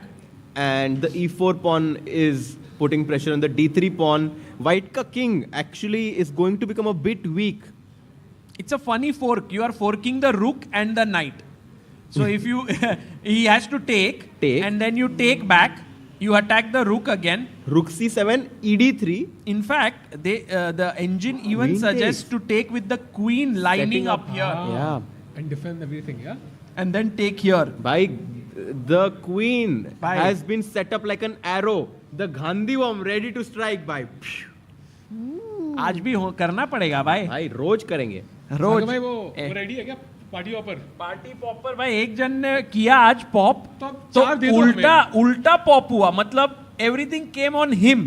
[SPEAKER 18] And the e4 pawn is putting pressure on the d3 pawn. White ka king actually is going to become a bit weak.
[SPEAKER 15] It's a funny fork. You are forking the rook and the knight. So if you, he has to take, and then you take back, you attack the rook again.
[SPEAKER 18] Rook c7, ed3.
[SPEAKER 15] In fact, the engine even
[SPEAKER 18] Queen
[SPEAKER 15] suggests
[SPEAKER 18] takes.
[SPEAKER 15] to take with the queen lining up here.
[SPEAKER 18] Yeah.
[SPEAKER 13] And defend everything, yeah?
[SPEAKER 15] And then take here.
[SPEAKER 18] By the queen has been set up like an arrow. The Gandhi worm ready to strike by.
[SPEAKER 15] आज भी करना पड़ेगा भाई.
[SPEAKER 18] भाई रोज करेंगे.
[SPEAKER 15] रोज.
[SPEAKER 13] भाई वो ready है क्या? Party offer.
[SPEAKER 15] पार्टी पॉपर भाई एक जन ने किया आज पॉप
[SPEAKER 13] तो
[SPEAKER 15] उल्टा पॉप हुआ मतलब everything came on him,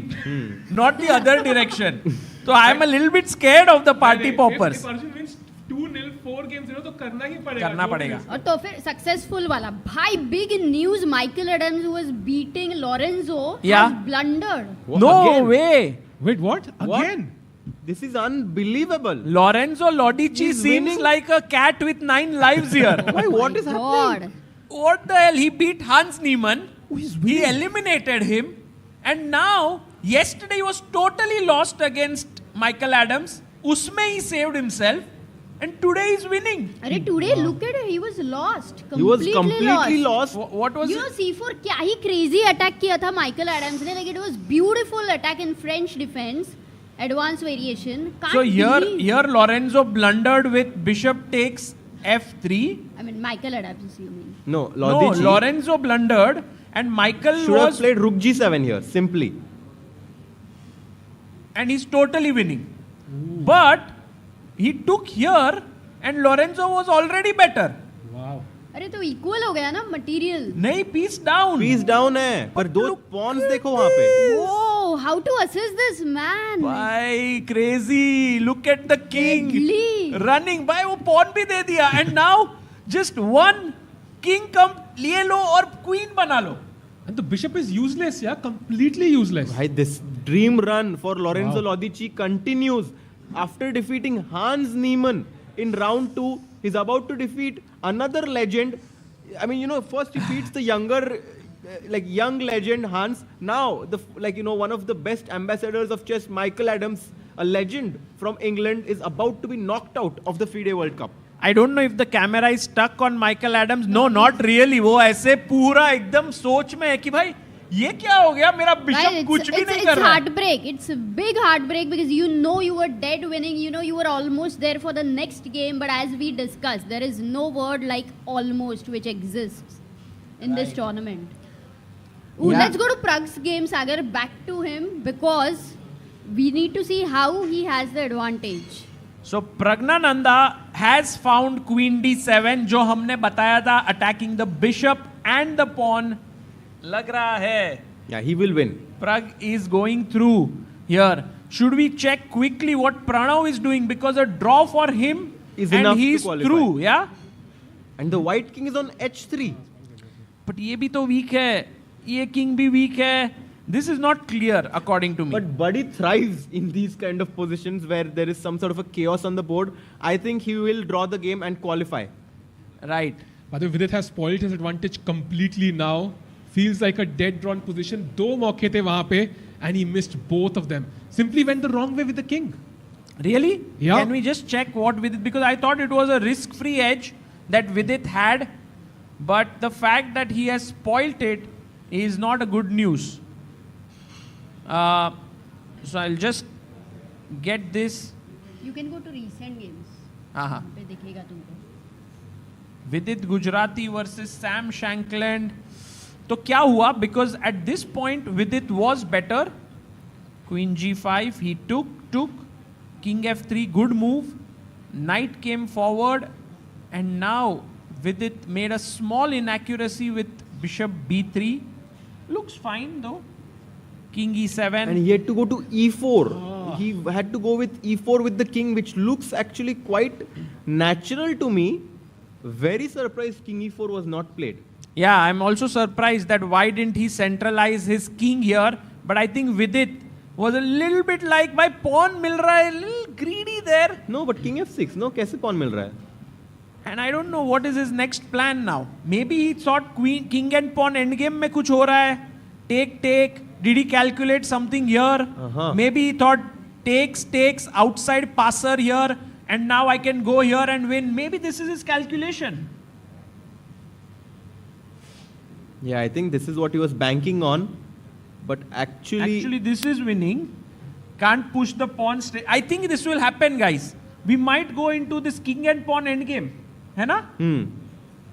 [SPEAKER 15] not the other direction. So I am a little bit scared of the party poppers.
[SPEAKER 13] If Arjun wins 2-0 4 games तो करना ही पड़ेगा.
[SPEAKER 15] करना पड़ेगा.
[SPEAKER 12] और तो फिर सक्सेसफुल वाला भाई big news, Michael Adams who was beating Lorenzo has blundered.
[SPEAKER 15] No way.
[SPEAKER 13] Wait, what? Again?
[SPEAKER 18] This is unbelievable.
[SPEAKER 15] Lorenzo Lodici
[SPEAKER 18] He's
[SPEAKER 15] seems
[SPEAKER 18] winning.
[SPEAKER 15] like a cat with 9 lives here.
[SPEAKER 18] Why? What is happening?
[SPEAKER 15] What the hell? He beat Hans Niemann. He eliminated him. And now, yesterday he was totally lost against Michael Adams. Usme he saved himself. And today he's winning.
[SPEAKER 12] अरे today look at it, he was lost.
[SPEAKER 18] He was completely lost.
[SPEAKER 15] What was
[SPEAKER 12] You know C4 क्या ही crazy attack किया था Michael Adams ने, like it was beautiful attack in French defense, advanced variation. Can't
[SPEAKER 15] So
[SPEAKER 12] believe.
[SPEAKER 15] here Lorenzo blundered with bishop takes f3.
[SPEAKER 12] I mean Michael Adams, you mean?
[SPEAKER 18] No,
[SPEAKER 15] No,
[SPEAKER 18] Lodici
[SPEAKER 15] Lorenzo blundered and Michael
[SPEAKER 18] should have
[SPEAKER 15] was
[SPEAKER 18] played Rook G7 here, simply.
[SPEAKER 15] and he's totally winning. But he took here and Lorenzo was already better.
[SPEAKER 13] Wow.
[SPEAKER 12] अरे तो equal हो गया ना material.
[SPEAKER 15] नहीं, piece down.
[SPEAKER 18] Piece down है, पर दो pawns देखो वहाँ पे.
[SPEAKER 12] Whoa, how to assist this man?
[SPEAKER 15] Bhai, crazy. Look at the king.
[SPEAKER 12] Deadly.
[SPEAKER 15] Running. Bhai, वो pawn भी दे दिया. And now, just one king come लिए लो और queen बना लो.
[SPEAKER 13] And the bishop is useless, yeah, completely useless.
[SPEAKER 18] Bhai, this dream run for Lorenzo Lodici continues. After defeating Hans Niemann in round 2, he's about to defeat another legend. I mean, you know, first he beats the younger, young legend Hans. Now, one of the best ambassadors of chess, Michael Adams, a legend from England, is about to be knocked out of the FIDE World Cup.
[SPEAKER 15] I don't know if the camera is stuck on Michael Adams. No, not really. वो ऐसे पूरा एकदम सोच में है कि भाई ये क्या हो गया, मेरा बिशप कुछ भी नहीं कर रहा.
[SPEAKER 12] It's heartbreak. It's a big heartbreak because you know you were dead winning. You know you were almost there for the next game. But as we discussed, there is no word like almost which exists in this tournament. Ooh,
[SPEAKER 15] Yeah.
[SPEAKER 12] Let's go to Pragg's game, Sagar. Back to him because we need to see how he has the advantage.
[SPEAKER 15] So Pragnananda has found Queen D7 जो हमने बताया था, attacking the bishop and the pawn. लग रहा है.
[SPEAKER 18] Yeah, he will win.
[SPEAKER 15] Pragg is going through here. Should we check quickly what Pranav is doing, because a draw for him
[SPEAKER 18] Is
[SPEAKER 15] and
[SPEAKER 18] enough to
[SPEAKER 15] he's
[SPEAKER 18] qualify.
[SPEAKER 15] through, yeah?
[SPEAKER 18] And the white king is on h3.
[SPEAKER 15] But ये भी तो weak है. ये king भी weak है. This is not clear according to me.
[SPEAKER 18] But Buddy thrives in these kind of positions where there is some sort of a chaos on the board. I think he will draw the game and qualify.
[SPEAKER 15] Right.
[SPEAKER 13] By the way, Vidit has spoiled his advantage completely now. Feels like a dead drawn position. दो मौके थे वहाँ पे and he missed both of them. Simply went the wrong way with the king.
[SPEAKER 15] Really?
[SPEAKER 13] Yeah.
[SPEAKER 15] Can we just check what Vidit, because I thought it was a risk-free edge that Vidit had, but the fact that he has spoilt it is not a good news. So I'll just get this.
[SPEAKER 12] You can go to recent games.
[SPEAKER 15] Uh-huh.
[SPEAKER 12] पे दिखेगा तुमको.
[SPEAKER 15] Vidit Gujarati versus Sam Shankland. तो क्या हुआ? Because at this point Vidit was better. Queen G5, he took. King F3, good move. Knight came forward. And now Vidit made a small inaccuracy with Bishop B3. Looks fine though. King E7.
[SPEAKER 18] And he had to go to E4. He had to go with E4 with the king, which looks actually quite natural to me. Very surprised King E4 was not played.
[SPEAKER 15] Yeah, I'm also surprised that why didn't he centralize his king here. But I think Vidit was a little bit like, my pawn mil raha hai, a little greedy there.
[SPEAKER 18] No, but King F6, no, kaise pawn mil raha hai?
[SPEAKER 15] And I don't know what is his next plan now. Maybe he thought king and pawn endgame mein kuch ho raha hai. Take. Did he calculate something here? Maybe he thought takes, outside passer here, and now I can go here and win. Maybe this is his calculation.
[SPEAKER 18] Yeah, I think this is what he was banking on. But actually
[SPEAKER 15] this is winning. Can't push the pawn straight. I think this will happen, guys. We might go into this king and pawn endgame. है ना?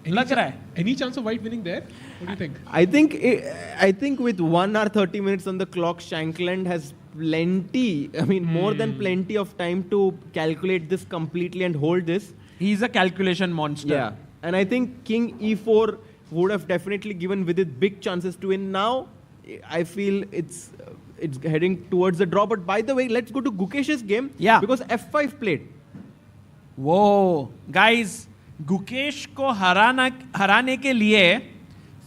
[SPEAKER 15] लग रहा है.
[SPEAKER 13] Any chance of white winning there? What do you think?
[SPEAKER 18] I think with 1 hour 30 minutes on the clock, Shankland has plenty, more than plenty of time to calculate this completely and hold this.
[SPEAKER 15] He's a calculation monster.
[SPEAKER 18] Yeah. And I think King E4 would have definitely given Vidit big chances to win. Now, I feel it's heading towards the draw. But by the way, let's go to Gukesh's game.
[SPEAKER 15] Yeah.
[SPEAKER 18] Because F5 played.
[SPEAKER 15] Whoa. Guys, Gukesh को हराने के लिए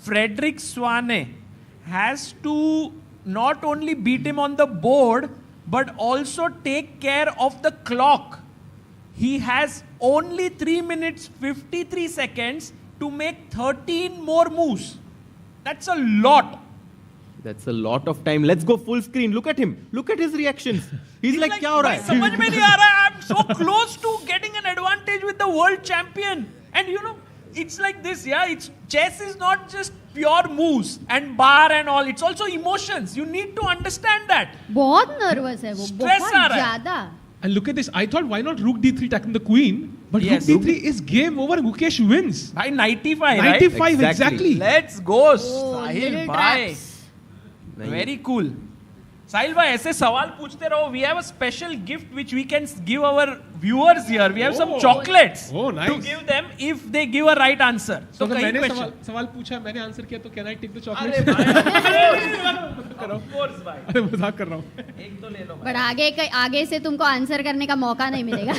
[SPEAKER 15] Frederick Swane has to not only beat him on the board, but also take care of the clock. He has only 3 minutes 53 seconds to make 13 more moves. That's a lot.
[SPEAKER 18] That's a lot of time. Let's go full screen. Look at him. Look at his reactions. He's like, क्या हो रहा है?
[SPEAKER 15] समझ में नहीं आ रहा है. I'm so close to getting an advantage with the world champion. And you know, it's like this, yeah. It's chess is not just pure moves and bar and all. It's also emotions. You need to understand that.
[SPEAKER 12] बहुत nervous है वो.
[SPEAKER 15] Stress
[SPEAKER 12] बहुत
[SPEAKER 15] आ रहा है.
[SPEAKER 12] ज़्यादा.
[SPEAKER 13] And look at this. I thought, why not Rook D3 attacking the queen? But
[SPEAKER 15] Yes.
[SPEAKER 13] Rook D3 is game over. Gukesh wins.
[SPEAKER 15] By 95,
[SPEAKER 13] 95,
[SPEAKER 15] right?
[SPEAKER 13] exactly.
[SPEAKER 15] Let's go,
[SPEAKER 12] Oh,
[SPEAKER 15] Sahil
[SPEAKER 12] little
[SPEAKER 15] bhai.
[SPEAKER 12] traps.
[SPEAKER 15] Very cool. Sahil bhai, ऐसे सवाल पूछते रहो. We have a special gift which we can give our viewers here. We have some chocolates to give them if they give a right answer.
[SPEAKER 13] So
[SPEAKER 15] So
[SPEAKER 13] अगर
[SPEAKER 15] कई
[SPEAKER 13] मैंने
[SPEAKER 15] question.
[SPEAKER 13] सवाल पूछा, मैंने आंसर किया, तो can I take the
[SPEAKER 15] अरे
[SPEAKER 13] chocolate?
[SPEAKER 15] भाई, of course भाई.
[SPEAKER 13] अरे मजाक कर रहा हूँ.
[SPEAKER 15] एक तो ले लो.
[SPEAKER 12] पर आगे से तुमको आंसर करने का मौका नहीं मिलेगा.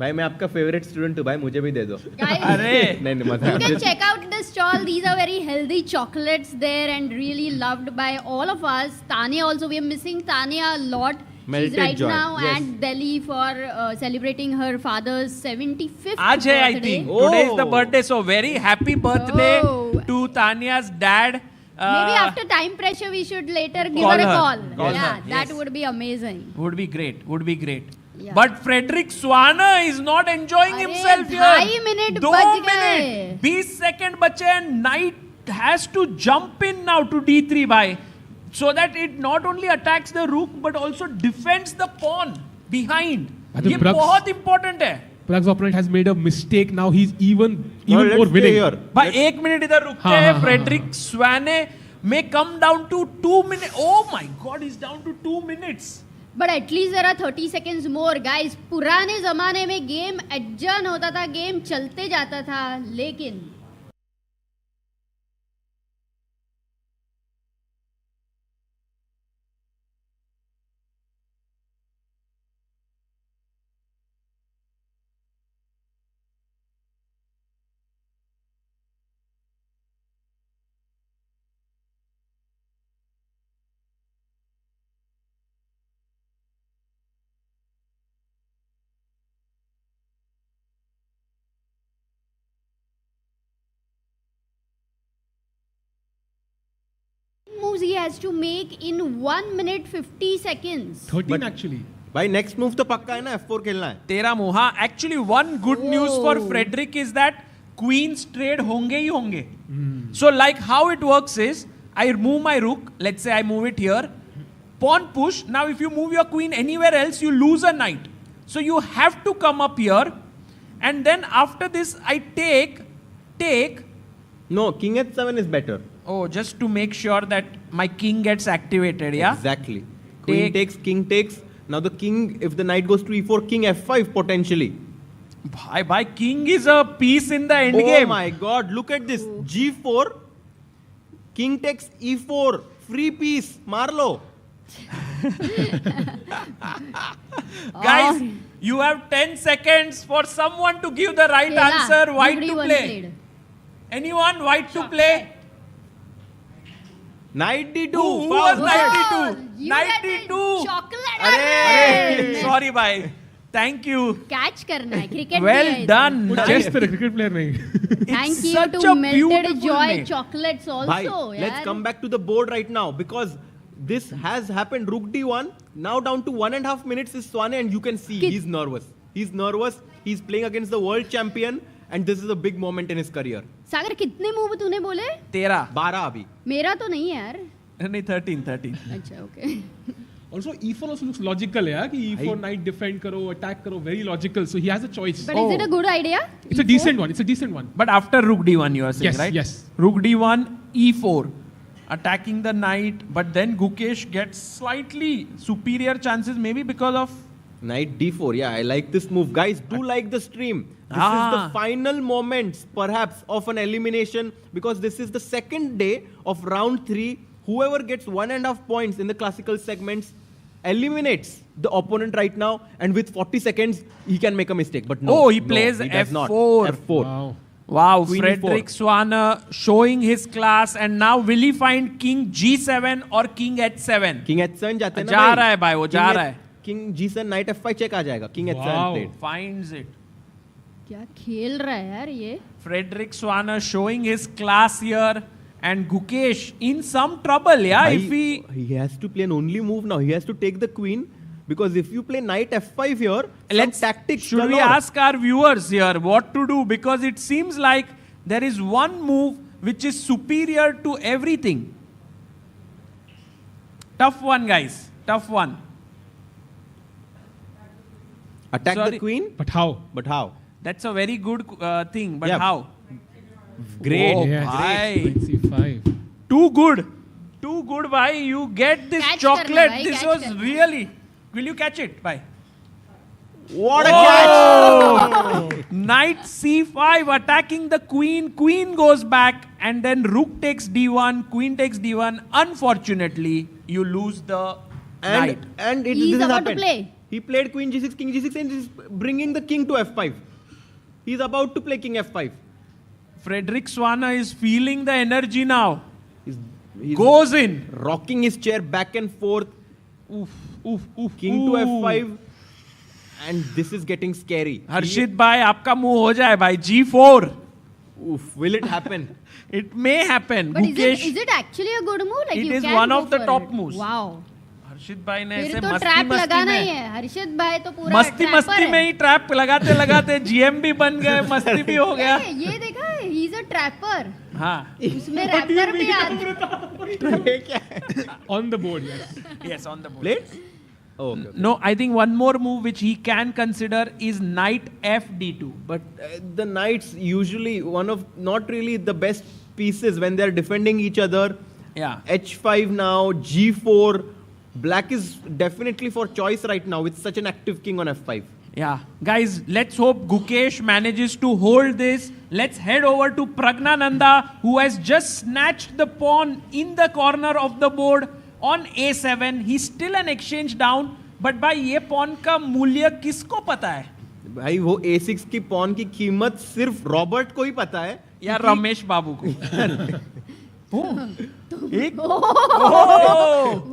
[SPEAKER 18] भाई मैं आपका फेवरेट स्टूडेंट हूँ भाई, मुझे भी दे दो.
[SPEAKER 15] अरे
[SPEAKER 18] नहीं
[SPEAKER 12] You
[SPEAKER 18] मजाक.
[SPEAKER 12] can check out the stall. These are very healthy chocolates there and really loved by all of us. Tanya also, we are missing Tanya a lot.
[SPEAKER 18] Melted
[SPEAKER 12] She's right
[SPEAKER 18] joy.
[SPEAKER 12] now
[SPEAKER 18] Yes.
[SPEAKER 12] at Delhi for celebrating her father's 75th
[SPEAKER 15] आज है, I
[SPEAKER 12] birthday.
[SPEAKER 15] think. Today is the birthday, so very happy birthday
[SPEAKER 12] Oh.
[SPEAKER 15] to Tanya's dad.
[SPEAKER 12] Maybe after time pressure, we should later give
[SPEAKER 15] Call
[SPEAKER 12] her a
[SPEAKER 15] her.
[SPEAKER 12] call.
[SPEAKER 15] Call
[SPEAKER 12] Yeah,
[SPEAKER 15] her,
[SPEAKER 12] that
[SPEAKER 15] yes.
[SPEAKER 12] would be amazing.
[SPEAKER 15] Would be great. Would be great.
[SPEAKER 12] Yeah.
[SPEAKER 15] But Frederick Swanner is not enjoying himself here.
[SPEAKER 12] 2.5 minute
[SPEAKER 15] 2
[SPEAKER 12] बच
[SPEAKER 15] minute.
[SPEAKER 12] गए.
[SPEAKER 15] 20 second बचे and Knight has to jump in now to D3 by, so that it not only attacks the rook but also defends the pawn behind.
[SPEAKER 13] I think
[SPEAKER 15] ये
[SPEAKER 13] Pragg's-
[SPEAKER 15] बहुत important है.
[SPEAKER 13] Pragg's opponent has made a mistake. Now he's even
[SPEAKER 18] Well,
[SPEAKER 13] more
[SPEAKER 18] let's
[SPEAKER 13] winning.
[SPEAKER 18] stay here.
[SPEAKER 15] भाई 1 minute इधर रुकते
[SPEAKER 13] हाँ,
[SPEAKER 15] हैं.
[SPEAKER 13] हाँ,
[SPEAKER 15] Frederick Swanner may come down to 2 minutes. Oh my God, he's down to 2 minutes.
[SPEAKER 12] But at least there are 30 seconds more, guys. पुराने जमाने में game adjourn होता था, गेम चलते जाता था, लेकिन moves he has to make in 1 minute 50 seconds.
[SPEAKER 13] 13 actually.
[SPEAKER 18] भाई नेक्स्ट मूव तो पक्का है ना, F4 खेलना है.
[SPEAKER 15] तेरा मुंह. हाँ, actually one good news for Frederick is that queens trade होंगे ही होंगे. So like how it works is, I move my rook. Let's say I move it here. Pawn push. Now if you move your queen anywhere else, you lose a knight. So you have to come up here. And then after this, I take.
[SPEAKER 18] No, King H7 is better.
[SPEAKER 15] Oh, just to make sure that my king gets activated, yeah?
[SPEAKER 18] Exactly. Queen takes, king takes. Now the king, if the knight goes to E4, king F5 potentially.
[SPEAKER 15] Bhai, king is a piece in the end game.
[SPEAKER 18] Oh my God, look at this. G4, king takes E4, free piece, Marlo.
[SPEAKER 15] Guys, you have 10 seconds for someone to give the right answer. White to play. Anyone? White to play?
[SPEAKER 18] Knight D2.
[SPEAKER 15] Who was Knight D2? Knight D2.
[SPEAKER 12] Chocolate.
[SPEAKER 15] Arey, sorry, bhai. Thank you.
[SPEAKER 12] Catch करना है, cricket
[SPEAKER 15] Well
[SPEAKER 12] भी है
[SPEAKER 15] done.
[SPEAKER 12] इसमें.
[SPEAKER 13] Chess पे cricket player नहीं.
[SPEAKER 12] Thank you
[SPEAKER 15] such
[SPEAKER 12] to
[SPEAKER 15] a
[SPEAKER 12] Melted
[SPEAKER 15] beautiful
[SPEAKER 12] Joy
[SPEAKER 15] name.
[SPEAKER 12] Chocolates also.
[SPEAKER 18] Bhai, let's
[SPEAKER 12] यार.
[SPEAKER 18] come back to the board right now because this has happened. Rook D1. Now down to 1.5 minutes is Swane, and you can see he's nervous. He's nervous. He's playing against the world champion, and this is a big moment in his career.
[SPEAKER 12] सागर कितने move तूने बोले?
[SPEAKER 18] 12 अभी.
[SPEAKER 12] मेरा तो नहीं है यार.
[SPEAKER 15] नहीं 13.
[SPEAKER 12] अच्छा, okay.
[SPEAKER 13] Also, E4 also looks logical, yeah. कि E4 knight defend करो, attack करो, very logical. So he has a choice.
[SPEAKER 12] But is it a good idea?
[SPEAKER 13] It's a decent one. It's a decent one.
[SPEAKER 15] But after Rook D1, you are saying,
[SPEAKER 13] Yes,
[SPEAKER 15] right?
[SPEAKER 13] yes.
[SPEAKER 15] Rook D1, E4. Attacking the knight, but then Gukesh gets slightly superior chances, maybe because of
[SPEAKER 18] Knight D4. Yeah, I like this move. Guys, do like the stream. This is the final moments, perhaps, of an elimination because this is the second day of round 3. Whoever gets 1.5 points in the classical segments eliminates the opponent right now, and with 40 seconds, he can make a mistake. But no,
[SPEAKER 15] he plays
[SPEAKER 18] he does not.
[SPEAKER 15] F4.
[SPEAKER 18] F4.
[SPEAKER 13] Wow.
[SPEAKER 15] Wow,
[SPEAKER 18] Queen
[SPEAKER 15] Frederick
[SPEAKER 18] E4.
[SPEAKER 15] Swanner showing his class, and now will he find King G7 or King H7?
[SPEAKER 18] King H7 जाते हैं ना
[SPEAKER 15] जा
[SPEAKER 18] भाई?
[SPEAKER 15] रहा है भाई, वो जा रहा है.
[SPEAKER 18] King G7 Knight F5 check आ जाएगा. King H7 played.
[SPEAKER 15] Finds it.
[SPEAKER 12] क्या खेल रहा है यार ये?
[SPEAKER 15] Frederick Swanner showing his class here, and Gukesh in some trouble. Yeah, if
[SPEAKER 18] he has to play an only move now. He has to take the queen. Because if you play Knight F5 here,
[SPEAKER 15] let's
[SPEAKER 18] tactics.
[SPEAKER 15] Should we ask our viewers here what to do? Because it seems like there is one move which is superior to everything. Tough one, guys. Tough one.
[SPEAKER 18] Attack the queen?
[SPEAKER 13] But how?
[SPEAKER 18] But how?
[SPEAKER 15] That's a very good thing. But
[SPEAKER 18] Yeah.
[SPEAKER 15] how?
[SPEAKER 18] Great.
[SPEAKER 15] Oh,
[SPEAKER 13] Yes.
[SPEAKER 15] bhai.
[SPEAKER 13] C5.
[SPEAKER 15] Too good. Too good, bhai. You get this
[SPEAKER 12] Catch
[SPEAKER 15] chocolate.
[SPEAKER 12] karna, bhai,
[SPEAKER 15] This
[SPEAKER 12] catch
[SPEAKER 15] was
[SPEAKER 12] karna.
[SPEAKER 15] really. Will you catch it, bhai?
[SPEAKER 18] What a
[SPEAKER 15] catch! Knight C5 attacking the queen. Queen goes back, and then rook takes D1, queen takes D1. Unfortunately, you lose the knight.
[SPEAKER 18] And
[SPEAKER 12] He's
[SPEAKER 18] this has
[SPEAKER 12] about to
[SPEAKER 18] happened.
[SPEAKER 12] play.
[SPEAKER 18] He played Queen G6, King G6, and is bringing the king to F5. He's about to play King F5.
[SPEAKER 15] Frederick Swanner is feeling the energy now.
[SPEAKER 18] He's
[SPEAKER 15] Goes in.
[SPEAKER 18] Rocking his chair back and forth.
[SPEAKER 15] Oof, oof, oof.
[SPEAKER 18] King to F5. And this is getting scary.
[SPEAKER 15] हर्षित भाई आपका move हो जाए भाई G4.
[SPEAKER 18] Oof, will it happen?
[SPEAKER 15] It may happen.
[SPEAKER 12] But
[SPEAKER 15] Gukesh,
[SPEAKER 12] is it actually a good move? Like
[SPEAKER 15] It
[SPEAKER 12] you
[SPEAKER 15] is
[SPEAKER 12] can
[SPEAKER 15] one
[SPEAKER 12] go
[SPEAKER 15] of the
[SPEAKER 12] for
[SPEAKER 15] top
[SPEAKER 12] it.
[SPEAKER 15] moves.
[SPEAKER 12] Wow.
[SPEAKER 15] हर्षित भाई ने
[SPEAKER 12] फिर
[SPEAKER 15] ऐसे
[SPEAKER 12] तो
[SPEAKER 15] मस्ती
[SPEAKER 12] trap
[SPEAKER 15] मस्ती
[SPEAKER 12] लगाना ही
[SPEAKER 15] में
[SPEAKER 12] है. हर्षित भाई तो पूरा
[SPEAKER 15] मस्ती
[SPEAKER 12] trapper
[SPEAKER 15] मस्ती
[SPEAKER 12] है.
[SPEAKER 15] में ही ट्रैप लगाते लगाते GM भी बन गए, मस्ती भी हो गया.
[SPEAKER 12] ये देखा है? He is a trapper.
[SPEAKER 15] हाँ.
[SPEAKER 12] उसमें रैपर भी आता है.
[SPEAKER 13] On the board, yes.
[SPEAKER 15] Yes, on the board.
[SPEAKER 18] Played? Oh, okay.
[SPEAKER 15] No, I think one more move which he can consider is Knight FD2.
[SPEAKER 18] But the knights usually not really the best pieces when they're defending each other.
[SPEAKER 15] Yeah.
[SPEAKER 18] H5 now, G4. Black is definitely for choice right now with such an active king on F5.
[SPEAKER 15] Yeah. Guys, let's hope Gukesh manages to hold this. Let's head over to Pragnananda, who has just snatched the pawn in the corner of the board on A7. He's still an exchange down, but by ये pawn का मूल्य किसको पता है?
[SPEAKER 18] भाई वो A6 की pawn की कीमत सिर्फ रॉबर्ट को ही पता है
[SPEAKER 15] या रमेश बाबू को?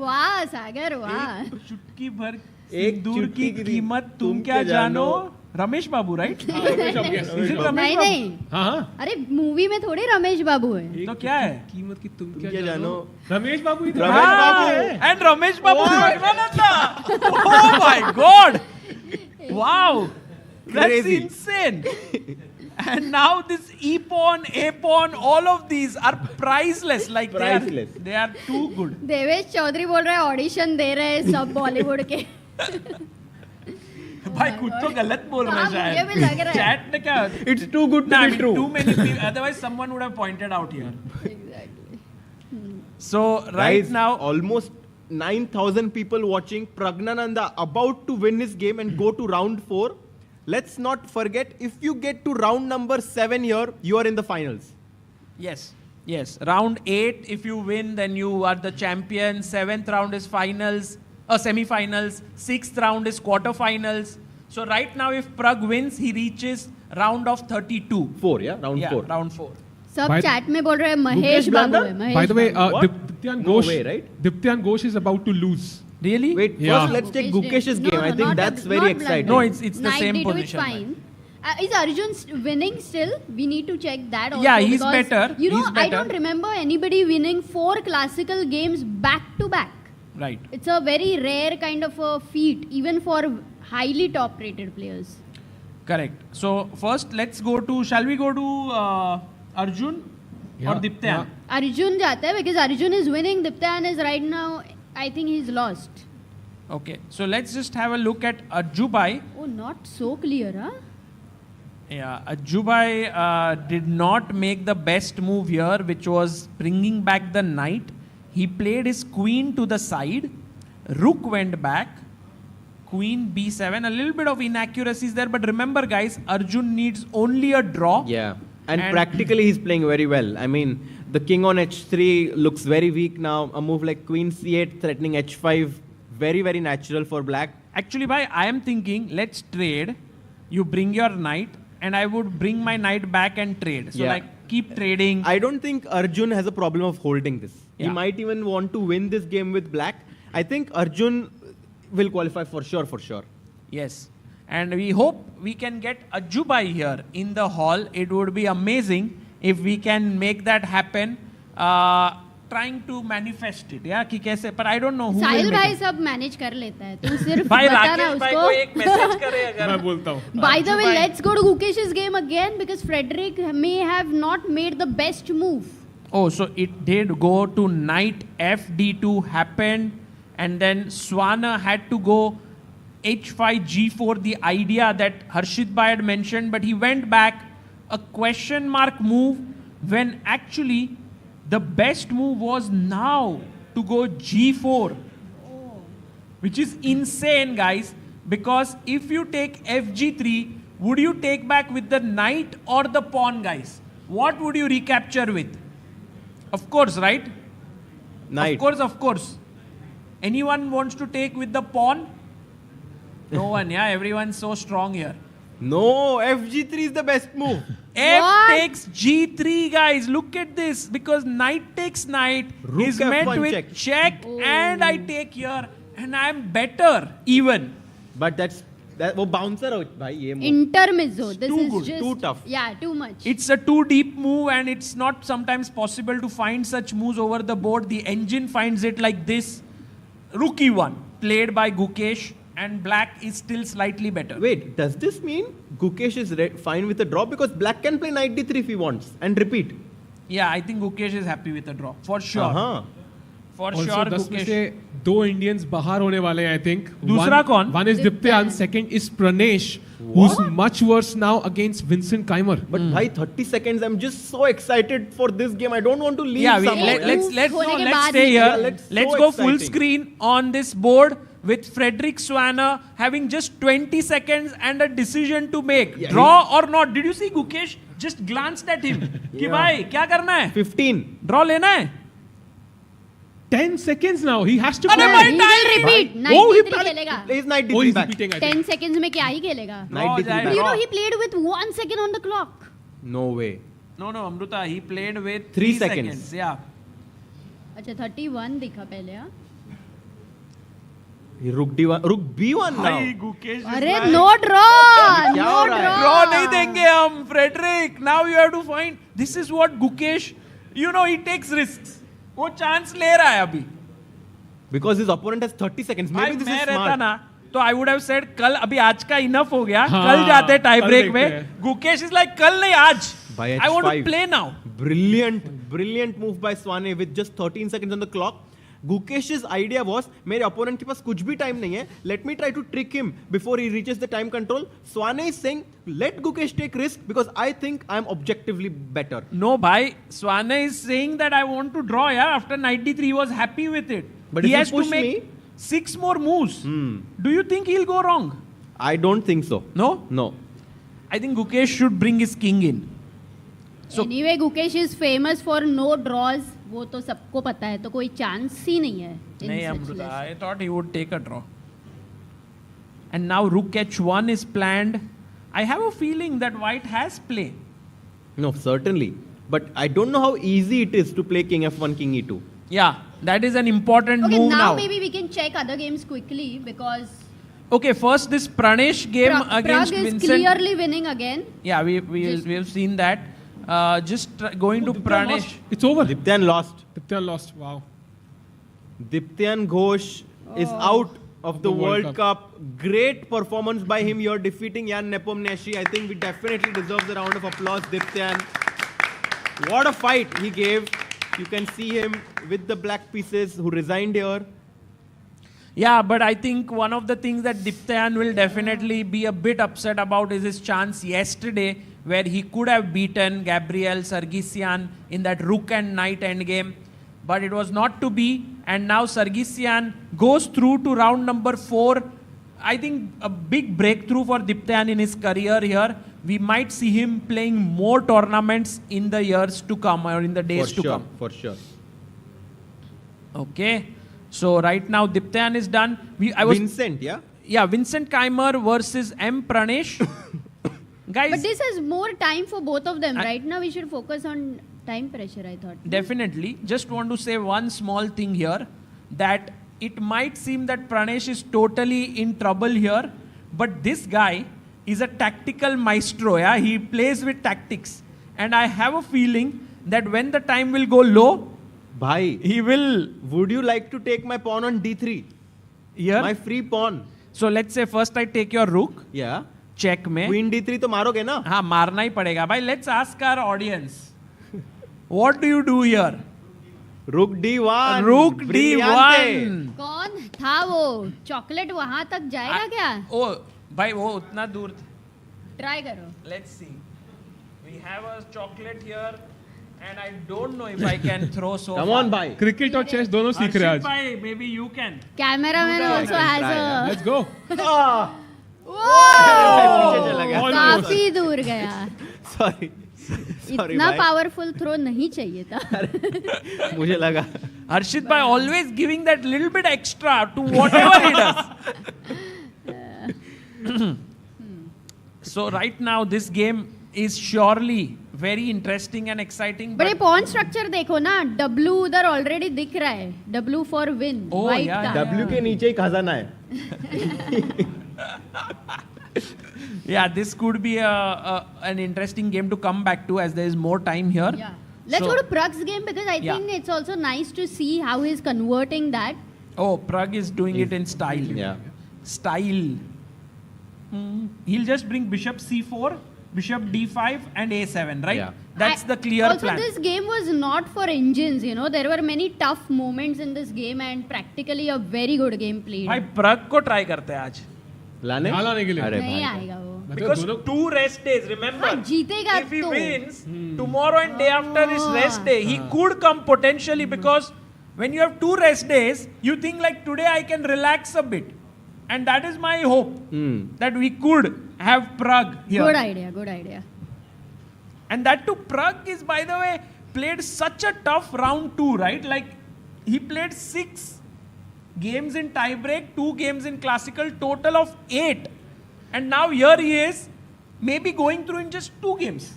[SPEAKER 12] वाह सागर वाह.
[SPEAKER 15] चुटकी भर
[SPEAKER 18] एक
[SPEAKER 15] दूर की कीमत तुम क्या जानो? रमेश बाबू, राइट?
[SPEAKER 12] नहीं नहीं.
[SPEAKER 13] हाँ.
[SPEAKER 12] अरे मूवी में थोड़ी रमेश बाबू है.
[SPEAKER 15] तो क्या है?
[SPEAKER 13] कीमत की तुम
[SPEAKER 18] क्या जानो?
[SPEAKER 13] रमेश बाबू ही तो.
[SPEAKER 18] रमेश बाबू है.
[SPEAKER 15] And Ramesh Babu Pragnananda. Oh my God! Wow, that's
[SPEAKER 18] Crazy.
[SPEAKER 15] insane. And now this E pawn, A pawn, all of these are priceless. Like
[SPEAKER 18] Priceless.
[SPEAKER 15] they are too good.
[SPEAKER 12] Devesh Chaudhary बोल रहे हैं ऑडिशन दे रहे हैं सब बॉलीवुड के.
[SPEAKER 15] भाई कुछ तो गलत बोल रहे हैं
[SPEAKER 12] मुझे भी
[SPEAKER 15] शायद.
[SPEAKER 12] लग रहा है.
[SPEAKER 15] Chat ने क्या?
[SPEAKER 18] It's too good to
[SPEAKER 15] Nah, I
[SPEAKER 18] be
[SPEAKER 15] mean,
[SPEAKER 18] true.
[SPEAKER 15] too many people. Otherwise, someone would have pointed out here. So right
[SPEAKER 18] Guys,
[SPEAKER 15] now,
[SPEAKER 18] almost 9,000 people watching. Pragnananda about to win his game and go to round 4. Let's not forget, if you get to round number 7 here, you are in the finals.
[SPEAKER 15] yes. Round 8, if you win, then you are the champion. 7th round is finals, semi-finals. 6th round is quarter-finals. So right now, if Pragg wins, he reaches round of 32.
[SPEAKER 18] 4, yeah? Round 4.
[SPEAKER 15] Round 4.
[SPEAKER 12] सब
[SPEAKER 13] By-
[SPEAKER 12] chat में बोल रहे हैं Mahesh
[SPEAKER 18] Gukesh
[SPEAKER 12] बाबू
[SPEAKER 18] Blanda?
[SPEAKER 12] है. Mahesh
[SPEAKER 13] By the way,
[SPEAKER 12] Babu.
[SPEAKER 13] Diptyan
[SPEAKER 18] No
[SPEAKER 13] Ghosh.
[SPEAKER 18] way, right?
[SPEAKER 13] Diptyan Ghosh is about to lose.
[SPEAKER 15] Really?
[SPEAKER 18] Wait,
[SPEAKER 13] Yeah.
[SPEAKER 18] first let's take
[SPEAKER 12] Gukesh
[SPEAKER 18] Gukesh's
[SPEAKER 12] did.
[SPEAKER 18] game. I think
[SPEAKER 12] not
[SPEAKER 18] that's
[SPEAKER 12] a-
[SPEAKER 18] very
[SPEAKER 12] not
[SPEAKER 18] exciting.
[SPEAKER 15] No,
[SPEAKER 12] blunder.
[SPEAKER 15] it's the
[SPEAKER 12] Knight
[SPEAKER 15] same
[SPEAKER 12] D2,
[SPEAKER 15] position,
[SPEAKER 12] It's fine. Is Arjun winning still? We need to check that also.
[SPEAKER 15] Yeah, he's
[SPEAKER 12] because,
[SPEAKER 15] better.
[SPEAKER 12] You know,
[SPEAKER 15] He's
[SPEAKER 12] I
[SPEAKER 15] better.
[SPEAKER 12] don't remember anybody winning 4 classical games back to back.
[SPEAKER 15] Right.
[SPEAKER 12] It's a very rare kind of a feat, even for highly top-rated players.
[SPEAKER 15] Correct. So first, shall we go to Arjun or Diptyan?
[SPEAKER 12] Arjun जाता है because Arjun is winning. Diptyan is right now, I think he's lost.
[SPEAKER 15] Okay. So let's just have a look at Ajubai.
[SPEAKER 12] Oh, not so clear, huh?
[SPEAKER 15] Yeah, Ajubai did not make the best move here, which was bringing back the knight. He played his queen to the side. Rook went back. Queen b7. A little bit of inaccuracies there, but remember, guys, Arjun needs only a draw.
[SPEAKER 18] Yeah. And practically he's playing very well. I mean, the king on h3 looks very weak now. A move like queen c8 threatening h5. Very, very natural for black.
[SPEAKER 15] Actually, I am thinking, let's trade. You bring your knight and I would bring my knight back and trade. So like keep trading.
[SPEAKER 18] I don't think Arjun has a problem of holding this. He might even want to win this game with black. I think Arjun will qualify for sure.
[SPEAKER 15] Yes. And we hope we can get Ajubai here in the hall. It would be amazing if we can make that happen. Trying to manifest it, कि कैसे, but I don't know who
[SPEAKER 12] Sahil
[SPEAKER 15] will make
[SPEAKER 12] भाई
[SPEAKER 15] it.
[SPEAKER 12] सब manage कर लेता है, तू सिर्फ
[SPEAKER 15] भाई
[SPEAKER 12] बता ना
[SPEAKER 15] राकेश भाई को एक मैसेज करे
[SPEAKER 12] उसको.
[SPEAKER 15] अगर मैं बोलता हूँ.
[SPEAKER 12] By the way, let's go to Gukesh's game again because Frederick may have not made the best move.
[SPEAKER 15] Oh, so it did go to knight fd2 happened, and then Swana had to go h5 g4, the idea that Harshit Bhai had mentioned, but he went back, a question mark move, when actually the best move was now to go g4, which is insane, guys, because if you take fg3, would you take back with the knight or the pawn, guys? What would you recapture with? Of course, right?
[SPEAKER 18] Knight.
[SPEAKER 15] Of course. Anyone wants to take with the pawn? No one, everyone's so strong here.
[SPEAKER 18] No, fg3 is the best move.
[SPEAKER 15] F takes g3, guys. Look at this. Because knight takes knight
[SPEAKER 18] Rook
[SPEAKER 15] is
[SPEAKER 18] F1
[SPEAKER 15] met with check, and I take here, and I'm better even.
[SPEAKER 18] But that वो bouncer out, bhai, ye move.
[SPEAKER 12] Intermezzo. This
[SPEAKER 15] Too
[SPEAKER 12] is
[SPEAKER 15] good,
[SPEAKER 12] just
[SPEAKER 18] too tough.
[SPEAKER 12] Yeah, too much.
[SPEAKER 15] It's a too deep move, and it's not sometimes possible to find such moves over the board. The engine finds it like this. Rookie one, played by Gukesh, and black is still slightly better.
[SPEAKER 18] Wait, does this mean Gukesh is fine with a draw? Because black can play knight d3 if he wants and repeat.
[SPEAKER 15] Yeah, I think Gukesh is happy with a draw. For sure. For
[SPEAKER 13] Also,
[SPEAKER 15] sure,
[SPEAKER 13] 10 में
[SPEAKER 15] Gukesh.
[SPEAKER 13] से 2 Indians बाहर होने वाले हैं, I think.
[SPEAKER 15] दूसरा कौन?
[SPEAKER 13] One is Diptyan, second is Pranesh, who's much worse now against Vincent Keimer.
[SPEAKER 18] But bhai, 30 seconds, I'm just so excited for this game. I don't want to leave
[SPEAKER 15] Yeah,
[SPEAKER 18] somehow.
[SPEAKER 15] let's
[SPEAKER 12] होने के बाद
[SPEAKER 15] stay
[SPEAKER 12] he.
[SPEAKER 15] here.
[SPEAKER 18] Yeah,
[SPEAKER 15] let's
[SPEAKER 18] so
[SPEAKER 15] go full
[SPEAKER 18] exciting.
[SPEAKER 15] screen on this board with Frederick Swana having just 20 seconds and a decision to make.
[SPEAKER 18] Yeah,
[SPEAKER 15] Draw or not? Did you see Gukesh just glanced at him? कि भाई क्या करना है?
[SPEAKER 18] 15.
[SPEAKER 15] Draw लेना है?
[SPEAKER 13] 10 seconds now. He has to
[SPEAKER 15] अरे
[SPEAKER 13] play.
[SPEAKER 15] भाई
[SPEAKER 12] He will repeat.
[SPEAKER 13] Oh,
[SPEAKER 12] Knight
[SPEAKER 13] he
[SPEAKER 12] d3 खेलेगा.
[SPEAKER 18] Plays knight
[SPEAKER 13] Oh,
[SPEAKER 18] d3
[SPEAKER 13] he's
[SPEAKER 18] back.
[SPEAKER 13] repeating, I think.
[SPEAKER 12] 10 seconds में क्या ही खेलेगा?
[SPEAKER 18] Knight d3
[SPEAKER 15] जाएगा.
[SPEAKER 18] back.
[SPEAKER 12] You know, he played with 1 second on the clock.
[SPEAKER 18] No way.
[SPEAKER 15] No, Amruta, he played with
[SPEAKER 18] 3
[SPEAKER 15] 3
[SPEAKER 18] seconds.
[SPEAKER 15] Yeah.
[SPEAKER 12] अच्छा 31 दिखा पहले हाँ.
[SPEAKER 18] Rook d1, Rook b1 now.
[SPEAKER 15] भाई Gukesh is
[SPEAKER 12] अरे
[SPEAKER 15] like-
[SPEAKER 12] no draw.
[SPEAKER 18] क्या
[SPEAKER 12] No
[SPEAKER 18] हो रहा है?
[SPEAKER 12] draw.
[SPEAKER 15] Draw नहीं देंगे हम, Frederick. Now you have to find. This is what Gukesh, you know, he takes risks. वो chance ले रहा है अभी.
[SPEAKER 18] Because his opponent has 30 seconds.
[SPEAKER 15] भाई
[SPEAKER 18] Maybe this
[SPEAKER 15] मैं
[SPEAKER 18] is
[SPEAKER 15] रहता
[SPEAKER 18] smart.
[SPEAKER 15] ना तो I would have said कल अभी आज का enough हो गया.
[SPEAKER 13] हाँ,
[SPEAKER 15] कल जाते टाई
[SPEAKER 13] कल
[SPEAKER 15] ब्रेक
[SPEAKER 13] देखते
[SPEAKER 15] में.
[SPEAKER 13] हैं.
[SPEAKER 15] Gukesh is like कल नहीं आज.
[SPEAKER 18] By
[SPEAKER 15] I want to
[SPEAKER 18] h5.
[SPEAKER 15] play now.
[SPEAKER 18] Brilliant move by Swane with just 13 seconds on the clock. Gukesh's idea was, मेरे opponent के पास कुछ भी time नहीं है. Let me try to trick him before he reaches the time control. Swane is saying, let Gukesh take risk because I think I'm objectively better.
[SPEAKER 15] No, bhai. Swana is saying that I want to draw. Yeah, after knight d3, he was happy with it.
[SPEAKER 18] But
[SPEAKER 15] he
[SPEAKER 18] if you
[SPEAKER 15] has to
[SPEAKER 18] push
[SPEAKER 15] make
[SPEAKER 18] me-
[SPEAKER 15] 6 more moves. Do you think he'll go wrong?
[SPEAKER 18] I don't think so.
[SPEAKER 15] No?
[SPEAKER 18] No.
[SPEAKER 15] I think Gukesh should bring his king in. So-
[SPEAKER 12] Anyway, Gukesh is famous for no draws. वो तो सबको पता है, तो कोई chance ही नहीं है. in
[SPEAKER 15] नहीं,
[SPEAKER 12] such
[SPEAKER 15] Amruta.
[SPEAKER 12] list.
[SPEAKER 15] I thought he would take a draw. And now rook h1 is planned. I have a feeling that white has play.
[SPEAKER 18] No, certainly. But I don't know how easy it is to play king f1, king e2.
[SPEAKER 15] Yeah, that is an important
[SPEAKER 12] Okay,
[SPEAKER 15] move
[SPEAKER 12] now
[SPEAKER 15] now.
[SPEAKER 12] maybe we can check other games quickly because
[SPEAKER 15] Okay, first this Pranesh game against
[SPEAKER 12] Pragg is
[SPEAKER 15] Vincent.
[SPEAKER 12] clearly winning again.
[SPEAKER 15] Yeah, we have seen that. Going to Pranesh.
[SPEAKER 13] It's over.
[SPEAKER 18] Diptyan lost.
[SPEAKER 13] Diptyan lost. Wow.
[SPEAKER 18] Diptyan Ghosh is out of the World Cup. Great performance by him. You're defeating Jan Nepomniachtchi. I think we definitely deserve the round of applause, Diptyan. What a fight he gave. You can see him with the black pieces who resigned here.
[SPEAKER 15] Yeah, but I think one of the things that Diptyan will definitely be a bit upset about is his chance yesterday where he could have beaten Gabriel Sargsyan in that rook and knight endgame. But it was not to be. And now Sargsyan goes through to round number 4. I think a big breakthrough for Diptyan in his career here. We might see him playing more tournaments in the years to come or in the days to come.
[SPEAKER 18] For sure.
[SPEAKER 15] Okay. So right now Diptyan is done.
[SPEAKER 18] Vincent, yeah?
[SPEAKER 15] Yeah, Vincent Keimer versus M. Pranesh. Guys,
[SPEAKER 12] but this is more time for both of them. Right now we should focus on time pressure, I thought.
[SPEAKER 15] Definitely. Just want to say one small thing here, that it might seem that Pranesh is totally in trouble here, but this guy is a tactical maestro. Yeah, he plays with tactics, and I have a feeling that when the time will go low,
[SPEAKER 18] Bhai,
[SPEAKER 15] he will.
[SPEAKER 18] Would you like to take my pawn on d3?
[SPEAKER 15] Here,
[SPEAKER 18] my free pawn.
[SPEAKER 15] So let's say first I take your rook.
[SPEAKER 18] Yeah.
[SPEAKER 15] Check में.
[SPEAKER 18] Queen d3 तो मारोगे ना?
[SPEAKER 15] हाँ, मारना ही पड़ेगा भाई. Let's ask our audience. What do you do here?
[SPEAKER 18] Rook d1.
[SPEAKER 15] Rook d1.
[SPEAKER 12] कौन था वो? चॉकलेट वहां तक जाएगा क्या?
[SPEAKER 15] ओ भाई वो उतना दूर.
[SPEAKER 12] ट्राई करो.
[SPEAKER 15] Let's see. We have a chocolate here, and I don't know if I can throw so.
[SPEAKER 18] Come on, bhai.
[SPEAKER 13] Cricket और chess दोनों सीख रहे हैं आज.
[SPEAKER 15] Bhai, maybe you can.
[SPEAKER 12] Cameraman also has a.
[SPEAKER 13] Let's go.
[SPEAKER 12] काफी दूर गया.
[SPEAKER 18] Sorry.
[SPEAKER 12] इतना पावरफुल थ्रो नहीं चाहिए था.
[SPEAKER 18] मुझे लगा.
[SPEAKER 15] Harshit bhai always giving that little bit extra to whatever he does. So right now this game is surely very interesting and exciting.
[SPEAKER 12] बड़े pawn structure देखो ना. W उधर already दिख रहा है. W for win.
[SPEAKER 15] Oh,
[SPEAKER 12] White
[SPEAKER 15] yeah,
[SPEAKER 12] का.
[SPEAKER 18] W के नीचे ही खजाना है.
[SPEAKER 15] Yeah, this could be an interesting game to come back to, as there is more time here.
[SPEAKER 12] Yeah. Let's go to Pragg's game, because I think it's also nice to see how he's converting that.
[SPEAKER 15] Oh, Pragg is doing it in style.
[SPEAKER 18] Yeah.
[SPEAKER 15] Style. He'll just bring bishop c4, bishop d5 and a7, right?
[SPEAKER 18] Yeah.
[SPEAKER 15] That's the clear
[SPEAKER 12] also,
[SPEAKER 15] plan.
[SPEAKER 12] this game was not for engines, you know. There were many tough moments in this game and practically a very good game played.
[SPEAKER 15] भाई Pragg को try करते हैं आज.
[SPEAKER 18] लाने?
[SPEAKER 13] यहाँ लाने के लिए.
[SPEAKER 18] अरे
[SPEAKER 12] नहीं
[SPEAKER 18] भाई.
[SPEAKER 12] आएगा वो.
[SPEAKER 15] Because 2 rest days, remember?
[SPEAKER 12] हाँ, जीतेगा
[SPEAKER 15] if he
[SPEAKER 12] तो.
[SPEAKER 15] wins, tomorrow and day after is rest day. He could come potentially, because when you have 2 rest days, you think like today I can relax a bit. And that is my hope, that we could have Pragg here.
[SPEAKER 12] Good idea, good idea.
[SPEAKER 15] And that too, Pragg is, by the way, played such a tough round 2, right? Like, he played 6 games in tiebreak, 2 games in classical, total of 8. And now here he is, maybe going through in just 2 games.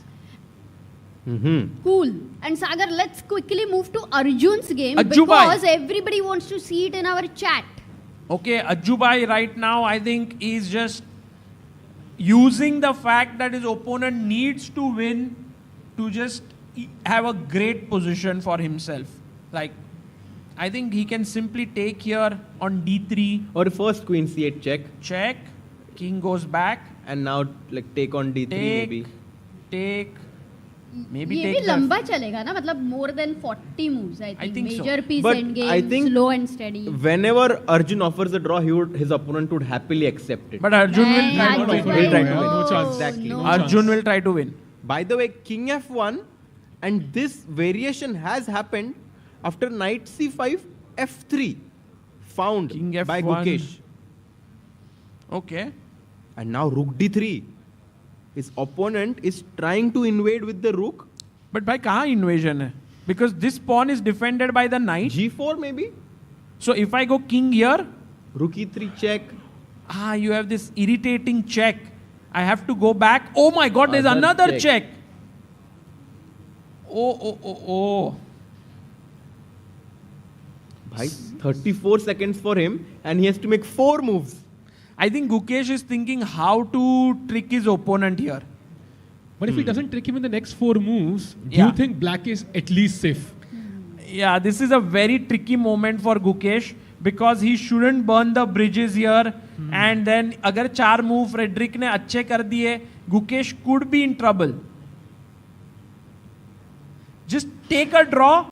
[SPEAKER 12] Cool. And Sagar, let's quickly move to Arjun's game,
[SPEAKER 15] Ajjubai.
[SPEAKER 12] because everybody wants to see it in our chat.
[SPEAKER 15] Okay, Ajjubai right now, I think, is just using the fact that his opponent needs to win to just have a great position for himself. Like, I think he can simply take here on d3.
[SPEAKER 18] Or first queen c8 check.
[SPEAKER 15] Check. King goes back.
[SPEAKER 18] And now like take on d3 maybe.
[SPEAKER 15] Take. Maybe
[SPEAKER 12] ये
[SPEAKER 15] take
[SPEAKER 12] भी
[SPEAKER 15] the-
[SPEAKER 12] लंबा चलेगा ना, मतलब more than 40 moves, I think.
[SPEAKER 15] so.
[SPEAKER 12] Major piece
[SPEAKER 18] But
[SPEAKER 12] endgame,
[SPEAKER 18] I think
[SPEAKER 12] slow and steady.
[SPEAKER 18] Whenever Arjun offers a draw, his opponent would happily accept it.
[SPEAKER 15] But Arjun will try to
[SPEAKER 12] Arjun
[SPEAKER 15] win.
[SPEAKER 12] will try to
[SPEAKER 13] No
[SPEAKER 12] win.
[SPEAKER 13] chance.
[SPEAKER 18] Exactly.
[SPEAKER 12] No.
[SPEAKER 15] Arjun will try to win.
[SPEAKER 18] By the way, King f1, and this variation has happened after knight c5, f3, found
[SPEAKER 15] King
[SPEAKER 18] by
[SPEAKER 15] f1.
[SPEAKER 18] Gukesh.
[SPEAKER 15] Okay.
[SPEAKER 18] And now rook d3. His opponent is trying to invade with the rook.
[SPEAKER 15] But by कहाँ invasion है? Because this pawn is defended by the knight.
[SPEAKER 18] g4 maybe.
[SPEAKER 15] So if I go king here,
[SPEAKER 18] Rook e3 check.
[SPEAKER 15] you have this irritating check. I have to go back. Oh my God, there's
[SPEAKER 18] Other
[SPEAKER 15] another check. Oh.
[SPEAKER 18] Bhai, 34 seconds for him, and he has to make 4 moves.
[SPEAKER 15] I think Gukesh is thinking how to trick his opponent here.
[SPEAKER 13] But if he doesn't trick him in the next 4 moves, do
[SPEAKER 15] Yeah.
[SPEAKER 13] you think black is at least safe?
[SPEAKER 15] Yeah, this is a very tricky moment for Gukesh, because he shouldn't burn the bridges here. And then अगर 4 move Frederick ने अच्छे कर दिए, Gukesh could be in trouble. Just take a draw,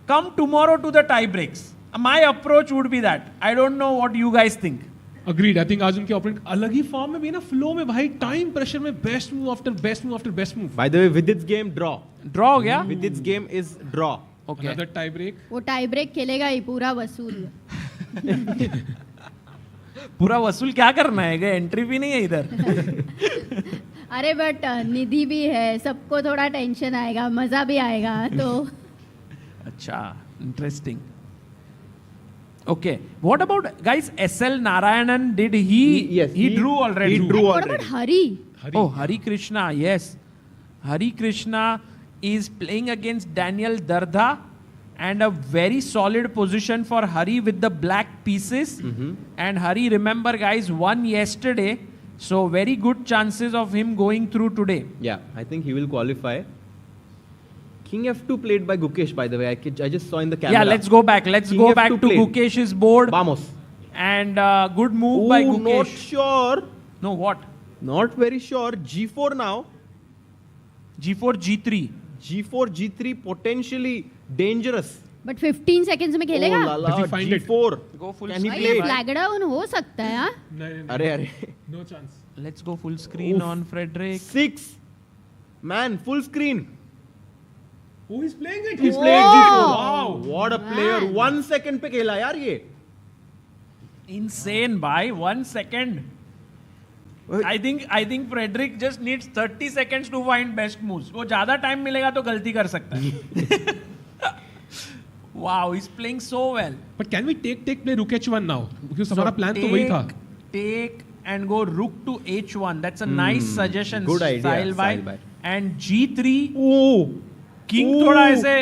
[SPEAKER 15] come tomorrow to the tie breaks. My approach would be that. I don't know what you guys think.
[SPEAKER 13] Agreed. I think Arjun के opponent अलग ही form में भी ना, flow में भाई, time pressure में best move after best move after best move.
[SPEAKER 18] By the way, Vidit's game, draw.
[SPEAKER 15] Draw हो गया?
[SPEAKER 18] Vidit's game is draw.
[SPEAKER 15] Okay.
[SPEAKER 13] Another tie break.
[SPEAKER 12] वो टाई ब्रेक खेलेगा ही पूरा वसूल.
[SPEAKER 15] पूरा वसूल क्या करना है? एंट्री भी नहीं है इधर.
[SPEAKER 12] अरे बट निधि भी है, सबको थोड़ा टेंशन आएगा, मजा भी आएगा तो.
[SPEAKER 15] अच्छा, interesting. Okay. What about guys? SL Narayanan, did he drew already?
[SPEAKER 12] What about Hari?
[SPEAKER 15] Oh, Hari Krishna, yes. Hari Krishna is playing against Daniel Dardha, and a very solid position for Hari with the black pieces. And Hari, remember guys, won yesterday. So very good chances of him going through today.
[SPEAKER 18] Yeah, I think he will qualify. King F2 played by Gukesh, by the way. I just saw in the camera.
[SPEAKER 15] Yeah, let's go back. Let's go back to
[SPEAKER 18] played.
[SPEAKER 15] Gukesh's board.
[SPEAKER 18] Vamos.
[SPEAKER 15] And good move by Gukesh.
[SPEAKER 18] Not sure.
[SPEAKER 15] No, what?
[SPEAKER 18] Not very sure. G4 now.
[SPEAKER 15] G4, G3.
[SPEAKER 18] G4, G3 potentially dangerous.
[SPEAKER 12] But 15 seconds में खेलेगा?
[SPEAKER 18] Oh, lala, G4.
[SPEAKER 15] Go full
[SPEAKER 18] Can he
[SPEAKER 12] भाई
[SPEAKER 18] play?
[SPEAKER 12] ये flag down हो सकता है हाँ?
[SPEAKER 18] अरे.
[SPEAKER 13] No chance.
[SPEAKER 15] Let's go full screen on Frederick.
[SPEAKER 18] 6. Man, full screen.
[SPEAKER 13] Oh, he's playing it.
[SPEAKER 18] He's playing G4. Wow. What a player. 1 second पे खेला यार ये.
[SPEAKER 15] Insane, bhai. 1 second. I think Frederick just needs 30 seconds to find best moves. वो ज़्यादा time मिलेगा तो गलती कर सकता है. Wow, he's playing so well.
[SPEAKER 13] But can we take play rook h1 now? Because हमारा plan तो वही था.
[SPEAKER 15] Take and go rook to h1. That's a nice suggestion.
[SPEAKER 18] Good idea,
[SPEAKER 15] Sahil bhai.
[SPEAKER 18] Sahil bhai.
[SPEAKER 15] And g3. Oh, king थोड़ा ऐसे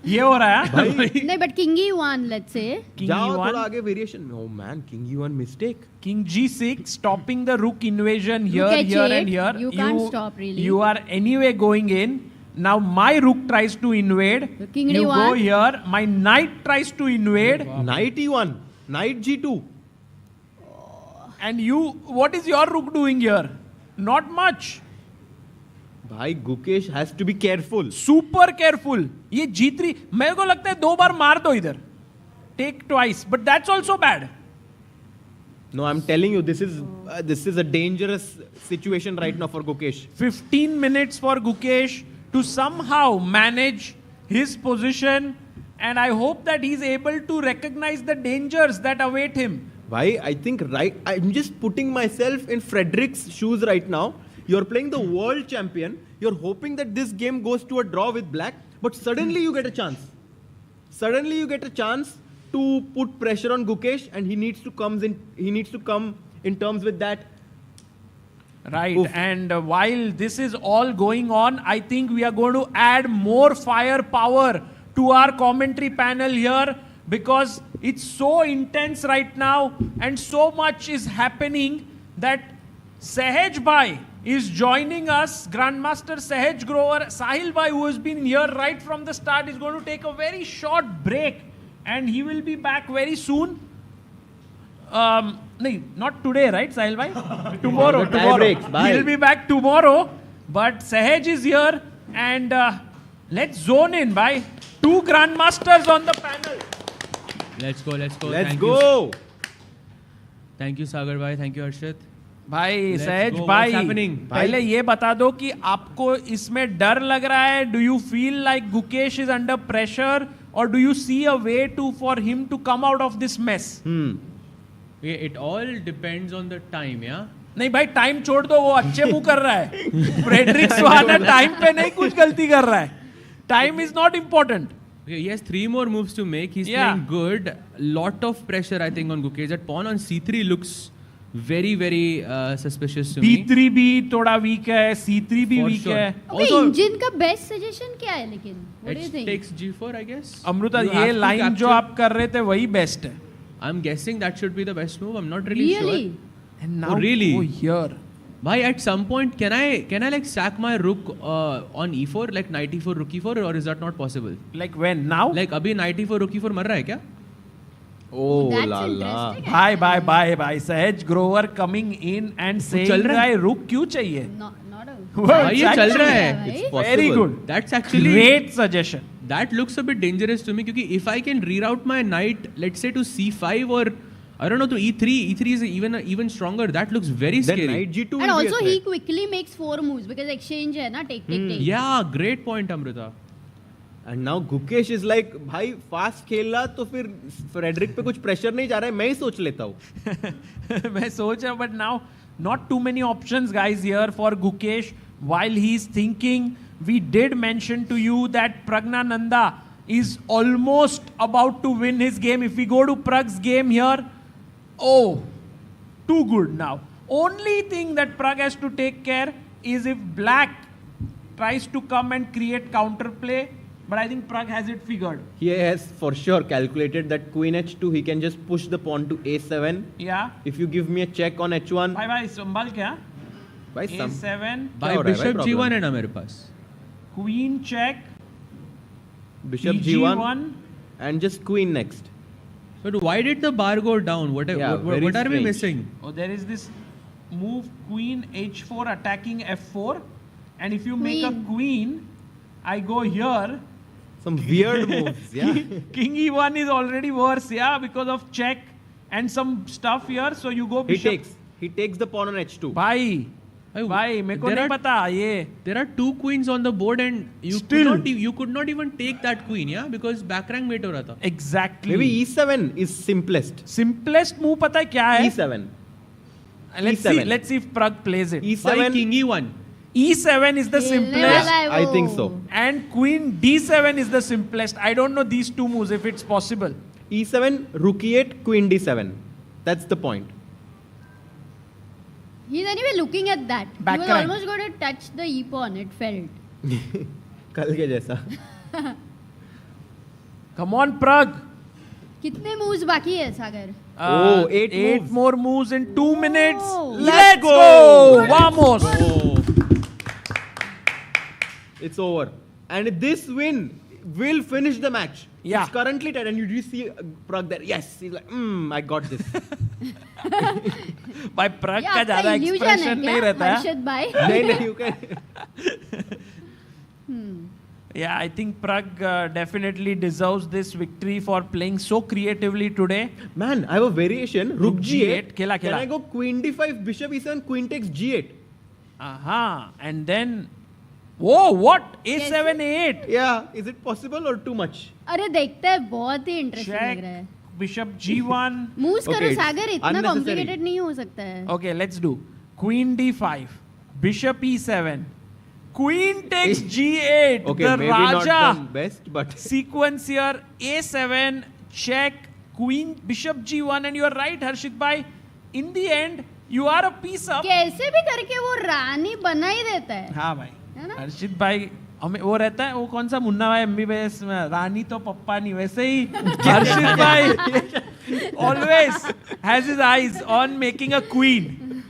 [SPEAKER 15] ये हो रहा है.
[SPEAKER 12] नहीं, but king e1, let's say.
[SPEAKER 15] King
[SPEAKER 18] जाओ
[SPEAKER 15] e1.
[SPEAKER 18] थोड़ा आगे variation. Oh man, king e1 mistake.
[SPEAKER 15] King g6, stopping the rook invasion here,
[SPEAKER 12] Rook
[SPEAKER 15] here,
[SPEAKER 12] h8.
[SPEAKER 15] and here.
[SPEAKER 12] You can't stop really.
[SPEAKER 15] You are anyway going in. Now my rook tries to invade.
[SPEAKER 12] King
[SPEAKER 15] you
[SPEAKER 12] d1.
[SPEAKER 15] go here. My knight tries to invade.
[SPEAKER 18] Knight e1. Knight g2.
[SPEAKER 15] And you, what is your rook doing here? Not much.
[SPEAKER 18] भाई Gukesh has to be careful.
[SPEAKER 15] Super careful. ये g3 मेरे को लगता है 2 बार मार दो इधर. Take twice, but that's also bad.
[SPEAKER 18] No, I'm telling you, this is a dangerous situation right now for Gukesh.
[SPEAKER 15] 15 minutes for Gukesh to somehow manage his position, and I hope that he's able to recognize the dangers that await him.
[SPEAKER 18] Why? I think I'm just putting myself in Frederick's shoes right now. You're playing the world champion. You're hoping that this game goes to a draw with black, but suddenly you get a chance. Suddenly you get a chance to put pressure on Gukesh, and he needs to come in terms with that.
[SPEAKER 15] Right.
[SPEAKER 18] Oof.
[SPEAKER 15] And while this is all going on, I think we are going to add more firepower to our commentary panel here, because it's so intense right now and so much is happening that Sahej Bhai is joining us. Grandmaster Sahej Grover, Sahil Bhai, who has been here right from the start, is going to take a very short break and he will be back very soon. No, not today, right, Sahil Bhai? Tomorrow. He'll be back tomorrow. But Sahej is here, and let's zone in, bhai. 2 grandmasters on the panel.
[SPEAKER 11] Let's go.
[SPEAKER 18] Let's
[SPEAKER 11] Thank
[SPEAKER 18] go.
[SPEAKER 11] You. Thank you, Sagar bhai. Thank you, Arshit.
[SPEAKER 15] भाई
[SPEAKER 11] Let's
[SPEAKER 15] सहज
[SPEAKER 11] go.
[SPEAKER 15] भाई
[SPEAKER 11] What's happening?
[SPEAKER 15] पहले ये बता दो कि आपको इसमें डर लग रहा है. Do you feel like Gukesh is under pressure, और do you see a way to for him to come out of this mess?
[SPEAKER 11] It all depends on the time, yeah?
[SPEAKER 15] नहीं भाई, टाइम छोड़ दो, वो अच्छे मुंह कर रहा है. फ्रेडरिक स्वाना टाइम पे नहीं कुछ गलती कर रहा है. Time is not important.
[SPEAKER 11] Okay, he has 3 more moves to make. He's playing good. Lot of pressure, I think, on Gukesh. That pawn on c3 looks very, very suspicious to me.
[SPEAKER 15] b3 भी थोड़ा weak है, c3 भी
[SPEAKER 11] For
[SPEAKER 15] weak
[SPEAKER 11] sure.
[SPEAKER 15] है.
[SPEAKER 12] Okay, engine का best suggestion क्या है लेकिन? What do you think?
[SPEAKER 11] takes g4, I guess.
[SPEAKER 15] Amrita,
[SPEAKER 11] You
[SPEAKER 15] ये
[SPEAKER 11] have to
[SPEAKER 15] लाइन जो
[SPEAKER 11] capture-
[SPEAKER 15] आप कर रहे थे वही बेस्ट है.
[SPEAKER 11] I'm guessing that should be the best move. I'm not really
[SPEAKER 12] Really?
[SPEAKER 11] sure.
[SPEAKER 15] And now
[SPEAKER 11] Oh, really?
[SPEAKER 15] go here.
[SPEAKER 11] Bhai, at some point, can I like sack my rook on e4, like knight e4, rook e4, or is that not possible?
[SPEAKER 15] Like when? Now?
[SPEAKER 11] Like अभी knight e4, rook e4 मर रहा है क्या?
[SPEAKER 18] Oh
[SPEAKER 12] That's
[SPEAKER 18] la la.
[SPEAKER 12] interesting.
[SPEAKER 15] Bye. Sahej Grover coming in and saying
[SPEAKER 11] चल रहा है?
[SPEAKER 15] भाई रुक क्यों चाहिए?
[SPEAKER 12] Not a...
[SPEAKER 11] भाई ये चल रहा है.
[SPEAKER 12] It's
[SPEAKER 18] possible.
[SPEAKER 15] Very good.
[SPEAKER 11] That's actually
[SPEAKER 15] Great suggestion.
[SPEAKER 11] That looks a bit dangerous to me, क्योंकि if I can reroute my knight, let's say to c5 or I don't know, to e3. E3 is even stronger. That looks very
[SPEAKER 18] Then
[SPEAKER 11] scary.
[SPEAKER 18] knight g2
[SPEAKER 12] And
[SPEAKER 18] will be a
[SPEAKER 12] also he
[SPEAKER 18] threat.
[SPEAKER 12] quickly makes 4 moves because exchange है ना, take.
[SPEAKER 11] Yeah, great point, Amrita.
[SPEAKER 18] And now Gukesh is like, भाई fast खेल रहा तो फिर Frederick पे कुछ pressure नहीं जा रहा है, मैं ही सोच लेता हूँ.
[SPEAKER 15] मैं सोच रहा, but now not too many options, guys, here for Gukesh while he's thinking. We did mention to you that Pragnananda is almost about to win his game. If we go to Pragg's game here, oh, too good now. Only thing that Pragg has to take care is if black tries to come and create counterplay, but I think Pragg has it figured.
[SPEAKER 18] He has for sure calculated that queen h2, he can just push the pawn to a7.
[SPEAKER 15] Yeah.
[SPEAKER 18] If you give me a check on h1.
[SPEAKER 15] Bye, संभाल क्या?
[SPEAKER 18] Bhai,
[SPEAKER 15] a7.
[SPEAKER 11] By bishop g1 है ना मेरे पास.
[SPEAKER 15] Queen check.
[SPEAKER 18] Bishop g1 and just queen next.
[SPEAKER 11] But why did the bar go down? What are we missing?
[SPEAKER 15] Oh, there is this move queen h4 attacking f4, and if you make a queen, I go here.
[SPEAKER 18] Some weird moves, yeah.
[SPEAKER 15] King e1 is already worse, yeah, because of check and some stuff here. So you go bishop.
[SPEAKER 18] He takes the pawn on h2.
[SPEAKER 15] Bhai, मेरे को नहीं पता ये.
[SPEAKER 11] There are 2 queens on the board and you could not even take that queen, yeah, because back rank mate हो रहा था.
[SPEAKER 15] Exactly.
[SPEAKER 18] Maybe e7 is simplest.
[SPEAKER 15] Simplest move पता है क्या है?
[SPEAKER 18] e7.
[SPEAKER 15] Let's see if Pragg plays it.
[SPEAKER 18] e7.
[SPEAKER 11] King e1.
[SPEAKER 15] E7 is the simplest.
[SPEAKER 18] I think so.
[SPEAKER 15] And queen d7 is the simplest. I don't know these 2 moves if it's possible.
[SPEAKER 18] e7, rook e8, queen d7. That's the point.
[SPEAKER 12] He's anyway looking at that.
[SPEAKER 15] Back
[SPEAKER 12] he was
[SPEAKER 15] rank.
[SPEAKER 12] almost going to touch the e-pawn, it felt.
[SPEAKER 18] कल के जैसा.
[SPEAKER 15] Come on, Pragg.
[SPEAKER 12] कितने moves बाकी है सागर?
[SPEAKER 15] 8 more moves in 2 minutes.
[SPEAKER 18] Let's
[SPEAKER 15] go! Vamos!
[SPEAKER 18] It's over. And this win will finish the match.
[SPEAKER 15] Yeah.
[SPEAKER 18] It's currently tied, and you see Pragg there. Yes, he's like, I got this.
[SPEAKER 15] By Pragg
[SPEAKER 12] ये
[SPEAKER 15] का
[SPEAKER 12] आपका
[SPEAKER 15] ज़्यादा
[SPEAKER 12] illusion
[SPEAKER 15] expression
[SPEAKER 12] है
[SPEAKER 15] नहीं
[SPEAKER 12] क्या,
[SPEAKER 15] रहता है.
[SPEAKER 12] हर्षद भाई?
[SPEAKER 18] नहीं, you can.
[SPEAKER 15] Yeah, I think Pragg definitely deserves this victory for playing so creatively today.
[SPEAKER 18] Man, I have a variation. Rook g8.
[SPEAKER 15] Khela.
[SPEAKER 18] Can I go queen d5, bishop e7, queen takes g8?
[SPEAKER 15] Aha. And then, whoa, what? A7, A8.
[SPEAKER 18] Yeah, is it possible or too much?
[SPEAKER 12] अरे देखते हैं बहुत ही interesting लग रहा है.
[SPEAKER 15] Bishop g1.
[SPEAKER 12] Moves करो
[SPEAKER 18] Okay,
[SPEAKER 12] सागर, इतना
[SPEAKER 18] unnecessary.
[SPEAKER 12] Complicated नहीं हो सकता है.
[SPEAKER 15] Okay, let's do. Queen d5, bishop e7, queen takes g8.
[SPEAKER 18] Okay,
[SPEAKER 15] the
[SPEAKER 18] maybe
[SPEAKER 15] Raja
[SPEAKER 18] not the best, but
[SPEAKER 15] sequence here. A7, check, queen, bishop g1, and you're right, Harshit bhai. In the end, you are a piece up.
[SPEAKER 12] कैसे भी करके वो रानी बना ही देता है.
[SPEAKER 15] हाँ भाई.
[SPEAKER 12] है ना?
[SPEAKER 15] हर्षित भाई हमें वो रहता है, वो कौन सा मुन्ना भाई MBBS में, रानी तो पप्पा नहीं, वैसे ही हर्षित भाई always has his eyes on making a queen.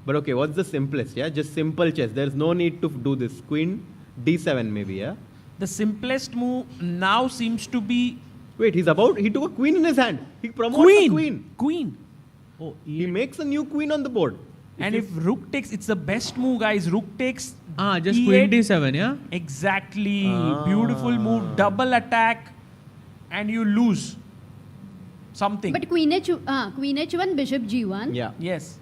[SPEAKER 18] But okay, what's the simplest? Yeah, just simple chess. There's no need to do this. Queen d7 maybe, yeah?
[SPEAKER 15] The simplest move now seems to be...
[SPEAKER 18] Wait, he took a queen in his hand. He promotes a queen.
[SPEAKER 15] Queen.
[SPEAKER 18] Oh, he makes a new queen on the board.
[SPEAKER 15] And if rook takes, it's the best move, guys. Rook takes
[SPEAKER 11] just
[SPEAKER 15] E8.
[SPEAKER 11] queen d7, yeah?
[SPEAKER 15] Exactly. Beautiful move. Double attack. And you lose something.
[SPEAKER 12] But queen h1, bishop g1.
[SPEAKER 18] Yeah.
[SPEAKER 15] Yes.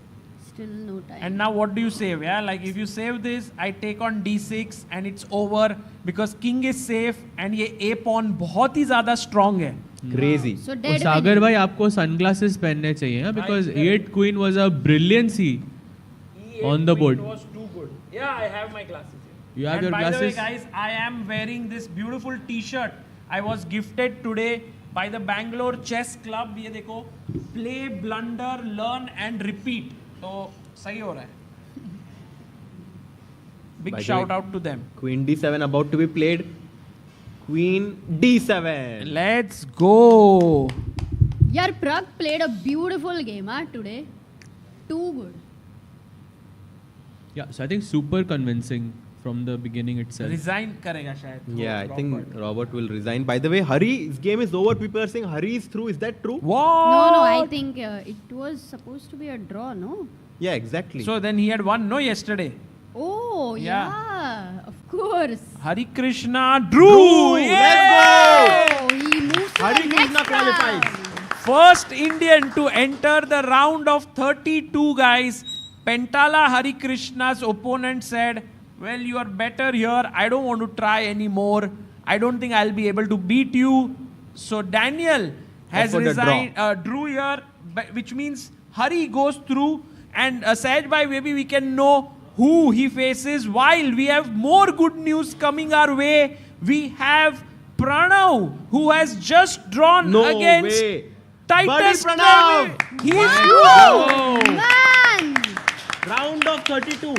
[SPEAKER 12] Still no time.
[SPEAKER 15] And now what do you save? Yeah, like if you save this, I take on d6 and it's over because king is safe and ये a pawn बहुत ही ज़्यादा strong है.
[SPEAKER 18] Crazy.
[SPEAKER 12] So
[SPEAKER 11] और
[SPEAKER 12] dead
[SPEAKER 11] सागर भाई आपको sunglasses पहनने चाहिए, हाँ? Because 8 queen was a brilliancy on the board.
[SPEAKER 15] It was too good. Yeah, I have my glasses here.
[SPEAKER 11] You have
[SPEAKER 15] and
[SPEAKER 11] your
[SPEAKER 15] by
[SPEAKER 11] glasses?
[SPEAKER 15] the way, guys, I am wearing this beautiful T-shirt. I was gifted today by the Bangalore Chess Club. ये देखो, play, blunder, learn and repeat. तो सही हो रहा है. Big
[SPEAKER 18] By the
[SPEAKER 15] shout
[SPEAKER 18] way,
[SPEAKER 15] out to them.
[SPEAKER 18] Queen d7 about to be played. Queen d7.
[SPEAKER 15] Let's go.
[SPEAKER 12] यार Pragg played a beautiful game today. Too good.
[SPEAKER 11] Yeah, so I think super convincing from the beginning itself.
[SPEAKER 15] Resign करेगा शायद.
[SPEAKER 18] Yeah, I think Robert will resign. By the way, Hari's game is over. People are saying Hari is through. Is that true?
[SPEAKER 15] What?
[SPEAKER 12] No, I think it was supposed to be a draw, no?
[SPEAKER 18] Yeah, exactly.
[SPEAKER 15] So then he had won, no, yesterday.
[SPEAKER 12] Oh, yeah, of course.
[SPEAKER 15] Hari Krishna drew.
[SPEAKER 18] Let's go.
[SPEAKER 12] Oh, he moved to
[SPEAKER 18] Hari
[SPEAKER 12] the
[SPEAKER 18] Krishna
[SPEAKER 12] next
[SPEAKER 18] qualifies.
[SPEAKER 12] round.
[SPEAKER 15] First Indian to enter the round of 32, guys. Pentala Hari Krishna's opponent said, well, you are better here. I don't want to try anymore. I don't think I'll be able to beat you. So Daniel has resigned, drew here, which means Hari goes through. And Sahaj bhai, maybe we can know who he faces. While we have more good news coming our way, we have Pranav, who has just drawn against Titus
[SPEAKER 18] Pranav!
[SPEAKER 15] He's
[SPEAKER 12] Man!
[SPEAKER 18] Round of 32.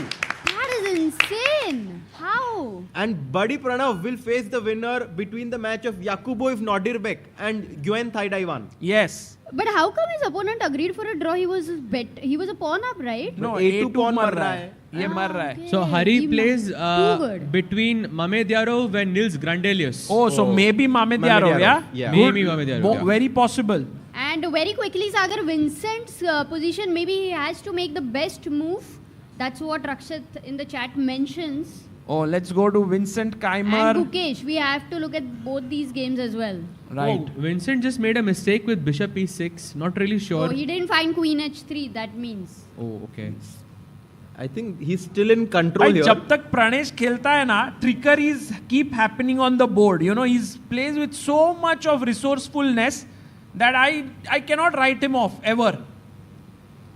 [SPEAKER 12] That is insane. How?
[SPEAKER 18] And Buddy Pranav will face the winner between the match of Yakuboev Nodirbek and Gwen Thaidaiwan.
[SPEAKER 15] Yes.
[SPEAKER 12] But how come his opponent agreed for a draw? He was a pawn up, right?
[SPEAKER 15] No,
[SPEAKER 18] A2 pawn
[SPEAKER 15] mar
[SPEAKER 18] mar
[SPEAKER 15] raha
[SPEAKER 18] raha
[SPEAKER 15] hai. Ye mar raha hai.
[SPEAKER 11] So Hari
[SPEAKER 12] He
[SPEAKER 11] plays
[SPEAKER 12] good.
[SPEAKER 11] between Mamedyarov and Nils Grandelius.
[SPEAKER 15] Oh, so maybe
[SPEAKER 18] Mamedyarov,
[SPEAKER 15] Mamedyarov, yeah?
[SPEAKER 18] yeah.
[SPEAKER 15] Good.
[SPEAKER 11] Maybe Mamedyarov, yeah.
[SPEAKER 15] Very possible.
[SPEAKER 12] And very quickly, Sagar, Vincent's position, maybe he has to make the best move. That's what Rakshit in the chat mentions.
[SPEAKER 15] Oh, let's go to Vincent Keimer.
[SPEAKER 12] And Gukesh, we have to look at both these games as well.
[SPEAKER 15] Right.
[SPEAKER 11] Oh, Vincent just made a mistake with Bishop E6. Not really sure.
[SPEAKER 12] Oh, he didn't find Queen H3, that means.
[SPEAKER 11] Oh, okay.
[SPEAKER 18] I think he's still in control here.
[SPEAKER 15] जब तक प्राणेश खेलता है ना, trickeries keep happening on the board. You know, he plays with so much of resourcefulness that I cannot write him off ever.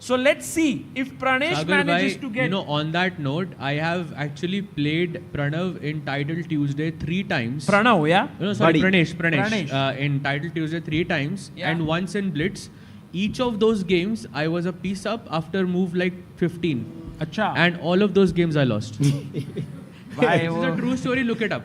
[SPEAKER 15] So let's see if Pranesh
[SPEAKER 11] Sagar
[SPEAKER 15] manages
[SPEAKER 11] bhai,
[SPEAKER 15] to get.
[SPEAKER 11] You know, on that note, I have actually played Pranav in Title Tuesday 3 times.
[SPEAKER 15] Pranav, yeah?
[SPEAKER 11] No, sorry,
[SPEAKER 18] Buddy.
[SPEAKER 11] Pranesh. In Title Tuesday 3 times and once in Blitz. Each of those games, I was a piece up after move like 15.
[SPEAKER 15] Acha.
[SPEAKER 11] And all of those games I lost.
[SPEAKER 15] Why,
[SPEAKER 11] This is a true story. Look it up.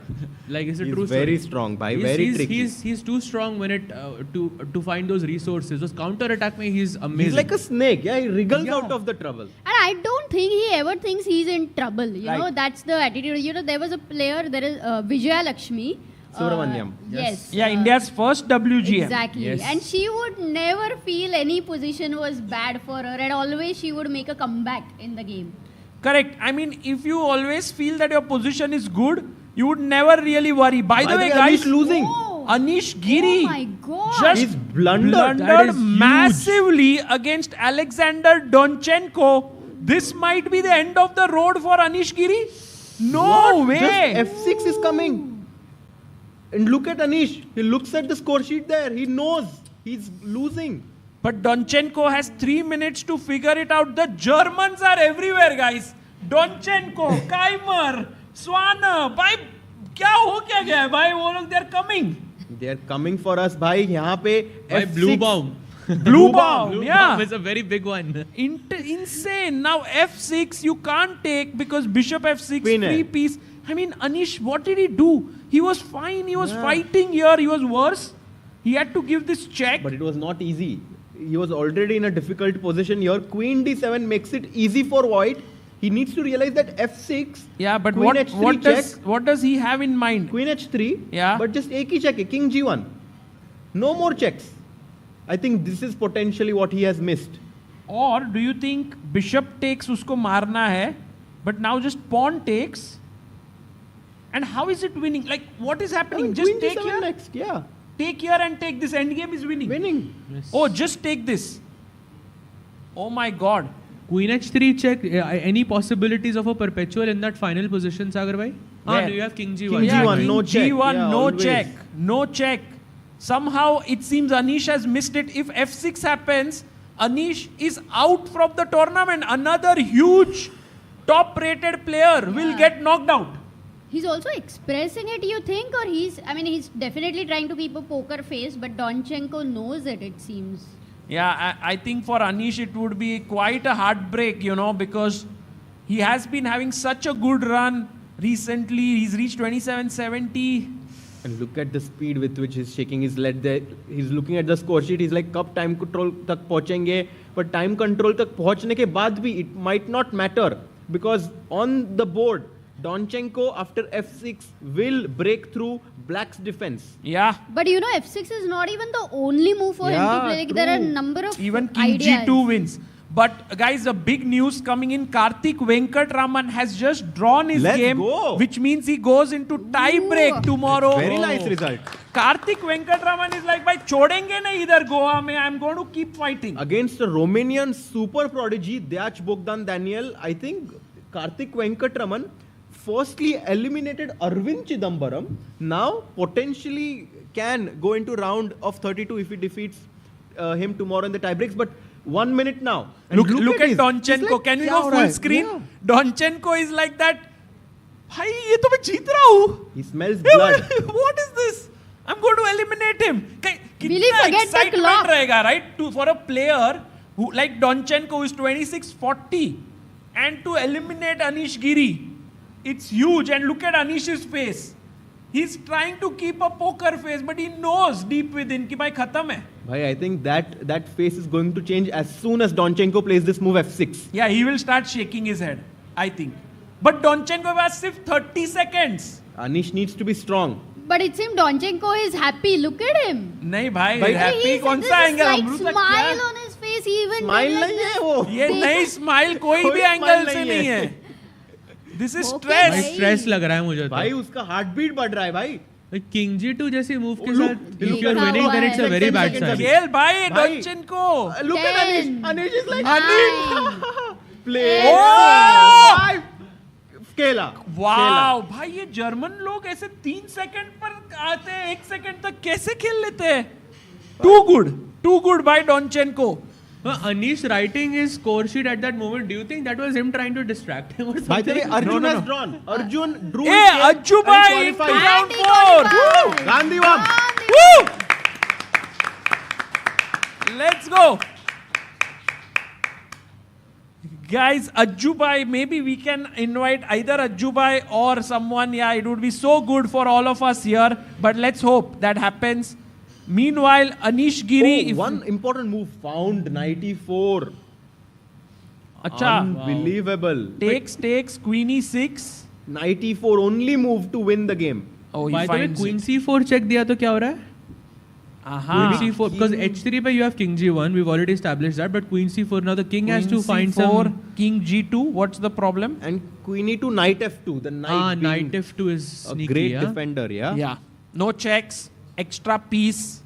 [SPEAKER 11] Like it's a
[SPEAKER 18] He's
[SPEAKER 11] true story.
[SPEAKER 18] very strong, bhai. Very tricky.
[SPEAKER 11] He's too strong when it to find those resources. Those counter attack mein he's amazing.
[SPEAKER 18] He's like a snake. Yeah, he wriggles out of the trouble.
[SPEAKER 12] And I don't think he ever thinks he's in trouble. You know, that's the attitude. You know, there was a player, there is Vijaya Lakshmi.
[SPEAKER 18] Subramaniam.
[SPEAKER 12] Yes.
[SPEAKER 15] Yeah, India's first WGM.
[SPEAKER 12] Exactly.
[SPEAKER 11] Yes.
[SPEAKER 12] And she would never feel any position was bad for her, and always she would make a comeback in the game.
[SPEAKER 15] Correct. I mean, if you always feel that your position is good, you would never really worry. By the way, guys,
[SPEAKER 18] Anish losing.
[SPEAKER 15] Anish Giri
[SPEAKER 12] Oh my God.
[SPEAKER 15] just
[SPEAKER 18] He's blundered.
[SPEAKER 11] That is huge.
[SPEAKER 15] massively against Alexander Donchenko. This might be the end of the road for Anish Giri. No way.
[SPEAKER 18] Just F6 is coming. And look at Anish. He looks at the score sheet there. He knows he's losing.
[SPEAKER 15] But Donchenko has 3 minutes to figure it out. The Germans are everywhere, guys. Donchenko, Keimer, Swana. Bhai, क्या हो क्या गया है भाई? वो लोग, they're coming.
[SPEAKER 18] They're coming for us, bhai. यहाँ पे
[SPEAKER 11] By
[SPEAKER 18] F6.
[SPEAKER 11] Blue Bomb.
[SPEAKER 15] Blue Bomb, yeah.
[SPEAKER 11] Bomb is a very big one.
[SPEAKER 15] Insane. Now F6 you can't take because Bishop F6
[SPEAKER 18] Queen
[SPEAKER 15] free
[SPEAKER 18] hai.
[SPEAKER 15] piece. I mean, Anish, what did he do? He was fine. He was fighting here. He was worse. He had to give this check.
[SPEAKER 18] But it was not easy. He was already in a difficult position here. Queen D7 makes it easy for white. He needs to realize that F6.
[SPEAKER 15] Yeah, but
[SPEAKER 18] Queen H3
[SPEAKER 15] what does he have in mind?
[SPEAKER 18] Queen H3.
[SPEAKER 15] Yeah.
[SPEAKER 18] But just एक ही check है, King G1. No more checks. I think this is potentially what he has missed.
[SPEAKER 15] Or do you think Bishop takes usko marna hai, but now just pawn takes? And how is it winning? Like, what is happening? Just
[SPEAKER 18] Queen
[SPEAKER 15] take
[SPEAKER 18] D7
[SPEAKER 15] here.
[SPEAKER 18] next, yeah.
[SPEAKER 15] Take here and take this. Endgame is winning.
[SPEAKER 18] Winning.
[SPEAKER 11] Yes.
[SPEAKER 15] Oh, just take this. Oh my God.
[SPEAKER 11] Queen H3 check. Any possibilities of a perpetual in that final position, Sagar bhai?
[SPEAKER 15] Where?
[SPEAKER 11] No, you have King G1.
[SPEAKER 18] King
[SPEAKER 15] Yeah,
[SPEAKER 18] G1,
[SPEAKER 15] King
[SPEAKER 18] no check.
[SPEAKER 15] G1,
[SPEAKER 18] Yeah,
[SPEAKER 15] no
[SPEAKER 18] always.
[SPEAKER 15] check. No check. Somehow it seems Anish has missed it. If F6 happens, Anish is out from the tournament. Another huge top-rated player will get knocked out.
[SPEAKER 12] He's also expressing it, you think, or he's definitely trying to keep a poker face, but Donchenko knows it seems.
[SPEAKER 15] Yeah, I think for Anish it would be quite a heartbreak, you know, because he has been having such a good run recently. He's reached 2770.
[SPEAKER 18] And look at the speed with which he's shaking his leg there. He's looking at the score sheet. He's like, कब time control तक पहुंचेंगे? But time control तक पहुंचने के बाद भी it might not matter because on the board, Donchenko after F6 will break through Black's defense.
[SPEAKER 15] Yeah.
[SPEAKER 12] But you know, F6 is not even the only move for him to play. Like, there are a number of
[SPEAKER 15] Even King
[SPEAKER 12] ideas.
[SPEAKER 15] G2 wins. But guys, the big news coming in, Karthik Venkatraman has just drawn his
[SPEAKER 18] Let's
[SPEAKER 15] game,
[SPEAKER 18] go.
[SPEAKER 15] which means he goes into tie break tomorrow.
[SPEAKER 18] Very nice result.
[SPEAKER 15] Karthik Venkatraman is like, bhai, chhodenge nahi idhar Goa mein, I'm going to keep fighting.
[SPEAKER 18] Against a Romanian super prodigy, Deac Bogdan Daniel, I think Karthik Venkatraman firstly eliminated Arvind Chidambaram. Now potentially can go into round of 32 if he defeats him tomorrow in the tie breaks. But 1 minute now. And
[SPEAKER 15] Look at
[SPEAKER 18] this.
[SPEAKER 15] Donchenko.
[SPEAKER 18] Like,
[SPEAKER 15] Can we
[SPEAKER 18] क्या
[SPEAKER 15] go
[SPEAKER 18] हो रहा
[SPEAKER 15] full
[SPEAKER 18] है?
[SPEAKER 15] screen?
[SPEAKER 18] Yeah.
[SPEAKER 15] Donchenko is like that. भाई ये तो मैं जीत रहा हूँ.
[SPEAKER 18] He smells blood.
[SPEAKER 15] What is this? I'm going to eliminate him.
[SPEAKER 12] Will he forget the
[SPEAKER 15] excitement
[SPEAKER 12] clock?
[SPEAKER 15] रहेगा, right? For a player who like Donchenko who is 26-40 and to eliminate Anish Giri, it's huge. And look at Anish's face. He's trying to keep a poker face, but he knows deep within कि भाई खत्म है.
[SPEAKER 18] Bhai, I think that face is going to change as soon as Donchenko plays this move F6.
[SPEAKER 15] Yeah, he will start shaking his head, I think. But Donchenko has सिर्फ 30 seconds.
[SPEAKER 18] Anish needs to be strong.
[SPEAKER 12] But it seems Donchenko is happy. Look at him.
[SPEAKER 15] नहीं भाई,
[SPEAKER 18] भाई,
[SPEAKER 15] happy कौन सा angle?
[SPEAKER 12] Like
[SPEAKER 15] Amrita
[SPEAKER 12] smile
[SPEAKER 15] क्या?
[SPEAKER 12] on his face. He even
[SPEAKER 18] Smile
[SPEAKER 12] did like
[SPEAKER 18] नहीं है
[SPEAKER 12] this.
[SPEAKER 18] वो.
[SPEAKER 15] ये नहीं smile कोई भी
[SPEAKER 18] smile
[SPEAKER 15] एंगल से
[SPEAKER 18] नहीं
[SPEAKER 15] नहीं
[SPEAKER 18] है.
[SPEAKER 15] है. This is
[SPEAKER 12] Okay,
[SPEAKER 15] stress.
[SPEAKER 12] भाई.
[SPEAKER 11] स्ट्रेस लग रहा है मुझे तो.
[SPEAKER 18] भाई उसका हार्ट बीट बढ़ रहा है भाई.
[SPEAKER 11] किंग जी2 जैसे मूव के
[SPEAKER 18] Look,
[SPEAKER 11] साथ if
[SPEAKER 18] look
[SPEAKER 11] you are
[SPEAKER 12] at
[SPEAKER 11] winning
[SPEAKER 12] how
[SPEAKER 11] then it's a
[SPEAKER 12] I-
[SPEAKER 11] very
[SPEAKER 18] 10
[SPEAKER 11] bad
[SPEAKER 18] seconds
[SPEAKER 11] sign.
[SPEAKER 15] खेल भाई,
[SPEAKER 18] भाई.
[SPEAKER 15] Donchenko.
[SPEAKER 18] Look at Anish. Anish is like
[SPEAKER 12] Nine.
[SPEAKER 18] play.
[SPEAKER 15] Oh!
[SPEAKER 18] 5. Kela.
[SPEAKER 15] Wow भाई, ये German लोग ऐसे 3 सेकंड पर आते हैं, 1 सेकंड तक कैसे खेल लेते हैं? Too good by Donchenko.
[SPEAKER 11] Anish writing his score sheet at that moment. Do you think that was him trying to distract him or something?
[SPEAKER 18] By the way, Arjun
[SPEAKER 11] No.
[SPEAKER 18] has drawn. Arjun drew.
[SPEAKER 15] Hey,
[SPEAKER 18] his game
[SPEAKER 15] Ajju
[SPEAKER 18] and
[SPEAKER 15] bhai into
[SPEAKER 18] qualified.
[SPEAKER 15] round 4.
[SPEAKER 18] Woo! Gandhi won.
[SPEAKER 15] Woo! Let's go. Guys, Ajju bhai, maybe we can invite either Ajju bhai or someone. Yeah, it would be so good for all of us here. But let's hope that happens. Meanwhile, Anish Giri.
[SPEAKER 18] One important move found 94.
[SPEAKER 15] Acha.
[SPEAKER 18] Unbelievable.
[SPEAKER 15] Takes, Queen E6.
[SPEAKER 18] 94 only move to win the game.
[SPEAKER 15] Oh, he
[SPEAKER 11] By the way,
[SPEAKER 15] finds
[SPEAKER 11] Queen
[SPEAKER 15] it.
[SPEAKER 11] C4 check दिया तो क्या हो रहा है?
[SPEAKER 15] Aha.
[SPEAKER 11] Queen C4 because H3 पे you have King G1. We've already established that. But Queen C4 now the king has to find
[SPEAKER 15] C4,
[SPEAKER 11] some.
[SPEAKER 15] King G2. What's the problem?
[SPEAKER 18] And Queen E2, Knight F2. The knight.
[SPEAKER 11] Knight F2 is
[SPEAKER 18] a
[SPEAKER 11] sneaky.
[SPEAKER 18] great
[SPEAKER 11] yeah?
[SPEAKER 18] defender. Yeah.
[SPEAKER 15] Yeah. No checks. Extra piece.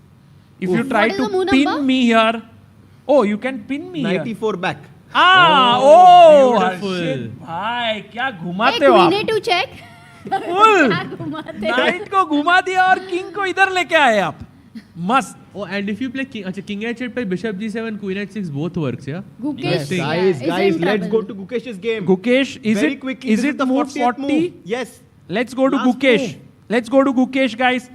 [SPEAKER 15] If
[SPEAKER 18] Oof.
[SPEAKER 15] you try
[SPEAKER 12] What is the
[SPEAKER 15] to
[SPEAKER 12] move
[SPEAKER 15] pin
[SPEAKER 12] number?
[SPEAKER 15] me here. Oh, you can pin me here.
[SPEAKER 18] 94 back.
[SPEAKER 11] beautiful.
[SPEAKER 15] Shit, भाई क्या
[SPEAKER 12] Hey,
[SPEAKER 15] घुमाते हो
[SPEAKER 12] Queen
[SPEAKER 15] आप?
[SPEAKER 12] A2 check.
[SPEAKER 15] Full.
[SPEAKER 12] क्या घुमाते हो?
[SPEAKER 15] Night को घुमा दिया और किंग को इधर लेके आए आप. मस्त.
[SPEAKER 11] Oh, and if you play King H8 पे Bishop G7, Queen H6 both works, yeah?
[SPEAKER 12] Gukesh.
[SPEAKER 11] Yes.
[SPEAKER 18] Guys,
[SPEAKER 12] is
[SPEAKER 18] guys,
[SPEAKER 12] in
[SPEAKER 18] let's
[SPEAKER 12] trouble.
[SPEAKER 18] go to Gukesh's game.
[SPEAKER 15] Gukesh, is
[SPEAKER 18] Very
[SPEAKER 15] it
[SPEAKER 18] quickly.
[SPEAKER 15] is
[SPEAKER 18] This
[SPEAKER 15] it
[SPEAKER 18] the
[SPEAKER 15] move
[SPEAKER 18] 40th
[SPEAKER 15] 40?
[SPEAKER 18] move. Yes.
[SPEAKER 15] Let's go to
[SPEAKER 18] Last
[SPEAKER 15] Gukesh.
[SPEAKER 18] move.
[SPEAKER 15] Let's go to Gukesh, guys.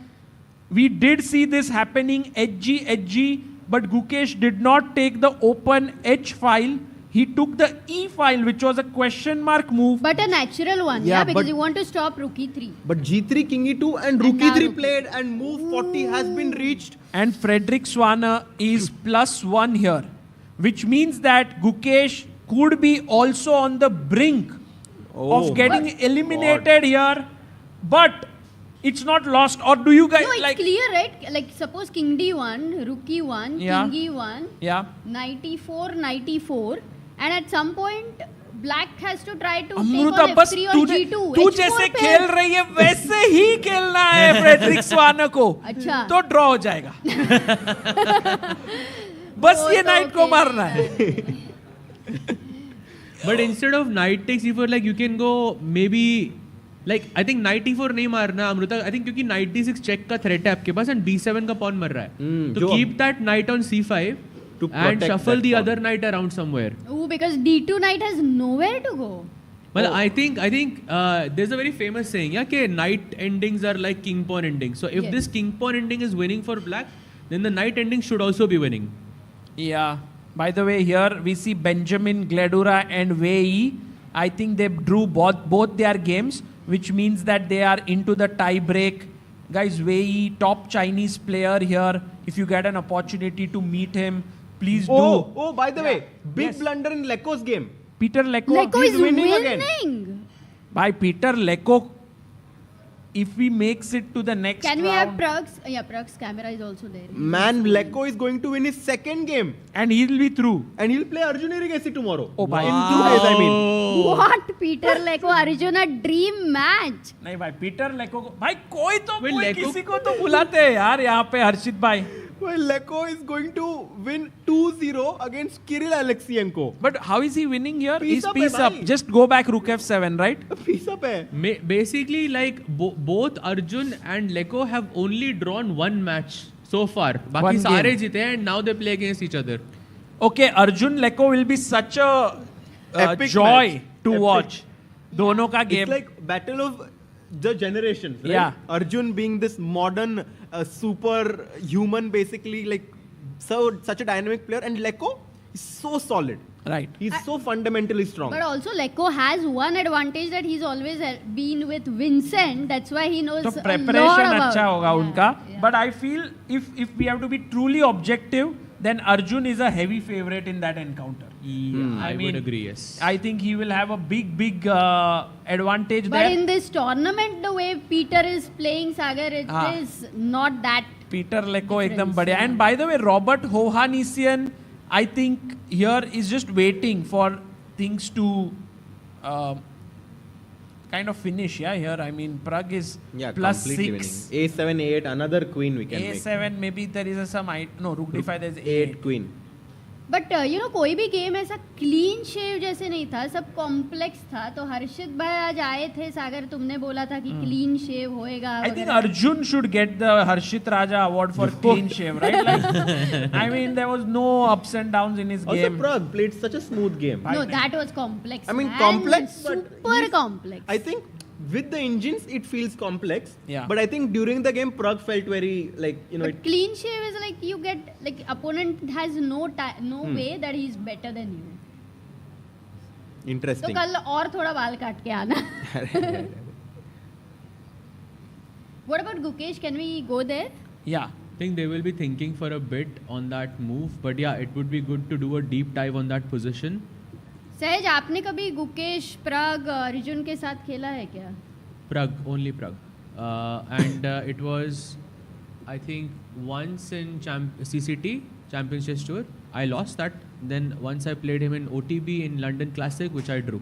[SPEAKER 15] We did see this happening, HG, but Gukesh did not take the open H file. He took the E file, which was a question mark move.
[SPEAKER 12] But a natural one,
[SPEAKER 18] Yeah,
[SPEAKER 12] yeah, because
[SPEAKER 18] but-
[SPEAKER 12] you want to stop Rook E3.
[SPEAKER 18] But G3, King E2 and Rook
[SPEAKER 12] now
[SPEAKER 18] E3
[SPEAKER 12] Rook
[SPEAKER 18] played and move 40 has been reached.
[SPEAKER 15] And Frederick Swanner is +1 here, which means that Gukesh could be also on the brink of getting eliminated here. But it's not lost. Or do you guys
[SPEAKER 12] No, it's
[SPEAKER 15] like...
[SPEAKER 12] clear, right? Like suppose King D1, Rook E1,
[SPEAKER 15] Yeah.
[SPEAKER 12] King E1,
[SPEAKER 15] Yeah.
[SPEAKER 12] Knight E4, and at some point Black has to try to
[SPEAKER 15] Amrita
[SPEAKER 12] take
[SPEAKER 15] बस
[SPEAKER 12] on F3 or
[SPEAKER 15] तुझे
[SPEAKER 12] G2.
[SPEAKER 15] तू
[SPEAKER 12] H4
[SPEAKER 15] जैसे
[SPEAKER 12] पे-
[SPEAKER 15] खेल रही है वैसे ही खेलना है फ्रेडरिक स्वानर को.
[SPEAKER 12] अच्छा.
[SPEAKER 15] तो ड्रॉ हो जाएगा. बस
[SPEAKER 12] वो
[SPEAKER 15] ये
[SPEAKER 12] तो
[SPEAKER 15] नाइट को
[SPEAKER 12] okay.
[SPEAKER 15] मारना है.
[SPEAKER 11] But instead of Knight takes E4, like you can go maybe like I think Knight E4 नहीं मारना अमृता. I think क्योंकि Knight D6 check का threat है आपके पास and D7 का pawn मर रहा है. तो
[SPEAKER 18] जो-
[SPEAKER 11] keep that Knight on C5
[SPEAKER 18] To
[SPEAKER 11] and
[SPEAKER 18] protect
[SPEAKER 11] shuffle
[SPEAKER 18] that
[SPEAKER 11] the
[SPEAKER 18] pawn.
[SPEAKER 11] other Knight around somewhere.
[SPEAKER 12] Ooh, because D2 Knight has nowhere to go.
[SPEAKER 11] Well, I think there's a very famous saying, yeah, कि Knight endings are like King pawn endings. So if
[SPEAKER 12] Yes.
[SPEAKER 11] this King pawn ending is winning for Black, then the Knight ending should also be winning.
[SPEAKER 15] Yeah. By the way, here we see Benjamin Gledura and Wei Yi. I think they drew both their games, which means that they are into the tie break. Guys, Wei Yi, top Chinese player here. If you get an opportunity to meet him, please do.
[SPEAKER 18] Oh, by the way, big
[SPEAKER 15] Yes.
[SPEAKER 18] blunder in Leko's game.
[SPEAKER 15] Peter Leko.
[SPEAKER 12] Leko
[SPEAKER 18] he's
[SPEAKER 12] is
[SPEAKER 18] winning
[SPEAKER 12] winning.
[SPEAKER 18] again.
[SPEAKER 15] By Peter Leko, if he makes it to the next
[SPEAKER 12] Can we have
[SPEAKER 15] round,
[SPEAKER 12] Pragg's? Yeah, Pragg's camera is also there.
[SPEAKER 18] Man, Leko is going to win his second game.
[SPEAKER 15] and he'll be through.
[SPEAKER 18] And he'll play Arjun Erigesi tomorrow.
[SPEAKER 15] Oh, bhai.
[SPEAKER 18] In 2 days, I mean.
[SPEAKER 12] What? Peter Leko Arjun, a dream match.
[SPEAKER 15] नहीं भाई Peter लेको को भाई कोई तो
[SPEAKER 11] Well,
[SPEAKER 15] कोई
[SPEAKER 11] Leko-
[SPEAKER 15] किसी को तो बुलाते हैं यार यहाँ पे हर्षित भाई.
[SPEAKER 18] Well, Leko is going to win 2-0 against Kirill Alexienko.
[SPEAKER 15] But how is he winning here?
[SPEAKER 18] Piece
[SPEAKER 15] He's
[SPEAKER 18] up
[SPEAKER 15] piece
[SPEAKER 18] hai
[SPEAKER 15] up.
[SPEAKER 18] bhai.
[SPEAKER 15] Just go back Rook F7, right?
[SPEAKER 18] Piece up hai.
[SPEAKER 11] Basically, like both Arjun and Leko have only drawn one match so far.
[SPEAKER 15] One
[SPEAKER 11] बाकी सारे
[SPEAKER 15] game.
[SPEAKER 11] जीते हैं and now they play against each other.
[SPEAKER 15] Okay, Arjun Leko will be such a
[SPEAKER 18] Epic
[SPEAKER 15] joy
[SPEAKER 18] match.
[SPEAKER 15] to
[SPEAKER 18] Epic.
[SPEAKER 15] watch. Dono ka game.
[SPEAKER 18] It's like battle of the generations, right?
[SPEAKER 15] Yeah.
[SPEAKER 18] Arjun being this modern, super human, basically, like such a dynamic player, and Leko is so solid.
[SPEAKER 15] Right.
[SPEAKER 18] He's so fundamentally strong.
[SPEAKER 12] But also Leko has one advantage that he's always been with Vincent. That's why he knows
[SPEAKER 15] So
[SPEAKER 12] a lot
[SPEAKER 15] preparation
[SPEAKER 12] about.
[SPEAKER 15] अच्छा होगा उनका. But I feel if we have to be truly objective, then Arjun is a heavy favorite in that encounter.
[SPEAKER 11] I would agree, yes.
[SPEAKER 15] I think he will have a big advantage
[SPEAKER 12] But
[SPEAKER 15] there.
[SPEAKER 12] in this tournament, the way Peter is playing Sagar, it is not that.
[SPEAKER 15] Peter Leko एकदम बढ़िया. And by the way, Robert Hovhannissian, I think here is just waiting for things to kind of finish. Yeah, here I mean Pragg is plus
[SPEAKER 18] completely
[SPEAKER 15] 6.
[SPEAKER 18] winning. A7, A8, another queen we can make.
[SPEAKER 15] A7 maybe there is some no Rook D5 there is
[SPEAKER 18] 8 queen.
[SPEAKER 12] But कोई भी game ऐसा clean shave जैसे नहीं था, सब complex था. तो हर्षित भाई आज आए थे सागर, तुमने बोला था कि क्लीन शेव होएगा.
[SPEAKER 15] I think Arjun should get the Harshit Raja award for clean shave, right? Like, I mean, there was no ups and downs in his
[SPEAKER 18] Also,
[SPEAKER 15] game.
[SPEAKER 18] Pragg played such a smooth game.
[SPEAKER 12] No, that was complex.
[SPEAKER 18] I mean,
[SPEAKER 12] man.
[SPEAKER 18] complex, but
[SPEAKER 12] super complex.
[SPEAKER 18] I think with the engines, it feels complex.
[SPEAKER 15] Yeah.
[SPEAKER 18] But I think during the game, Pragg felt very
[SPEAKER 12] But clean shave is like you get like opponent has no way that he's better than you. तो
[SPEAKER 18] Interesting.
[SPEAKER 12] कल और थोड़ा बाल काट के आना. What about Gukesh? Can we go there?
[SPEAKER 15] Yeah.
[SPEAKER 11] I think they will be thinking for a bit on that move, but yeah, it would be good to do a deep dive on that position.
[SPEAKER 12] सहज आपने कभी गुकेश प्राग अर्जुन के साथ खेला है क्या?
[SPEAKER 11] Pragg, only Pragg. And it was, I think, once in CCT, Champions Chess Tour. I lost that. Then once I played him in OTB in London Classic, which I drew.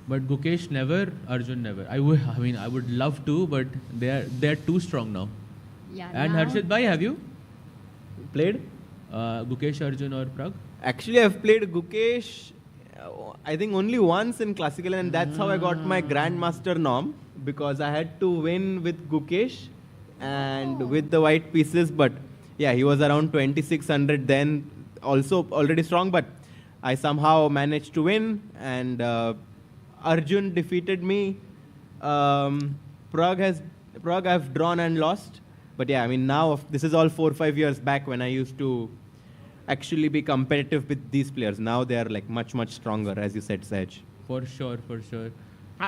[SPEAKER 11] But Gukesh never, Arjun never. I would love to, but they're too strong now.
[SPEAKER 12] Yeah.
[SPEAKER 11] And
[SPEAKER 12] now-
[SPEAKER 11] Harshit Bhai, have you
[SPEAKER 18] played
[SPEAKER 11] Gukesh, Arjun or Pragg?
[SPEAKER 18] Actually, I've played Gukesh, I think only once in Classical, and that's how I got my Grandmaster norm, because I had to win with Gukesh and with the white pieces. But yeah, he was around 2600 then, also already strong, but I somehow managed to win, and Arjun defeated me. Pragg I've drawn and lost. But yeah, I mean, now this is all 4 or 5 years back when I used to actually be competitive with these players. Now they are like much stronger, as you said, Saj.
[SPEAKER 11] For sure.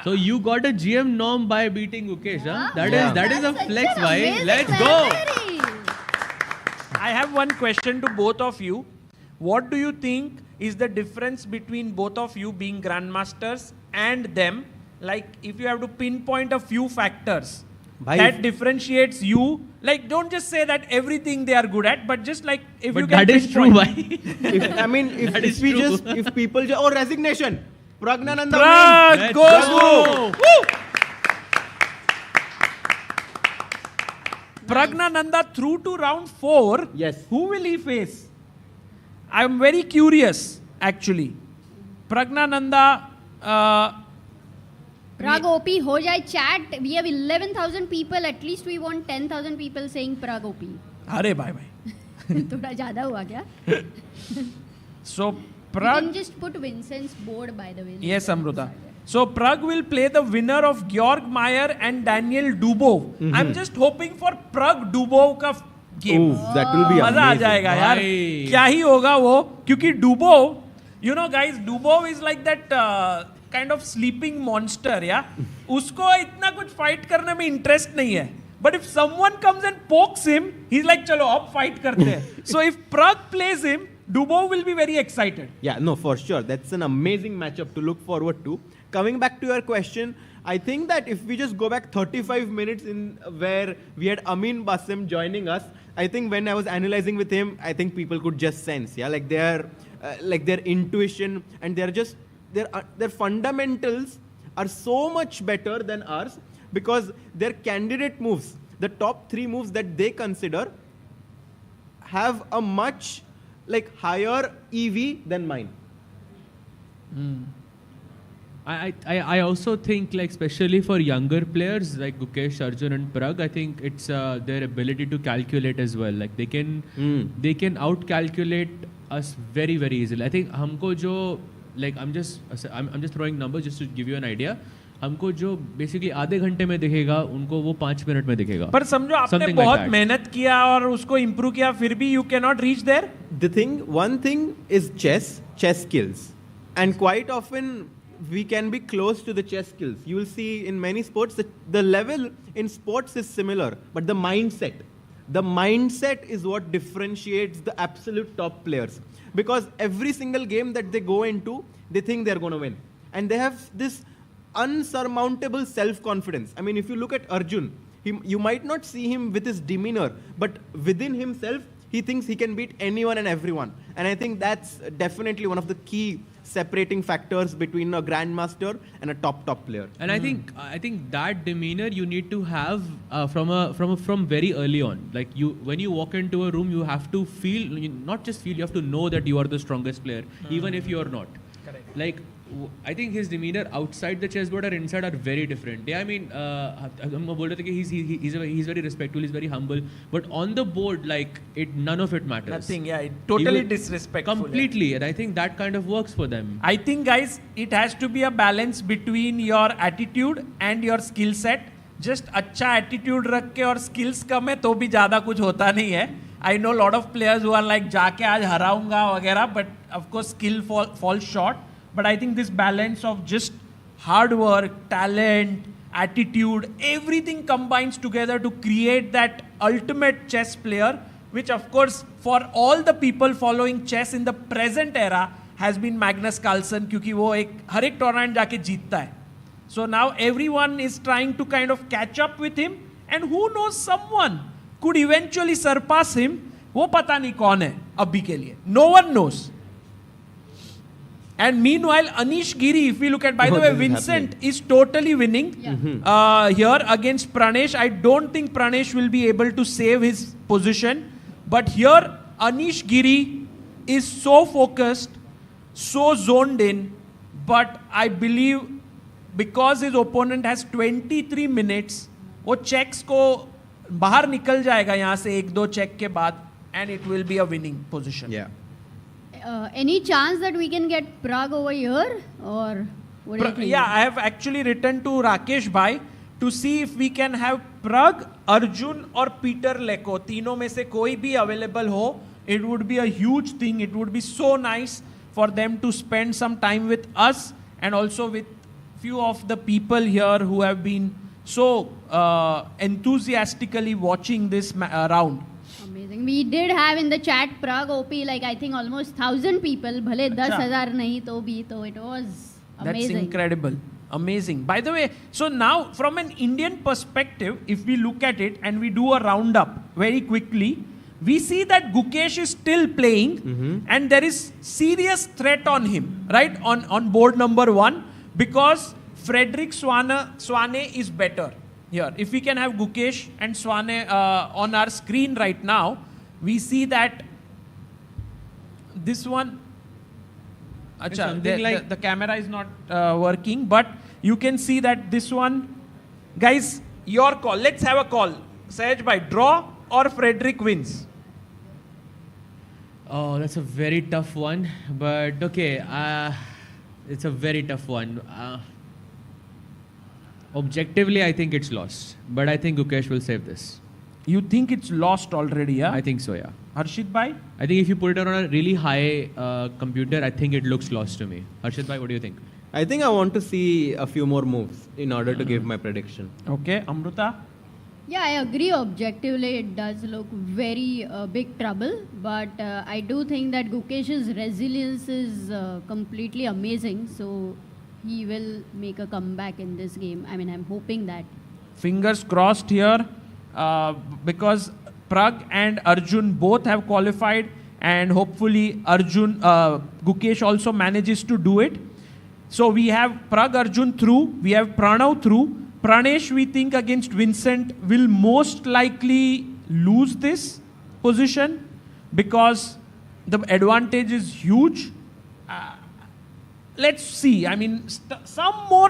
[SPEAKER 11] So you got a GM norm by beating Gukesh, huh? That is a flex, bhai. Let's go.
[SPEAKER 15] I have one question to both of you. What do you think is the difference between both of you being grandmasters and them? Like, if you have to pinpoint a few factors that differentiates you, like, don't just say that everything they are good at, but just like if
[SPEAKER 11] But
[SPEAKER 15] you can
[SPEAKER 11] that is true,
[SPEAKER 15] pinpoint.
[SPEAKER 18] If people resignation. Pragnananda
[SPEAKER 15] Pragg
[SPEAKER 18] wins.
[SPEAKER 15] goes
[SPEAKER 18] Let's
[SPEAKER 15] through. Woo! Pragnananda through to round 4.
[SPEAKER 18] Yes.
[SPEAKER 15] Who will he face? I'm very curious, actually. Pragnananda.
[SPEAKER 12] Pragg OP हो जाए chat. We have 11,000 people. At least we want 10,000 people saying Pragg OP.
[SPEAKER 15] अरे भाई
[SPEAKER 12] थोड़ा ज़्यादा हुआ क्या?
[SPEAKER 15] So
[SPEAKER 12] You
[SPEAKER 15] Pragg.
[SPEAKER 12] can just put Vincent's board, by the way.
[SPEAKER 15] Yes, Amruta. So Pragg will play the winner of Georg Mayer and Daniel Dubov. I'm just hoping for Pragg Dubov का game.
[SPEAKER 18] That will be
[SPEAKER 15] मजा आ
[SPEAKER 18] amazing.
[SPEAKER 15] जाएगा यार. क्या ही होगा वो? क्योंकि Dubov, you know guys, Dubov is like that kind of sleeping monster, yeah. उसको इतना कुछ fight करने में interest नहीं है. But if someone comes and pokes him, he's like, चलो अब fight करते हैं. So if Pragg plays him, Dubov will be very excited.
[SPEAKER 18] Yeah, no, for sure. That's an amazing matchup to look forward to. Coming back to your question, I think that if we just go back 35 minutes in where we had Amin Basim joining us, I think when I was analyzing with him, I think people could just sense, yeah, like their intuition and their fundamentals are so much better than ours, because their candidate moves, the top 3 moves that they consider, have a much higher EV than mine.
[SPEAKER 11] I also think, like, especially for younger players like Gukesh, Arjun and Pragg, I think it's their ability to calculate as well. Like they can out-calculate us very, very easily. I think हमको जो like I'm just throwing numbers just to give you an idea. हमको जो basically आधे घंटे में दिखेगा उनको वो 5 मिनट में दिखेगा.
[SPEAKER 15] पर समझो आपने बहुत मेहनत किया और उसको improve किया फिर भी you cannot reach there.
[SPEAKER 18] One thing is chess skills, and quite often we can be close to the chess skills. You will see in many sports that the level in sports is similar, but the mindset is what differentiates the absolute top players. Because every single game that they go into, they think they're going to win. And they have this unsurmountable self-confidence. I mean, if you look at Arjun, you might not see him with his demeanor, but within himself, he thinks he can beat anyone and everyone. And I think that's definitely one of the key separating factors between a grandmaster and a top player.
[SPEAKER 11] And I think that demeanor you need to have from very early on. Like when you walk into a room, you have to feel, not just feel, you have to know that you are the strongest player, even if you are not.
[SPEAKER 15] Correct.
[SPEAKER 11] Like I think his demeanor outside the chessboard or inside are very different. Yeah, I mean, he's very respectful, he's very humble, but on the board, like none of it matters.
[SPEAKER 15] Nothing, yeah, totally disrespectful.
[SPEAKER 11] Completely,
[SPEAKER 15] yeah.
[SPEAKER 11] And I think that kind of works for them.
[SPEAKER 15] I think, guys, it has to be a balance between your attitude and your skill set. Just अच्छा attitude रख के और skills कम है तो भी ज़्यादा कुछ होता नहीं है. I know a lot of players who are like जाके आज हराऊंगा वगैरह, but of course skill falls short. But I think this balance of just hard work, talent, attitude, everything combines together to create that ultimate chess player, which of course for all the people following chess in the present era has been Magnus Carlsen, क्योंकि वो हर एक tournament जाके जीतता है. So now everyone is trying to kind of catch up with him, and who knows, someone could eventually surpass him. वो पता नहीं कौन है अभी के लिए. No one knows. And meanwhile, Anish Giri, if we look at, by the way, Vincent is totally winning here against Pranesh. I don't think Pranesh will be able to save his position. But here, Anish Giri is so focused, so zoned in. But I believe because his opponent has 23 minutes, वो checks को बाहर निकल जाएगा यहाँ से 1-2 check के बाद, and it will be a winning position.
[SPEAKER 18] Yeah.
[SPEAKER 12] Any chance that we can get Pragg over here, or what do you think?
[SPEAKER 15] Yeah, I have actually written to Rakesh Bhai to see if we can have Pragg, Arjun or Peter Leko. तीनों में से कोई भी available हो, it would be a huge thing. It would be so nice for them to spend some time with us and also with few of the people here who have been so enthusiastically watching this round.
[SPEAKER 12] Amazing. We did have in the chat Pragg OP, like I think almost 1,000 people. भले 10,000 नहीं तो भी, तो it was amazing.
[SPEAKER 15] That's incredible. Amazing. By the way, so now from an Indian perspective, if we look at it and we do a roundup very quickly, we see that Gukesh is still playing and there is serious threat on him, right? On board number 1, because Frederick Swane is better. Here, if we can have Gukesh and Swane on our screen right now, we see that this one, the camera is not working, but you can see that this one, guys, your call. Let's have a call. Sahaj bhai, draw or Frederick wins?
[SPEAKER 11] Oh, that's a very tough one, but okay, it's a very tough one. Objectively, I think it's lost, but I think Gukesh will save this.
[SPEAKER 15] You think it's lost already, yeah?
[SPEAKER 11] I think so, yeah.
[SPEAKER 15] Harshit bhai?
[SPEAKER 11] I think if you put it on a really high computer, I think it looks lost to me. Harshit bhai, what do you think?
[SPEAKER 18] I think I want to see a few more moves in order to give my prediction.
[SPEAKER 15] Okay, Amruta?
[SPEAKER 12] Yeah, I agree. Objectively, it does look very big trouble, but I do think that Gukesh's resilience is completely amazing. So he will make a comeback in this game. I mean, I'm hoping that.
[SPEAKER 15] Fingers crossed here, because Pragg and Arjun both have qualified, and hopefully Gukesh also manages to do it. So we have Pragg Arjun through, we have Pranav through. Pranesh, we think against Vincent, will most likely lose this position because the advantage is huge. Let's see. I mean, some more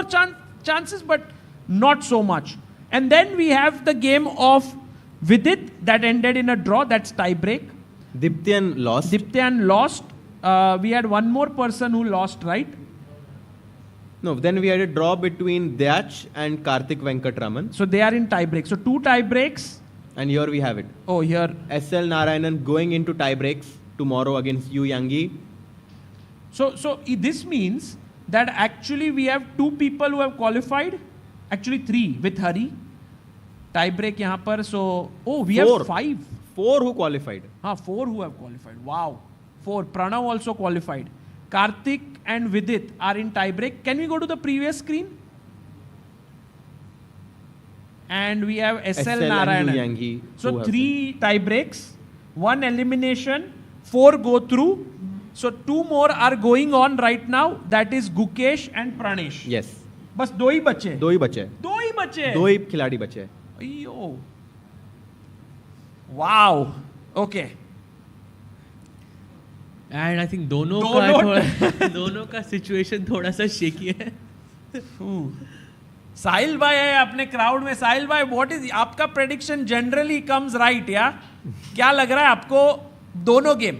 [SPEAKER 15] chances, but not so much. And then we have the game of Vidit that ended in a draw. That's tie break.
[SPEAKER 18] Diptyan lost.
[SPEAKER 15] Diptyan lost. We had one more person who lost, right?
[SPEAKER 18] No, then we had a draw between Dyach and Karthik Venkatraman.
[SPEAKER 15] So they are in tie breaks. So 2 tie breaks.
[SPEAKER 18] And here we have it.
[SPEAKER 15] Oh, here.
[SPEAKER 18] SL Narayanan going into tie breaks tomorrow against Yu Yangi.
[SPEAKER 15] So this means that actually we have 2 people who have qualified. Actually 3 with Hari. Tie break यहाँ पर. So, we have 5.
[SPEAKER 18] 4 who qualified.
[SPEAKER 15] 4 who have qualified. Wow. 4. Pranav also qualified. Karthik and Vidit are in tie break. Can we go to the previous screen? And we have SL Narayanan. So 3 tie breaks, 1 elimination, 4 go through. So 2 more are going on right now. That is Gukesh and Pranesh.
[SPEAKER 18] Yes.
[SPEAKER 15] बस 2 ही बचे.
[SPEAKER 18] 2 ही बचे.
[SPEAKER 15] 2 ही बचे.
[SPEAKER 18] 2 ही खिलाड़ी बचे.
[SPEAKER 15] अयो. Wow. Okay.
[SPEAKER 11] And I think दोनों का situation थोड़ा सा शेकी है.
[SPEAKER 15] साहिल भाई है अपने क्राउड में. साहिल भाई, व्हाट इज आपका प्रेडिक्शन? जनरली कम्स राइट या क्या लग रहा है आपको दोनों गेम?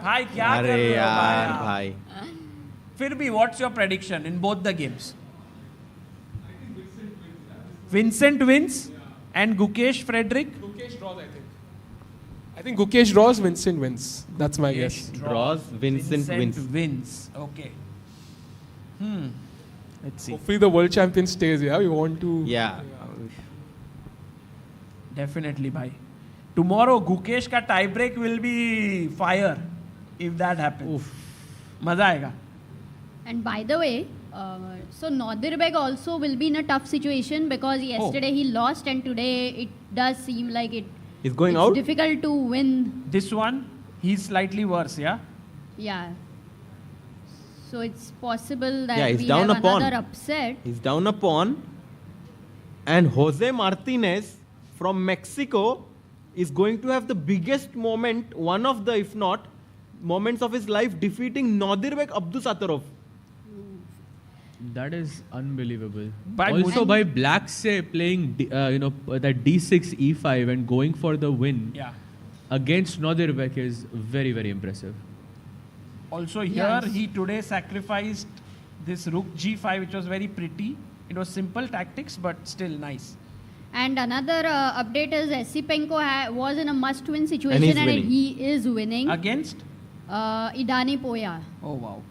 [SPEAKER 15] भाई क्या कर रहे हो
[SPEAKER 18] यार भाई.
[SPEAKER 15] फिर भी what's your prediction in both the games? Vincent wins and Gukesh, Frederick?
[SPEAKER 13] Gukesh draws, I think Gukesh draws, Vincent wins. That's my guess.
[SPEAKER 18] Draws, Vincent
[SPEAKER 15] wins. Okay. Let's see.
[SPEAKER 13] Hopefully the world champion stays. Yeah, we want to.
[SPEAKER 18] Yeah.
[SPEAKER 15] Definitely, bhai. Tomorrow Gukesh ka tie break will be fire if that happens. Maza aayega.
[SPEAKER 12] And by the way, so Nodirbek also will be in a tough situation because yesterday he lost and today it does seem like
[SPEAKER 18] he's going
[SPEAKER 12] it's
[SPEAKER 18] out.
[SPEAKER 12] Difficult to win.
[SPEAKER 15] This one, he's slightly worse, yeah?
[SPEAKER 12] Yeah. So it's possible that
[SPEAKER 18] he's
[SPEAKER 12] we
[SPEAKER 18] down
[SPEAKER 12] have
[SPEAKER 18] a pawn.
[SPEAKER 12] another upset.
[SPEAKER 18] He's down a pawn. And Jose Martinez from Mexico is going to have the biggest moment, one of the, if not, moments of his life, defeating Nodirbek Abdusattorov.
[SPEAKER 11] That is unbelievable.
[SPEAKER 15] By
[SPEAKER 11] also by Black say playing that d6 e5 and going for the win against Nodirbek is very, very impressive.
[SPEAKER 15] Also here he today sacrificed this rook g5, which was very pretty. It was simple tactics but still nice.
[SPEAKER 12] And another update is Esipenko was in a must-win situation and he is winning.
[SPEAKER 15] Against?
[SPEAKER 12] Idani Poya.
[SPEAKER 15] Oh wow.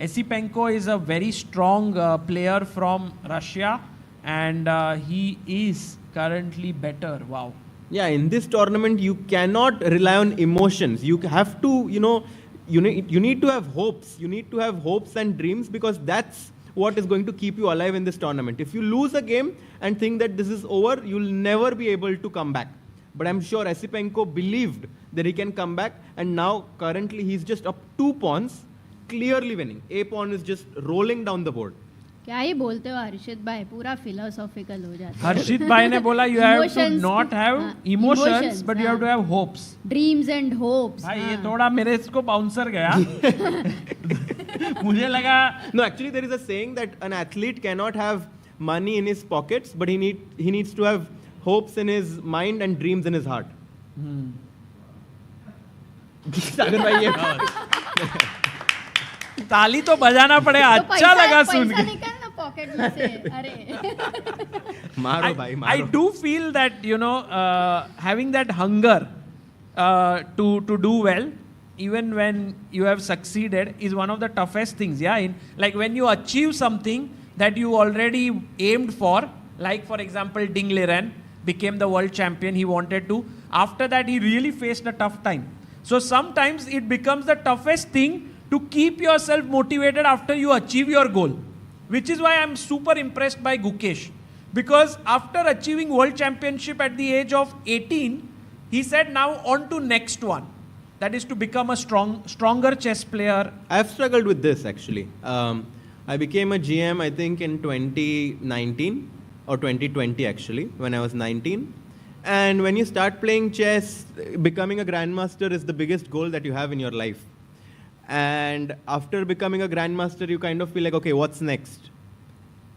[SPEAKER 15] Esipenko is a very strong player from Russia and he is currently better. Wow.
[SPEAKER 18] Yeah, in this tournament you cannot rely on emotions. You have to, you need to have hopes. You need to have hopes and dreams because that's what is going to keep you alive in this tournament. If you lose a game and think that this is over, you'll never be able to come back. But I'm sure Esipenko believed that he can come back and now currently he's just up 2 pawns. Clearly winning. A pawn is just rolling down the board.
[SPEAKER 12] क्या ही बोलते हो हर्षित भाई, पूरा philosophical हो जाता है.
[SPEAKER 15] हर्षित भाई ने बोला you have to not have emotions but you have to have hopes.
[SPEAKER 12] Dreams and hopes.
[SPEAKER 15] भाई ये थोड़ा मेरे इसको bouncer गया. मुझे लगा.
[SPEAKER 18] No, actually there is a saying that an athlete cannot have money in his pockets but he needs to have hopes in his mind and dreams in his heart. सागर भाई ये
[SPEAKER 15] ताली तो बजाना पड़े. अच्छा लगा सुन के.
[SPEAKER 12] पॉकेट में से. अरे
[SPEAKER 18] मारो भाई मारो.
[SPEAKER 15] I do feel that having that hunger to do well even when you have succeeded is one of the toughest things. Like when you achieve something that you already aimed for, like for example Ding Liren became the world champion he wanted to. After that he really faced a tough time. So sometimes it becomes the toughest thing to keep yourself motivated after you achieve your goal, which is why I'm super impressed by Gukesh, because after achieving world championship at the age of 18, he said now on to next one, that is to become a stronger chess player.
[SPEAKER 18] I've struggled with this actually. I became a GM I think in 2019 or 2020 actually, when I was 19. And when you start playing chess, becoming a grandmaster is the biggest goal that you have in your life. And after becoming a grandmaster, you kind of feel like, okay, what's next?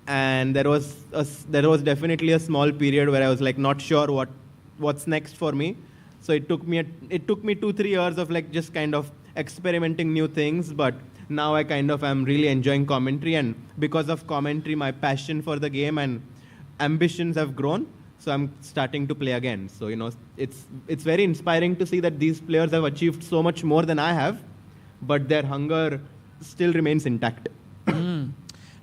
[SPEAKER 18] And there was definitely a small period where I was like not sure what's next for me. So it took me 2-3 years of like just kind of experimenting new things, but now I kind of am really enjoying commentary, and because of commentary, my passion for the game and ambitions have grown. So I'm starting to play again. So it's very inspiring to see that these players have achieved so much more than I have, but their hunger still remains intact.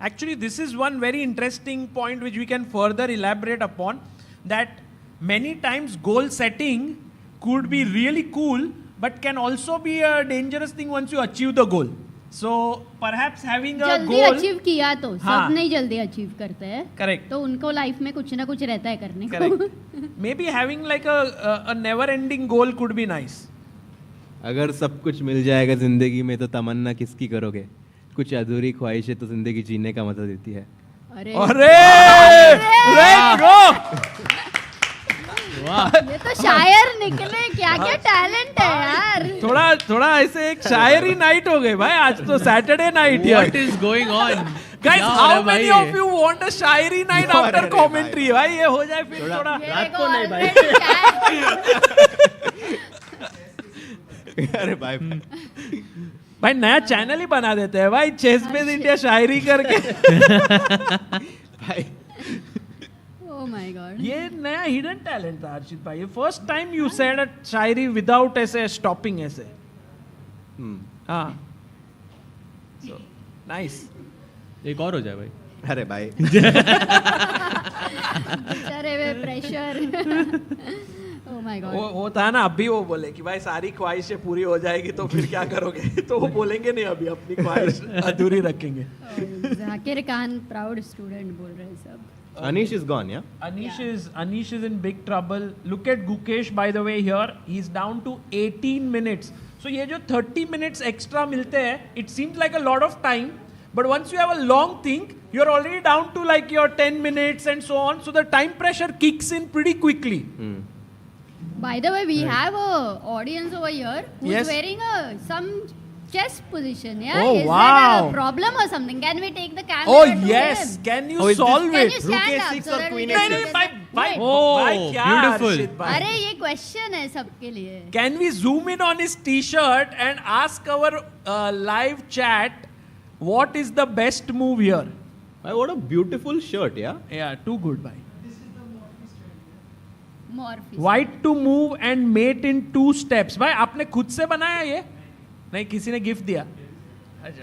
[SPEAKER 15] Actually, this is one very interesting point which we can further elaborate upon, that many times goal setting could be really cool, but can also be a dangerous thing once you achieve the goal. So perhaps having a
[SPEAKER 12] जल्दी
[SPEAKER 15] goal
[SPEAKER 12] achieve किया तो सब नहीं जल्दी achieve करते हैं.
[SPEAKER 15] Correct.
[SPEAKER 12] तो उनको लाइफ में कुछ ना कुछ रहता है करने को.
[SPEAKER 15] Correct. Maybe having like a never-ending goal could be nice.
[SPEAKER 18] अगर सब कुछ मिल जाएगा जिंदगी में तो तमन्ना किसकी करोगे? कुछ अधूरी ख्वाहिशें तो जिंदगी जीने का मजा देती है.
[SPEAKER 15] अरे
[SPEAKER 12] ये तो शायर निकले, क्या क्या टैलेंट है यार.
[SPEAKER 15] थोड़ा ऐसे एक शायरी नाइट हो गए भाई. आज तो सैटरडे नाइट है.
[SPEAKER 11] What is going on?
[SPEAKER 15] Guys, how many of you want a Shayari night after commentary? भाई ये हो जाए फिर थोड़ा.
[SPEAKER 18] रात को नहीं भाई. अरे
[SPEAKER 15] भाई नया चैनल ही बना देते हैं भाई, चेस बेस इंडिया शायरी करके.
[SPEAKER 18] भाई
[SPEAKER 12] Oh my God.
[SPEAKER 15] ये नया हिडन टैलेंट था अर्जित भाई. First time you said a Shayari without ऐसे स्टॉपिंग ऐसे. हाँ. So nice.
[SPEAKER 11] एक और हो जाए भाई.
[SPEAKER 18] अरे भाई.
[SPEAKER 12] अरे वे प्रेशर. Oh my God.
[SPEAKER 15] वो था ना, अभी वो बोले कि भाई सारी ख्वाहिशें पूरी हो जाएगी तो फिर क्या करोगे? तो वो बोलेंगे नहीं, अभी अपनी ख्वाहिश अधूरी रखेंगे.
[SPEAKER 12] जाकिर खान प्राउड स्टूडेंट बोल रहे हैं सब.
[SPEAKER 18] Anish is gone, yeah?
[SPEAKER 15] Anish is in big trouble. Look at Gukesh, by the way, here. He's down to 18 minutes. So ये जो 30 minutes extra मिलते हैं, it seems like a lot of time. But once you have a long thing, you're already down to like your 10 minutes and so on. So the time pressure kicks in pretty quickly.
[SPEAKER 12] By the way, we have a audience over here who's
[SPEAKER 15] Yes.
[SPEAKER 12] wearing some chess position. Yeah.
[SPEAKER 15] Oh,
[SPEAKER 12] Is
[SPEAKER 15] wow.
[SPEAKER 12] that a problem or something? Can we take the camera?
[SPEAKER 15] Oh
[SPEAKER 12] to
[SPEAKER 15] yes,
[SPEAKER 12] him?
[SPEAKER 15] can you solve
[SPEAKER 12] Can
[SPEAKER 15] it?
[SPEAKER 12] you stand up so that we can
[SPEAKER 15] नहीं,
[SPEAKER 12] Wait.
[SPEAKER 15] क्या
[SPEAKER 11] beautiful.
[SPEAKER 15] Arshit भाई?
[SPEAKER 12] अरे ये question है सबके लिए.
[SPEAKER 15] Can we zoom in on his t-shirt and ask our live chat what is the best move here?
[SPEAKER 18] What a beautiful shirt, yeah?
[SPEAKER 15] Yeah, too good, bhai.
[SPEAKER 12] Morpheus.
[SPEAKER 15] White to move and mate in 2 steps. भाई आपने खुद से बनाया ये? नहीं, किसी ने gift दिया.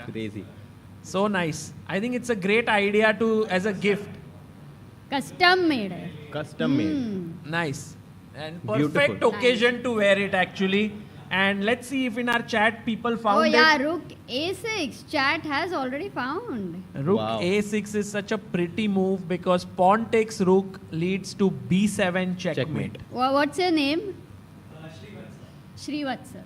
[SPEAKER 18] Crazy.
[SPEAKER 15] So nice. I think it's a great idea to as a gift.
[SPEAKER 12] Custom made है.
[SPEAKER 18] Custom made.
[SPEAKER 15] Nice. And
[SPEAKER 18] Beautiful.
[SPEAKER 15] perfect occasion to wear it actually. And let's see if in our chat people found
[SPEAKER 12] Oh
[SPEAKER 15] it.
[SPEAKER 12] yeah, Rook A6 chat has already found.
[SPEAKER 15] Rook
[SPEAKER 18] Wow.
[SPEAKER 15] A6 is such a pretty move because pawn takes rook leads to B7 checkmate.
[SPEAKER 12] What's your name? Srivatsa.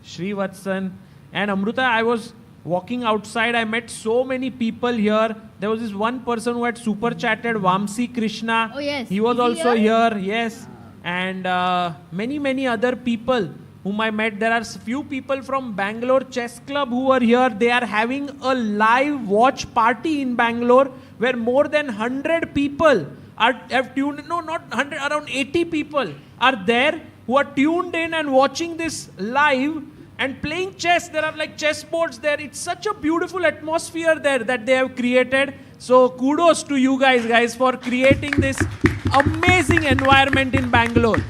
[SPEAKER 15] Srivatsan. And Amruta, I was walking outside. I met so many people here. There was this one person who had super chatted, Vamsi Krishna.
[SPEAKER 12] Oh, yes.
[SPEAKER 15] He was
[SPEAKER 12] Is he
[SPEAKER 15] also
[SPEAKER 12] here?
[SPEAKER 15] here. Yes. And many other people whom I met. There are few people from Bangalore Chess Club who are here. They are having a live watch party in Bangalore where more than 100 people have tuned. No, not 100. Around 80 people are there who are tuned in and watching this live and playing chess. There are like chess boards there. It's such a beautiful atmosphere there that they have created. So kudos to you guys for creating this amazing environment in Bangalore.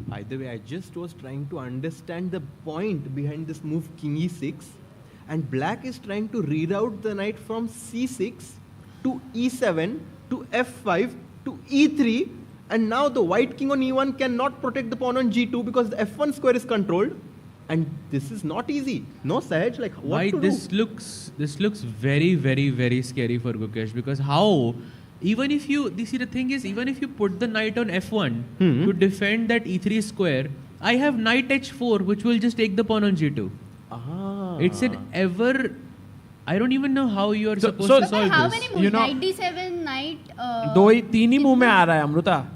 [SPEAKER 18] By the way, I just was trying to understand the point behind this move King E6, and Black is trying to reroute the knight from C6 to E7 to F5 to E3, and now the white king on E1 cannot protect the pawn on G2 because the F1 square is controlled, and this is not easy. No, Sahaj, like what
[SPEAKER 11] Why
[SPEAKER 18] to
[SPEAKER 11] this
[SPEAKER 18] do?
[SPEAKER 11] looks very scary for Gukesh, because how, even if you, see the thing is, even if you put the knight on F1 to defend that E3 square, I have knight H4 which will just take the pawn on G2. It's an ever, I don't even know how you are supposed to solve
[SPEAKER 12] How
[SPEAKER 11] this.
[SPEAKER 12] many moves? Knight D7, knight.
[SPEAKER 15] तीन ही मुंह में आ रहा है Amrita.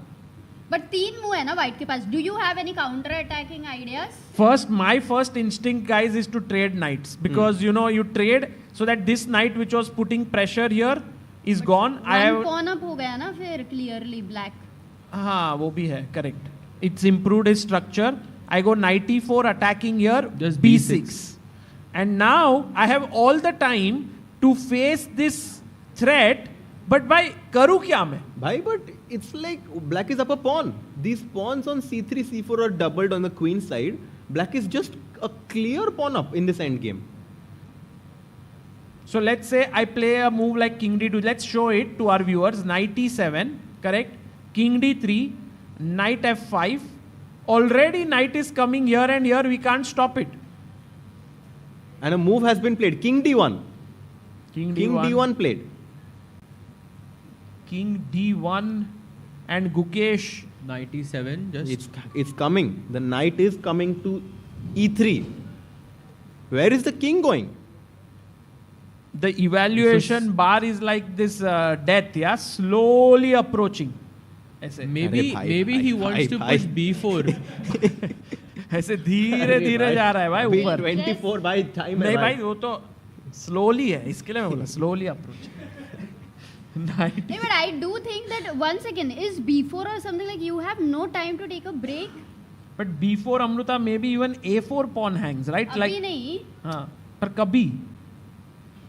[SPEAKER 12] But 3 move है ना white के पास. Do you have any counter attacking ideas?
[SPEAKER 15] My first instinct, guys, is to trade knights because you trade so that this knight which was putting pressure here is gone.
[SPEAKER 12] One pawn up हो गया ना फिर clearly black.
[SPEAKER 15] हाँ वो भी है, correct. It's improved his structure. I go knight e4 attacking here, just b6. And now I have all the time to face this threat, but by karu kya मैं?
[SPEAKER 18] Bhai, but it's like black is up a pawn. These pawns on c3, c4 are doubled on the queen side. Black is just a clear pawn up in this endgame.
[SPEAKER 15] So let's say I play a move like king d2. Let's show it to our viewers. Knight e7, correct? King d3, knight f5. Already knight is coming here and here. We can't stop it.
[SPEAKER 18] And a move has been played. King d1.
[SPEAKER 15] King
[SPEAKER 18] d1 played.
[SPEAKER 15] King d1 and Gukesh.
[SPEAKER 11] Knight e7. Just
[SPEAKER 18] It's coming. The knight is coming to e3. Where is the king going?
[SPEAKER 15] The evaluation bar is like this death, yeah, slowly approaching. ऐसे.
[SPEAKER 11] Maybe he wants to push b4.
[SPEAKER 15] ऐसे धीरे धीरे जा रहा है भाई ऊपर.
[SPEAKER 18] 24 by time.
[SPEAKER 15] नहीं भाई वो तो slowly है, इसके लिए मैं बोला slowly approaching.
[SPEAKER 12] Yeah, but I do think that 1 second is b4 or something like you have no time to take a break.
[SPEAKER 15] But b4 Amruta, maybe even a4 pawn hangs, right?
[SPEAKER 12] अभी
[SPEAKER 15] like
[SPEAKER 12] नहीं.
[SPEAKER 15] हाँ, पर कभी.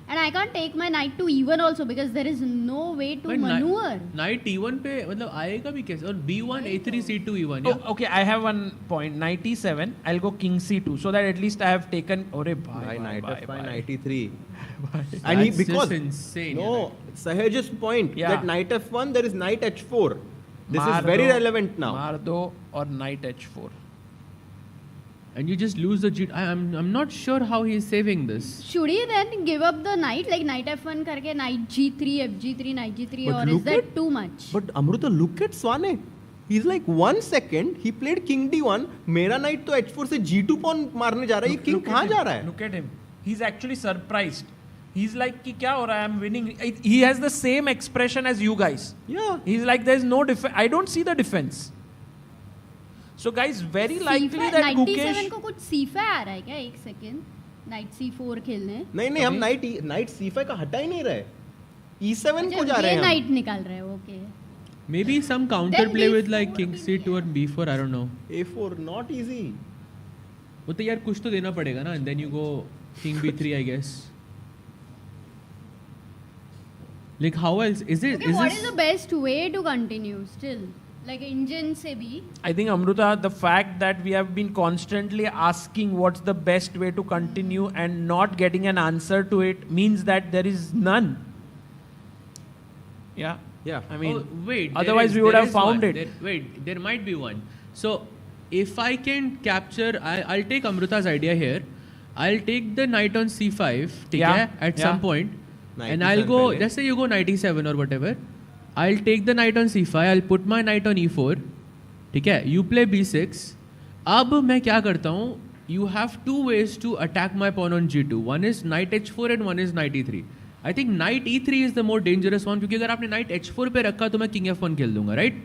[SPEAKER 12] And I can't take my knight to e1 also because there is no way to maneuver.
[SPEAKER 11] Knight e1 पे मतलब आएगा भी कैसे? और b1 a3 c2 e1. Yeah?
[SPEAKER 15] Oh, okay, I have one point. Knight e7. I'll go king c2 so that at least I have taken. अरे भाई,
[SPEAKER 18] Knight f5, knight e3.
[SPEAKER 11] And he because just insane.
[SPEAKER 18] No, Sahaj's point
[SPEAKER 15] Yeah.
[SPEAKER 18] that knight f1 there is knight h4. This is very relevant now.
[SPEAKER 15] मार दो और knight h4.
[SPEAKER 11] And you just lose the g. I'm not sure how he is saving this.
[SPEAKER 12] Should he then give up the knight like knight f1 करके knight g3, fg3, knight g3
[SPEAKER 18] But
[SPEAKER 12] or is
[SPEAKER 18] look
[SPEAKER 12] that
[SPEAKER 18] at-
[SPEAKER 12] too much?
[SPEAKER 18] But Amruta, look at Swane. He's like 1 second. He played king d1. मेरा knight तो h4 से g2 pawn मारने जा रहा है. ये king कहाँ जा रहा है?
[SPEAKER 15] Look at him. He's actually surprised. He's like कि क्या हो रहा है? I'm winning. He has the same expression as you guys.
[SPEAKER 18] Yeah.
[SPEAKER 15] He's like there's no defense. I don't see the defense. So guys, very likely that
[SPEAKER 12] knight
[SPEAKER 15] Gukesh.
[SPEAKER 12] d7 को कुछ c5 आ रहा है क्या? एक सेकंड. Knight c4 खेलने.
[SPEAKER 18] नहीं हम knight c5 का हटा ही नहीं रहे. e7 को जा रहे हैं.
[SPEAKER 12] ये knight निकाल रहे हैं. Okay.
[SPEAKER 11] Maybe some counter play with like king c2 or b4. I don't know.
[SPEAKER 18] a4 not easy.
[SPEAKER 11] वो तो यार कुछ तो देना पड़ेगा ना. And then you go king b3, I guess. Like how else is it?
[SPEAKER 12] Okay, what is the best way to continue still? Like engine se bhi.
[SPEAKER 15] I think Amruta, the fact that we have been constantly asking what's the best way to continue and not getting an answer to it means that there is none. Yeah.
[SPEAKER 18] Yeah.
[SPEAKER 15] I mean,
[SPEAKER 11] wait.
[SPEAKER 15] otherwise we would have found it.
[SPEAKER 11] There might be one. So if I can capture, I'll take Amruta's idea here. I'll take the knight on c5
[SPEAKER 15] Yeah,
[SPEAKER 11] at
[SPEAKER 15] yeah.
[SPEAKER 11] some point.
[SPEAKER 18] Knight
[SPEAKER 11] And I'll
[SPEAKER 18] e7
[SPEAKER 11] go,
[SPEAKER 18] pehle.
[SPEAKER 11] let's say you go knight e7 or whatever. I'll take the knight on c5. I'll put my knight on e4. ठीक है? You play b6. अब मैं क्या करता हूँ? You have two ways to attack my pawn on g2. One is knight h4 and one is knight e3. I think knight e3 is the more dangerous one क्योंकि अगर आपने knight h4 पे रखा तो मैं king f1 खेल दूंगा, right?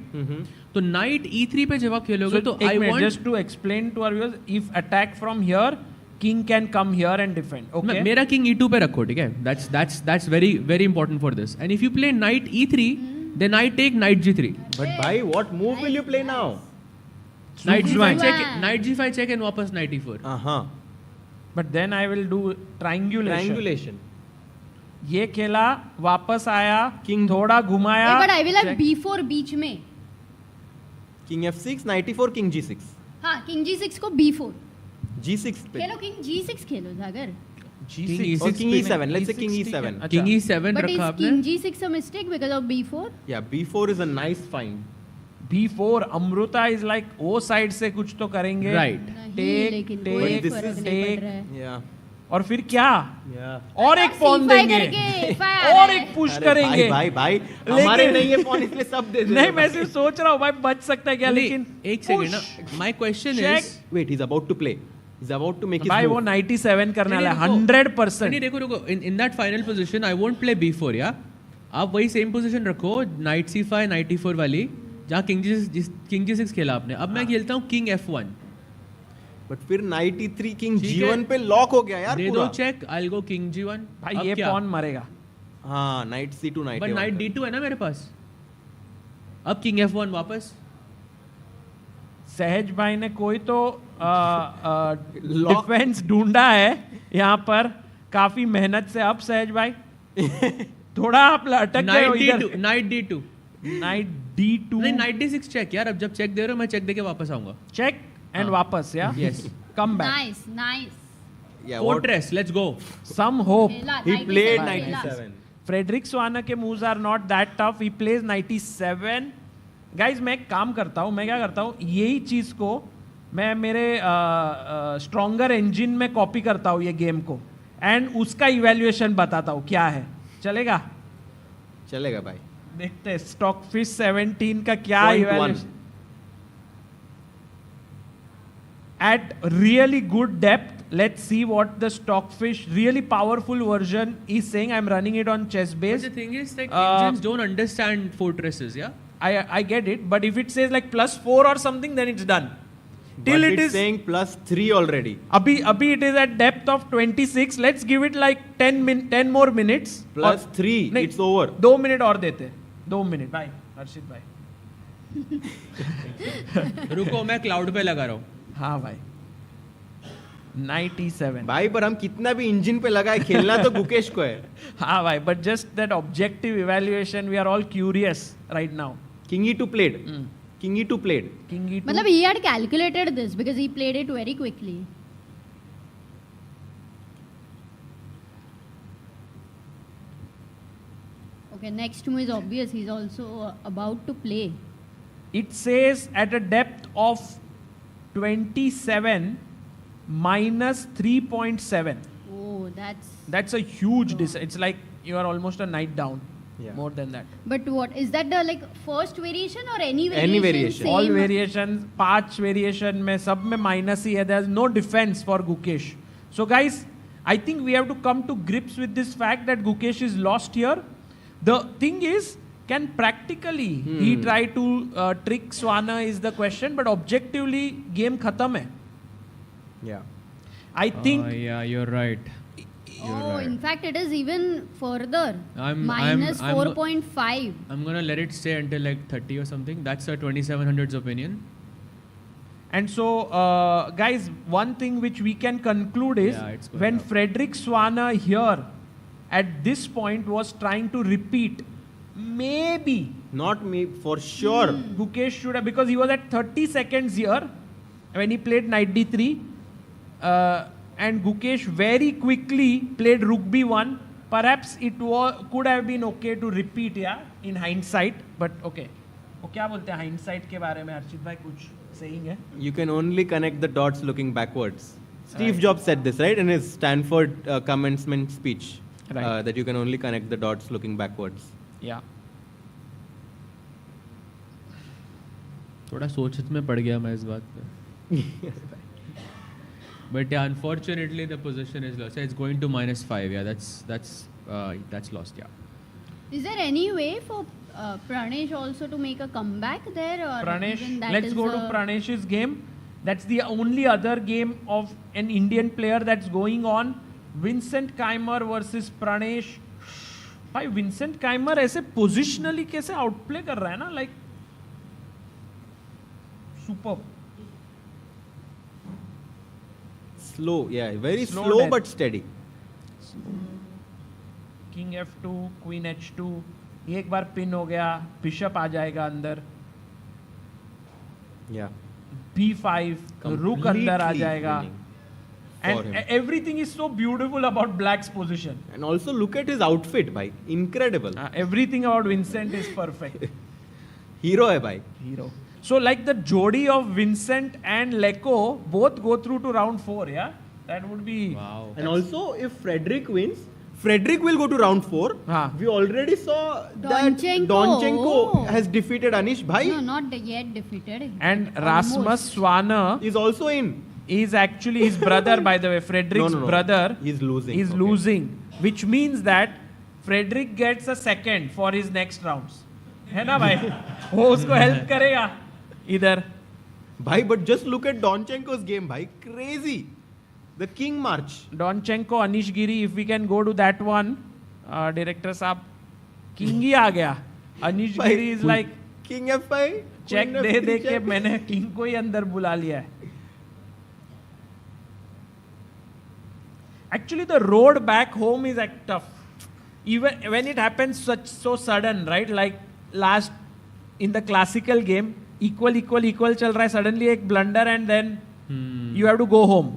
[SPEAKER 11] तो knight e3 पे जब आप खेलोगे तो I want
[SPEAKER 15] just to explain to our viewers, if attack from here, king can come here and defend. Okay.
[SPEAKER 11] मेरा king e2 पे रखो, ठीक है? That's very very important for this. And if you play knight e3, then I take knight g3.
[SPEAKER 18] But bhai, what move will you play now?
[SPEAKER 11] Knight g5 check and वापस knight e4.
[SPEAKER 15] But then I will do triangulation.
[SPEAKER 18] Triangulation.
[SPEAKER 15] ये खेला, वापस आया, king थोड़ा घुमाया.
[SPEAKER 12] But I will have b4 बीच में.
[SPEAKER 18] King f6, knight e4, king g6.
[SPEAKER 12] हाँ, king g6 को b4.
[SPEAKER 18] g6 पे.
[SPEAKER 12] खेलो king g6 खेलो जागर.
[SPEAKER 15] G6
[SPEAKER 18] or king e7. Let's say king e7.
[SPEAKER 11] King e7
[SPEAKER 12] But
[SPEAKER 11] रखा
[SPEAKER 12] is
[SPEAKER 11] आपने.
[SPEAKER 12] king g6 a mistake because of b4?
[SPEAKER 18] Yeah, b4 is a nice find.
[SPEAKER 15] b4 Amruta is like वो side से कुछ तो करेंगे.
[SPEAKER 11] Right.
[SPEAKER 15] Take.
[SPEAKER 18] Yeah.
[SPEAKER 15] और फिर क्या?
[SPEAKER 18] Yeah.
[SPEAKER 15] और एक pawn देंगे. और एक push करेंगे.
[SPEAKER 18] भाई हमारे नहीं है pawn इसलिए सब दे दे.
[SPEAKER 15] नहीं मैं सिर्फ सोच रहा हूँ भाई बच सकता है क्या लेकिन
[SPEAKER 11] एक सेकंड ना. My question is.
[SPEAKER 18] Wait, he's about to play. He's about to make his
[SPEAKER 15] भाई
[SPEAKER 18] move.
[SPEAKER 15] वो 97 करने वाला है 100%.
[SPEAKER 11] नहीं देखो in that final position I won't play b4 या. आप वही same position रखो knight c5 knight e4 वाली जहाँ king g6 खेला आपने. अब मैं खेलता हूँ king f1.
[SPEAKER 18] But फिर knight e3 king g1 पे lock हो गया यार
[SPEAKER 11] दे
[SPEAKER 18] पूरा.
[SPEAKER 11] दो check. I'll go king g1.
[SPEAKER 15] भाई ये pawn मरेगा.
[SPEAKER 18] हाँ knight c2 knight
[SPEAKER 11] But
[SPEAKER 18] a1
[SPEAKER 11] knight d2 है ना मेरे पास. अब king f1 वापस.
[SPEAKER 15] सहज भाई ने कोई तो डिफेंस ढूंढा है यहाँ पर काफी मेहनत से. अब सहज भाई थोड़ा आप अटक गए हो इधर.
[SPEAKER 11] नाइट D2
[SPEAKER 15] नहीं
[SPEAKER 11] नाइट D6 चेक यार. अब जब चेक दे रहे हो मैं चेक देके वापस आऊंगा.
[SPEAKER 15] चेक एंड वापस या
[SPEAKER 11] Yes.
[SPEAKER 15] Come back.
[SPEAKER 12] Nice.
[SPEAKER 18] Yeah,
[SPEAKER 11] Fortress, let's go.
[SPEAKER 15] Some hope.
[SPEAKER 18] He played 97.
[SPEAKER 15] Frederik Svane के moves are not that tough. He plays 97. Guys मैं एक काम करता हूँ. मैं क्या करता हूँ, यही चीज को मैं मेरे स्ट्रॉन्गर इंजन में कॉपी करता हूँ ये गेम को, एंड उसका इवेल्युएशन बताता हूँ क्या है. चलेगा
[SPEAKER 18] भाई.
[SPEAKER 15] देखते हैं स्टॉक फिश 17 का क्या evaluation. At really good depth, let's see what the stockfish really powerful version is saying. I'm running it on chess base.
[SPEAKER 11] But the thing is, like, engines don't understand fortresses, yeah?
[SPEAKER 15] I get it, but if it says like +4 or something, then it's done. Till
[SPEAKER 18] But
[SPEAKER 15] it
[SPEAKER 18] it's
[SPEAKER 15] is
[SPEAKER 18] saying +3 already.
[SPEAKER 15] Abhi it is at depth of 26. Let's give it like 10 more minutes.
[SPEAKER 18] +3, it's over.
[SPEAKER 15] 2 minute और देते. 2 minute भाई हर्षित भाई.
[SPEAKER 11] रुको मैं cloud पे लगा रहा हूँ.
[SPEAKER 15] हाँ भाई 97
[SPEAKER 18] भाई पर हम कितना भी इंजन पे लगाए खेलना तो गुकेश को है.
[SPEAKER 15] हाँ भाई but just that objective evaluation we are all curious right now.
[SPEAKER 18] King E2 played. King E2 played.
[SPEAKER 15] King E2.
[SPEAKER 12] मतलब he had calculated this because he played it very quickly. Okay, next move is obvious. He's also about to play.
[SPEAKER 15] It says at a depth of 27 minus 3.7.
[SPEAKER 12] Oh,
[SPEAKER 15] that's a huge distance. It's like you are almost a night down.
[SPEAKER 18] Yeah.
[SPEAKER 15] More than that.
[SPEAKER 12] But what is that the like first variation or any variation?
[SPEAKER 18] Any variation.
[SPEAKER 12] Same?
[SPEAKER 15] All variations, 5 variation में सब में minus ही है. There's no defense for Gukesh. So guys, I think we have to come to grips with this fact that Gukesh is lost here. The thing is, can practically he try to trick Swana is the question, but objectively game khatam hai.
[SPEAKER 18] Yeah.
[SPEAKER 15] I think.
[SPEAKER 11] Yeah, you're right.
[SPEAKER 12] In fact, it is even further.
[SPEAKER 11] I'm
[SPEAKER 12] 4.5.
[SPEAKER 11] I'm gonna let it stay until like 30 or something. That's a 2700's opinion.
[SPEAKER 15] And so, guys, one thing which we can conclude is when Frederick Swana here at this point was trying to repeat, maybe.
[SPEAKER 18] Not me, for sure.
[SPEAKER 15] Gukesh should have, because he was at 30 seconds here when he played knight d3. And Gukesh very quickly played rook b1. Perhaps it could have been okay to repeat, in hindsight. But okay. वो क्या बोलते हैं hindsight के बारे में हर्षित भाई कुछ saying है?
[SPEAKER 18] You can only connect the dots looking backwards. Steve Jobs said this, right, in his Stanford commencement speech, that you can only connect the dots looking backwards.
[SPEAKER 15] Yeah.
[SPEAKER 11] थोड़ा सोच में पड़ गया मैं इस बात पे. But yeah, unfortunately the position is lost. It's going to -5. Yeah, that's lost. Yeah.
[SPEAKER 12] Is there any way for Pranesh also to make a comeback there? Or
[SPEAKER 15] Pranesh,
[SPEAKER 12] even that
[SPEAKER 15] let's
[SPEAKER 12] is
[SPEAKER 15] go to Pranesh's game. That's the only other game of an Indian player that's going on. Vincent Keimer versus Pranesh. भाई Vincent Keimer ऐसे positionally कैसे outplay कर रहा है ना, like superb.
[SPEAKER 18] Slow, yeah, very slow but steady.
[SPEAKER 15] King f2, Queen h2. एक बार pin हो गया, बिशप आ जाएगा अंदर.
[SPEAKER 18] Yeah.
[SPEAKER 15] b5, rook अंदर आ जाएगा. And everything is so beautiful about Black's position.
[SPEAKER 18] And also look at his outfit, bhai. Incredible.
[SPEAKER 15] Everything about Vincent is perfect.
[SPEAKER 18] Hero hai, bhai.
[SPEAKER 15] Hero. So like the jodi of Vincent and Leko both go through to round 4, yeah? That would be...
[SPEAKER 11] Wow.
[SPEAKER 18] And also if Frederick wins, Frederick will go to round 4. We already saw that Donchenko has defeated Anish, bhai.
[SPEAKER 12] No, not yet defeated.
[SPEAKER 15] And Rasmus Swana
[SPEAKER 18] is also in.
[SPEAKER 15] Is actually his brother, by the way. Frederick's brother.
[SPEAKER 18] He's losing.
[SPEAKER 15] He's losing. Which means that Frederick gets a second for his next rounds. है ना भाई? वो उसको help करेगा इधर.
[SPEAKER 18] Bhai, but just look at Donchenko's game, bhai. Crazy. The King March.
[SPEAKER 15] Donchenko, Anish Giri, if we can go to that one, director साहब, King ही आ गया. Anish Giri is like
[SPEAKER 18] King F5.
[SPEAKER 15] Check दे दे के मैंने king को ही अंदर बुला लिया है. Actually, the road back home is tough. Even when it happens so sudden, right? Like last in the classical game, equal चल रहा है. Suddenly एक blunder and then you have to go home.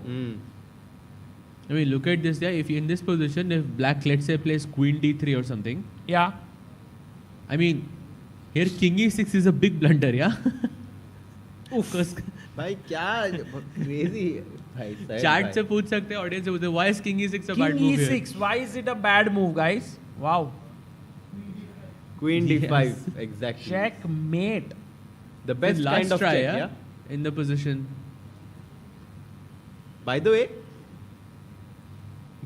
[SPEAKER 11] I mean, look at this. Yeah, if you're in this position, if black, let's say, plays queen d3 or something.
[SPEAKER 15] Yeah.
[SPEAKER 11] I mean, here king e6 is a big blunder, yeah.
[SPEAKER 18] भाई क्या crazy.
[SPEAKER 11] Chat से पूछ सकते हैं, audience से पूछते हैं, why is king e6 a bad move here?
[SPEAKER 15] King e6, why is it a bad move, guys? Wow.
[SPEAKER 18] Queen d5,
[SPEAKER 11] Yes.
[SPEAKER 18] exactly.
[SPEAKER 15] Checkmate.
[SPEAKER 18] The best
[SPEAKER 11] Last
[SPEAKER 18] kind of
[SPEAKER 11] try,
[SPEAKER 18] check,
[SPEAKER 11] yeah?
[SPEAKER 18] yeah.
[SPEAKER 11] In the position.
[SPEAKER 18] By the way,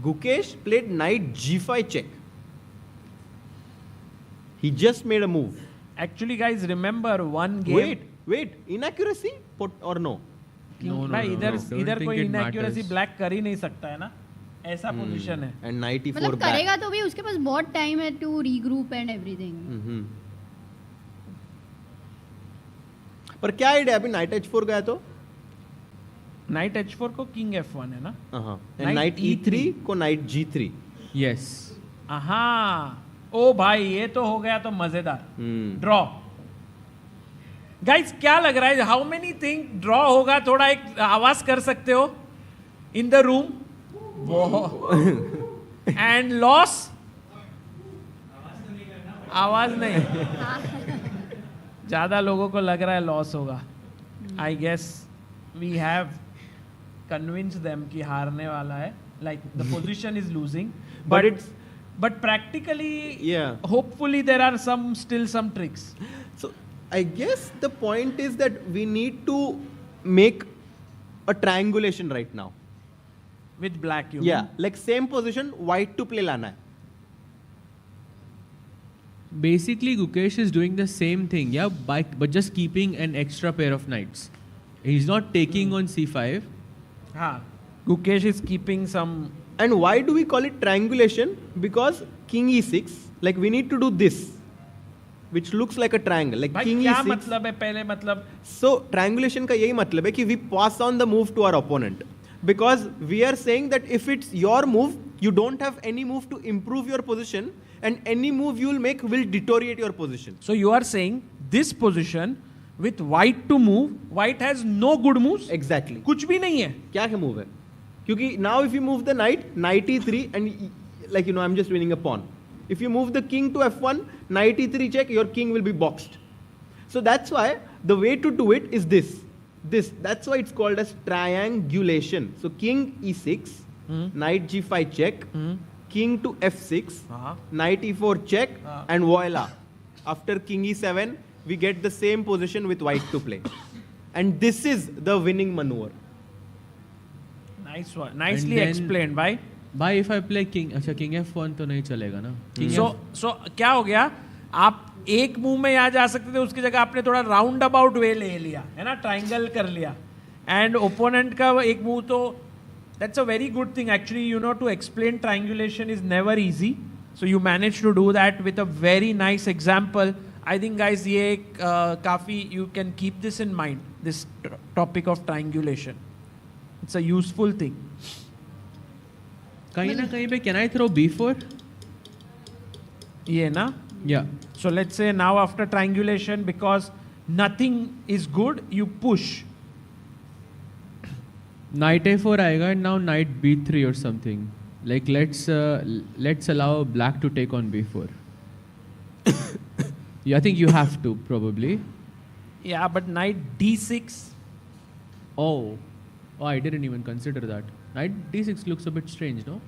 [SPEAKER 18] Gukesh played knight g5 check. He just made a move.
[SPEAKER 15] Actually, guys, remember one game.
[SPEAKER 18] Wait, inaccuracy or no?
[SPEAKER 15] भाई इधर कोई inaccuracy black कर ही नहीं सकता है ना, ऐसा position है.
[SPEAKER 18] And knight e4
[SPEAKER 12] मतलब
[SPEAKER 18] back.
[SPEAKER 12] करेगा तो भी उसके पास बहुत टाइम है to regroup and everything.
[SPEAKER 18] पर क्या आइडिया अभी knight h4 गया तो?
[SPEAKER 15] Knight h4 को king f1 है ना?
[SPEAKER 18] And knight e3 को knight g3.
[SPEAKER 11] Yes.
[SPEAKER 15] हाँ. ओ भाई ये तो हो गया तो मजेदार. ड्रॉ. गाइस क्या लग रहा है, हाउ मेनी थिंक ड्रॉ होगा, थोड़ा एक आवाज कर सकते हो in the room. And loss, आवाज नहीं. ज्यादा लोगों को लग रहा है लॉस होगा. I guess we have convince them कि हारने वाला है. Like the position is losing, but practically, hopefully there are still some tricks.
[SPEAKER 18] So I guess the point is that we need to make a triangulation right now.
[SPEAKER 15] With black, you
[SPEAKER 18] mean?
[SPEAKER 15] Like
[SPEAKER 18] same position, white to play lana hai.
[SPEAKER 11] Basically, Gukesh is doing the same thing, yeah, but just keeping an extra pair of knights. He's not taking on c5.
[SPEAKER 15] Gukesh is keeping some.
[SPEAKER 18] And why do we call it triangulation? Because king e6, like we need to do this, which looks like a triangle. Like king
[SPEAKER 15] क्या
[SPEAKER 18] e6.
[SPEAKER 15] मतलब है पहले मतलब?
[SPEAKER 18] So triangulation का यही मतलब है कि we pass on the move to our opponent. Because we are saying that if it's your move, you don't have any move to improve your position, and any move you will make will deteriorate your position.
[SPEAKER 15] So you are saying this position with white to move, white has no good moves?
[SPEAKER 18] Exactly.
[SPEAKER 15] कुछ भी नहीं है.
[SPEAKER 18] क्या क्या move है? क्योंकि now if you move the knight e3 and like you know I'm just winning a pawn. If you move the king to f1, knight e3 check, your king will be boxed. So that's why the way to do it is this. That's why it's called as triangulation. So king e6, knight g5 check, king to f6, knight e4 check, and voila. After king e7, we get the same position with white to play. And this is the winning maneuver.
[SPEAKER 15] Nice one. Nicely explained, भाई.
[SPEAKER 11] भाई if I play king, अच्छा king f1 तो नहीं चलेगा ना.
[SPEAKER 15] So क्या हो गया? आप एक मूव में यहाँ जा सकते थे, उसकी जगह आपने थोड़ा राउंड अबाउट वे ले लिया है ना, ट्राइंगल कर लिया. एंड ओपोनेंट का एक मूव तो that's a very good thing actually. You know, to explain triangulation is never easy. So you managed to do that with a very nice example. I think guys ये काफी you can keep this in mind, this topic of triangulation. It's a useful thing.
[SPEAKER 11] कहीं ना कहीं पे can I throw b4?
[SPEAKER 15] ये ना?
[SPEAKER 11] Yeah.
[SPEAKER 15] So let's say now after triangulation, because nothing is good, you push.
[SPEAKER 11] Knight a4 आएगा and now knight b3 or something. Like let's allow black to take on b4. Yeah, I think you have to probably.
[SPEAKER 15] Yeah, but knight d6.
[SPEAKER 11] Oh, I didn't even consider that. Knight d6 looks a bit strange, no?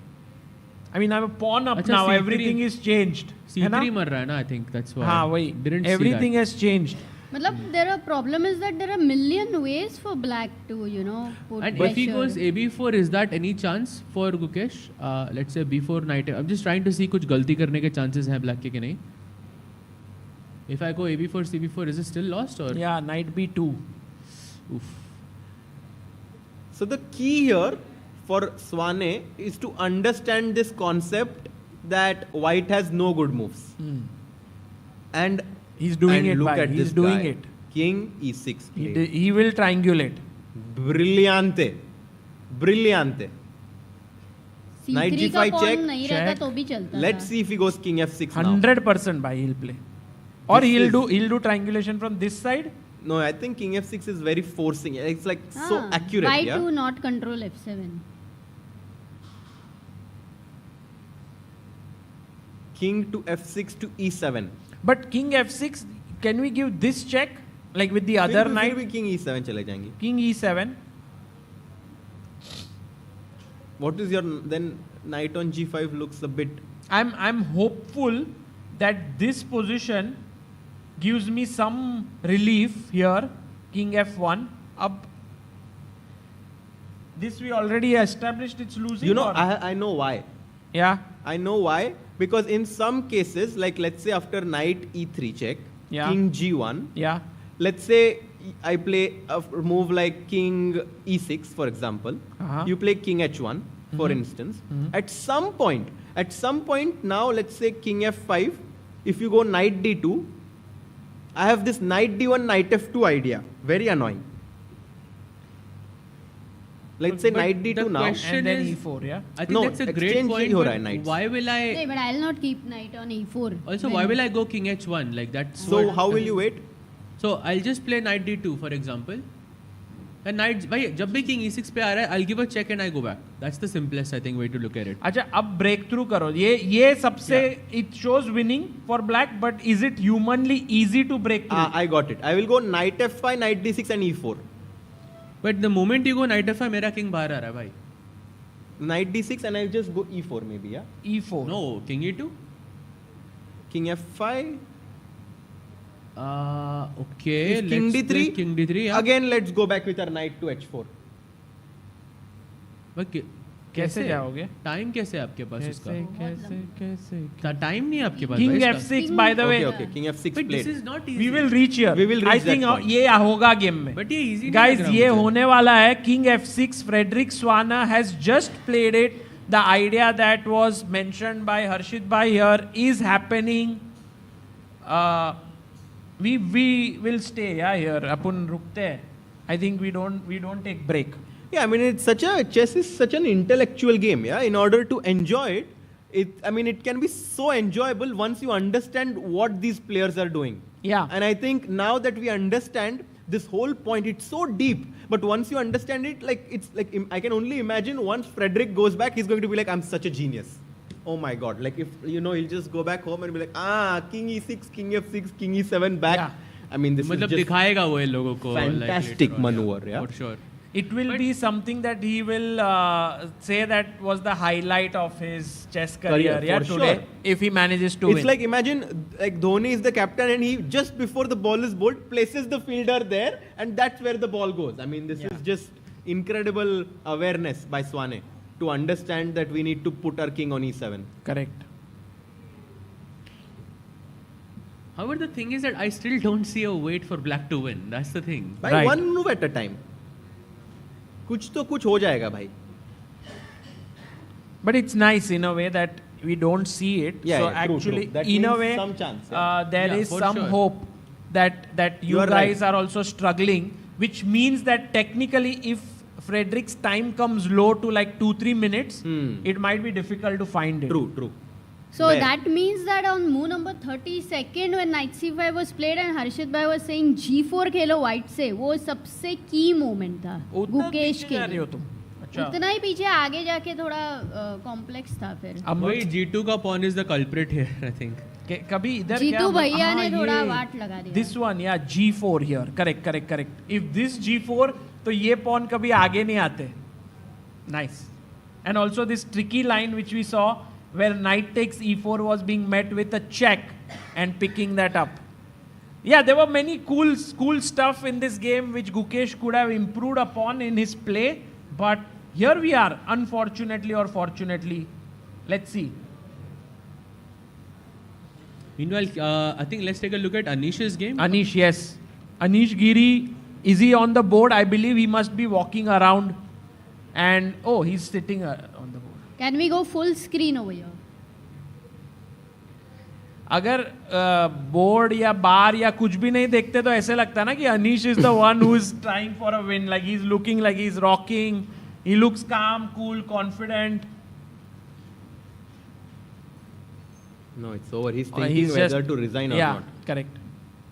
[SPEAKER 15] I mean, I'm a pawn up now. C3, everything is changed.
[SPEAKER 11] C3 मर रहा है ना? I think that's why.
[SPEAKER 15] हाँ वही.
[SPEAKER 11] Didn't
[SPEAKER 15] everything has changed.
[SPEAKER 12] मतलब there are problem is that there are million ways for black to put
[SPEAKER 11] and
[SPEAKER 12] pressure.
[SPEAKER 11] if he goes ab4, is that any chance for Gukesh? Let's say b4 knight. I'm just trying to see कुछ गलती करने के chances हैं black के कि नहीं. If I go ab4 cb4, is it still lost or?
[SPEAKER 15] Yeah, knight b2.
[SPEAKER 11] Oof.
[SPEAKER 18] So the key here for Swane is to understand this concept that white has no good moves. And
[SPEAKER 15] He's doing
[SPEAKER 18] and
[SPEAKER 15] it,
[SPEAKER 18] look
[SPEAKER 15] bhai.
[SPEAKER 18] at
[SPEAKER 15] He's
[SPEAKER 18] this
[SPEAKER 15] doing
[SPEAKER 18] guy.
[SPEAKER 15] it.
[SPEAKER 18] King E6.
[SPEAKER 15] He will triangulate.
[SPEAKER 18] Brillante. Brillante. Knight
[SPEAKER 12] C3 का
[SPEAKER 18] G5
[SPEAKER 12] pawn
[SPEAKER 18] check.
[SPEAKER 12] नहीं रहता तो भी चलता
[SPEAKER 18] Let's
[SPEAKER 12] था.
[SPEAKER 18] see if he goes King F6 now.
[SPEAKER 15] 100% bhai he'll play. Or
[SPEAKER 18] This
[SPEAKER 15] he'll
[SPEAKER 18] is-
[SPEAKER 15] do triangulation from this side.
[SPEAKER 18] No, I think King F6 is very forcing. It's like so accurate.
[SPEAKER 12] Why
[SPEAKER 18] Yeah.
[SPEAKER 12] to not control F7?
[SPEAKER 18] King to F6 to E7.
[SPEAKER 15] But King F6, can we give this check like with the other knight?
[SPEAKER 18] फिर भी King E7 चले जाएंगे.
[SPEAKER 15] King E7.
[SPEAKER 18] What is your then knight on G5 looks a bit.
[SPEAKER 15] I'm hopeful that this position gives me some relief here. King F1 up. This we already established it's losing.
[SPEAKER 18] You know,
[SPEAKER 15] or?
[SPEAKER 18] I know why.
[SPEAKER 15] Yeah.
[SPEAKER 18] I know why. Because in some cases, like let's say after knight E3 check,
[SPEAKER 15] Yeah.
[SPEAKER 18] King G1.
[SPEAKER 15] Yeah.
[SPEAKER 18] Let's say I play a move like King E6, for example.
[SPEAKER 15] Uh-huh.
[SPEAKER 18] You play King H1, for
[SPEAKER 15] Mhm.
[SPEAKER 18] instance.
[SPEAKER 15] Mhm.
[SPEAKER 18] At some point now, let's say King F5. If you go knight D2, I have this knight D1, knight F2 idea. Very annoying. Let's say
[SPEAKER 11] But
[SPEAKER 18] knight D2
[SPEAKER 11] the
[SPEAKER 18] now.
[SPEAKER 11] question
[SPEAKER 15] And then
[SPEAKER 11] is-
[SPEAKER 15] E4, yeah.
[SPEAKER 11] I think
[SPEAKER 18] No,
[SPEAKER 11] that's a great
[SPEAKER 18] exchange
[SPEAKER 11] point.
[SPEAKER 18] ही हो
[SPEAKER 11] but
[SPEAKER 18] रहा है knights.
[SPEAKER 11] Why will I?
[SPEAKER 12] No, but I'll not keep knight on E4.
[SPEAKER 11] Also,
[SPEAKER 12] When-
[SPEAKER 11] why will I go King H1? Like that's.
[SPEAKER 18] So
[SPEAKER 11] what-
[SPEAKER 18] how will you wait?
[SPEAKER 11] So I'll just play knight D2, for example. And knight, भाई जब भी King E6 पे आ रहा है, I'll give a check and I go back. That's the simplest, I think, way to look at it.
[SPEAKER 15] अच्छा अब break through करो ये सबसे it shows winning for black, but is it humanly easy to break through?
[SPEAKER 18] I got it. I will go knight F5, knight D6 and E4.
[SPEAKER 11] But the moment you go knight F5, मेरा king बाहर आ रहा है भाई.
[SPEAKER 18] Knight D6 and I'll just go E4 maybe, yeah?
[SPEAKER 15] E4.
[SPEAKER 11] No, King E2.
[SPEAKER 18] King F5.
[SPEAKER 11] Okay.
[SPEAKER 18] If King
[SPEAKER 11] let's
[SPEAKER 18] D3.
[SPEAKER 11] play King D3. Yeah.
[SPEAKER 18] Again, let's go back with our knight to H4.
[SPEAKER 11] But
[SPEAKER 15] कैसे जाओगे?
[SPEAKER 11] Time कैसे है आपके पास उसका?
[SPEAKER 15] कैसे
[SPEAKER 11] time नहीं है आपके पास
[SPEAKER 15] King
[SPEAKER 11] भाई इसका?
[SPEAKER 15] F6 by the way.
[SPEAKER 18] Okay, King F6
[SPEAKER 11] But
[SPEAKER 18] played.
[SPEAKER 11] this is not easy.
[SPEAKER 15] We will reach here.
[SPEAKER 18] We will reach
[SPEAKER 15] I think
[SPEAKER 18] that point.
[SPEAKER 15] ये होगा गेम में.
[SPEAKER 11] But ये easy नहीं
[SPEAKER 15] Guys
[SPEAKER 11] लग रहा
[SPEAKER 15] ये
[SPEAKER 11] मुझे.
[SPEAKER 15] होने वाला है. King F6. Frederick Swana has just played it. The idea that was mentioned by Harshit bhai here is happening. We will stay here. अपन रुकते हैं. I think we don't take break.
[SPEAKER 18] Yeah, I mean, chess is such an intellectual game, yeah? In order to enjoy it, it can be so enjoyable once you understand what these players are doing.
[SPEAKER 15] Yeah.
[SPEAKER 18] And I think now that we understand this whole point, it's so deep, but once you understand it, I can only imagine once Frederick goes back, he's going to be like, I'm such a genius. Oh my God. Like if, he'll just go back home and be like, King E6, King F6, King E7 back.
[SPEAKER 15] Yeah.
[SPEAKER 18] I mean, this
[SPEAKER 11] मतलब
[SPEAKER 18] is just
[SPEAKER 11] दिखाएगा वो इन लोगों को
[SPEAKER 18] fantastic maneuver, yeah?
[SPEAKER 11] For sure.
[SPEAKER 15] It will be something that he will say that was the highlight of his chess career,
[SPEAKER 18] Career, for
[SPEAKER 15] today,
[SPEAKER 18] sure.
[SPEAKER 15] if he manages to
[SPEAKER 18] It's
[SPEAKER 15] win.
[SPEAKER 18] like imagine like Dhoni is the captain and he just before the ball is bowled places the fielder there and that's where the ball goes. I mean this is just incredible awareness by Swane to understand that we need to put our king on E7.
[SPEAKER 15] Correct.
[SPEAKER 11] However, the thing is that I still don't see a wait for black to win. That's the thing.
[SPEAKER 18] By one move at a time. कुछ तो कुछ हो जाएगा भाई.
[SPEAKER 15] But it's nice in a way that we don't see it.
[SPEAKER 18] Yeah,
[SPEAKER 15] so
[SPEAKER 18] yeah, true,
[SPEAKER 15] actually,
[SPEAKER 18] true. That
[SPEAKER 15] in a
[SPEAKER 18] means
[SPEAKER 15] way,
[SPEAKER 18] some chance,
[SPEAKER 15] there
[SPEAKER 11] Yeah,
[SPEAKER 15] is
[SPEAKER 11] for
[SPEAKER 15] some
[SPEAKER 11] sure.
[SPEAKER 15] hope that you
[SPEAKER 18] are
[SPEAKER 15] guys
[SPEAKER 18] right.
[SPEAKER 15] are also struggling, which means that technically, if Frederick's time comes low to like 2-3 minutes, it might be difficult to find it.
[SPEAKER 18] True.
[SPEAKER 12] So that means that on move number 32nd when knight c5 was played and Harshit bhai was saying g4 Khelo white से, वो सबसे key moment था गुकेश के लिए. उतना ही पीछे आगे जाके थोड़ा कॉम्प्लेक्स था फिर.
[SPEAKER 11] अब वही G2 का pawn is the culprit here, I think.
[SPEAKER 15] कभी इधर
[SPEAKER 12] जीतू भैया ने थोड़ा वाट लगा दिया.
[SPEAKER 15] This one, yeah, G4 here. Correct. If this G4, तो ये pawn कभी आगे नहीं आते. Nice. And also this tricky line which we saw, where knight takes e4 was being met with a check and picking that up. Yeah, there were many cool stuff in this game which Gukesh could have improved upon in his play, but here we are, unfortunately or fortunately. Let's see.
[SPEAKER 11] Meanwhile, I think let's take a look at Anish's game.
[SPEAKER 15] Anish, yes. Anish Giri, is he on the board? I believe he must be walking around. And, oh, he's sitting on the board.
[SPEAKER 12] Can we go full screen over here?
[SPEAKER 15] अगर board या बार या कुछ भी नहीं देखते तो ऐसे लगता है ना कि Anish is the one who is trying for a win, like he is looking like he is rocking, he looks calm, cool, confident.
[SPEAKER 18] No, it's over. He's thinking whether to resign or not.
[SPEAKER 15] Yeah, correct.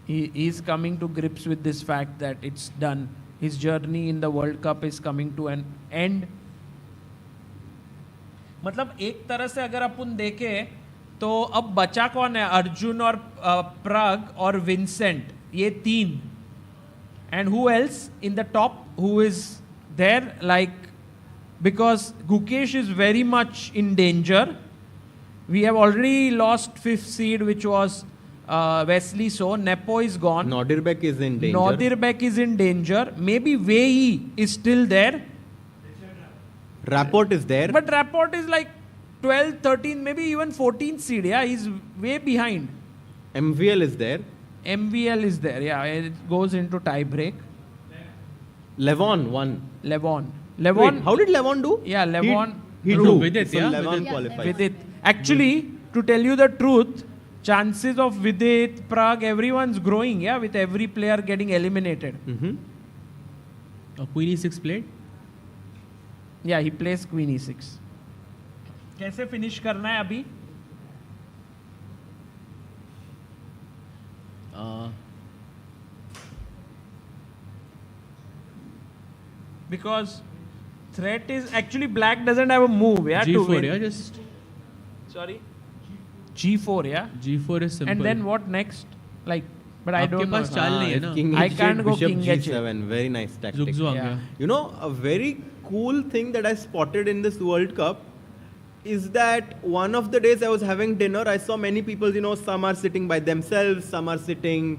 [SPEAKER 15] He's coming to grips with this fact that it's done. His journey in the World Cup is coming to an end. मतलब एक तरह से अगर अपन देखें तो अब बचा कौन है? अर्जुन और प्रग और विंसेंट, ये तीन. And who else in the top who is there? Like, because Gukesh is very much in danger. We have already lost 5th seed, which was Wesley So. Nepo is gone.
[SPEAKER 18] Nodirbek is in danger.
[SPEAKER 15] Nodirbek is in danger. Maybe Wei is still there.
[SPEAKER 18] Rapport is there.
[SPEAKER 15] But Rapport is like 12, 13, maybe even 14th seed. Yeah, he's way behind.
[SPEAKER 18] MVL is there.
[SPEAKER 15] MVL is there. Yeah, it goes into tie break.
[SPEAKER 18] Levon won.
[SPEAKER 15] Levon.
[SPEAKER 18] Wait, how did Levon do?
[SPEAKER 15] Yeah, Levon.
[SPEAKER 18] He drew.
[SPEAKER 11] Vidit,
[SPEAKER 18] So
[SPEAKER 11] yeah?
[SPEAKER 18] Levon
[SPEAKER 11] Vidit.
[SPEAKER 18] qualified.
[SPEAKER 15] Vidit. Actually, to tell you the truth, chances of Vidit, Pragg, everyone's growing, yeah, with every player getting eliminated.
[SPEAKER 11] Queen E6 played?
[SPEAKER 15] Yeah, he plays Queen E6. कैसे finish करना है अभी? Because threat is actually black doesn't have a move, yeah.
[SPEAKER 11] G4,
[SPEAKER 15] to win.
[SPEAKER 11] yeah, just.
[SPEAKER 15] Sorry. G4, yeah.
[SPEAKER 11] G4 is simple.
[SPEAKER 15] And then what next? Like, but I don't know.
[SPEAKER 11] पास चाल नहीं है ना.
[SPEAKER 18] King
[SPEAKER 15] I
[SPEAKER 18] H8,
[SPEAKER 15] can't go
[SPEAKER 18] Bishop
[SPEAKER 15] King
[SPEAKER 18] G7. Very nice tactic.
[SPEAKER 15] Yeah.
[SPEAKER 18] You know, a very cool thing that I spotted in this World Cup is that one of the days I was having dinner, I saw many people, you know, some are sitting by themselves, some are sitting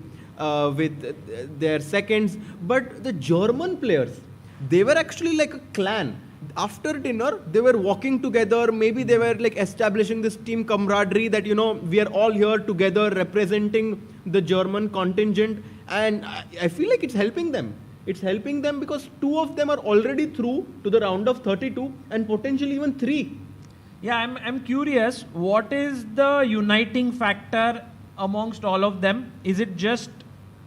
[SPEAKER 18] with their seconds. But the German players, they were actually like a clan. After dinner, they were walking together. Maybe they were like establishing this team camaraderie that, you know, we are all here together representing the German contingent. And I feel like it's helping them. It's helping them because 2 of them are already through to the round of 32 and potentially even 3.
[SPEAKER 15] Yeah, I'm curious, what is the uniting factor amongst all of them? Is it just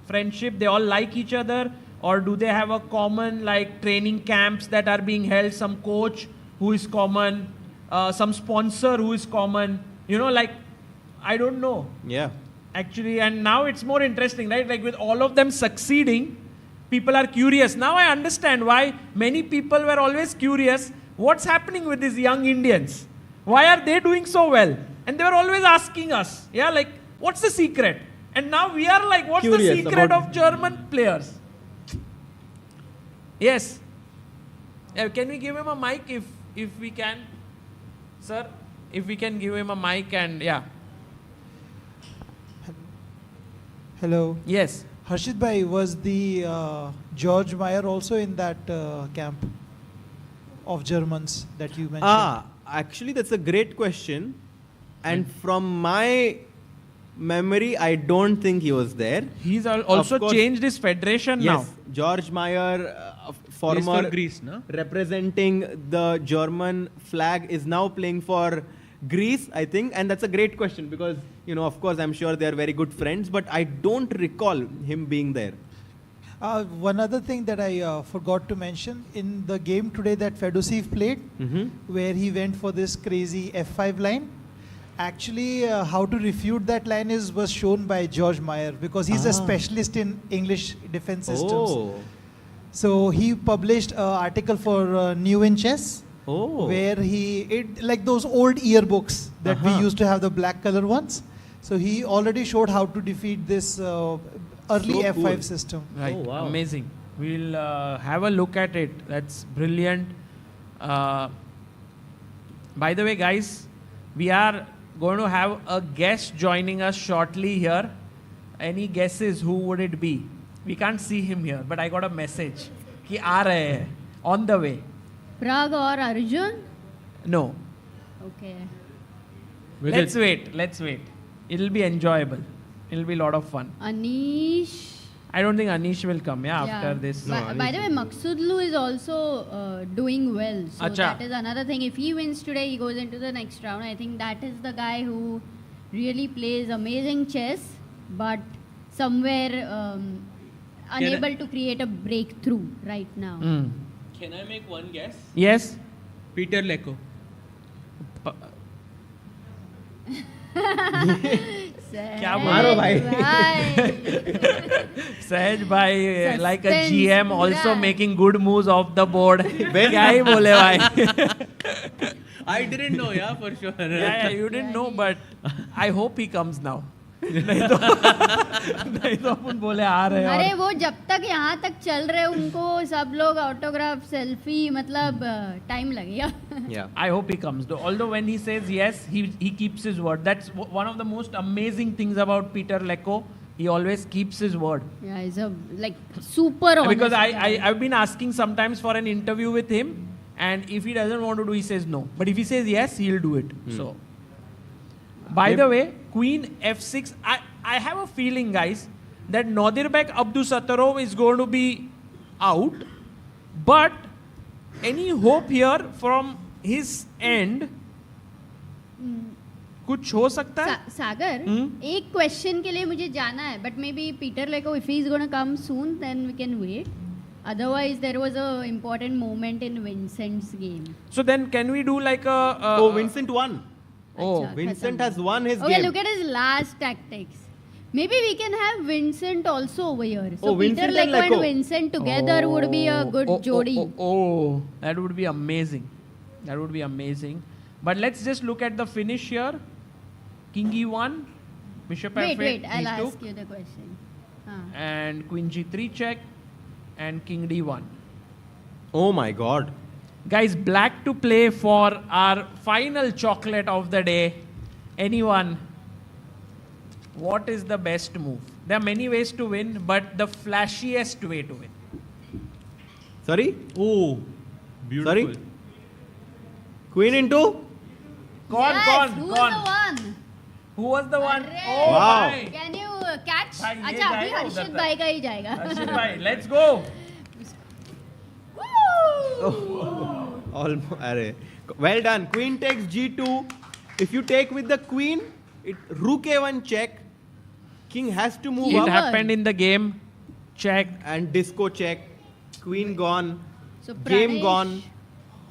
[SPEAKER 15] friendship? They all like each other? Or do they have a common like training camps that are being held, some coach who is common, some sponsor who is common, you know, like, I don't know.
[SPEAKER 18] Yeah.
[SPEAKER 15] Actually, and now it's more interesting, right? Like with all of them succeeding, people are curious. Now I understand why many people were always curious, what's happening with these young Indians? Why are they doing so well? And they were always asking us, yeah, like, what's the secret? And now we are like, what's
[SPEAKER 18] Curious
[SPEAKER 15] the secret
[SPEAKER 18] about
[SPEAKER 15] of German players? Yes. Can we give him a mic if we can? Sir, if we can give him a mic and yeah.
[SPEAKER 16] Hello.
[SPEAKER 15] Yes.
[SPEAKER 16] Harshit Bhai, was the George Meyer also in that camp of Germans that you mentioned?
[SPEAKER 18] Actually, that's a great question. And from my memory, I don't think he was there.
[SPEAKER 15] He's also changed his federation now.
[SPEAKER 18] Yes, George Meyer, former
[SPEAKER 11] for Greece, no?
[SPEAKER 18] representing the German flag, is now playing for Greece, I think. And that's a great question because, you know, of course, I'm sure they're very good friends, but I don't recall him being there.
[SPEAKER 16] One other thing that I forgot to mention, in the game today that Fedosiv played, where he went for this crazy F5 line, actually how to refute that line was shown by George Meyer because he's a specialist in English defense systems. So he published an article for New in Chess, where like those old yearbooks that we used to have, the black color ones. So he already showed how to defeat this early F5 system.
[SPEAKER 15] Right. Amazing. We'll have a look at it. That's brilliant. By the way, guys, we are going to have a guest joining us shortly here. Any guesses who would it be? We can't see him here, but I got a message. Ki aa rahe hai, on the way.
[SPEAKER 12] Pragg or Arjun?
[SPEAKER 15] No.
[SPEAKER 12] Okay.
[SPEAKER 15] Let's wait. It'll be enjoyable. It'll be a lot of fun.
[SPEAKER 12] Anish.
[SPEAKER 15] I don't think Anish will come, after this.
[SPEAKER 12] By the way, Maksudlu is also doing well. So that is another thing. If he wins today, he goes into the next round. I think that is the guy who really plays amazing chess, but somewhere unable to create a breakthrough right now.
[SPEAKER 11] Can I make one guess?
[SPEAKER 15] Yes.
[SPEAKER 11] Peter Lecco.
[SPEAKER 15] क्या मारो भाई सहज भाई like a GM also making good moves off the board क्या ही बोले भाई
[SPEAKER 11] I didn't know, yeah, for sure.
[SPEAKER 15] Yeah, you didn't know, but I hope he comes now. नहीं तो अपन बोले आ रहे हैं
[SPEAKER 12] अरे वो जब तक यहाँ तक चल रहे उनको सब लोग ऑटोग्राफ सेल्फी मतलब टाइम लगेगा.
[SPEAKER 15] Yeah, I hope he comes. Although when he says yes, he keeps his word. That's one of the most amazing things about Peter Lecco. He always keeps his word.
[SPEAKER 12] Yeah, he's a like super honest.
[SPEAKER 15] Because I've been asking sometimes for an interview with him, and if he doesn't want to do, he says no. But if he says yes, he'll do it. So. By the way, Queen F6, I have a feeling, guys, that Nadirbek Abdusattorov is going to be out. But any hope here from his end? कुछ हो सकता है?
[SPEAKER 12] सागर, एक question के लिए मुझे जाना है, but maybe Peter Lecco, if he's going to come soon, then we can wait. Otherwise, there was a important moment in Vincent's game.
[SPEAKER 15] So then, can we do like a?
[SPEAKER 18] Vincent won. Oh, Vincent has won his game.
[SPEAKER 12] Okay, look at his last tactics. Maybe we can have Vincent also over here. So Peter Lecco and Vincent together would be a good jodi.
[SPEAKER 15] Oh, that would be amazing. That would be amazing. But let's just look at the finish here. King E1, Bishop F8.
[SPEAKER 12] Wait, I'll ask you the question.
[SPEAKER 15] And Queen G3 check, and King D1.
[SPEAKER 18] Oh my God.
[SPEAKER 15] Guys, black to play for our final chocolate of the day. Anyone? What is the best move? There are many ways to win, but the flashiest way to win.
[SPEAKER 18] Sorry?
[SPEAKER 11] Oh, beautiful.
[SPEAKER 18] Sorry? Queen into?
[SPEAKER 12] Who was the one?
[SPEAKER 15] Who was the one?
[SPEAKER 12] Oh,
[SPEAKER 18] wow.
[SPEAKER 12] My. Can you catch? अच्छा अभी हर्षित भाई का ही जाएगा.
[SPEAKER 15] हर्षित भाई, let's go.
[SPEAKER 18] Well done. Queen takes G2. If you take with the queen, Rook A1 check. King has to move up.
[SPEAKER 15] It happened in the game. Check.
[SPEAKER 18] And disco check. Queen gone.
[SPEAKER 12] So
[SPEAKER 18] game gone.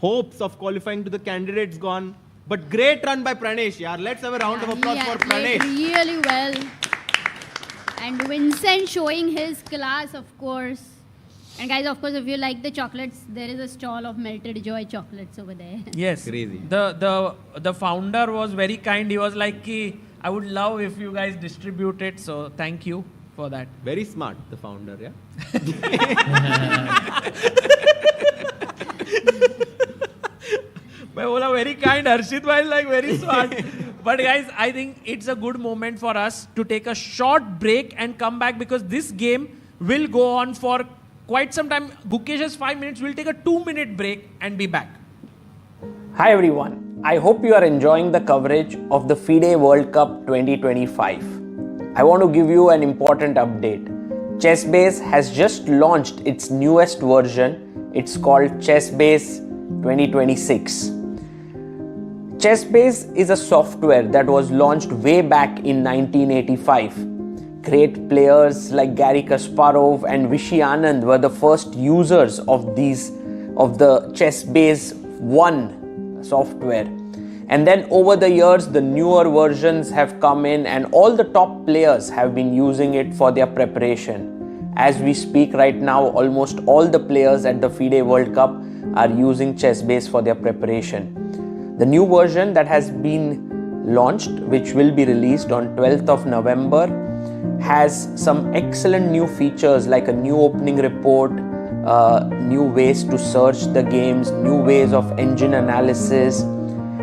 [SPEAKER 18] Hopes of qualifying to the candidates gone. But great run by Pranesh. Yeah. Let's have a round of applause for Pranesh.
[SPEAKER 12] Really well. And Vincent showing his class, of course. And guys, of course, if you like the chocolates, there is a stall of Melted Joy chocolates over there.
[SPEAKER 15] Yes.
[SPEAKER 18] Crazy.
[SPEAKER 15] The founder was very kind. He was like, I would love if you guys distribute it. So thank you for that.
[SPEAKER 18] Very smart, the founder, yeah?
[SPEAKER 15] I was very kind. Harshit was like very smart. But guys, I think it's a good moment for us to take a short break and come back because this game will go on for quite some time. Gukesh has 5 minutes. We'll take a 2-minute break and be back.
[SPEAKER 1] Hi everyone. I hope you are enjoying the coverage of the FIDE World Cup 2025. I want to give you an important update. ChessBase has just launched its newest version. It's called ChessBase 2026. ChessBase is a software that was launched way back in 1985. Great players like Garry Kasparov and Vishy Anand were the first users of the ChessBase 1 software. And then over the years, the newer versions have come in and all the top players have been using it for their preparation. As we speak right now, almost all the players at the FIDE World Cup are using ChessBase for their preparation. The new version that has been launched, which will be released on 12th of November, has some excellent new features like a new opening report, new ways to search the games, new ways of engine analysis,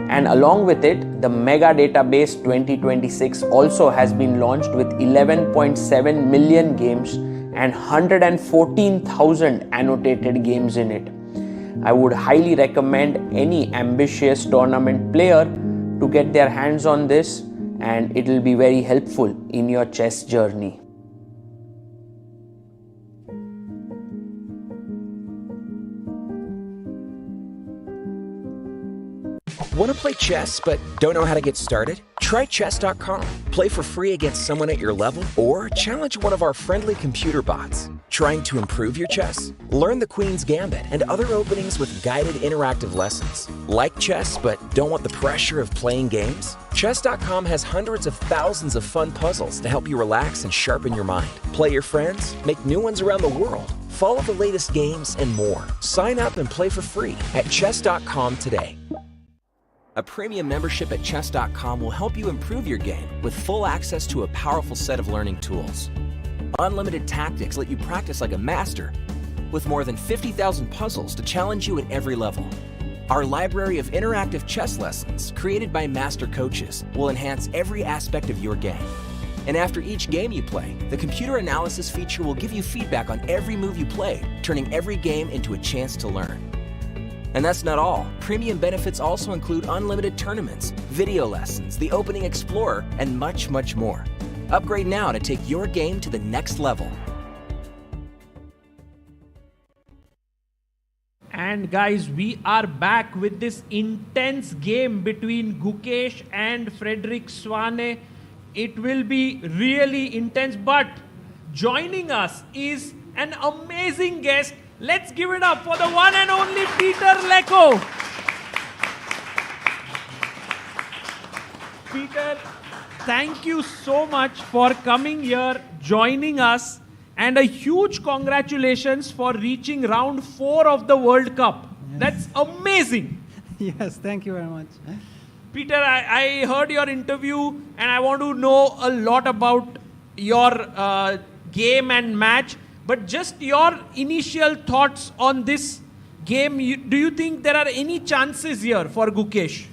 [SPEAKER 1] and along with it, the Mega Database 2026 also has been launched with 11.7 million games and 114,000 annotated games in it. I would highly recommend any ambitious tournament player to get their hands on this, and it will be very helpful in your chess journey.
[SPEAKER 2] Want to play chess but don't know how to get started? Try chess.com. Play for free against someone at your level or challenge one of our friendly computer bots. Trying to improve your chess? Learn the Queen's Gambit and other openings with guided interactive lessons. Like chess but don't want the pressure of playing games? Chess.com has hundreds of thousands of fun puzzles to help you relax and sharpen your mind. Play your friends, make new ones around the world, follow the latest games, and more. Sign up and play for free at chess.com today. A premium membership at chess.com will help you improve your game with full access to a powerful set of learning tools. Unlimited tactics let you practice like a master with more than 50,000 puzzles to challenge you at every level. Our library of interactive chess lessons, created by master coaches, will enhance every aspect of your game. And after each game you play, the computer analysis feature will give you feedback on every move you played, turning every game into a chance to learn. And that's not all. Premium benefits also include unlimited tournaments, video lessons, the Opening Explorer, and much, much more. Upgrade now to take your game to the next level.
[SPEAKER 15] And guys, we are back with this intense game between Gukesh and Frederick Swane. It will be really intense, but joining us is an amazing guest. Let's give it up for the one and only Peter Lecco. Peter, thank you so much for coming here, joining us, and a huge congratulations for reaching round 4 of the World Cup. Yes. That's amazing.
[SPEAKER 21] Yes, thank you very much.
[SPEAKER 15] Peter, I heard your interview and I want to know a lot about your game and match. But just your initial thoughts on this game. Do you think there are any chances here for Gukesh?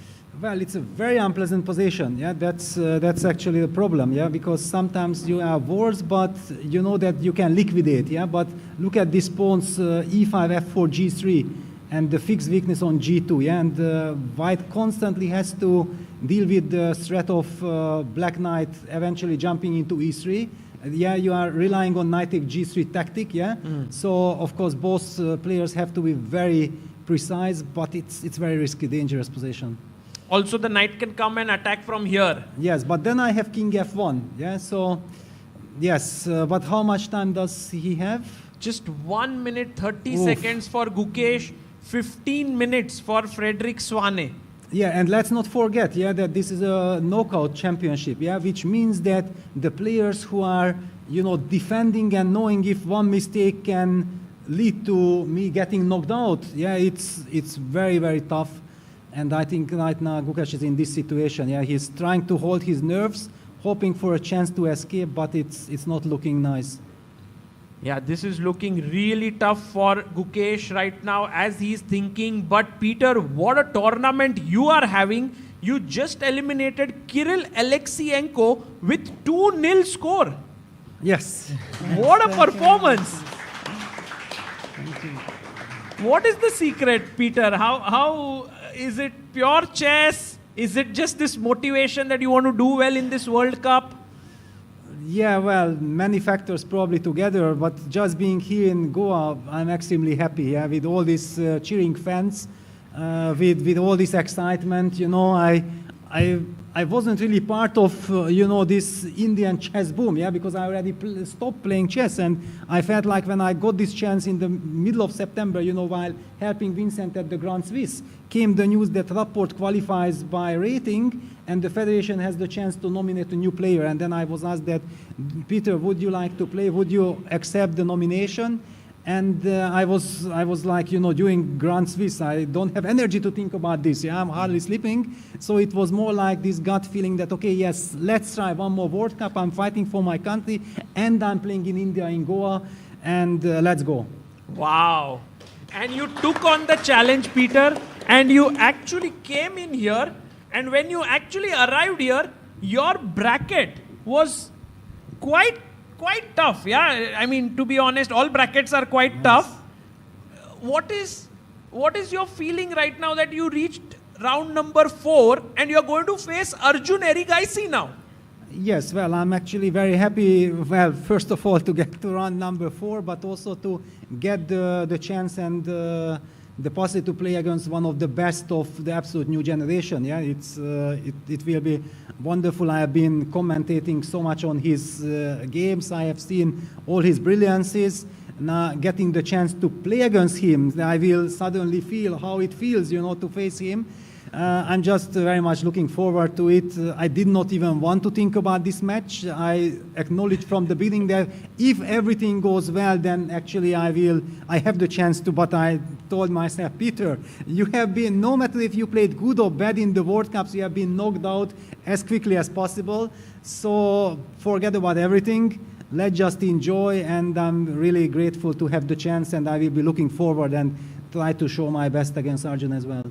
[SPEAKER 21] Well, it's a very unpleasant position. Yeah, that's actually the problem. Yeah, because sometimes you have wars, but you know that you can liquidate. Yeah, but look at this pawn's e5, f4, g3, and the fixed weakness on g2. Yeah, and white constantly has to deal with the threat of black knight eventually jumping into e3. Yeah, you are relying on knight g3 tactic, yeah? So, of course, both players have to be very precise, but it's very risky, dangerous position.
[SPEAKER 15] Also, the knight can come and attack from here.
[SPEAKER 21] Yes, but then I have king f1, yeah? So, yes, but how much time does he have?
[SPEAKER 15] Just 1 minute 30 seconds for Gukesh, 15 minutes for Frederick Swane.
[SPEAKER 21] Yeah, and let's not forget, yeah, that this is a knockout championship, yeah, which means that the players who are, you know, defending and knowing if one mistake can lead to me getting knocked out, yeah, it's very, very tough. And I think right now Gukesh is in this situation, yeah, he's trying to hold his nerves, hoping for a chance to escape, but it's not looking nice.
[SPEAKER 15] Yeah, this is looking really tough for Gukesh right now as he's thinking. But Peter, what a tournament you are having. You just eliminated Kirill Alexienko with 2-0 score.
[SPEAKER 21] Yes.
[SPEAKER 15] What a performance. What is the secret, Peter? How is it pure chess? Is it just this motivation that you want to do well in this World Cup?
[SPEAKER 21] Yeah, well, many factors probably together, but just being here in Goa, I'm extremely happy, yeah, with all these cheering fans, with all this excitement. You know, I wasn't really part of, you know, this Indian chess boom, yeah, because I already stopped playing chess, and I felt like when I got this chance in the middle of September, you know, while helping Vincent at the Grand Swiss, came the news that Rapport qualifies by rating, and the federation has the chance to nominate a new player. And then I was asked that, Peter, would you like to play? Would you accept the nomination? And I was like, you know, during Grand Swiss, I don't have energy to think about this. Yeah, I'm hardly sleeping. So it was more like this gut feeling that, okay, yes, let's try one more World Cup. I'm fighting for my country, and I'm playing in India, in Goa, and let's go.
[SPEAKER 15] Wow. And you took on the challenge, Peter, and you actually came in here. And when you actually arrived here, your bracket was quite tough. Yeah, I mean, to be honest, all brackets are quite tough. What is your feeling right now that you reached round number 4 and you're going to face Arjun Erigaisi now?
[SPEAKER 21] Yes, well, I'm actually very happy, well, first of all, to get to round number 4, but also to get the chance and the possibility to play against one of the best of the absolute new generation. Yeah, it will be wonderful. I have been commentating so much on his games. I have seen all his brilliances. Now getting the chance to play against him, I will suddenly feel how it feels, to face him. I'm just very much looking forward to it. I did not even want to think about this match. I acknowledged from the beginning that if everything goes well, then actually I have the chance to, but I told myself, Peter, you have been, no matter if you played good or bad in the World Cups, you have been knocked out as quickly as possible. So forget about everything. Let's just enjoy, and I'm really grateful to have the chance, and I will be looking forward and try to show my best against Arjun as well.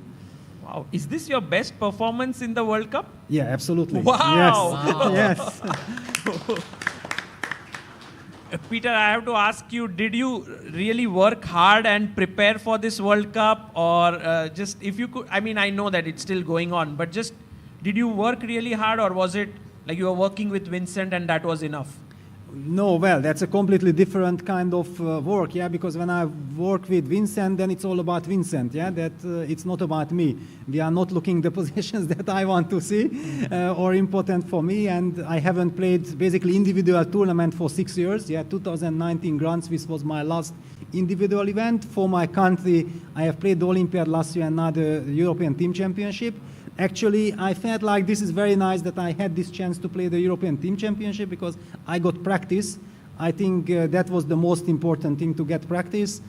[SPEAKER 15] Wow. Is this your best performance in the World Cup?
[SPEAKER 21] Yeah, absolutely.
[SPEAKER 15] Wow.
[SPEAKER 21] Yes.
[SPEAKER 15] Yes. Peter, I have to ask you, did you really work hard and prepare for this World Cup, or just if you could, I mean, I know that it's still going on, but just did you work really hard, or was it like you were working with Vincent and that was enough?
[SPEAKER 21] No, well, that's a completely different kind of work, yeah, because when I work with Vincent, then it's all about Vincent, yeah, that it's not about me. We are not looking the positions that I want to see or important for me, and I haven't played basically individual tournament for 6 years, yeah, 2019 Grand Swiss was my last individual event. For my country, I have played the Olympiad last year and now the European Team Championship. Actually, I felt like this is very nice that I had this chance to play the European Team Championship because I got practice. I think that was the most important thing, to get practice,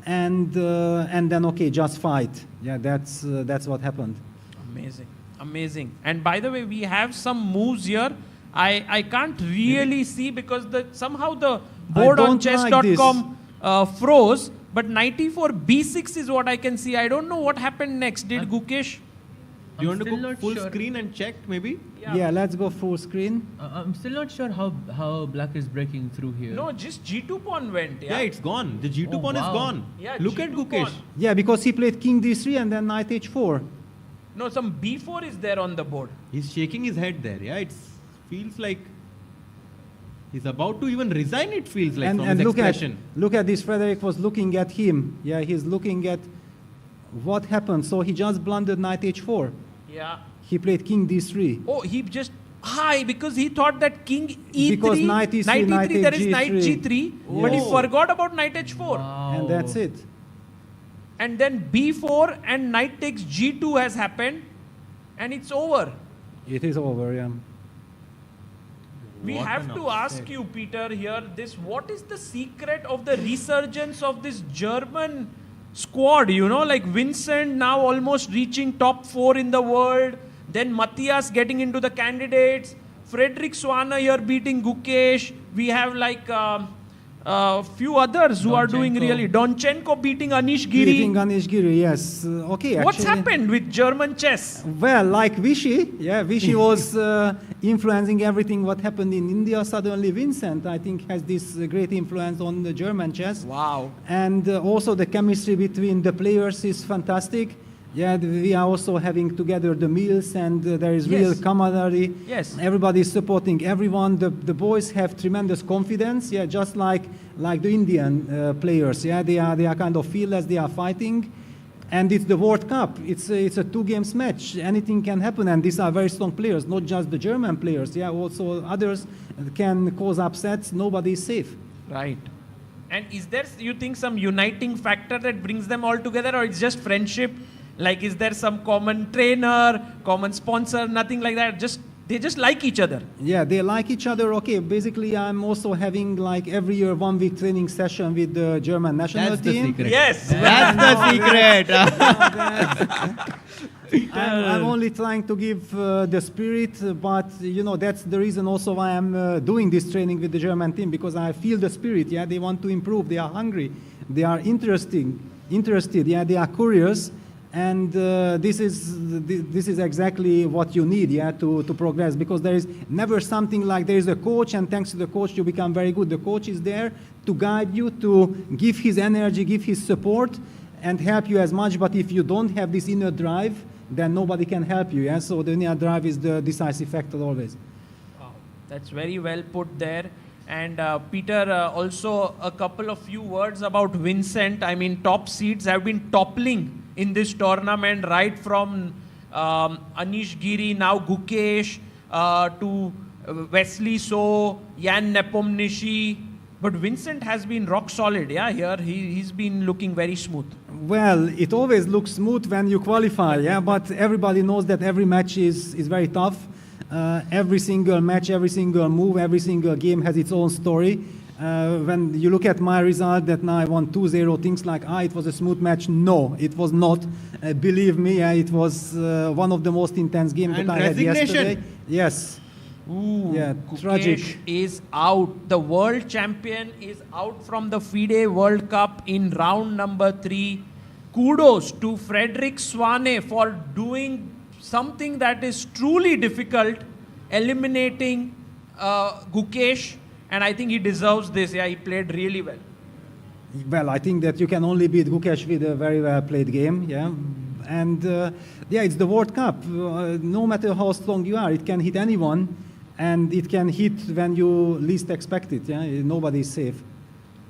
[SPEAKER 21] and then okay, just fight. Yeah, that's what happened.
[SPEAKER 15] Amazing, amazing. And by the way, we have some moves here. I can't really see because somehow the board on chess.com froze. But knight e4 b6 is what I can see. I don't know what happened next. Did Gukesh?
[SPEAKER 18] Do you want to go full screen and check, maybe?
[SPEAKER 21] Yeah, let's go full screen.
[SPEAKER 11] I'm still not sure how black is breaking through here.
[SPEAKER 15] No, just g2 pawn went.
[SPEAKER 18] Yeah, it's gone. The g2 pawn is gone.
[SPEAKER 15] Yeah,
[SPEAKER 18] look
[SPEAKER 15] G2
[SPEAKER 18] at Gukesh.
[SPEAKER 15] pawn.
[SPEAKER 21] Yeah, because he played king d3 and then knight h4.
[SPEAKER 15] No, some b4 is there on the board.
[SPEAKER 18] He's shaking his head there. Yeah, it feels like he's about to even resign, it feels like, from his expression.
[SPEAKER 21] Look at this. Frederick was looking at him. Yeah, he's looking at what happened. So he just blundered knight h4.
[SPEAKER 15] Yeah.
[SPEAKER 21] He played king d3.
[SPEAKER 15] Oh, he just because he thought that king e3,
[SPEAKER 21] because knight e3, knight
[SPEAKER 15] there is
[SPEAKER 21] g3.
[SPEAKER 15] knight g3, but he forgot about knight h4.
[SPEAKER 21] And that's it.
[SPEAKER 15] And then b4 and knight takes g2 has happened, and it's over.
[SPEAKER 21] It is over, yeah.
[SPEAKER 15] We have to ask you, Peter, here, what is the secret of the resurgence of this German squad, like Vincent now almost reaching top 4 in the world, then Matthias getting into the candidates, Frederick Swana here beating Gukesh, we have like a few others who are doing really, Donchenko beating Anish Giri.
[SPEAKER 21] Beating Anish Giri, yes. Okay,
[SPEAKER 15] what's happened with German chess?
[SPEAKER 21] Well, like Vichy, yeah, Vichy was influencing everything what happened in India. Suddenly Vincent, I think, has this great influence on the German chess.
[SPEAKER 15] Wow.
[SPEAKER 21] And also the chemistry between the players is fantastic. Yeah, we are also having together the meals, and there is real camaraderie.
[SPEAKER 15] Yes.
[SPEAKER 21] Everybody is supporting everyone. The boys have tremendous confidence. Yeah, just like the Indian players. Yeah, they are kind of fearless. They are fighting, and it's the World Cup. It's a 2 games match. Anything can happen, and these are very strong players, not just the German players. Yeah, also others can cause upsets. Nobody is safe.
[SPEAKER 15] Right. And is there, you think, some uniting factor that brings them all together, or it's just friendship? Like, is there some common trainer, common sponsor, nothing like that? They just like each other.
[SPEAKER 21] Yeah, they like each other. Okay, basically, I'm also having like every year 1 week training session with the German national team.
[SPEAKER 18] That's the secret.
[SPEAKER 15] Yes,
[SPEAKER 18] that's the secret.
[SPEAKER 21] I'm only trying to give the spirit, but that's the reason also why I'm doing this training with the German team, because I feel the spirit. Yeah, they want to improve. They are hungry. They are interested. Yeah, they are curious. And this is exactly what you need, yeah, to progress, because there is never something like there is a coach and thanks to the coach you become very good. The coach is there to guide you, to give his energy, give his support, and help you as much. But if you don't have this inner drive, then nobody can help you. Yeah, so the inner drive is the decisive factor always.
[SPEAKER 15] Wow, that's very well put there. And Peter, also a couple of few words about Vincent. I mean, top seeds have been toppling in this tournament, right from Anish Giri, now Gukesh, to Wesley So, Jan Nepomniachtchi. But Vincent has been rock solid, yeah, here. He's been looking very smooth.
[SPEAKER 21] Well, it always looks smooth when you qualify, yeah, but everybody knows that every match is very tough. Every single match, every single move, every single game has its own story. When you look at my result that now I won 2-0, things like, it was a smooth match. No, it was not. Believe me, it was one of the most intense games that I had yesterday. Yes.
[SPEAKER 15] Ooh,
[SPEAKER 21] yeah,
[SPEAKER 15] Gukesh
[SPEAKER 21] tragic.
[SPEAKER 15] is out. The world champion is out from the FIDE World Cup in round number 3. Kudos to Fredrik Swane for doing something that is truly difficult, eliminating Gukesh, and I think he deserves this. Yeah, he played really well.
[SPEAKER 21] Well, I think that you can only beat Gukesh with a very well played game, yeah. And yeah, it's the World Cup. No matter how strong you are, it can hit anyone, and it can hit when you least expect it. Yeah, nobody is safe.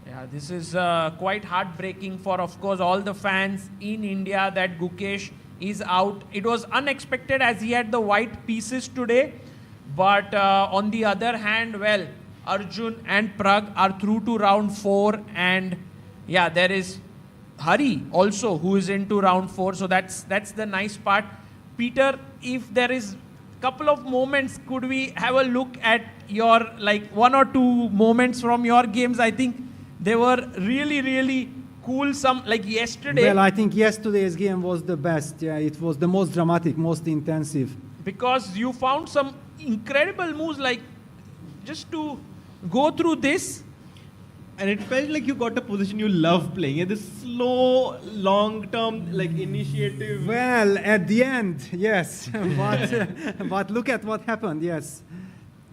[SPEAKER 15] Yeah, this is quite heartbreaking for, of course, all the fans in India that Gukesh is out. It was unexpected as he had the white pieces today. But on the other hand, well, Arjun and Pragg are through to round 4. And yeah, there is Hari also who is into round 4. So that's the nice part. Peter, if there is a couple of moments, could we have a look at your, like, 1 or 2 moments from your games? I think they were really, really cool. Some, like yesterday.
[SPEAKER 21] Well, I think yesterday's game was the best. Yeah, it was the most dramatic, most intensive.
[SPEAKER 15] Because you found some incredible moves, like just to go through this.
[SPEAKER 18] And it felt like you got a position you love playing. Yeah, this slow, long-term like initiative.
[SPEAKER 21] Well, at the end, yes. But look at what happened, yes.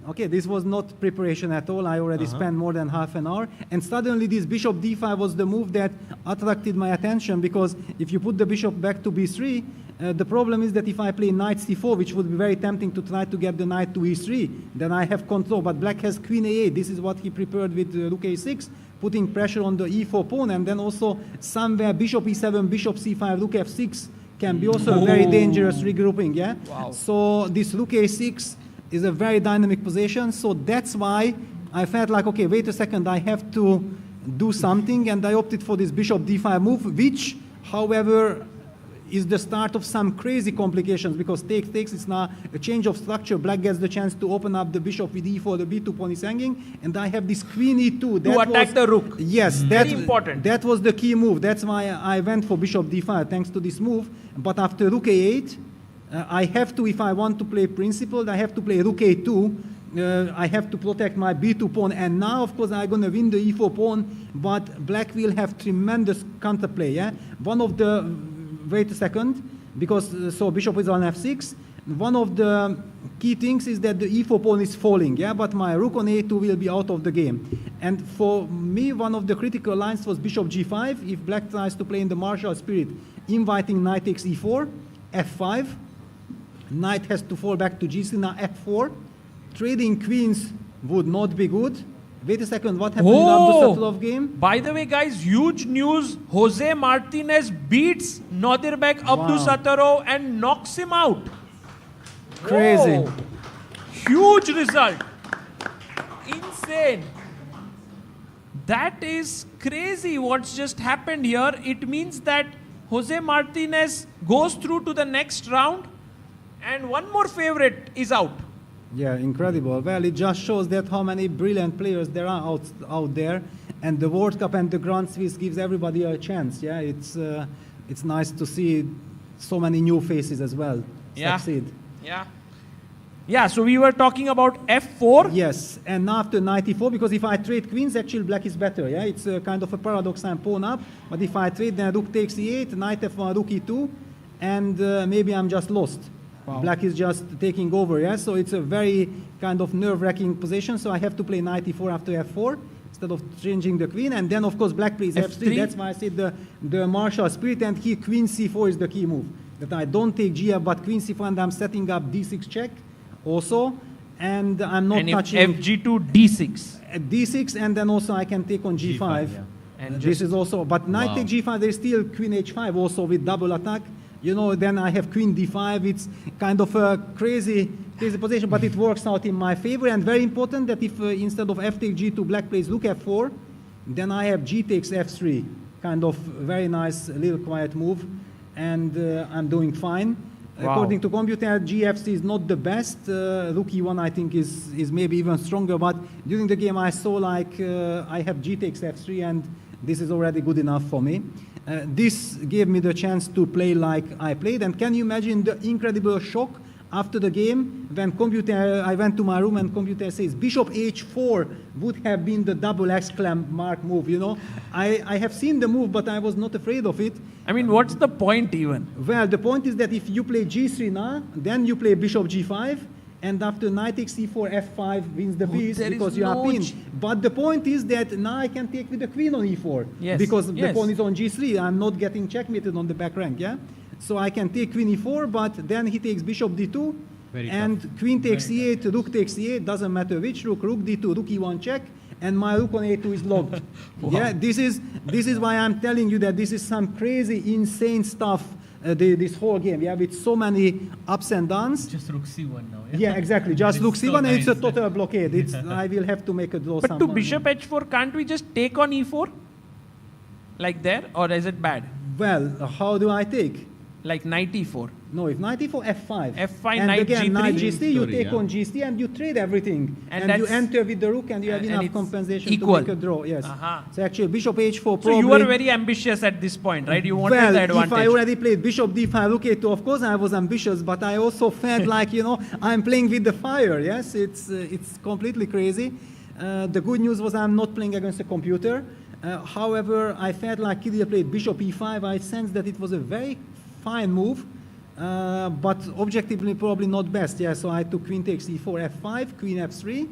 [SPEAKER 21] Okay, this was not preparation at all. I already spent more than half an hour. And suddenly this bishop d5 was the move that attracted my attention, because if you put the bishop back to b3, the problem is that if I play knight c4, which would be very tempting to try to get the knight to e3, then I have control. But black has queen a8. This is what he prepared with rook a6, putting pressure on the e4 pawn. And then also somewhere bishop e7, bishop c5, rook f6 can be also a very dangerous regrouping. Yeah.
[SPEAKER 15] Wow.
[SPEAKER 21] So this rook a6 is a very dynamic position. So that's why I felt like, okay, wait a second, I have to do something. And I opted for this bishop d5 move, which, however, is the start of some crazy complications, because takes it's now a change of structure. Black gets the chance to open up the bishop with e4, the b2 pawn is hanging, and I have this queen e2.
[SPEAKER 15] To attack the rook.
[SPEAKER 21] Yes,
[SPEAKER 15] very important.
[SPEAKER 21] That was the key move. That's why I went for bishop d5, thanks to this move. But after rook a8, I have to, if I want to play principled, I have to play rook a2. I have to protect my b2 pawn, and now, of course, I'm going to win the e4 pawn, but black will have tremendous counterplay. Yeah, one of the wait a second, because so bishop is on f6. One of the key things is that the e4 pawn is falling, yeah, but my rook on a2 will be out of the game. And for me, one of the critical lines was bishop g5. If black tries to play in the martial spirit, inviting knight takes e4, f5, knight has to fall back to g3, now f4. Trading queens would not be good. Wait a second, what happened in the Abdusattorov game?
[SPEAKER 15] By the way, guys, huge news. Jose Martinez beats Nodirbek Abdusattorov and knocks him out.
[SPEAKER 21] Crazy.
[SPEAKER 15] Whoa. Huge result. Insane. That is crazy what's just happened here. It means that Jose Martinez goes through to the next round, and one more favorite is out.
[SPEAKER 21] Yeah, incredible. Well, it just shows that how many brilliant players there are out there, and the World Cup and the Grand Swiss gives everybody a chance. Yeah, it's nice to see so many new faces as well succeed.
[SPEAKER 15] Yeah, so we were talking about f4.
[SPEAKER 21] Yes, and after knight e4, because if I trade queens, actually black is better. Yeah, it's a kind of a paradox. I'm pawn up, but if I trade, then rook takes e8, knight f1, rook e2, and maybe I'm just lost. Wow. Black is just taking over, yeah? So it's a very kind of nerve-wracking position. So I have to play knight e4 after f4 instead of changing the queen. And then, of course, black plays f3. That's why I said the martial spirit. And here, queen c4 is the key move. That I don't take g, but queen c4, and I'm setting up d6 check also. and I'm not
[SPEAKER 15] and
[SPEAKER 21] touching.
[SPEAKER 15] if FG2 D6.
[SPEAKER 21] D6, and then also I can take on G5.
[SPEAKER 15] G5, yeah. And
[SPEAKER 21] This
[SPEAKER 15] just-
[SPEAKER 21] is also, but knight take G5, there's still Queen H5 also with double attack. You know, then I have Queen D5. It's kind of a crazy position, but it works out in my favor. And very important that if instead of F take G2, black plays Rook F4, then I have G takes F3. Kind of very nice, little quiet move, and I'm doing fine.
[SPEAKER 15] Wow.
[SPEAKER 21] According to computer, GFC is not the best. Rook E1 I think is maybe even stronger, but during the game I saw like I have G takes F3, and this is already good enough for me. This gave me the chance to play like I played, and can you imagine the incredible shock after the game when I went to my room and computer says Bishop H4 would have been the double exclamation mark move, you know. I have seen the move, but I was not afraid of it.
[SPEAKER 15] I mean, what's the point even?
[SPEAKER 21] Well, the point is that if you play G3 now, then you play Bishop G5, and after knight takes C4, F5 wins the piece
[SPEAKER 15] there
[SPEAKER 21] because
[SPEAKER 15] is
[SPEAKER 21] you are
[SPEAKER 15] no
[SPEAKER 21] pinned. But the point is that now I can take with the queen on E4
[SPEAKER 15] Yes,
[SPEAKER 21] because the
[SPEAKER 15] yes.
[SPEAKER 21] pawn is on G3. I'm not getting checkmated on the back rank, yeah? So I can take queen E4, but then he takes Bishop D2, and queen takes E8, rook takes E8, doesn't matter which rook, rook D2, rook E1 check, and my rook on A2 is locked. Yeah, this is why I'm telling you that this is some crazy, insane stuff, this whole game, yeah, with so many ups and downs.
[SPEAKER 4] Just rook C1 now.
[SPEAKER 21] Yeah, exactly, just rook
[SPEAKER 4] so
[SPEAKER 21] C1 and it's a
[SPEAKER 4] nice.
[SPEAKER 21] total blockade. I will have to make a draw
[SPEAKER 15] But to
[SPEAKER 21] somehow.
[SPEAKER 15] Bishop H4, can't we just take on E4? Like there? Or is it bad?
[SPEAKER 21] Well, how do I take?
[SPEAKER 15] Like knight E4.
[SPEAKER 21] No, if knight E4, F5.
[SPEAKER 15] F5,
[SPEAKER 21] and
[SPEAKER 15] knight
[SPEAKER 21] again,
[SPEAKER 15] G3.
[SPEAKER 21] knight G3, you
[SPEAKER 15] Story,
[SPEAKER 21] take
[SPEAKER 15] yeah.
[SPEAKER 21] on G3 and you trade everything.
[SPEAKER 15] And
[SPEAKER 21] And you
[SPEAKER 15] that's-
[SPEAKER 21] enter with the rook and you have
[SPEAKER 15] and
[SPEAKER 21] enough
[SPEAKER 15] it's
[SPEAKER 21] compensation
[SPEAKER 15] equal.
[SPEAKER 21] to make a draw. Yes.
[SPEAKER 15] Uh-huh.
[SPEAKER 21] So actually, Bishop H4
[SPEAKER 15] So
[SPEAKER 21] probably...
[SPEAKER 15] you were very ambitious at this point, right? You wanted
[SPEAKER 21] well,
[SPEAKER 15] the advantage.
[SPEAKER 21] if I already played Bishop D5, Rook A2, of course I was ambitious, but I also felt like, you know, I'm playing with the fire. Yes, it's completely crazy. The good news was I'm not playing against a computer. However, I felt like Kirill played Bishop E5. I sensed that it was a very fine move, but objectively probably not best. Yeah, so I took Queen takes E4, F5, Queen F3.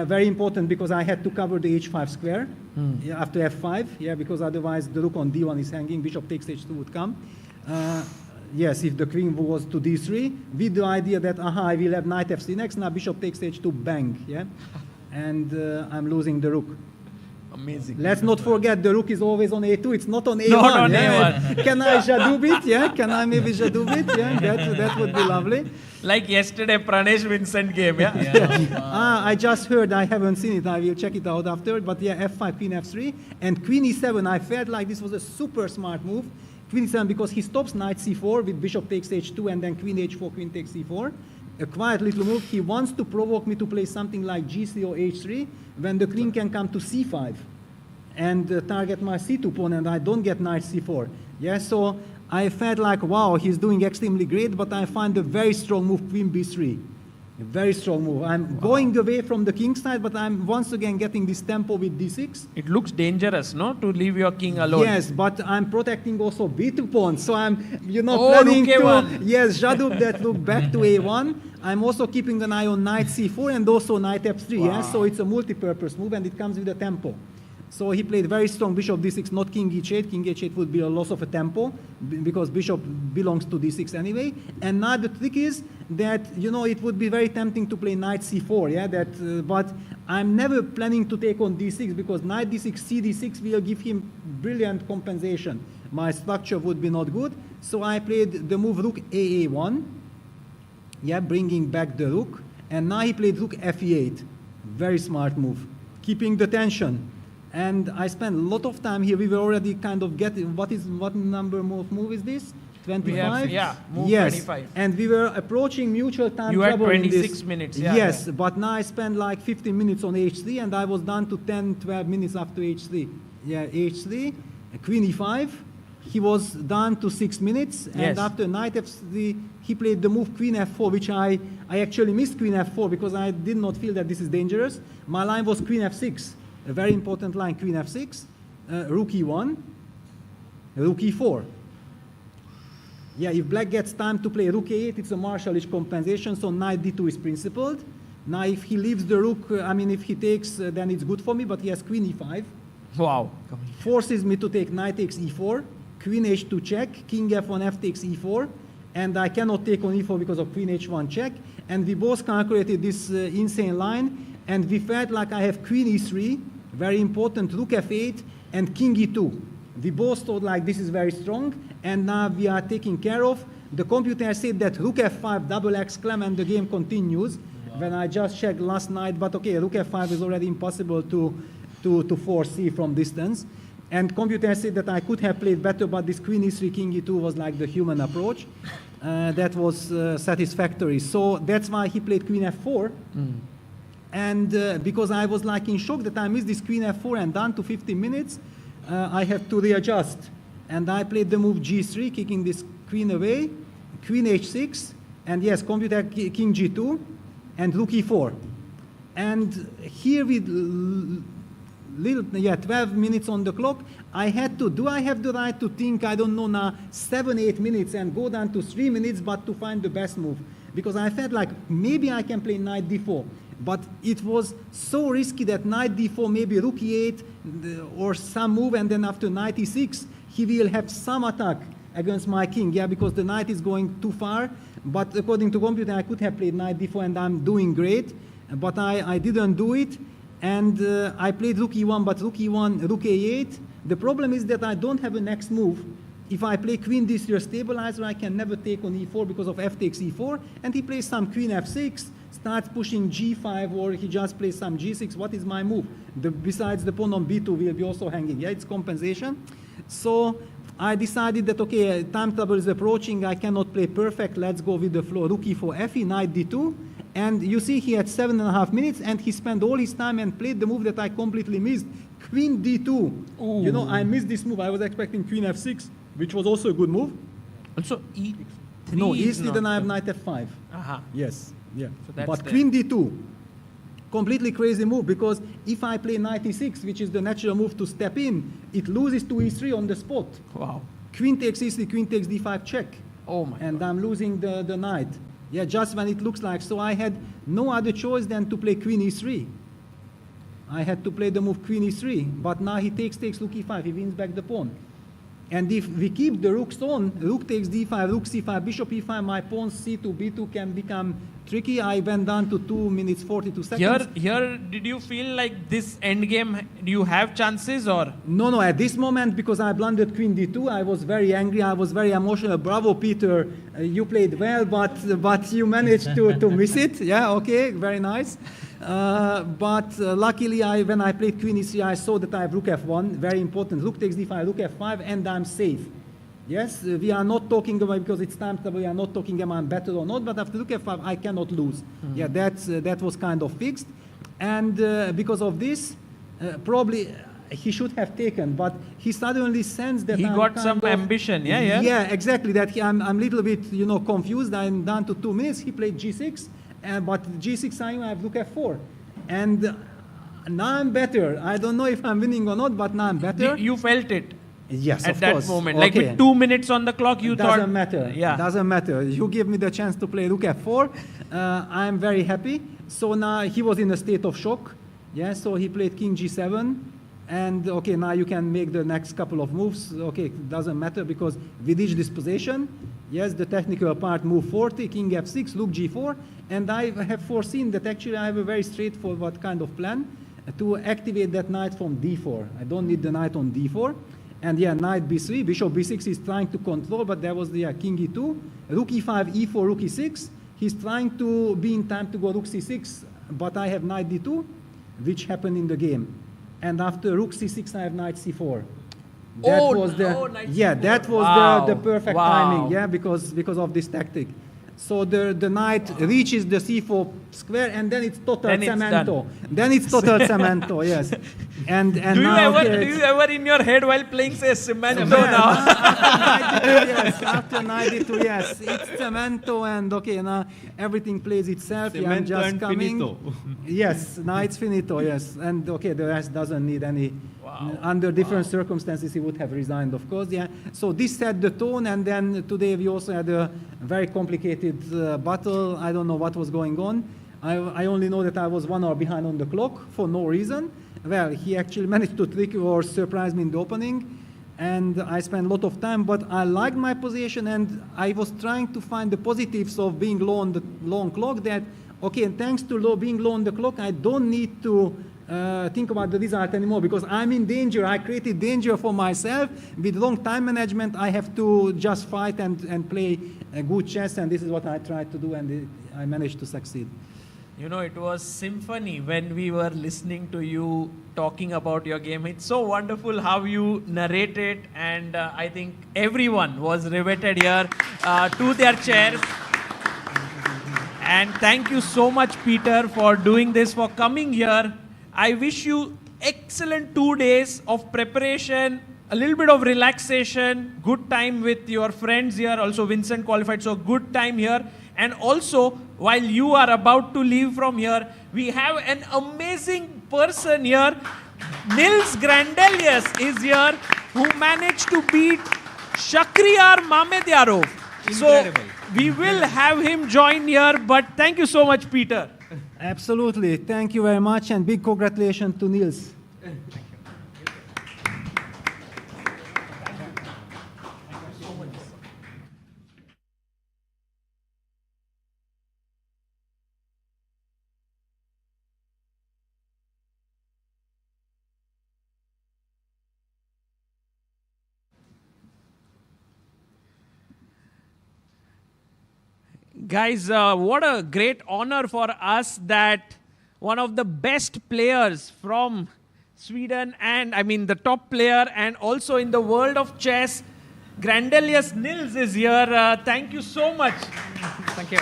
[SPEAKER 21] Very important because I had to cover the H5 square yeah, after F5. Yeah, because otherwise the rook on D1 is hanging. Bishop takes H2 would come. Yes, if the queen was to D3, with the idea that I will have knight F3 next. Now Bishop takes H2, bang. Yeah, and I'm losing the rook.
[SPEAKER 15] Amazing.
[SPEAKER 21] Let's not forget the rook is always on A2. It's not on A1.
[SPEAKER 15] Not on
[SPEAKER 21] yeah?
[SPEAKER 15] A1.
[SPEAKER 21] Can I Jadub it? Yeah. Can I maybe Jadub it? Yeah. That would be lovely.
[SPEAKER 15] Like yesterday, Pranesh Vincent game, yeah?
[SPEAKER 21] I just heard. I haven't seen it. I will check it out after. But yeah, F5, Queen F3, and Queen E7. I felt like this was a super smart move. Queen E7 because he stops knight C4 with Bishop takes H2 and then Queen H4, Queen takes C4. A quiet little move. He wants to provoke me to play something like G3 or H3 when the queen can come to C5 and target my C2 pawn and I don't get knight C4. Yeah, so I felt like, wow, he's doing extremely great, but I find a very strong move, Queen B3. A very strong move. I'm going away from the king side, but I'm once again getting this tempo with D6.
[SPEAKER 15] It looks dangerous, no? To leave your king alone.
[SPEAKER 21] Yes, but I'm protecting also B2 pawns. So I'm, you know,
[SPEAKER 15] Oh,
[SPEAKER 21] planning
[SPEAKER 15] rook
[SPEAKER 21] to,
[SPEAKER 15] A1.
[SPEAKER 21] yes, Jadub that look back to A1. I'm also keeping an eye on knight C4 and also knight F3.
[SPEAKER 15] Wow.
[SPEAKER 21] Yeah? So it's a multi-purpose move and it comes with a tempo. So he played very strong Bishop D6, not King H8. King H8 would be a loss of a tempo because Bishop belongs to D6 anyway. And now the trick is that, you know, it would be very tempting to play Knight C4, yeah, but I'm never planning to take on D6 because Knight D6, CD6 will give him brilliant compensation. My structure would be not good. So I played the move Rook AA1, yeah, bringing back the Rook. And now he played Rook FE8. Very smart move. Keeping the tension. And I spent a lot of time here. We were already kind of getting, what number of move is this? 25?
[SPEAKER 15] Move
[SPEAKER 21] yes.
[SPEAKER 15] 25.
[SPEAKER 21] And we were approaching mutual time
[SPEAKER 15] You had
[SPEAKER 21] trouble in
[SPEAKER 15] 26
[SPEAKER 21] this.
[SPEAKER 15] minutes,
[SPEAKER 21] Yes, but now I spent like 15 minutes on H3 and I was down to 10, 12 minutes after H3. Yeah, H3, Queen E5. He was down to 6 minutes. And
[SPEAKER 15] Yes.
[SPEAKER 21] after Knight F3, he played the move Queen F4, which I actually missed Queen F4 because I did not feel that this is dangerous. My line was Queen F6. A very important line, Queen F6, Rook E1, Rook E4. Yeah, if black gets time to play Rook A8, it's a Marshallish compensation, so Knight D2 is principled. Now if he leaves the Rook, if he takes, then it's good for me, but he has Queen E5.
[SPEAKER 15] Wow.
[SPEAKER 21] Forces me to take Knight takes E4, Queen H2 check, King F1, F takes E4, and I cannot take on e4 because of queen h1 check, and we both calculated this insane line, and we felt like I have queen e3, very important, rook f8, and king e2. We both thought like this is very strong, and now we are taking care of. The computer said that rook f5 double exclam, and the game continues. When I just checked last night, but okay, rook f5 is already impossible to foresee from distance. And computer said that I could have played better, but this queen e3, king e2 was like the human approach. That was satisfactory. So that's why he played queen f4. And because I was like in shock that I missed this queen f4 and down to 15 minutes, I had to readjust. And I played the move g3, kicking this queen away, queen h6, and yes, computer king g2, and rook e4. And here with 12 minutes on the clock, I had to, do I have the right to think, I don't know now, 7-8 minutes and go down to 3 minutes, but to find the best move? Because I felt like maybe I can play knight d4, but it was so risky that knight d4, maybe rook e8 or some move, and then after knight e6, he will have some attack against my king, yeah, because the knight is going too far. But according to computer, I could have played knight d4, and I'm doing great, but I didn't do it. And I played rook e1, but rook e1, rook a8. The problem is that I don't have a next move. If I play queen d3 stabilizer, I can never take on e4 because of f takes e4. And he plays some queen f6, starts pushing g5, or he just plays some g6. What is my move? Besides the pawn on b2 will be also hanging. Yeah, it's compensation. So I decided that, okay, time trouble is approaching. I cannot play perfect. Let's go with the flow. Rook e4, fe, knight d2. And you see he had 7.5 minutes, and he spent all his time and played the move that I completely missed. Queen d2. Ooh. You know, I missed this move. I was expecting queen f6, which was also a good move.
[SPEAKER 15] Also e3.
[SPEAKER 21] No, e3, then I have knight f5. Yes, yeah. So but queen d2, completely crazy move, because if I play knight e6, which is the natural move to step in, it loses to e3 on the spot.
[SPEAKER 15] Wow.
[SPEAKER 21] Queen takes e3, queen takes d5 check.
[SPEAKER 15] Oh my
[SPEAKER 21] And I'm losing the knight. Yeah, just when it looks like. So I had no other choice than to play queen e3. I had to play the move queen e3, but now he takes rook e5, he wins back the pawn. And if we keep the rooks on, rook takes d5, rook c5, bishop e5, my pawn c2, b2 can become tricky. I went down to 2 minutes 42 seconds.
[SPEAKER 15] Here, did you feel like this endgame, do you have chances or?
[SPEAKER 21] No, at this moment, because I blundered queen d2, I was very angry, I was very emotional. Bravo, Peter, you played well, but you managed to miss it. Yeah, okay, very nice. But luckily, when I played queen e3, I saw that I have rook f1, very important. Rook takes d5, rook f5, and I'm safe. Yes, we are not talking about, because it's time trouble, we are not talking about I'm better or not, but after rook f5, I cannot lose. Yeah, that was kind of fixed. And because of this, probably he should have taken, but he suddenly sensed that
[SPEAKER 15] he got some ambition, yeah?
[SPEAKER 21] Yeah, exactly, that I'm a little bit, confused. I'm down to 2 minutes. He played g6, but g6 I have rook f4. And now I'm better. I don't know if I'm winning or not, but now I'm better.
[SPEAKER 15] You felt it?
[SPEAKER 21] Yes,
[SPEAKER 15] at
[SPEAKER 21] of
[SPEAKER 15] that
[SPEAKER 21] course.
[SPEAKER 15] moment.
[SPEAKER 21] Okay.
[SPEAKER 15] Like with 2 minutes on the clock, you thought...
[SPEAKER 21] Doesn't matter.
[SPEAKER 15] Yeah.
[SPEAKER 21] Doesn't matter. You give me the chance to play rook f4. I'm very happy. So now he was in a state of shock. Yeah, so he played king g7. And okay, now you can make the next couple of moves. Okay, doesn't matter because we ditch this position. Yes, the technical part, move 40, king f6, rook g4. And I have foreseen that actually I have a very straightforward kind of plan to activate that knight from d4. I don't need the knight on d4. And yeah, knight b3, bishop b6 is trying to control, but there was the king e2, rook e5, e4, rook e6. He's trying to be in time to go rook c6, but I have knight d2, which happened in the game. And after rook c6, I have knight c4. That was the perfect timing, yeah, because of this tactic. So the knight reaches the c4 square, and then it's total cemento. Then it's total cemento, yes. And
[SPEAKER 15] do you ever in your head while playing say cemento now?
[SPEAKER 21] Yes, after knight d2, yes, it's cemento, and okay, now everything plays itself.
[SPEAKER 7] Cemento
[SPEAKER 21] I'm just
[SPEAKER 7] and
[SPEAKER 21] coming.
[SPEAKER 7] finito.
[SPEAKER 21] Yes, now it's finito, yes, and okay, the rest doesn't need any. Under different circumstances, he would have resigned, of course. Yeah. So this set the tone, and then today we also had a very complicated battle. I don't know what was going on. I only know that I was 1 hour behind on the clock for no reason. Well, he actually managed to trick or surprise me in the opening. and I spent a lot of time, but I liked my position, and I was trying to find the positives of being low on the long clock, that, okay, and thanks to being low on the clock, I don't need to think about the result anymore, because I'm in danger. I created danger for myself. With long time management, I have to just fight and play a good chess, and this is what I tried to do, and I managed to succeed.
[SPEAKER 15] You know, it was symphony when we were listening to you talking about your game. It's so wonderful how you narrate it, and I think everyone was riveted here to their chairs. And thank you so much, Peter, for doing this, for coming here. I wish you excellent 2 days of preparation, a little bit of relaxation, good time with your friends here. Also, Vincent qualified, so good time here. And also, while you are about to leave from here, we have an amazing person here. Nils Grandelius is here, who managed to beat Shakhriyar Mamedyarov. So, we will have him join here, but thank you so much, Peter.
[SPEAKER 21] Absolutely. Thank you very much, and big congratulations to Nils.
[SPEAKER 15] Guys, what a great honor for us that one of the best players from Sweden, and I mean the top player, and also in the world of chess, Grandelius Nils is here. Thank you so much.
[SPEAKER 4] Thank you.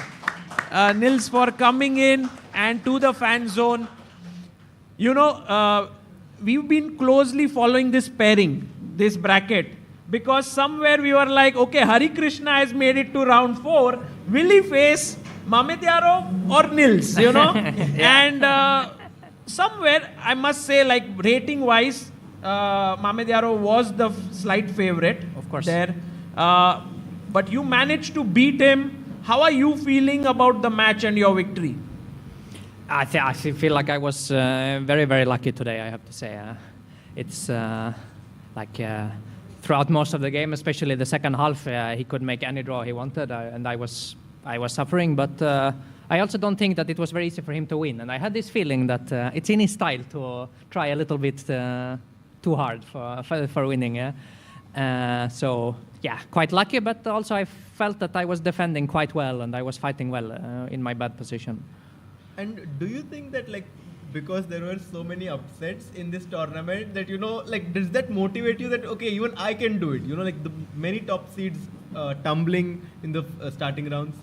[SPEAKER 15] Nils, for coming in, and to the fan zone. You know, we've been closely following this pairing, this bracket, because somewhere we were like, okay, Hari Krishna has made it to round 4. Will he face Mamedyarov or Nils, you know? And somewhere, I must say, like rating-wise, Mamedyarov was the slight favorite.
[SPEAKER 4] Of course.
[SPEAKER 15] There. But you managed to beat him. How are you feeling about the match and your victory?
[SPEAKER 4] I feel like I was very, very lucky today, I have to say. It's throughout most of the game, especially the second half, he could make any draw he wanted, and I was suffering. But I also don't think that it was very easy for him to win. And I had this feeling that it's in his style to try a little bit too hard for winning. Yeah? So yeah, quite lucky. But also I felt that I was defending quite well, and I was fighting well in my bad position.
[SPEAKER 18] And do you think that, like, because there were so many upsets in this tournament, that, you know, like, does that motivate you that, okay, even I can do it? You know, like the many top seeds tumbling in the starting rounds?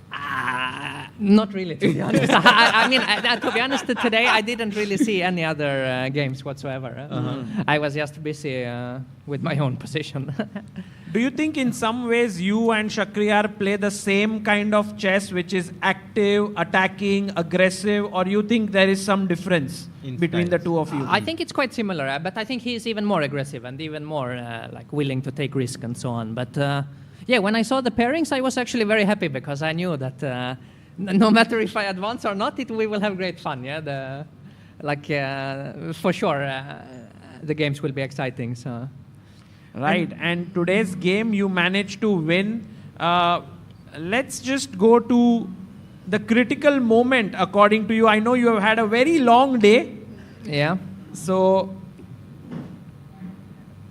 [SPEAKER 4] Not really, to be honest. I mean, to be honest, today I didn't really see any other games whatsoever. I was just busy with my own position.
[SPEAKER 15] Do you think in some ways you and Shakhriyar play the same kind of chess, which is active, attacking, aggressive, or you think there is some difference between the two of you?
[SPEAKER 4] I think it's quite similar, but I think he's even more aggressive and even more like willing to take risk and so on. But yeah, when I saw the pairings, I was actually very happy, because I knew that no matter if I advance or not, we will have great fun. Yeah, for sure, the games will be exciting. So.
[SPEAKER 15] Right, and today's game you managed to win. Let's just go to the critical moment according to you. I know you have had a very long day.
[SPEAKER 4] Yeah.
[SPEAKER 15] So,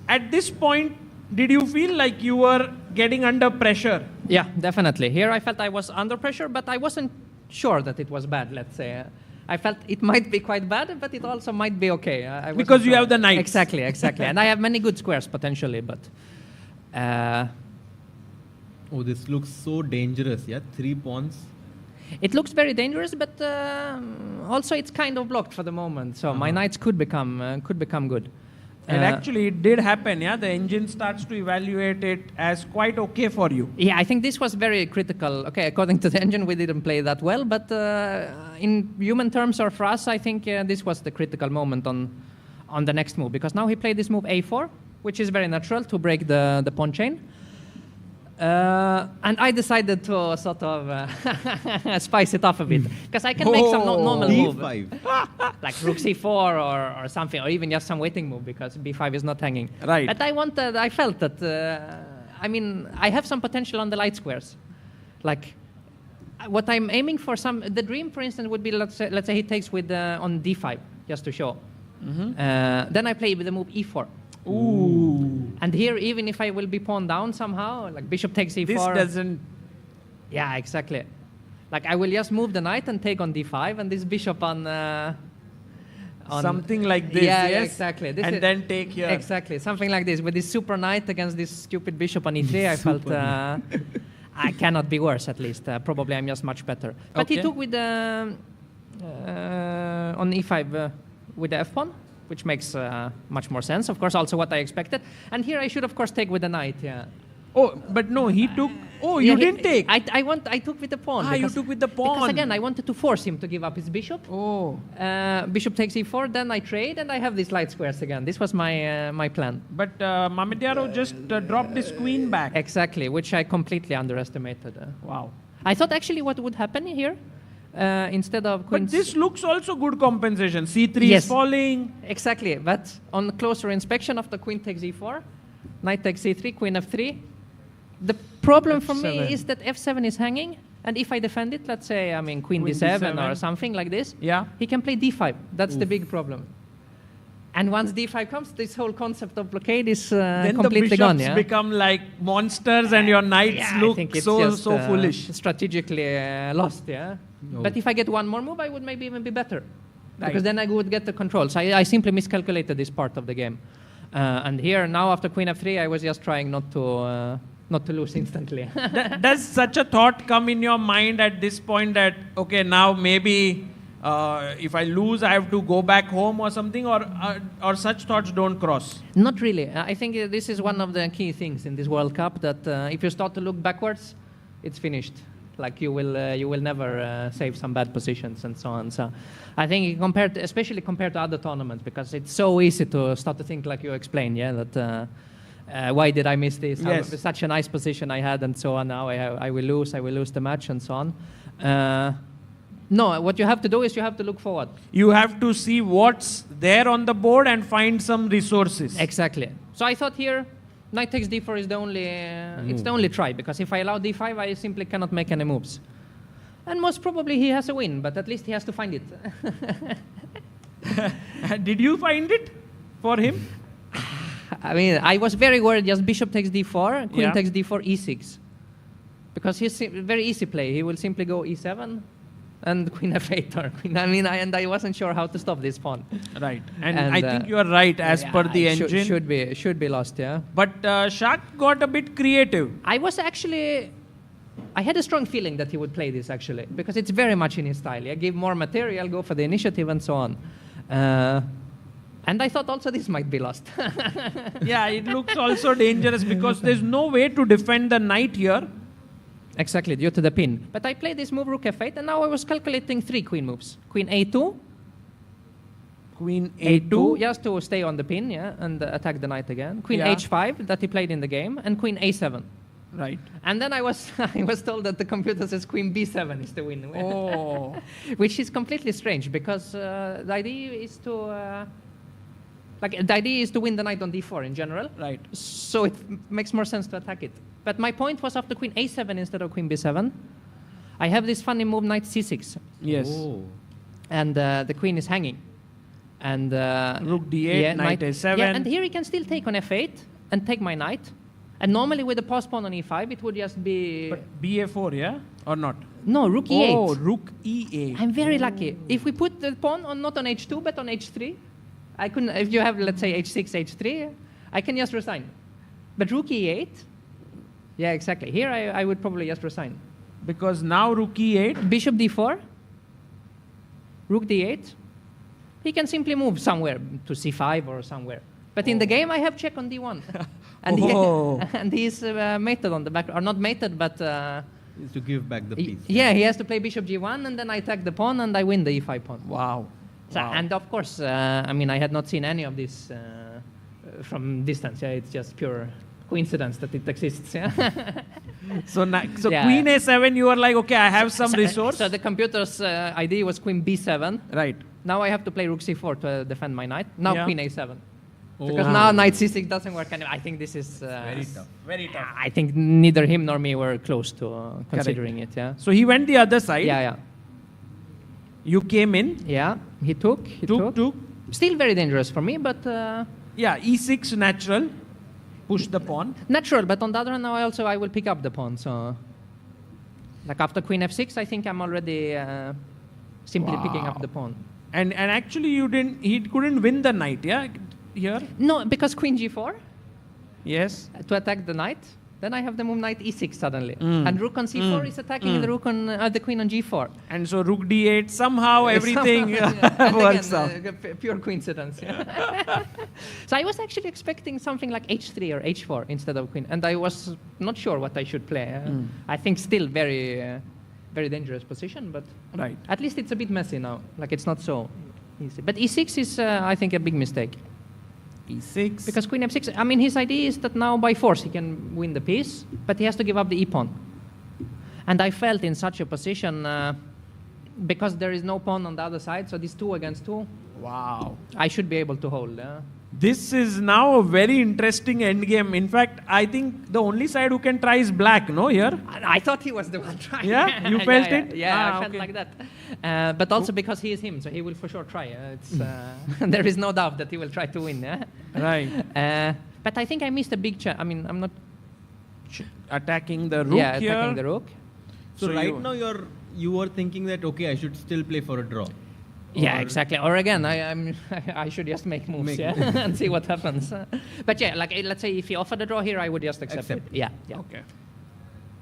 [SPEAKER 15] at this point, did you feel like you were getting under pressure?
[SPEAKER 4] Yeah, definitely. Here I felt I was under pressure, but I wasn't sure that it was bad, let's say. I felt it might be quite bad, but it also might be okay.
[SPEAKER 15] Because you have the knights.
[SPEAKER 4] Exactly. And I have many good squares potentially, but...
[SPEAKER 18] Oh, this looks so dangerous, yeah? 3 pawns.
[SPEAKER 4] It looks very dangerous, but also it's kind of blocked for the moment. So my knights could become good.
[SPEAKER 15] And actually, it did happen, yeah? The engine starts to evaluate it as quite okay for you.
[SPEAKER 4] Yeah, I think this was very critical. Okay, according to the engine, we didn't play that well, but in human terms or for us, I think this was the critical moment on the next move, because now he played this move a4, which is very natural to break the pawn chain. And I decided to sort of spice it up a bit because I can make some normal move, like rook c4 or something, or even just some waiting move because b5 is not hanging.
[SPEAKER 15] Right.
[SPEAKER 4] But I felt that I have some potential on the light squares, like. What I'm aiming for, the dream, for instance, would be let's say he takes with on d5 just to show. Then I play with the move e4.
[SPEAKER 15] Ooh.
[SPEAKER 4] And here, even if I will be pawned down somehow, like bishop takes e4.
[SPEAKER 15] This doesn't.
[SPEAKER 4] Yeah, exactly. Like I will just move the knight and take on d5, and this bishop on
[SPEAKER 15] something like this.
[SPEAKER 4] Yeah,
[SPEAKER 15] yes?
[SPEAKER 4] exactly. This
[SPEAKER 15] and
[SPEAKER 4] is,
[SPEAKER 15] then take here.
[SPEAKER 4] Exactly, something like this with this super knight against this stupid bishop on e3. I felt. I cannot be worse, at least. Probably I'm just much better. But he took with on e5 with the f-pawn, which makes much more sense. Of course, also what I expected. And here I should, of course, take with the knight, yeah.
[SPEAKER 15] Oh, but no, he took... Oh, you didn't take.
[SPEAKER 4] I took with the pawn.
[SPEAKER 15] Ah, you took with the pawn.
[SPEAKER 4] Because again, I wanted to force him to give up his bishop.
[SPEAKER 15] Oh.
[SPEAKER 4] Bishop takes e4, then I trade, and I have these light squares again. This was my plan.
[SPEAKER 15] But Mamediaro just dropped his queen back.
[SPEAKER 4] Exactly, which I completely underestimated.
[SPEAKER 15] Wow.
[SPEAKER 4] I thought actually what would happen here, instead of queen...
[SPEAKER 15] But this looks also good compensation. c3 is falling.
[SPEAKER 4] Exactly, but on closer inspection of the queen takes e4, knight takes c3, queen f3. The problem for me is that f7 is hanging, and if I defend it, let's say, queen d7 or something like this, he can play d5. That's the big problem. And once d5 comes, this whole concept of blockade is completely gone.
[SPEAKER 15] Then the bishops become like monsters, and your knights look so foolish.
[SPEAKER 4] Strategically lost, yeah. No. But if I get one more move, I would maybe even be better, because then I would get the control. So I simply miscalculated this part of the game. And here now after queen f3, I was just trying not to lose instantly.
[SPEAKER 15] Does such a thought come in your mind at this point that, okay, now maybe if I lose, I have to go back home or something, or such thoughts don't cross?
[SPEAKER 4] Not really. I think this is one of the key things in this World Cup, that if you start to look backwards, it's finished. Like you will never save some bad positions and so on. So I think especially compared to other tournaments, because it's so easy to start to think like you explained, that why did I miss this?
[SPEAKER 15] Yes.
[SPEAKER 4] Such a nice position I had and so on. Now I will lose the match and so on. No, what you have to do is you have to look forward.
[SPEAKER 15] You have to see what's there on the board and find some resources.
[SPEAKER 4] Exactly. So I thought here, knight takes d4 is the only, it's the only try, because if I allow d5, I simply cannot make any moves. And most probably he has a win, but at least he has to find it.
[SPEAKER 15] Did you find it for him?
[SPEAKER 4] I was very worried, just bishop takes d4, queen takes d4, e6. Because he's very easy play. He will simply go e7 and queen f8 or queen, and I wasn't sure how to stop this pawn.
[SPEAKER 15] Right. And I think you are right as per the engine.
[SPEAKER 4] Should be lost, yeah.
[SPEAKER 15] But Shak got a bit creative.
[SPEAKER 4] I had a strong feeling that he would play this actually, because it's very much in his style. Yeah? Give more material, go for the initiative and so on. And I thought also this might be lost.
[SPEAKER 15] Yeah, it looks also dangerous because there's no way to defend the knight here.
[SPEAKER 4] Exactly, due to the pin. But I played this move, rook f8, and now I was calculating 3 queen moves. Queen a2.
[SPEAKER 15] Queen a2.
[SPEAKER 4] Just to stay on the pin, yeah, and attack the knight again. Queen h5, that he played in the game, and queen a7.
[SPEAKER 15] Right.
[SPEAKER 4] And then I was told that the computer says queen b7 is the win.
[SPEAKER 15] Oh.
[SPEAKER 4] Which is completely strange, because the idea is to... the idea is to win the knight on d4 in general.
[SPEAKER 15] Right.
[SPEAKER 4] So it makes more sense to attack it. But my point was after queen a7 instead of queen b7, I have this funny move knight c6.
[SPEAKER 15] Yes.
[SPEAKER 4] Oh. And the queen is hanging. And
[SPEAKER 15] rook d8, knight a7.
[SPEAKER 4] Yeah, and here he can still take on f8 and take my knight. And normally with the pass pawn on e5, it would just be...
[SPEAKER 15] But ba4, yeah? Or not?
[SPEAKER 4] No, rook e8.
[SPEAKER 15] Oh, rook e8.
[SPEAKER 4] I'm very lucky. If we put the pawn on not on h2, but on h3, I couldn't... If you have, let's say, h6, h3, I can just resign. But rook e8... Yeah, exactly. Here I would probably just resign.
[SPEAKER 15] Because now rook e8...
[SPEAKER 4] Bishop d4. Rook d8. He can simply move somewhere to c5 or somewhere. But in the game, I have check on d1. And he's mated on the back. Or not mated, but...
[SPEAKER 7] is to give back the piece.
[SPEAKER 4] Yeah, he has to play bishop g1, and then I attack the pawn, and I win the e5 pawn.
[SPEAKER 15] Wow.
[SPEAKER 4] So, and of course, I had not seen any of this from distance. Yeah, it's just pure coincidence that it exists. Yeah.
[SPEAKER 15] So
[SPEAKER 4] Yeah.
[SPEAKER 15] queen a7, you are like, okay, I have some resource.
[SPEAKER 4] So the computer's idea was queen b7.
[SPEAKER 15] Right.
[SPEAKER 4] Now I have to play rook c4 to defend my knight. Now
[SPEAKER 15] Yeah.
[SPEAKER 4] queen a7.
[SPEAKER 15] Oh.
[SPEAKER 4] Because now knight c6 doesn't work. And I think this is
[SPEAKER 15] very tough. Very tough.
[SPEAKER 4] I think neither him nor me were close to considering it. Yeah.
[SPEAKER 15] So he went the other side.
[SPEAKER 4] Yeah.
[SPEAKER 15] You came in.
[SPEAKER 4] Yeah. He took.
[SPEAKER 15] Took.
[SPEAKER 4] Still very dangerous for me, but.
[SPEAKER 15] Yeah. E6 natural. Push the pawn.
[SPEAKER 4] Natural, but on the other hand, now I will pick up the pawn. So, like after queen f6, I think I'm already simply picking up the pawn.
[SPEAKER 15] And actually, he couldn't win the knight. Yeah. Here.
[SPEAKER 4] No, because queen g4.
[SPEAKER 15] Yes.
[SPEAKER 4] To attack the knight. Then I have the move knight e6 suddenly.
[SPEAKER 15] Mm.
[SPEAKER 4] And rook on c4 is attacking the rook on the queen on g4.
[SPEAKER 15] And so rook d8, somehow everything works out.
[SPEAKER 4] Pure coincidence. Yeah. So I was actually expecting something like h3 or h4 instead of queen. And I was not sure what I should play. I think still very, very dangerous position, but
[SPEAKER 15] right.
[SPEAKER 4] At least it's a bit messy now. Like it's not so easy. But e6 is, I think, a big mistake.
[SPEAKER 15] E6.
[SPEAKER 4] Because queen f6, I mean, his idea is that now by force he can win the piece, but he has to give up the e-pawn. And I felt in such a position, because there is no pawn on the other side, so this 2 against 2,
[SPEAKER 15] wow,
[SPEAKER 4] I should be able to hold.
[SPEAKER 15] This is now a very interesting endgame. In fact, I think the only side who can try is black, no, here?
[SPEAKER 4] I thought he was the one trying.
[SPEAKER 15] Yeah? You felt it?
[SPEAKER 4] Yeah, I felt
[SPEAKER 15] okay.
[SPEAKER 4] like that. But also because he is him, so he will for sure try. There is no doubt that he will try to win.
[SPEAKER 15] Right.
[SPEAKER 4] But I think I missed a big chance. I mean, I'm not...
[SPEAKER 15] Attacking the rook
[SPEAKER 4] Yeah,
[SPEAKER 15] here.
[SPEAKER 4] attacking the rook.
[SPEAKER 18] So right now you are thinking that, okay, I should still play for a draw.
[SPEAKER 4] Yeah,
[SPEAKER 18] Or-
[SPEAKER 4] exactly. Or again, I should just make moves, and see what happens. But yeah, like let's say if he offered a draw here, I would just accept it. Yeah.
[SPEAKER 15] Okay.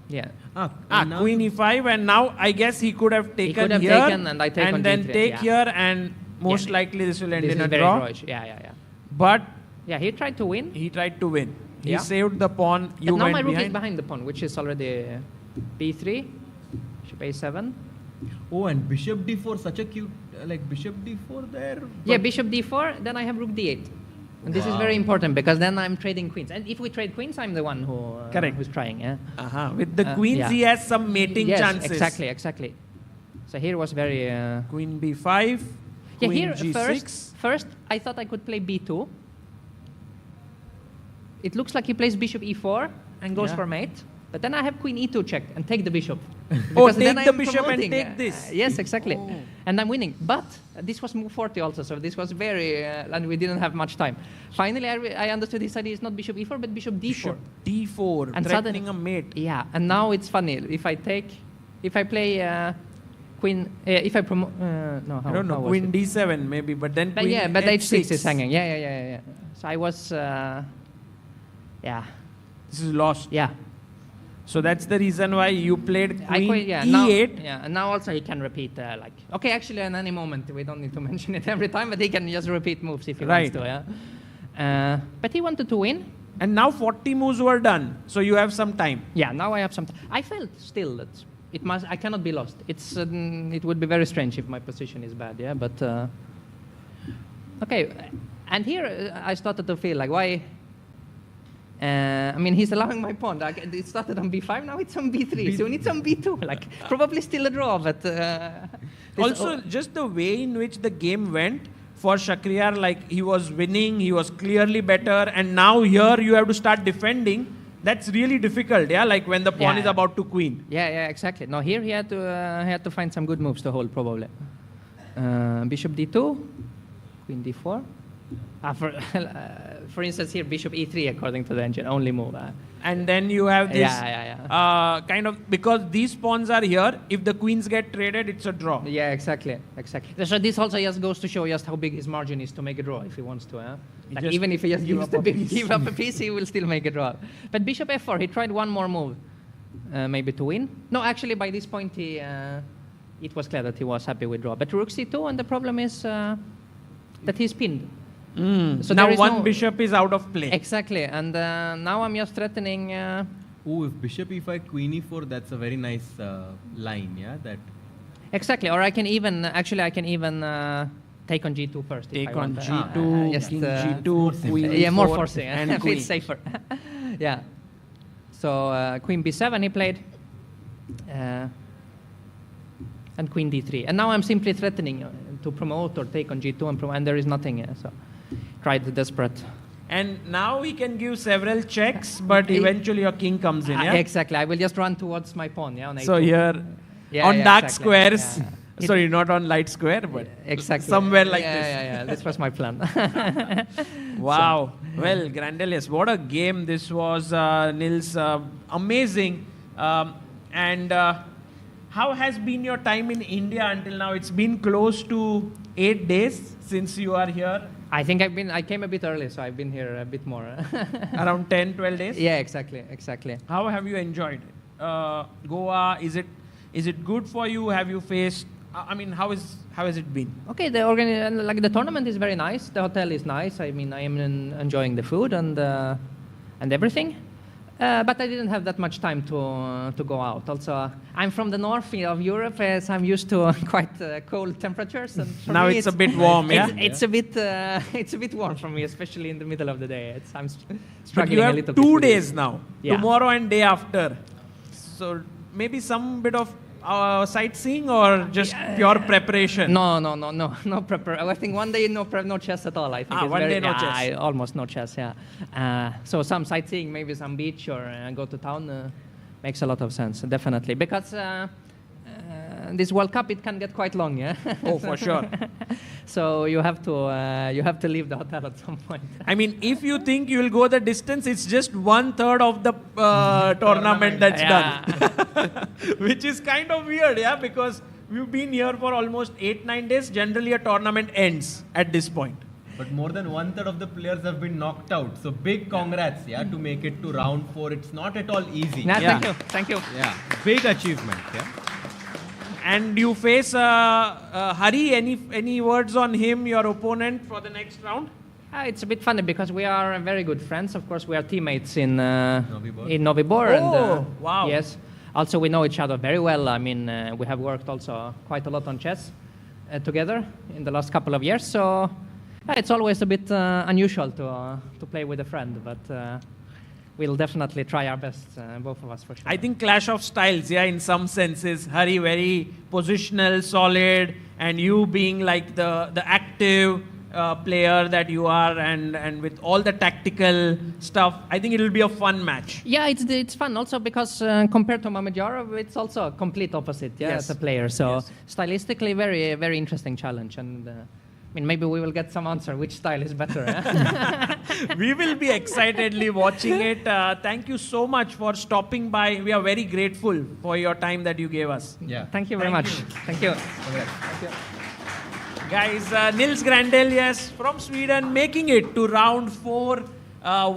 [SPEAKER 4] Yeah.
[SPEAKER 15] Queen e5, and now I guess he could have taken
[SPEAKER 4] could have
[SPEAKER 15] here,
[SPEAKER 4] taken and I take on
[SPEAKER 15] and then
[SPEAKER 4] d3,
[SPEAKER 15] take
[SPEAKER 4] yeah.
[SPEAKER 15] here, and most likely this will end
[SPEAKER 4] This
[SPEAKER 15] in
[SPEAKER 4] is
[SPEAKER 15] a
[SPEAKER 4] very
[SPEAKER 15] draw.
[SPEAKER 4] drawish. Yeah.
[SPEAKER 15] But
[SPEAKER 4] yeah, he tried to win.
[SPEAKER 15] He tried to win. He
[SPEAKER 4] Yeah.
[SPEAKER 15] saved the pawn. You
[SPEAKER 4] But now
[SPEAKER 15] went
[SPEAKER 4] my rook is
[SPEAKER 15] behind.
[SPEAKER 4] behind the pawn, which is already b3, bishop a7.
[SPEAKER 18] Oh, and bishop d4, such a cute, like bishop d4 there.
[SPEAKER 4] Yeah,
[SPEAKER 18] but-
[SPEAKER 4] bishop d4, then I have rook d8. And this is very important because then I'm trading queens. And if we trade queens, I'm the one who's trying. Yeah?
[SPEAKER 15] With the queens,
[SPEAKER 4] yeah.
[SPEAKER 15] he has some mating
[SPEAKER 4] Yes,
[SPEAKER 15] chances.
[SPEAKER 4] Exactly. So here was very...
[SPEAKER 15] Queen b5,
[SPEAKER 4] yeah,
[SPEAKER 15] queen
[SPEAKER 4] here
[SPEAKER 15] g6.
[SPEAKER 4] first I thought I could play b2. It looks like he plays bishop e4 and goes
[SPEAKER 15] Yeah.
[SPEAKER 4] for mate. But then I have queen e2 checked and take the bishop.
[SPEAKER 15] Oh,
[SPEAKER 4] Because then
[SPEAKER 15] take the
[SPEAKER 4] I'm
[SPEAKER 15] bishop and
[SPEAKER 4] promoting.
[SPEAKER 15] take this.
[SPEAKER 4] Yes, exactly. And I'm winning. But this was move 40 also, so this was very... and we didn't have much time. Finally, I understood his idea is not bishop e4, but bishop d4.
[SPEAKER 15] Bishop d4,
[SPEAKER 4] And
[SPEAKER 15] threatening
[SPEAKER 4] sudden-
[SPEAKER 15] a mate.
[SPEAKER 4] Yeah, and now it's funny. If I play queen... if I promote... no, how,
[SPEAKER 15] I don't know,
[SPEAKER 4] how was
[SPEAKER 15] queen
[SPEAKER 4] it?
[SPEAKER 15] d7 maybe, but then
[SPEAKER 4] But
[SPEAKER 15] queen
[SPEAKER 4] yeah, but h6 is
[SPEAKER 15] h6.
[SPEAKER 4] hanging. Yeah. So I was... yeah.
[SPEAKER 15] This is lost.
[SPEAKER 4] Yeah.
[SPEAKER 15] So that's the reason why you played
[SPEAKER 4] I
[SPEAKER 15] queen
[SPEAKER 4] quit, yeah,
[SPEAKER 15] e8.
[SPEAKER 4] Now, and now also he can repeat okay, actually in any moment we don't need to mention it every time, but he can just repeat moves if he
[SPEAKER 15] Right.
[SPEAKER 4] wants to. Yeah. But he wanted to win.
[SPEAKER 15] And now 40 moves were done, so you have some time.
[SPEAKER 4] Yeah, now I have some. I felt still that I cannot be lost. It would be very strange if my position is bad. Yeah, but okay. And here I started to feel like why. I mean, he's allowing my pawn. It started on b5, now it's on b3. So it's on b2. Like, probably still a draw, but...
[SPEAKER 15] Also, just the way in which the game went for Shakhriyar, like he was winning, he was clearly better, and now here you have to start defending. That's really difficult, yeah? Like when the pawn is about to queen.
[SPEAKER 4] Yeah, exactly. No, here he had to find some good moves to hold, probably. Bishop d2, queen d4. For instance, here bishop e3 according to the engine, only move.
[SPEAKER 15] And then you have this
[SPEAKER 4] Yeah.
[SPEAKER 15] kind of, because these pawns are here, if the queens get traded, it's a draw.
[SPEAKER 4] Yeah, exactly. So this also just goes to show just how big his margin is to make a draw if he wants to. Like
[SPEAKER 15] just
[SPEAKER 4] even if he just
[SPEAKER 15] give
[SPEAKER 4] gives
[SPEAKER 15] up
[SPEAKER 4] the
[SPEAKER 15] a
[SPEAKER 4] big
[SPEAKER 15] piece.
[SPEAKER 4] give up a piece, he will still make a draw. But bishop f4, he tried one more move, maybe to win. No, actually by this point it was clear that he was happy with draw. But rook c2, and the problem is that he's pinned. So
[SPEAKER 15] now
[SPEAKER 4] there is
[SPEAKER 15] one
[SPEAKER 4] no-
[SPEAKER 15] bishop is out of play.
[SPEAKER 4] Exactly, and now I'm just threatening.
[SPEAKER 18] Oh, if bishop e5, queen e4, that's a very nice line, yeah? That.
[SPEAKER 4] Exactly, or I can even take on g2 first.
[SPEAKER 15] Take
[SPEAKER 4] if I
[SPEAKER 15] on
[SPEAKER 4] want.
[SPEAKER 15] g2,
[SPEAKER 4] Just,
[SPEAKER 15] king g2, queen
[SPEAKER 4] yeah, more
[SPEAKER 15] e4,
[SPEAKER 4] forcing.
[SPEAKER 15] and
[SPEAKER 4] I feel
[SPEAKER 15] queen.
[SPEAKER 4] safer. Yeah. So queen b7 he played, and queen d3. And now I'm simply threatening to promote or take on g2 and promote, and there is nothing. So tried desperate.
[SPEAKER 15] And now he can give several checks, but eventually your king comes in, yeah?
[SPEAKER 4] Exactly. I will just run towards my pawn, yeah, on a2.
[SPEAKER 15] So here, on dark squares, sorry, not on light square, but
[SPEAKER 4] exactly.
[SPEAKER 15] somewhere like this.
[SPEAKER 4] Yeah, this was my plan.
[SPEAKER 15] Wow. Well, Grandelius, what a game this was, Nils. Amazing. And how has been your time in India until now? It's been close to 8 days since you are here.
[SPEAKER 4] I think I came a bit early, so I've been here a bit more.
[SPEAKER 15] Around 10, 12 days?
[SPEAKER 4] Yeah, exactly.
[SPEAKER 15] How have you enjoyed Goa? Is it good for you? Have you faced, I mean, how has it been?
[SPEAKER 4] Okay, the tournament is very nice. The hotel is nice. I mean, I am enjoying the food and everything. But I didn't have that much time to go out. Also, I'm from the north of Europe, so I'm used to quite cold temperatures. And
[SPEAKER 15] now
[SPEAKER 4] me
[SPEAKER 15] it's a bit warm, yeah?
[SPEAKER 4] It's a bit warm for me, especially in the middle of the day. I'm struggling
[SPEAKER 15] but you have
[SPEAKER 4] a little
[SPEAKER 15] 2
[SPEAKER 4] bit.
[SPEAKER 15] days now,
[SPEAKER 4] Yeah.
[SPEAKER 15] tomorrow and day after. So maybe some bit of sightseeing or just pure preparation?
[SPEAKER 4] No prepare. I think one day no chess at all. I think it's
[SPEAKER 15] one day no chess.
[SPEAKER 4] Almost no chess. Yeah. So some sightseeing, maybe some beach or go to town makes a lot of sense. Definitely, because this World Cup it can get quite long. Yeah.
[SPEAKER 15] Oh, for sure.
[SPEAKER 4] So you have to leave the hotel at some point.
[SPEAKER 15] I mean, if you think you will go the distance, it's just 1/3 of the tournament that's done. Which is kind of weird, yeah, because we've been here for almost 8-9 days. Generally, a tournament ends at this point.
[SPEAKER 18] But more than 1/3 of the players have been knocked out. So big congrats, yeah, to make it to round 4. It's not at all easy.
[SPEAKER 4] Thank you.
[SPEAKER 18] Yeah, big achievement, yeah.
[SPEAKER 15] And you face Hari. Any words on him, your opponent, for the next round?
[SPEAKER 4] It's a bit funny because we are very good friends. Of course, we are teammates in Novi Bor.
[SPEAKER 15] Oh, wow.
[SPEAKER 4] Yes. Also, we know each other very well. I mean, we have worked also quite a lot on chess together in the last couple of years. So it's always a bit unusual to play with a friend, but we'll definitely try our best, both of us, for sure.
[SPEAKER 15] I think clash of styles, yeah, in some senses. Hari very positional, solid, and you being like the active player that you are, and with all the tactical stuff. I think it will be a fun match.
[SPEAKER 4] Yeah, it's fun also because compared to Mamedyarov, it's also a complete opposite, yeah,
[SPEAKER 15] Yes.
[SPEAKER 4] as a player. So
[SPEAKER 15] Yes.
[SPEAKER 4] stylistically, very, very interesting challenge. And I mean, maybe we will get some answer which style is better.
[SPEAKER 15] We will be excitedly watching it. Thank you so much for stopping by. We are very grateful for your time that you gave us.
[SPEAKER 18] Yeah.
[SPEAKER 4] Thank you very much. Thank you.
[SPEAKER 15] Guys, Nils Grandelius from Sweden making it to round 4.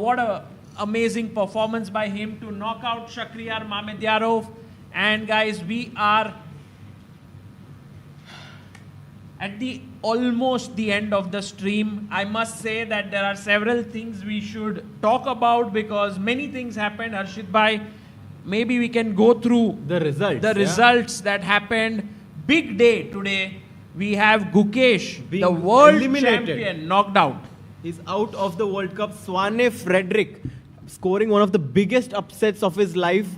[SPEAKER 15] What a amazing performance by him to knock out Shakhriyar Mamedyarov. And guys, we are at almost the end of the stream. I must say that there are several things we should talk about because many things happened. Harshit bhai, maybe we can go through
[SPEAKER 18] the
[SPEAKER 15] results that happened. Big day today. We have Gukesh, the world champion, knocked out.
[SPEAKER 18] He's out of the World Cup. Swane Frederick scoring one of the biggest upsets of his life.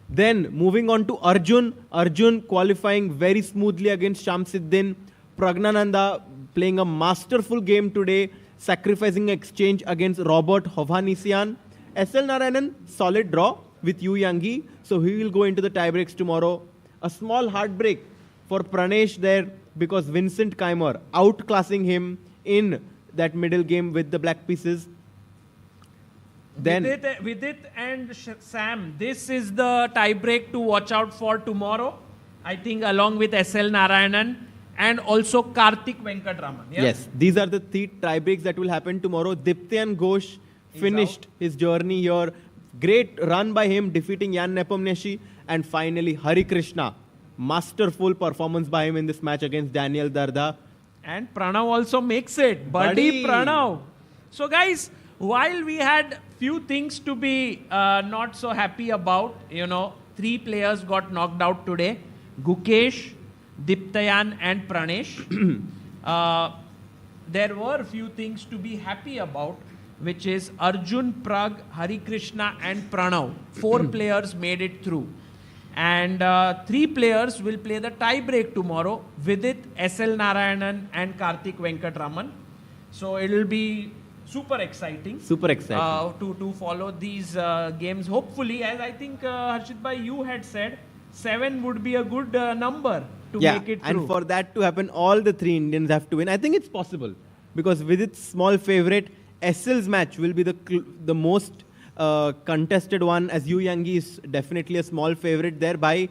[SPEAKER 18] Then moving on to Arjun. Arjun qualifying very smoothly against Shamsuddin. Pragnananda playing a masterful game today, sacrificing exchange against Robert Hovhannisyan. SL Narayanan, solid draw with Yu Yangi. So he will go into the tiebreaks tomorrow. A small heartbreak for Pranesh there because Vincent Keimer outclassing him in that middle game with the black pieces. Then
[SPEAKER 15] Vidit and Sam, this is the tiebreak to watch out for tomorrow. I think along with SL Narayanan and also Karthik Venkatraman. Yeah?
[SPEAKER 18] Yes, these are the 3 tiebreaks that will happen tomorrow. Diptyan Ghosh finished his journey here. Great run by him, defeating Jan Nepomniachtchi. And finally, Hari Krishna. Masterful performance by him in this match against Daniel Darda.
[SPEAKER 15] And Pranav also makes it. Buddy Pranav. So guys, while we had few things to be not so happy about, 3 players got knocked out today. Gukesh, Diptayan and Pranesh. There were few things to be happy about. which is Arjun, Pragg, Hari Krishna and Pranav. 4 players made it through. And 3 players will play the tie break tomorrow. Vidit, SL Narayanan and Karthik Venkatraman. So it will be super exciting.
[SPEAKER 18] Super exciting.
[SPEAKER 15] To follow these games. Hopefully, as I think Harshit bhai, you had said, 7 would be a good number to make it through.
[SPEAKER 18] And for that to happen, all the 3 Indians have to win. I think it's possible. Because Vidit's small favourite, SL's match will be the most contested one, as Yu Yangi is definitely a small favourite there. By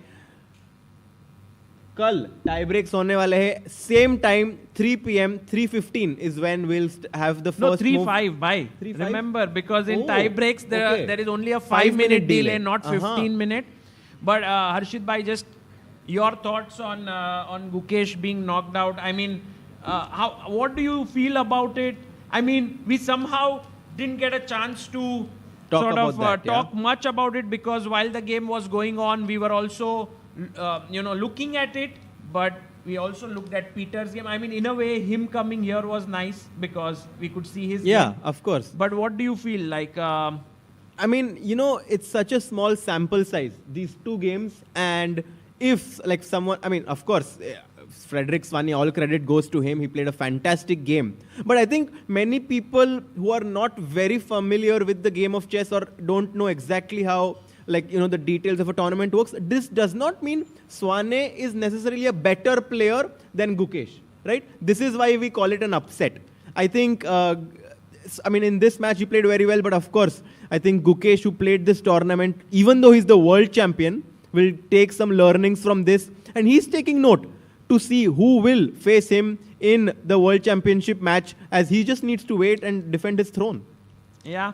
[SPEAKER 18] कल tie breaks होने वाले हैं. Same time, 3 p.m, 3:15 is when we'll have the first move.
[SPEAKER 15] 3-5, bye. 3-5? Remember, because in tie breaks, there is only a 5-minute delay, not 15 minute. But Harshit bhai, just your thoughts on Gukesh being knocked out. I mean, what do you feel about it? I mean, we somehow didn't get a chance to talk much about it, because while the game was going on, we were also looking at it, but we also looked at Peter's game. I mean, in a way, him coming here was nice because we could see his game.
[SPEAKER 18] Yeah, of course.
[SPEAKER 15] But what do you feel like?
[SPEAKER 18] I mean, it's such a small sample size, these 2 games. And if like someone, I mean, of course, Frederick Swanee, all credit goes to him. He played a fantastic game. But I think many people who are not very familiar with the game of chess or don't know exactly how, the details of a tournament works, this does not mean Swanee is necessarily a better player than Gukesh, right? This is why we call it an upset. I think, in this match he played very well, but of course, I think Gukesh, who played this tournament, even though he's the world champion, will take some learnings from this, and he's taking note to see who will face him in the world championship match, as he just needs to wait and defend his throne.
[SPEAKER 15] Yeah.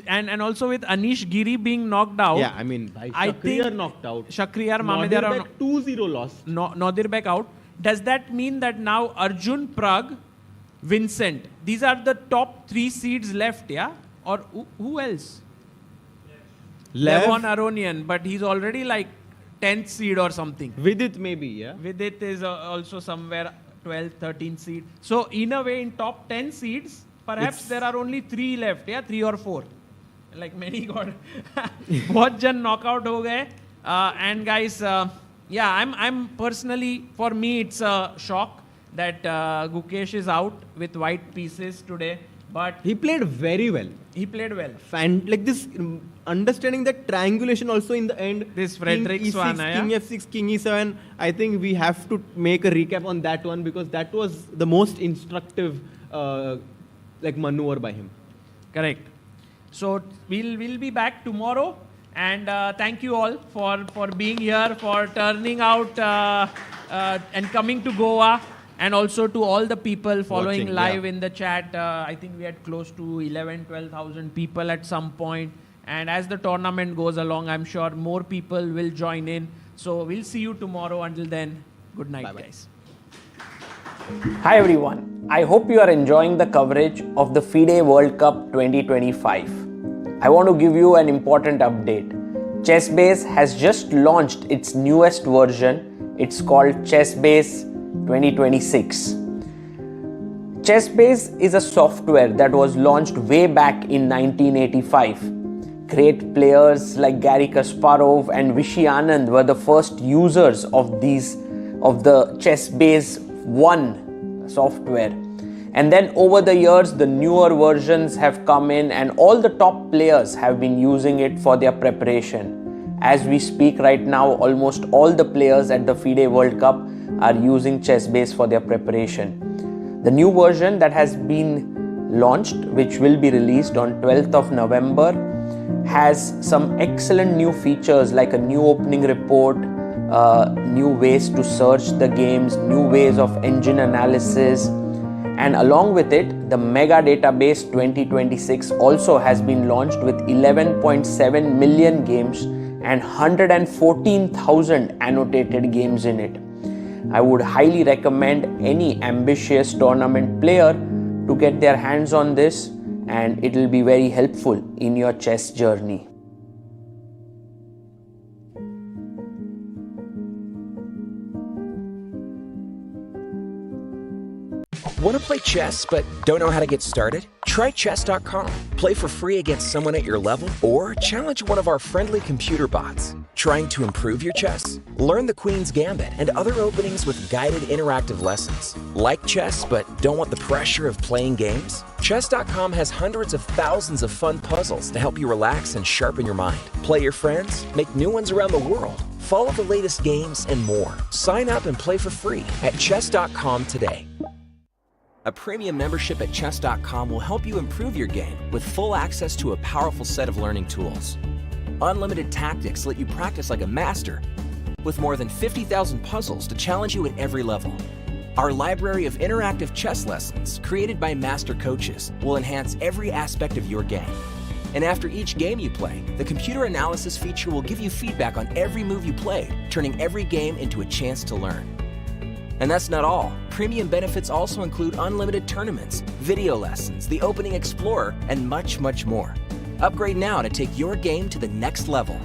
[SPEAKER 15] And also with Anish Giri being knocked out.
[SPEAKER 18] Yeah, I mean, Shakriyar knocked out.
[SPEAKER 15] Shakriyar,
[SPEAKER 18] Nodirbek 2-0 lost.
[SPEAKER 15] Nodirbek out. Does that mean that now Arjun, Pragg, Vincent, these are the top 3 seeds left, yeah? Or who else? Levon Aronian, but he's already like 10th seed or something.
[SPEAKER 18] Vidit maybe, yeah?
[SPEAKER 15] Vidit is also somewhere 12th, 13th seed. So in a way, in top 10 seeds, perhaps there are only 3 left, yeah? 3 or 4. Like many got बहुत जन knockout हो गए. And guys, I'm personally, for me, it's a shock that Gukesh is out with white pieces today. But
[SPEAKER 18] he played very well.
[SPEAKER 15] He played well.
[SPEAKER 18] This understanding that triangulation also in the end.
[SPEAKER 15] This Frederick
[SPEAKER 18] King E6, King F6, King E7. I think we have to make a recap on that one, because that was the most instructive maneuver by him.
[SPEAKER 15] Correct. So we'll be back tomorrow, and thank you all for being here, for turning out and coming to Goa, and also to all the people following live in the chat. I think we had close to 12,000 people at some point, and as the tournament goes along, I'm sure more people will join in. So we'll see you tomorrow. Until then, good night. Bye-bye. Guys.
[SPEAKER 1] Hi everyone, I hope you are enjoying the coverage of the FIDE World Cup 2025. I want to give you an important update. ChessBase has just launched its newest version. It's called ChessBase 2026. ChessBase is a software that was launched way back in 1985. Great players like Garry Kasparov and Vishy Anand were the first users of the ChessBase 1 software. And then over the years, the newer versions have come in, and all the top players have been using it for their preparation. As we speak right now, almost all the players at the FIDE World Cup are using ChessBase for their preparation. The new version that has been launched, which will be released on 12th of November, has some excellent new features like a new opening report, new ways to search the games, new ways of engine analysis, and along with it, the Mega Database 2026 also has been launched with 11.7 million games and 114,000 annotated games in it. I would highly recommend any ambitious tournament player to get their hands on this, and it will be very helpful in your chess journey.
[SPEAKER 2] Want to play chess but don't know how to get started? Try chess.com. Play for free against someone at your level or challenge one of our friendly computer bots. Trying to improve your chess? Learn the Queen's Gambit and other openings with guided interactive lessons. Like chess but don't want the pressure of playing games? Chess.com has hundreds of thousands of fun puzzles to help you relax and sharpen your mind. Play your friends, make new ones around the world, follow the latest games, and more. Sign up and play for free at chess.com today. A premium membership at chess.com will help you improve your game with full access to a powerful set of learning tools. Unlimited tactics let you practice like a master with more than 50,000 puzzles to challenge you at every level. Our library of interactive chess lessons, created by master coaches, will enhance every aspect of your game. And after each game you play, the computer analysis feature will give you feedback on every move you played, turning every game into a chance to learn. And that's not all. Premium benefits also include unlimited tournaments, video lessons, the Opening Explorer, and much, much more. Upgrade now to take your game to the next level.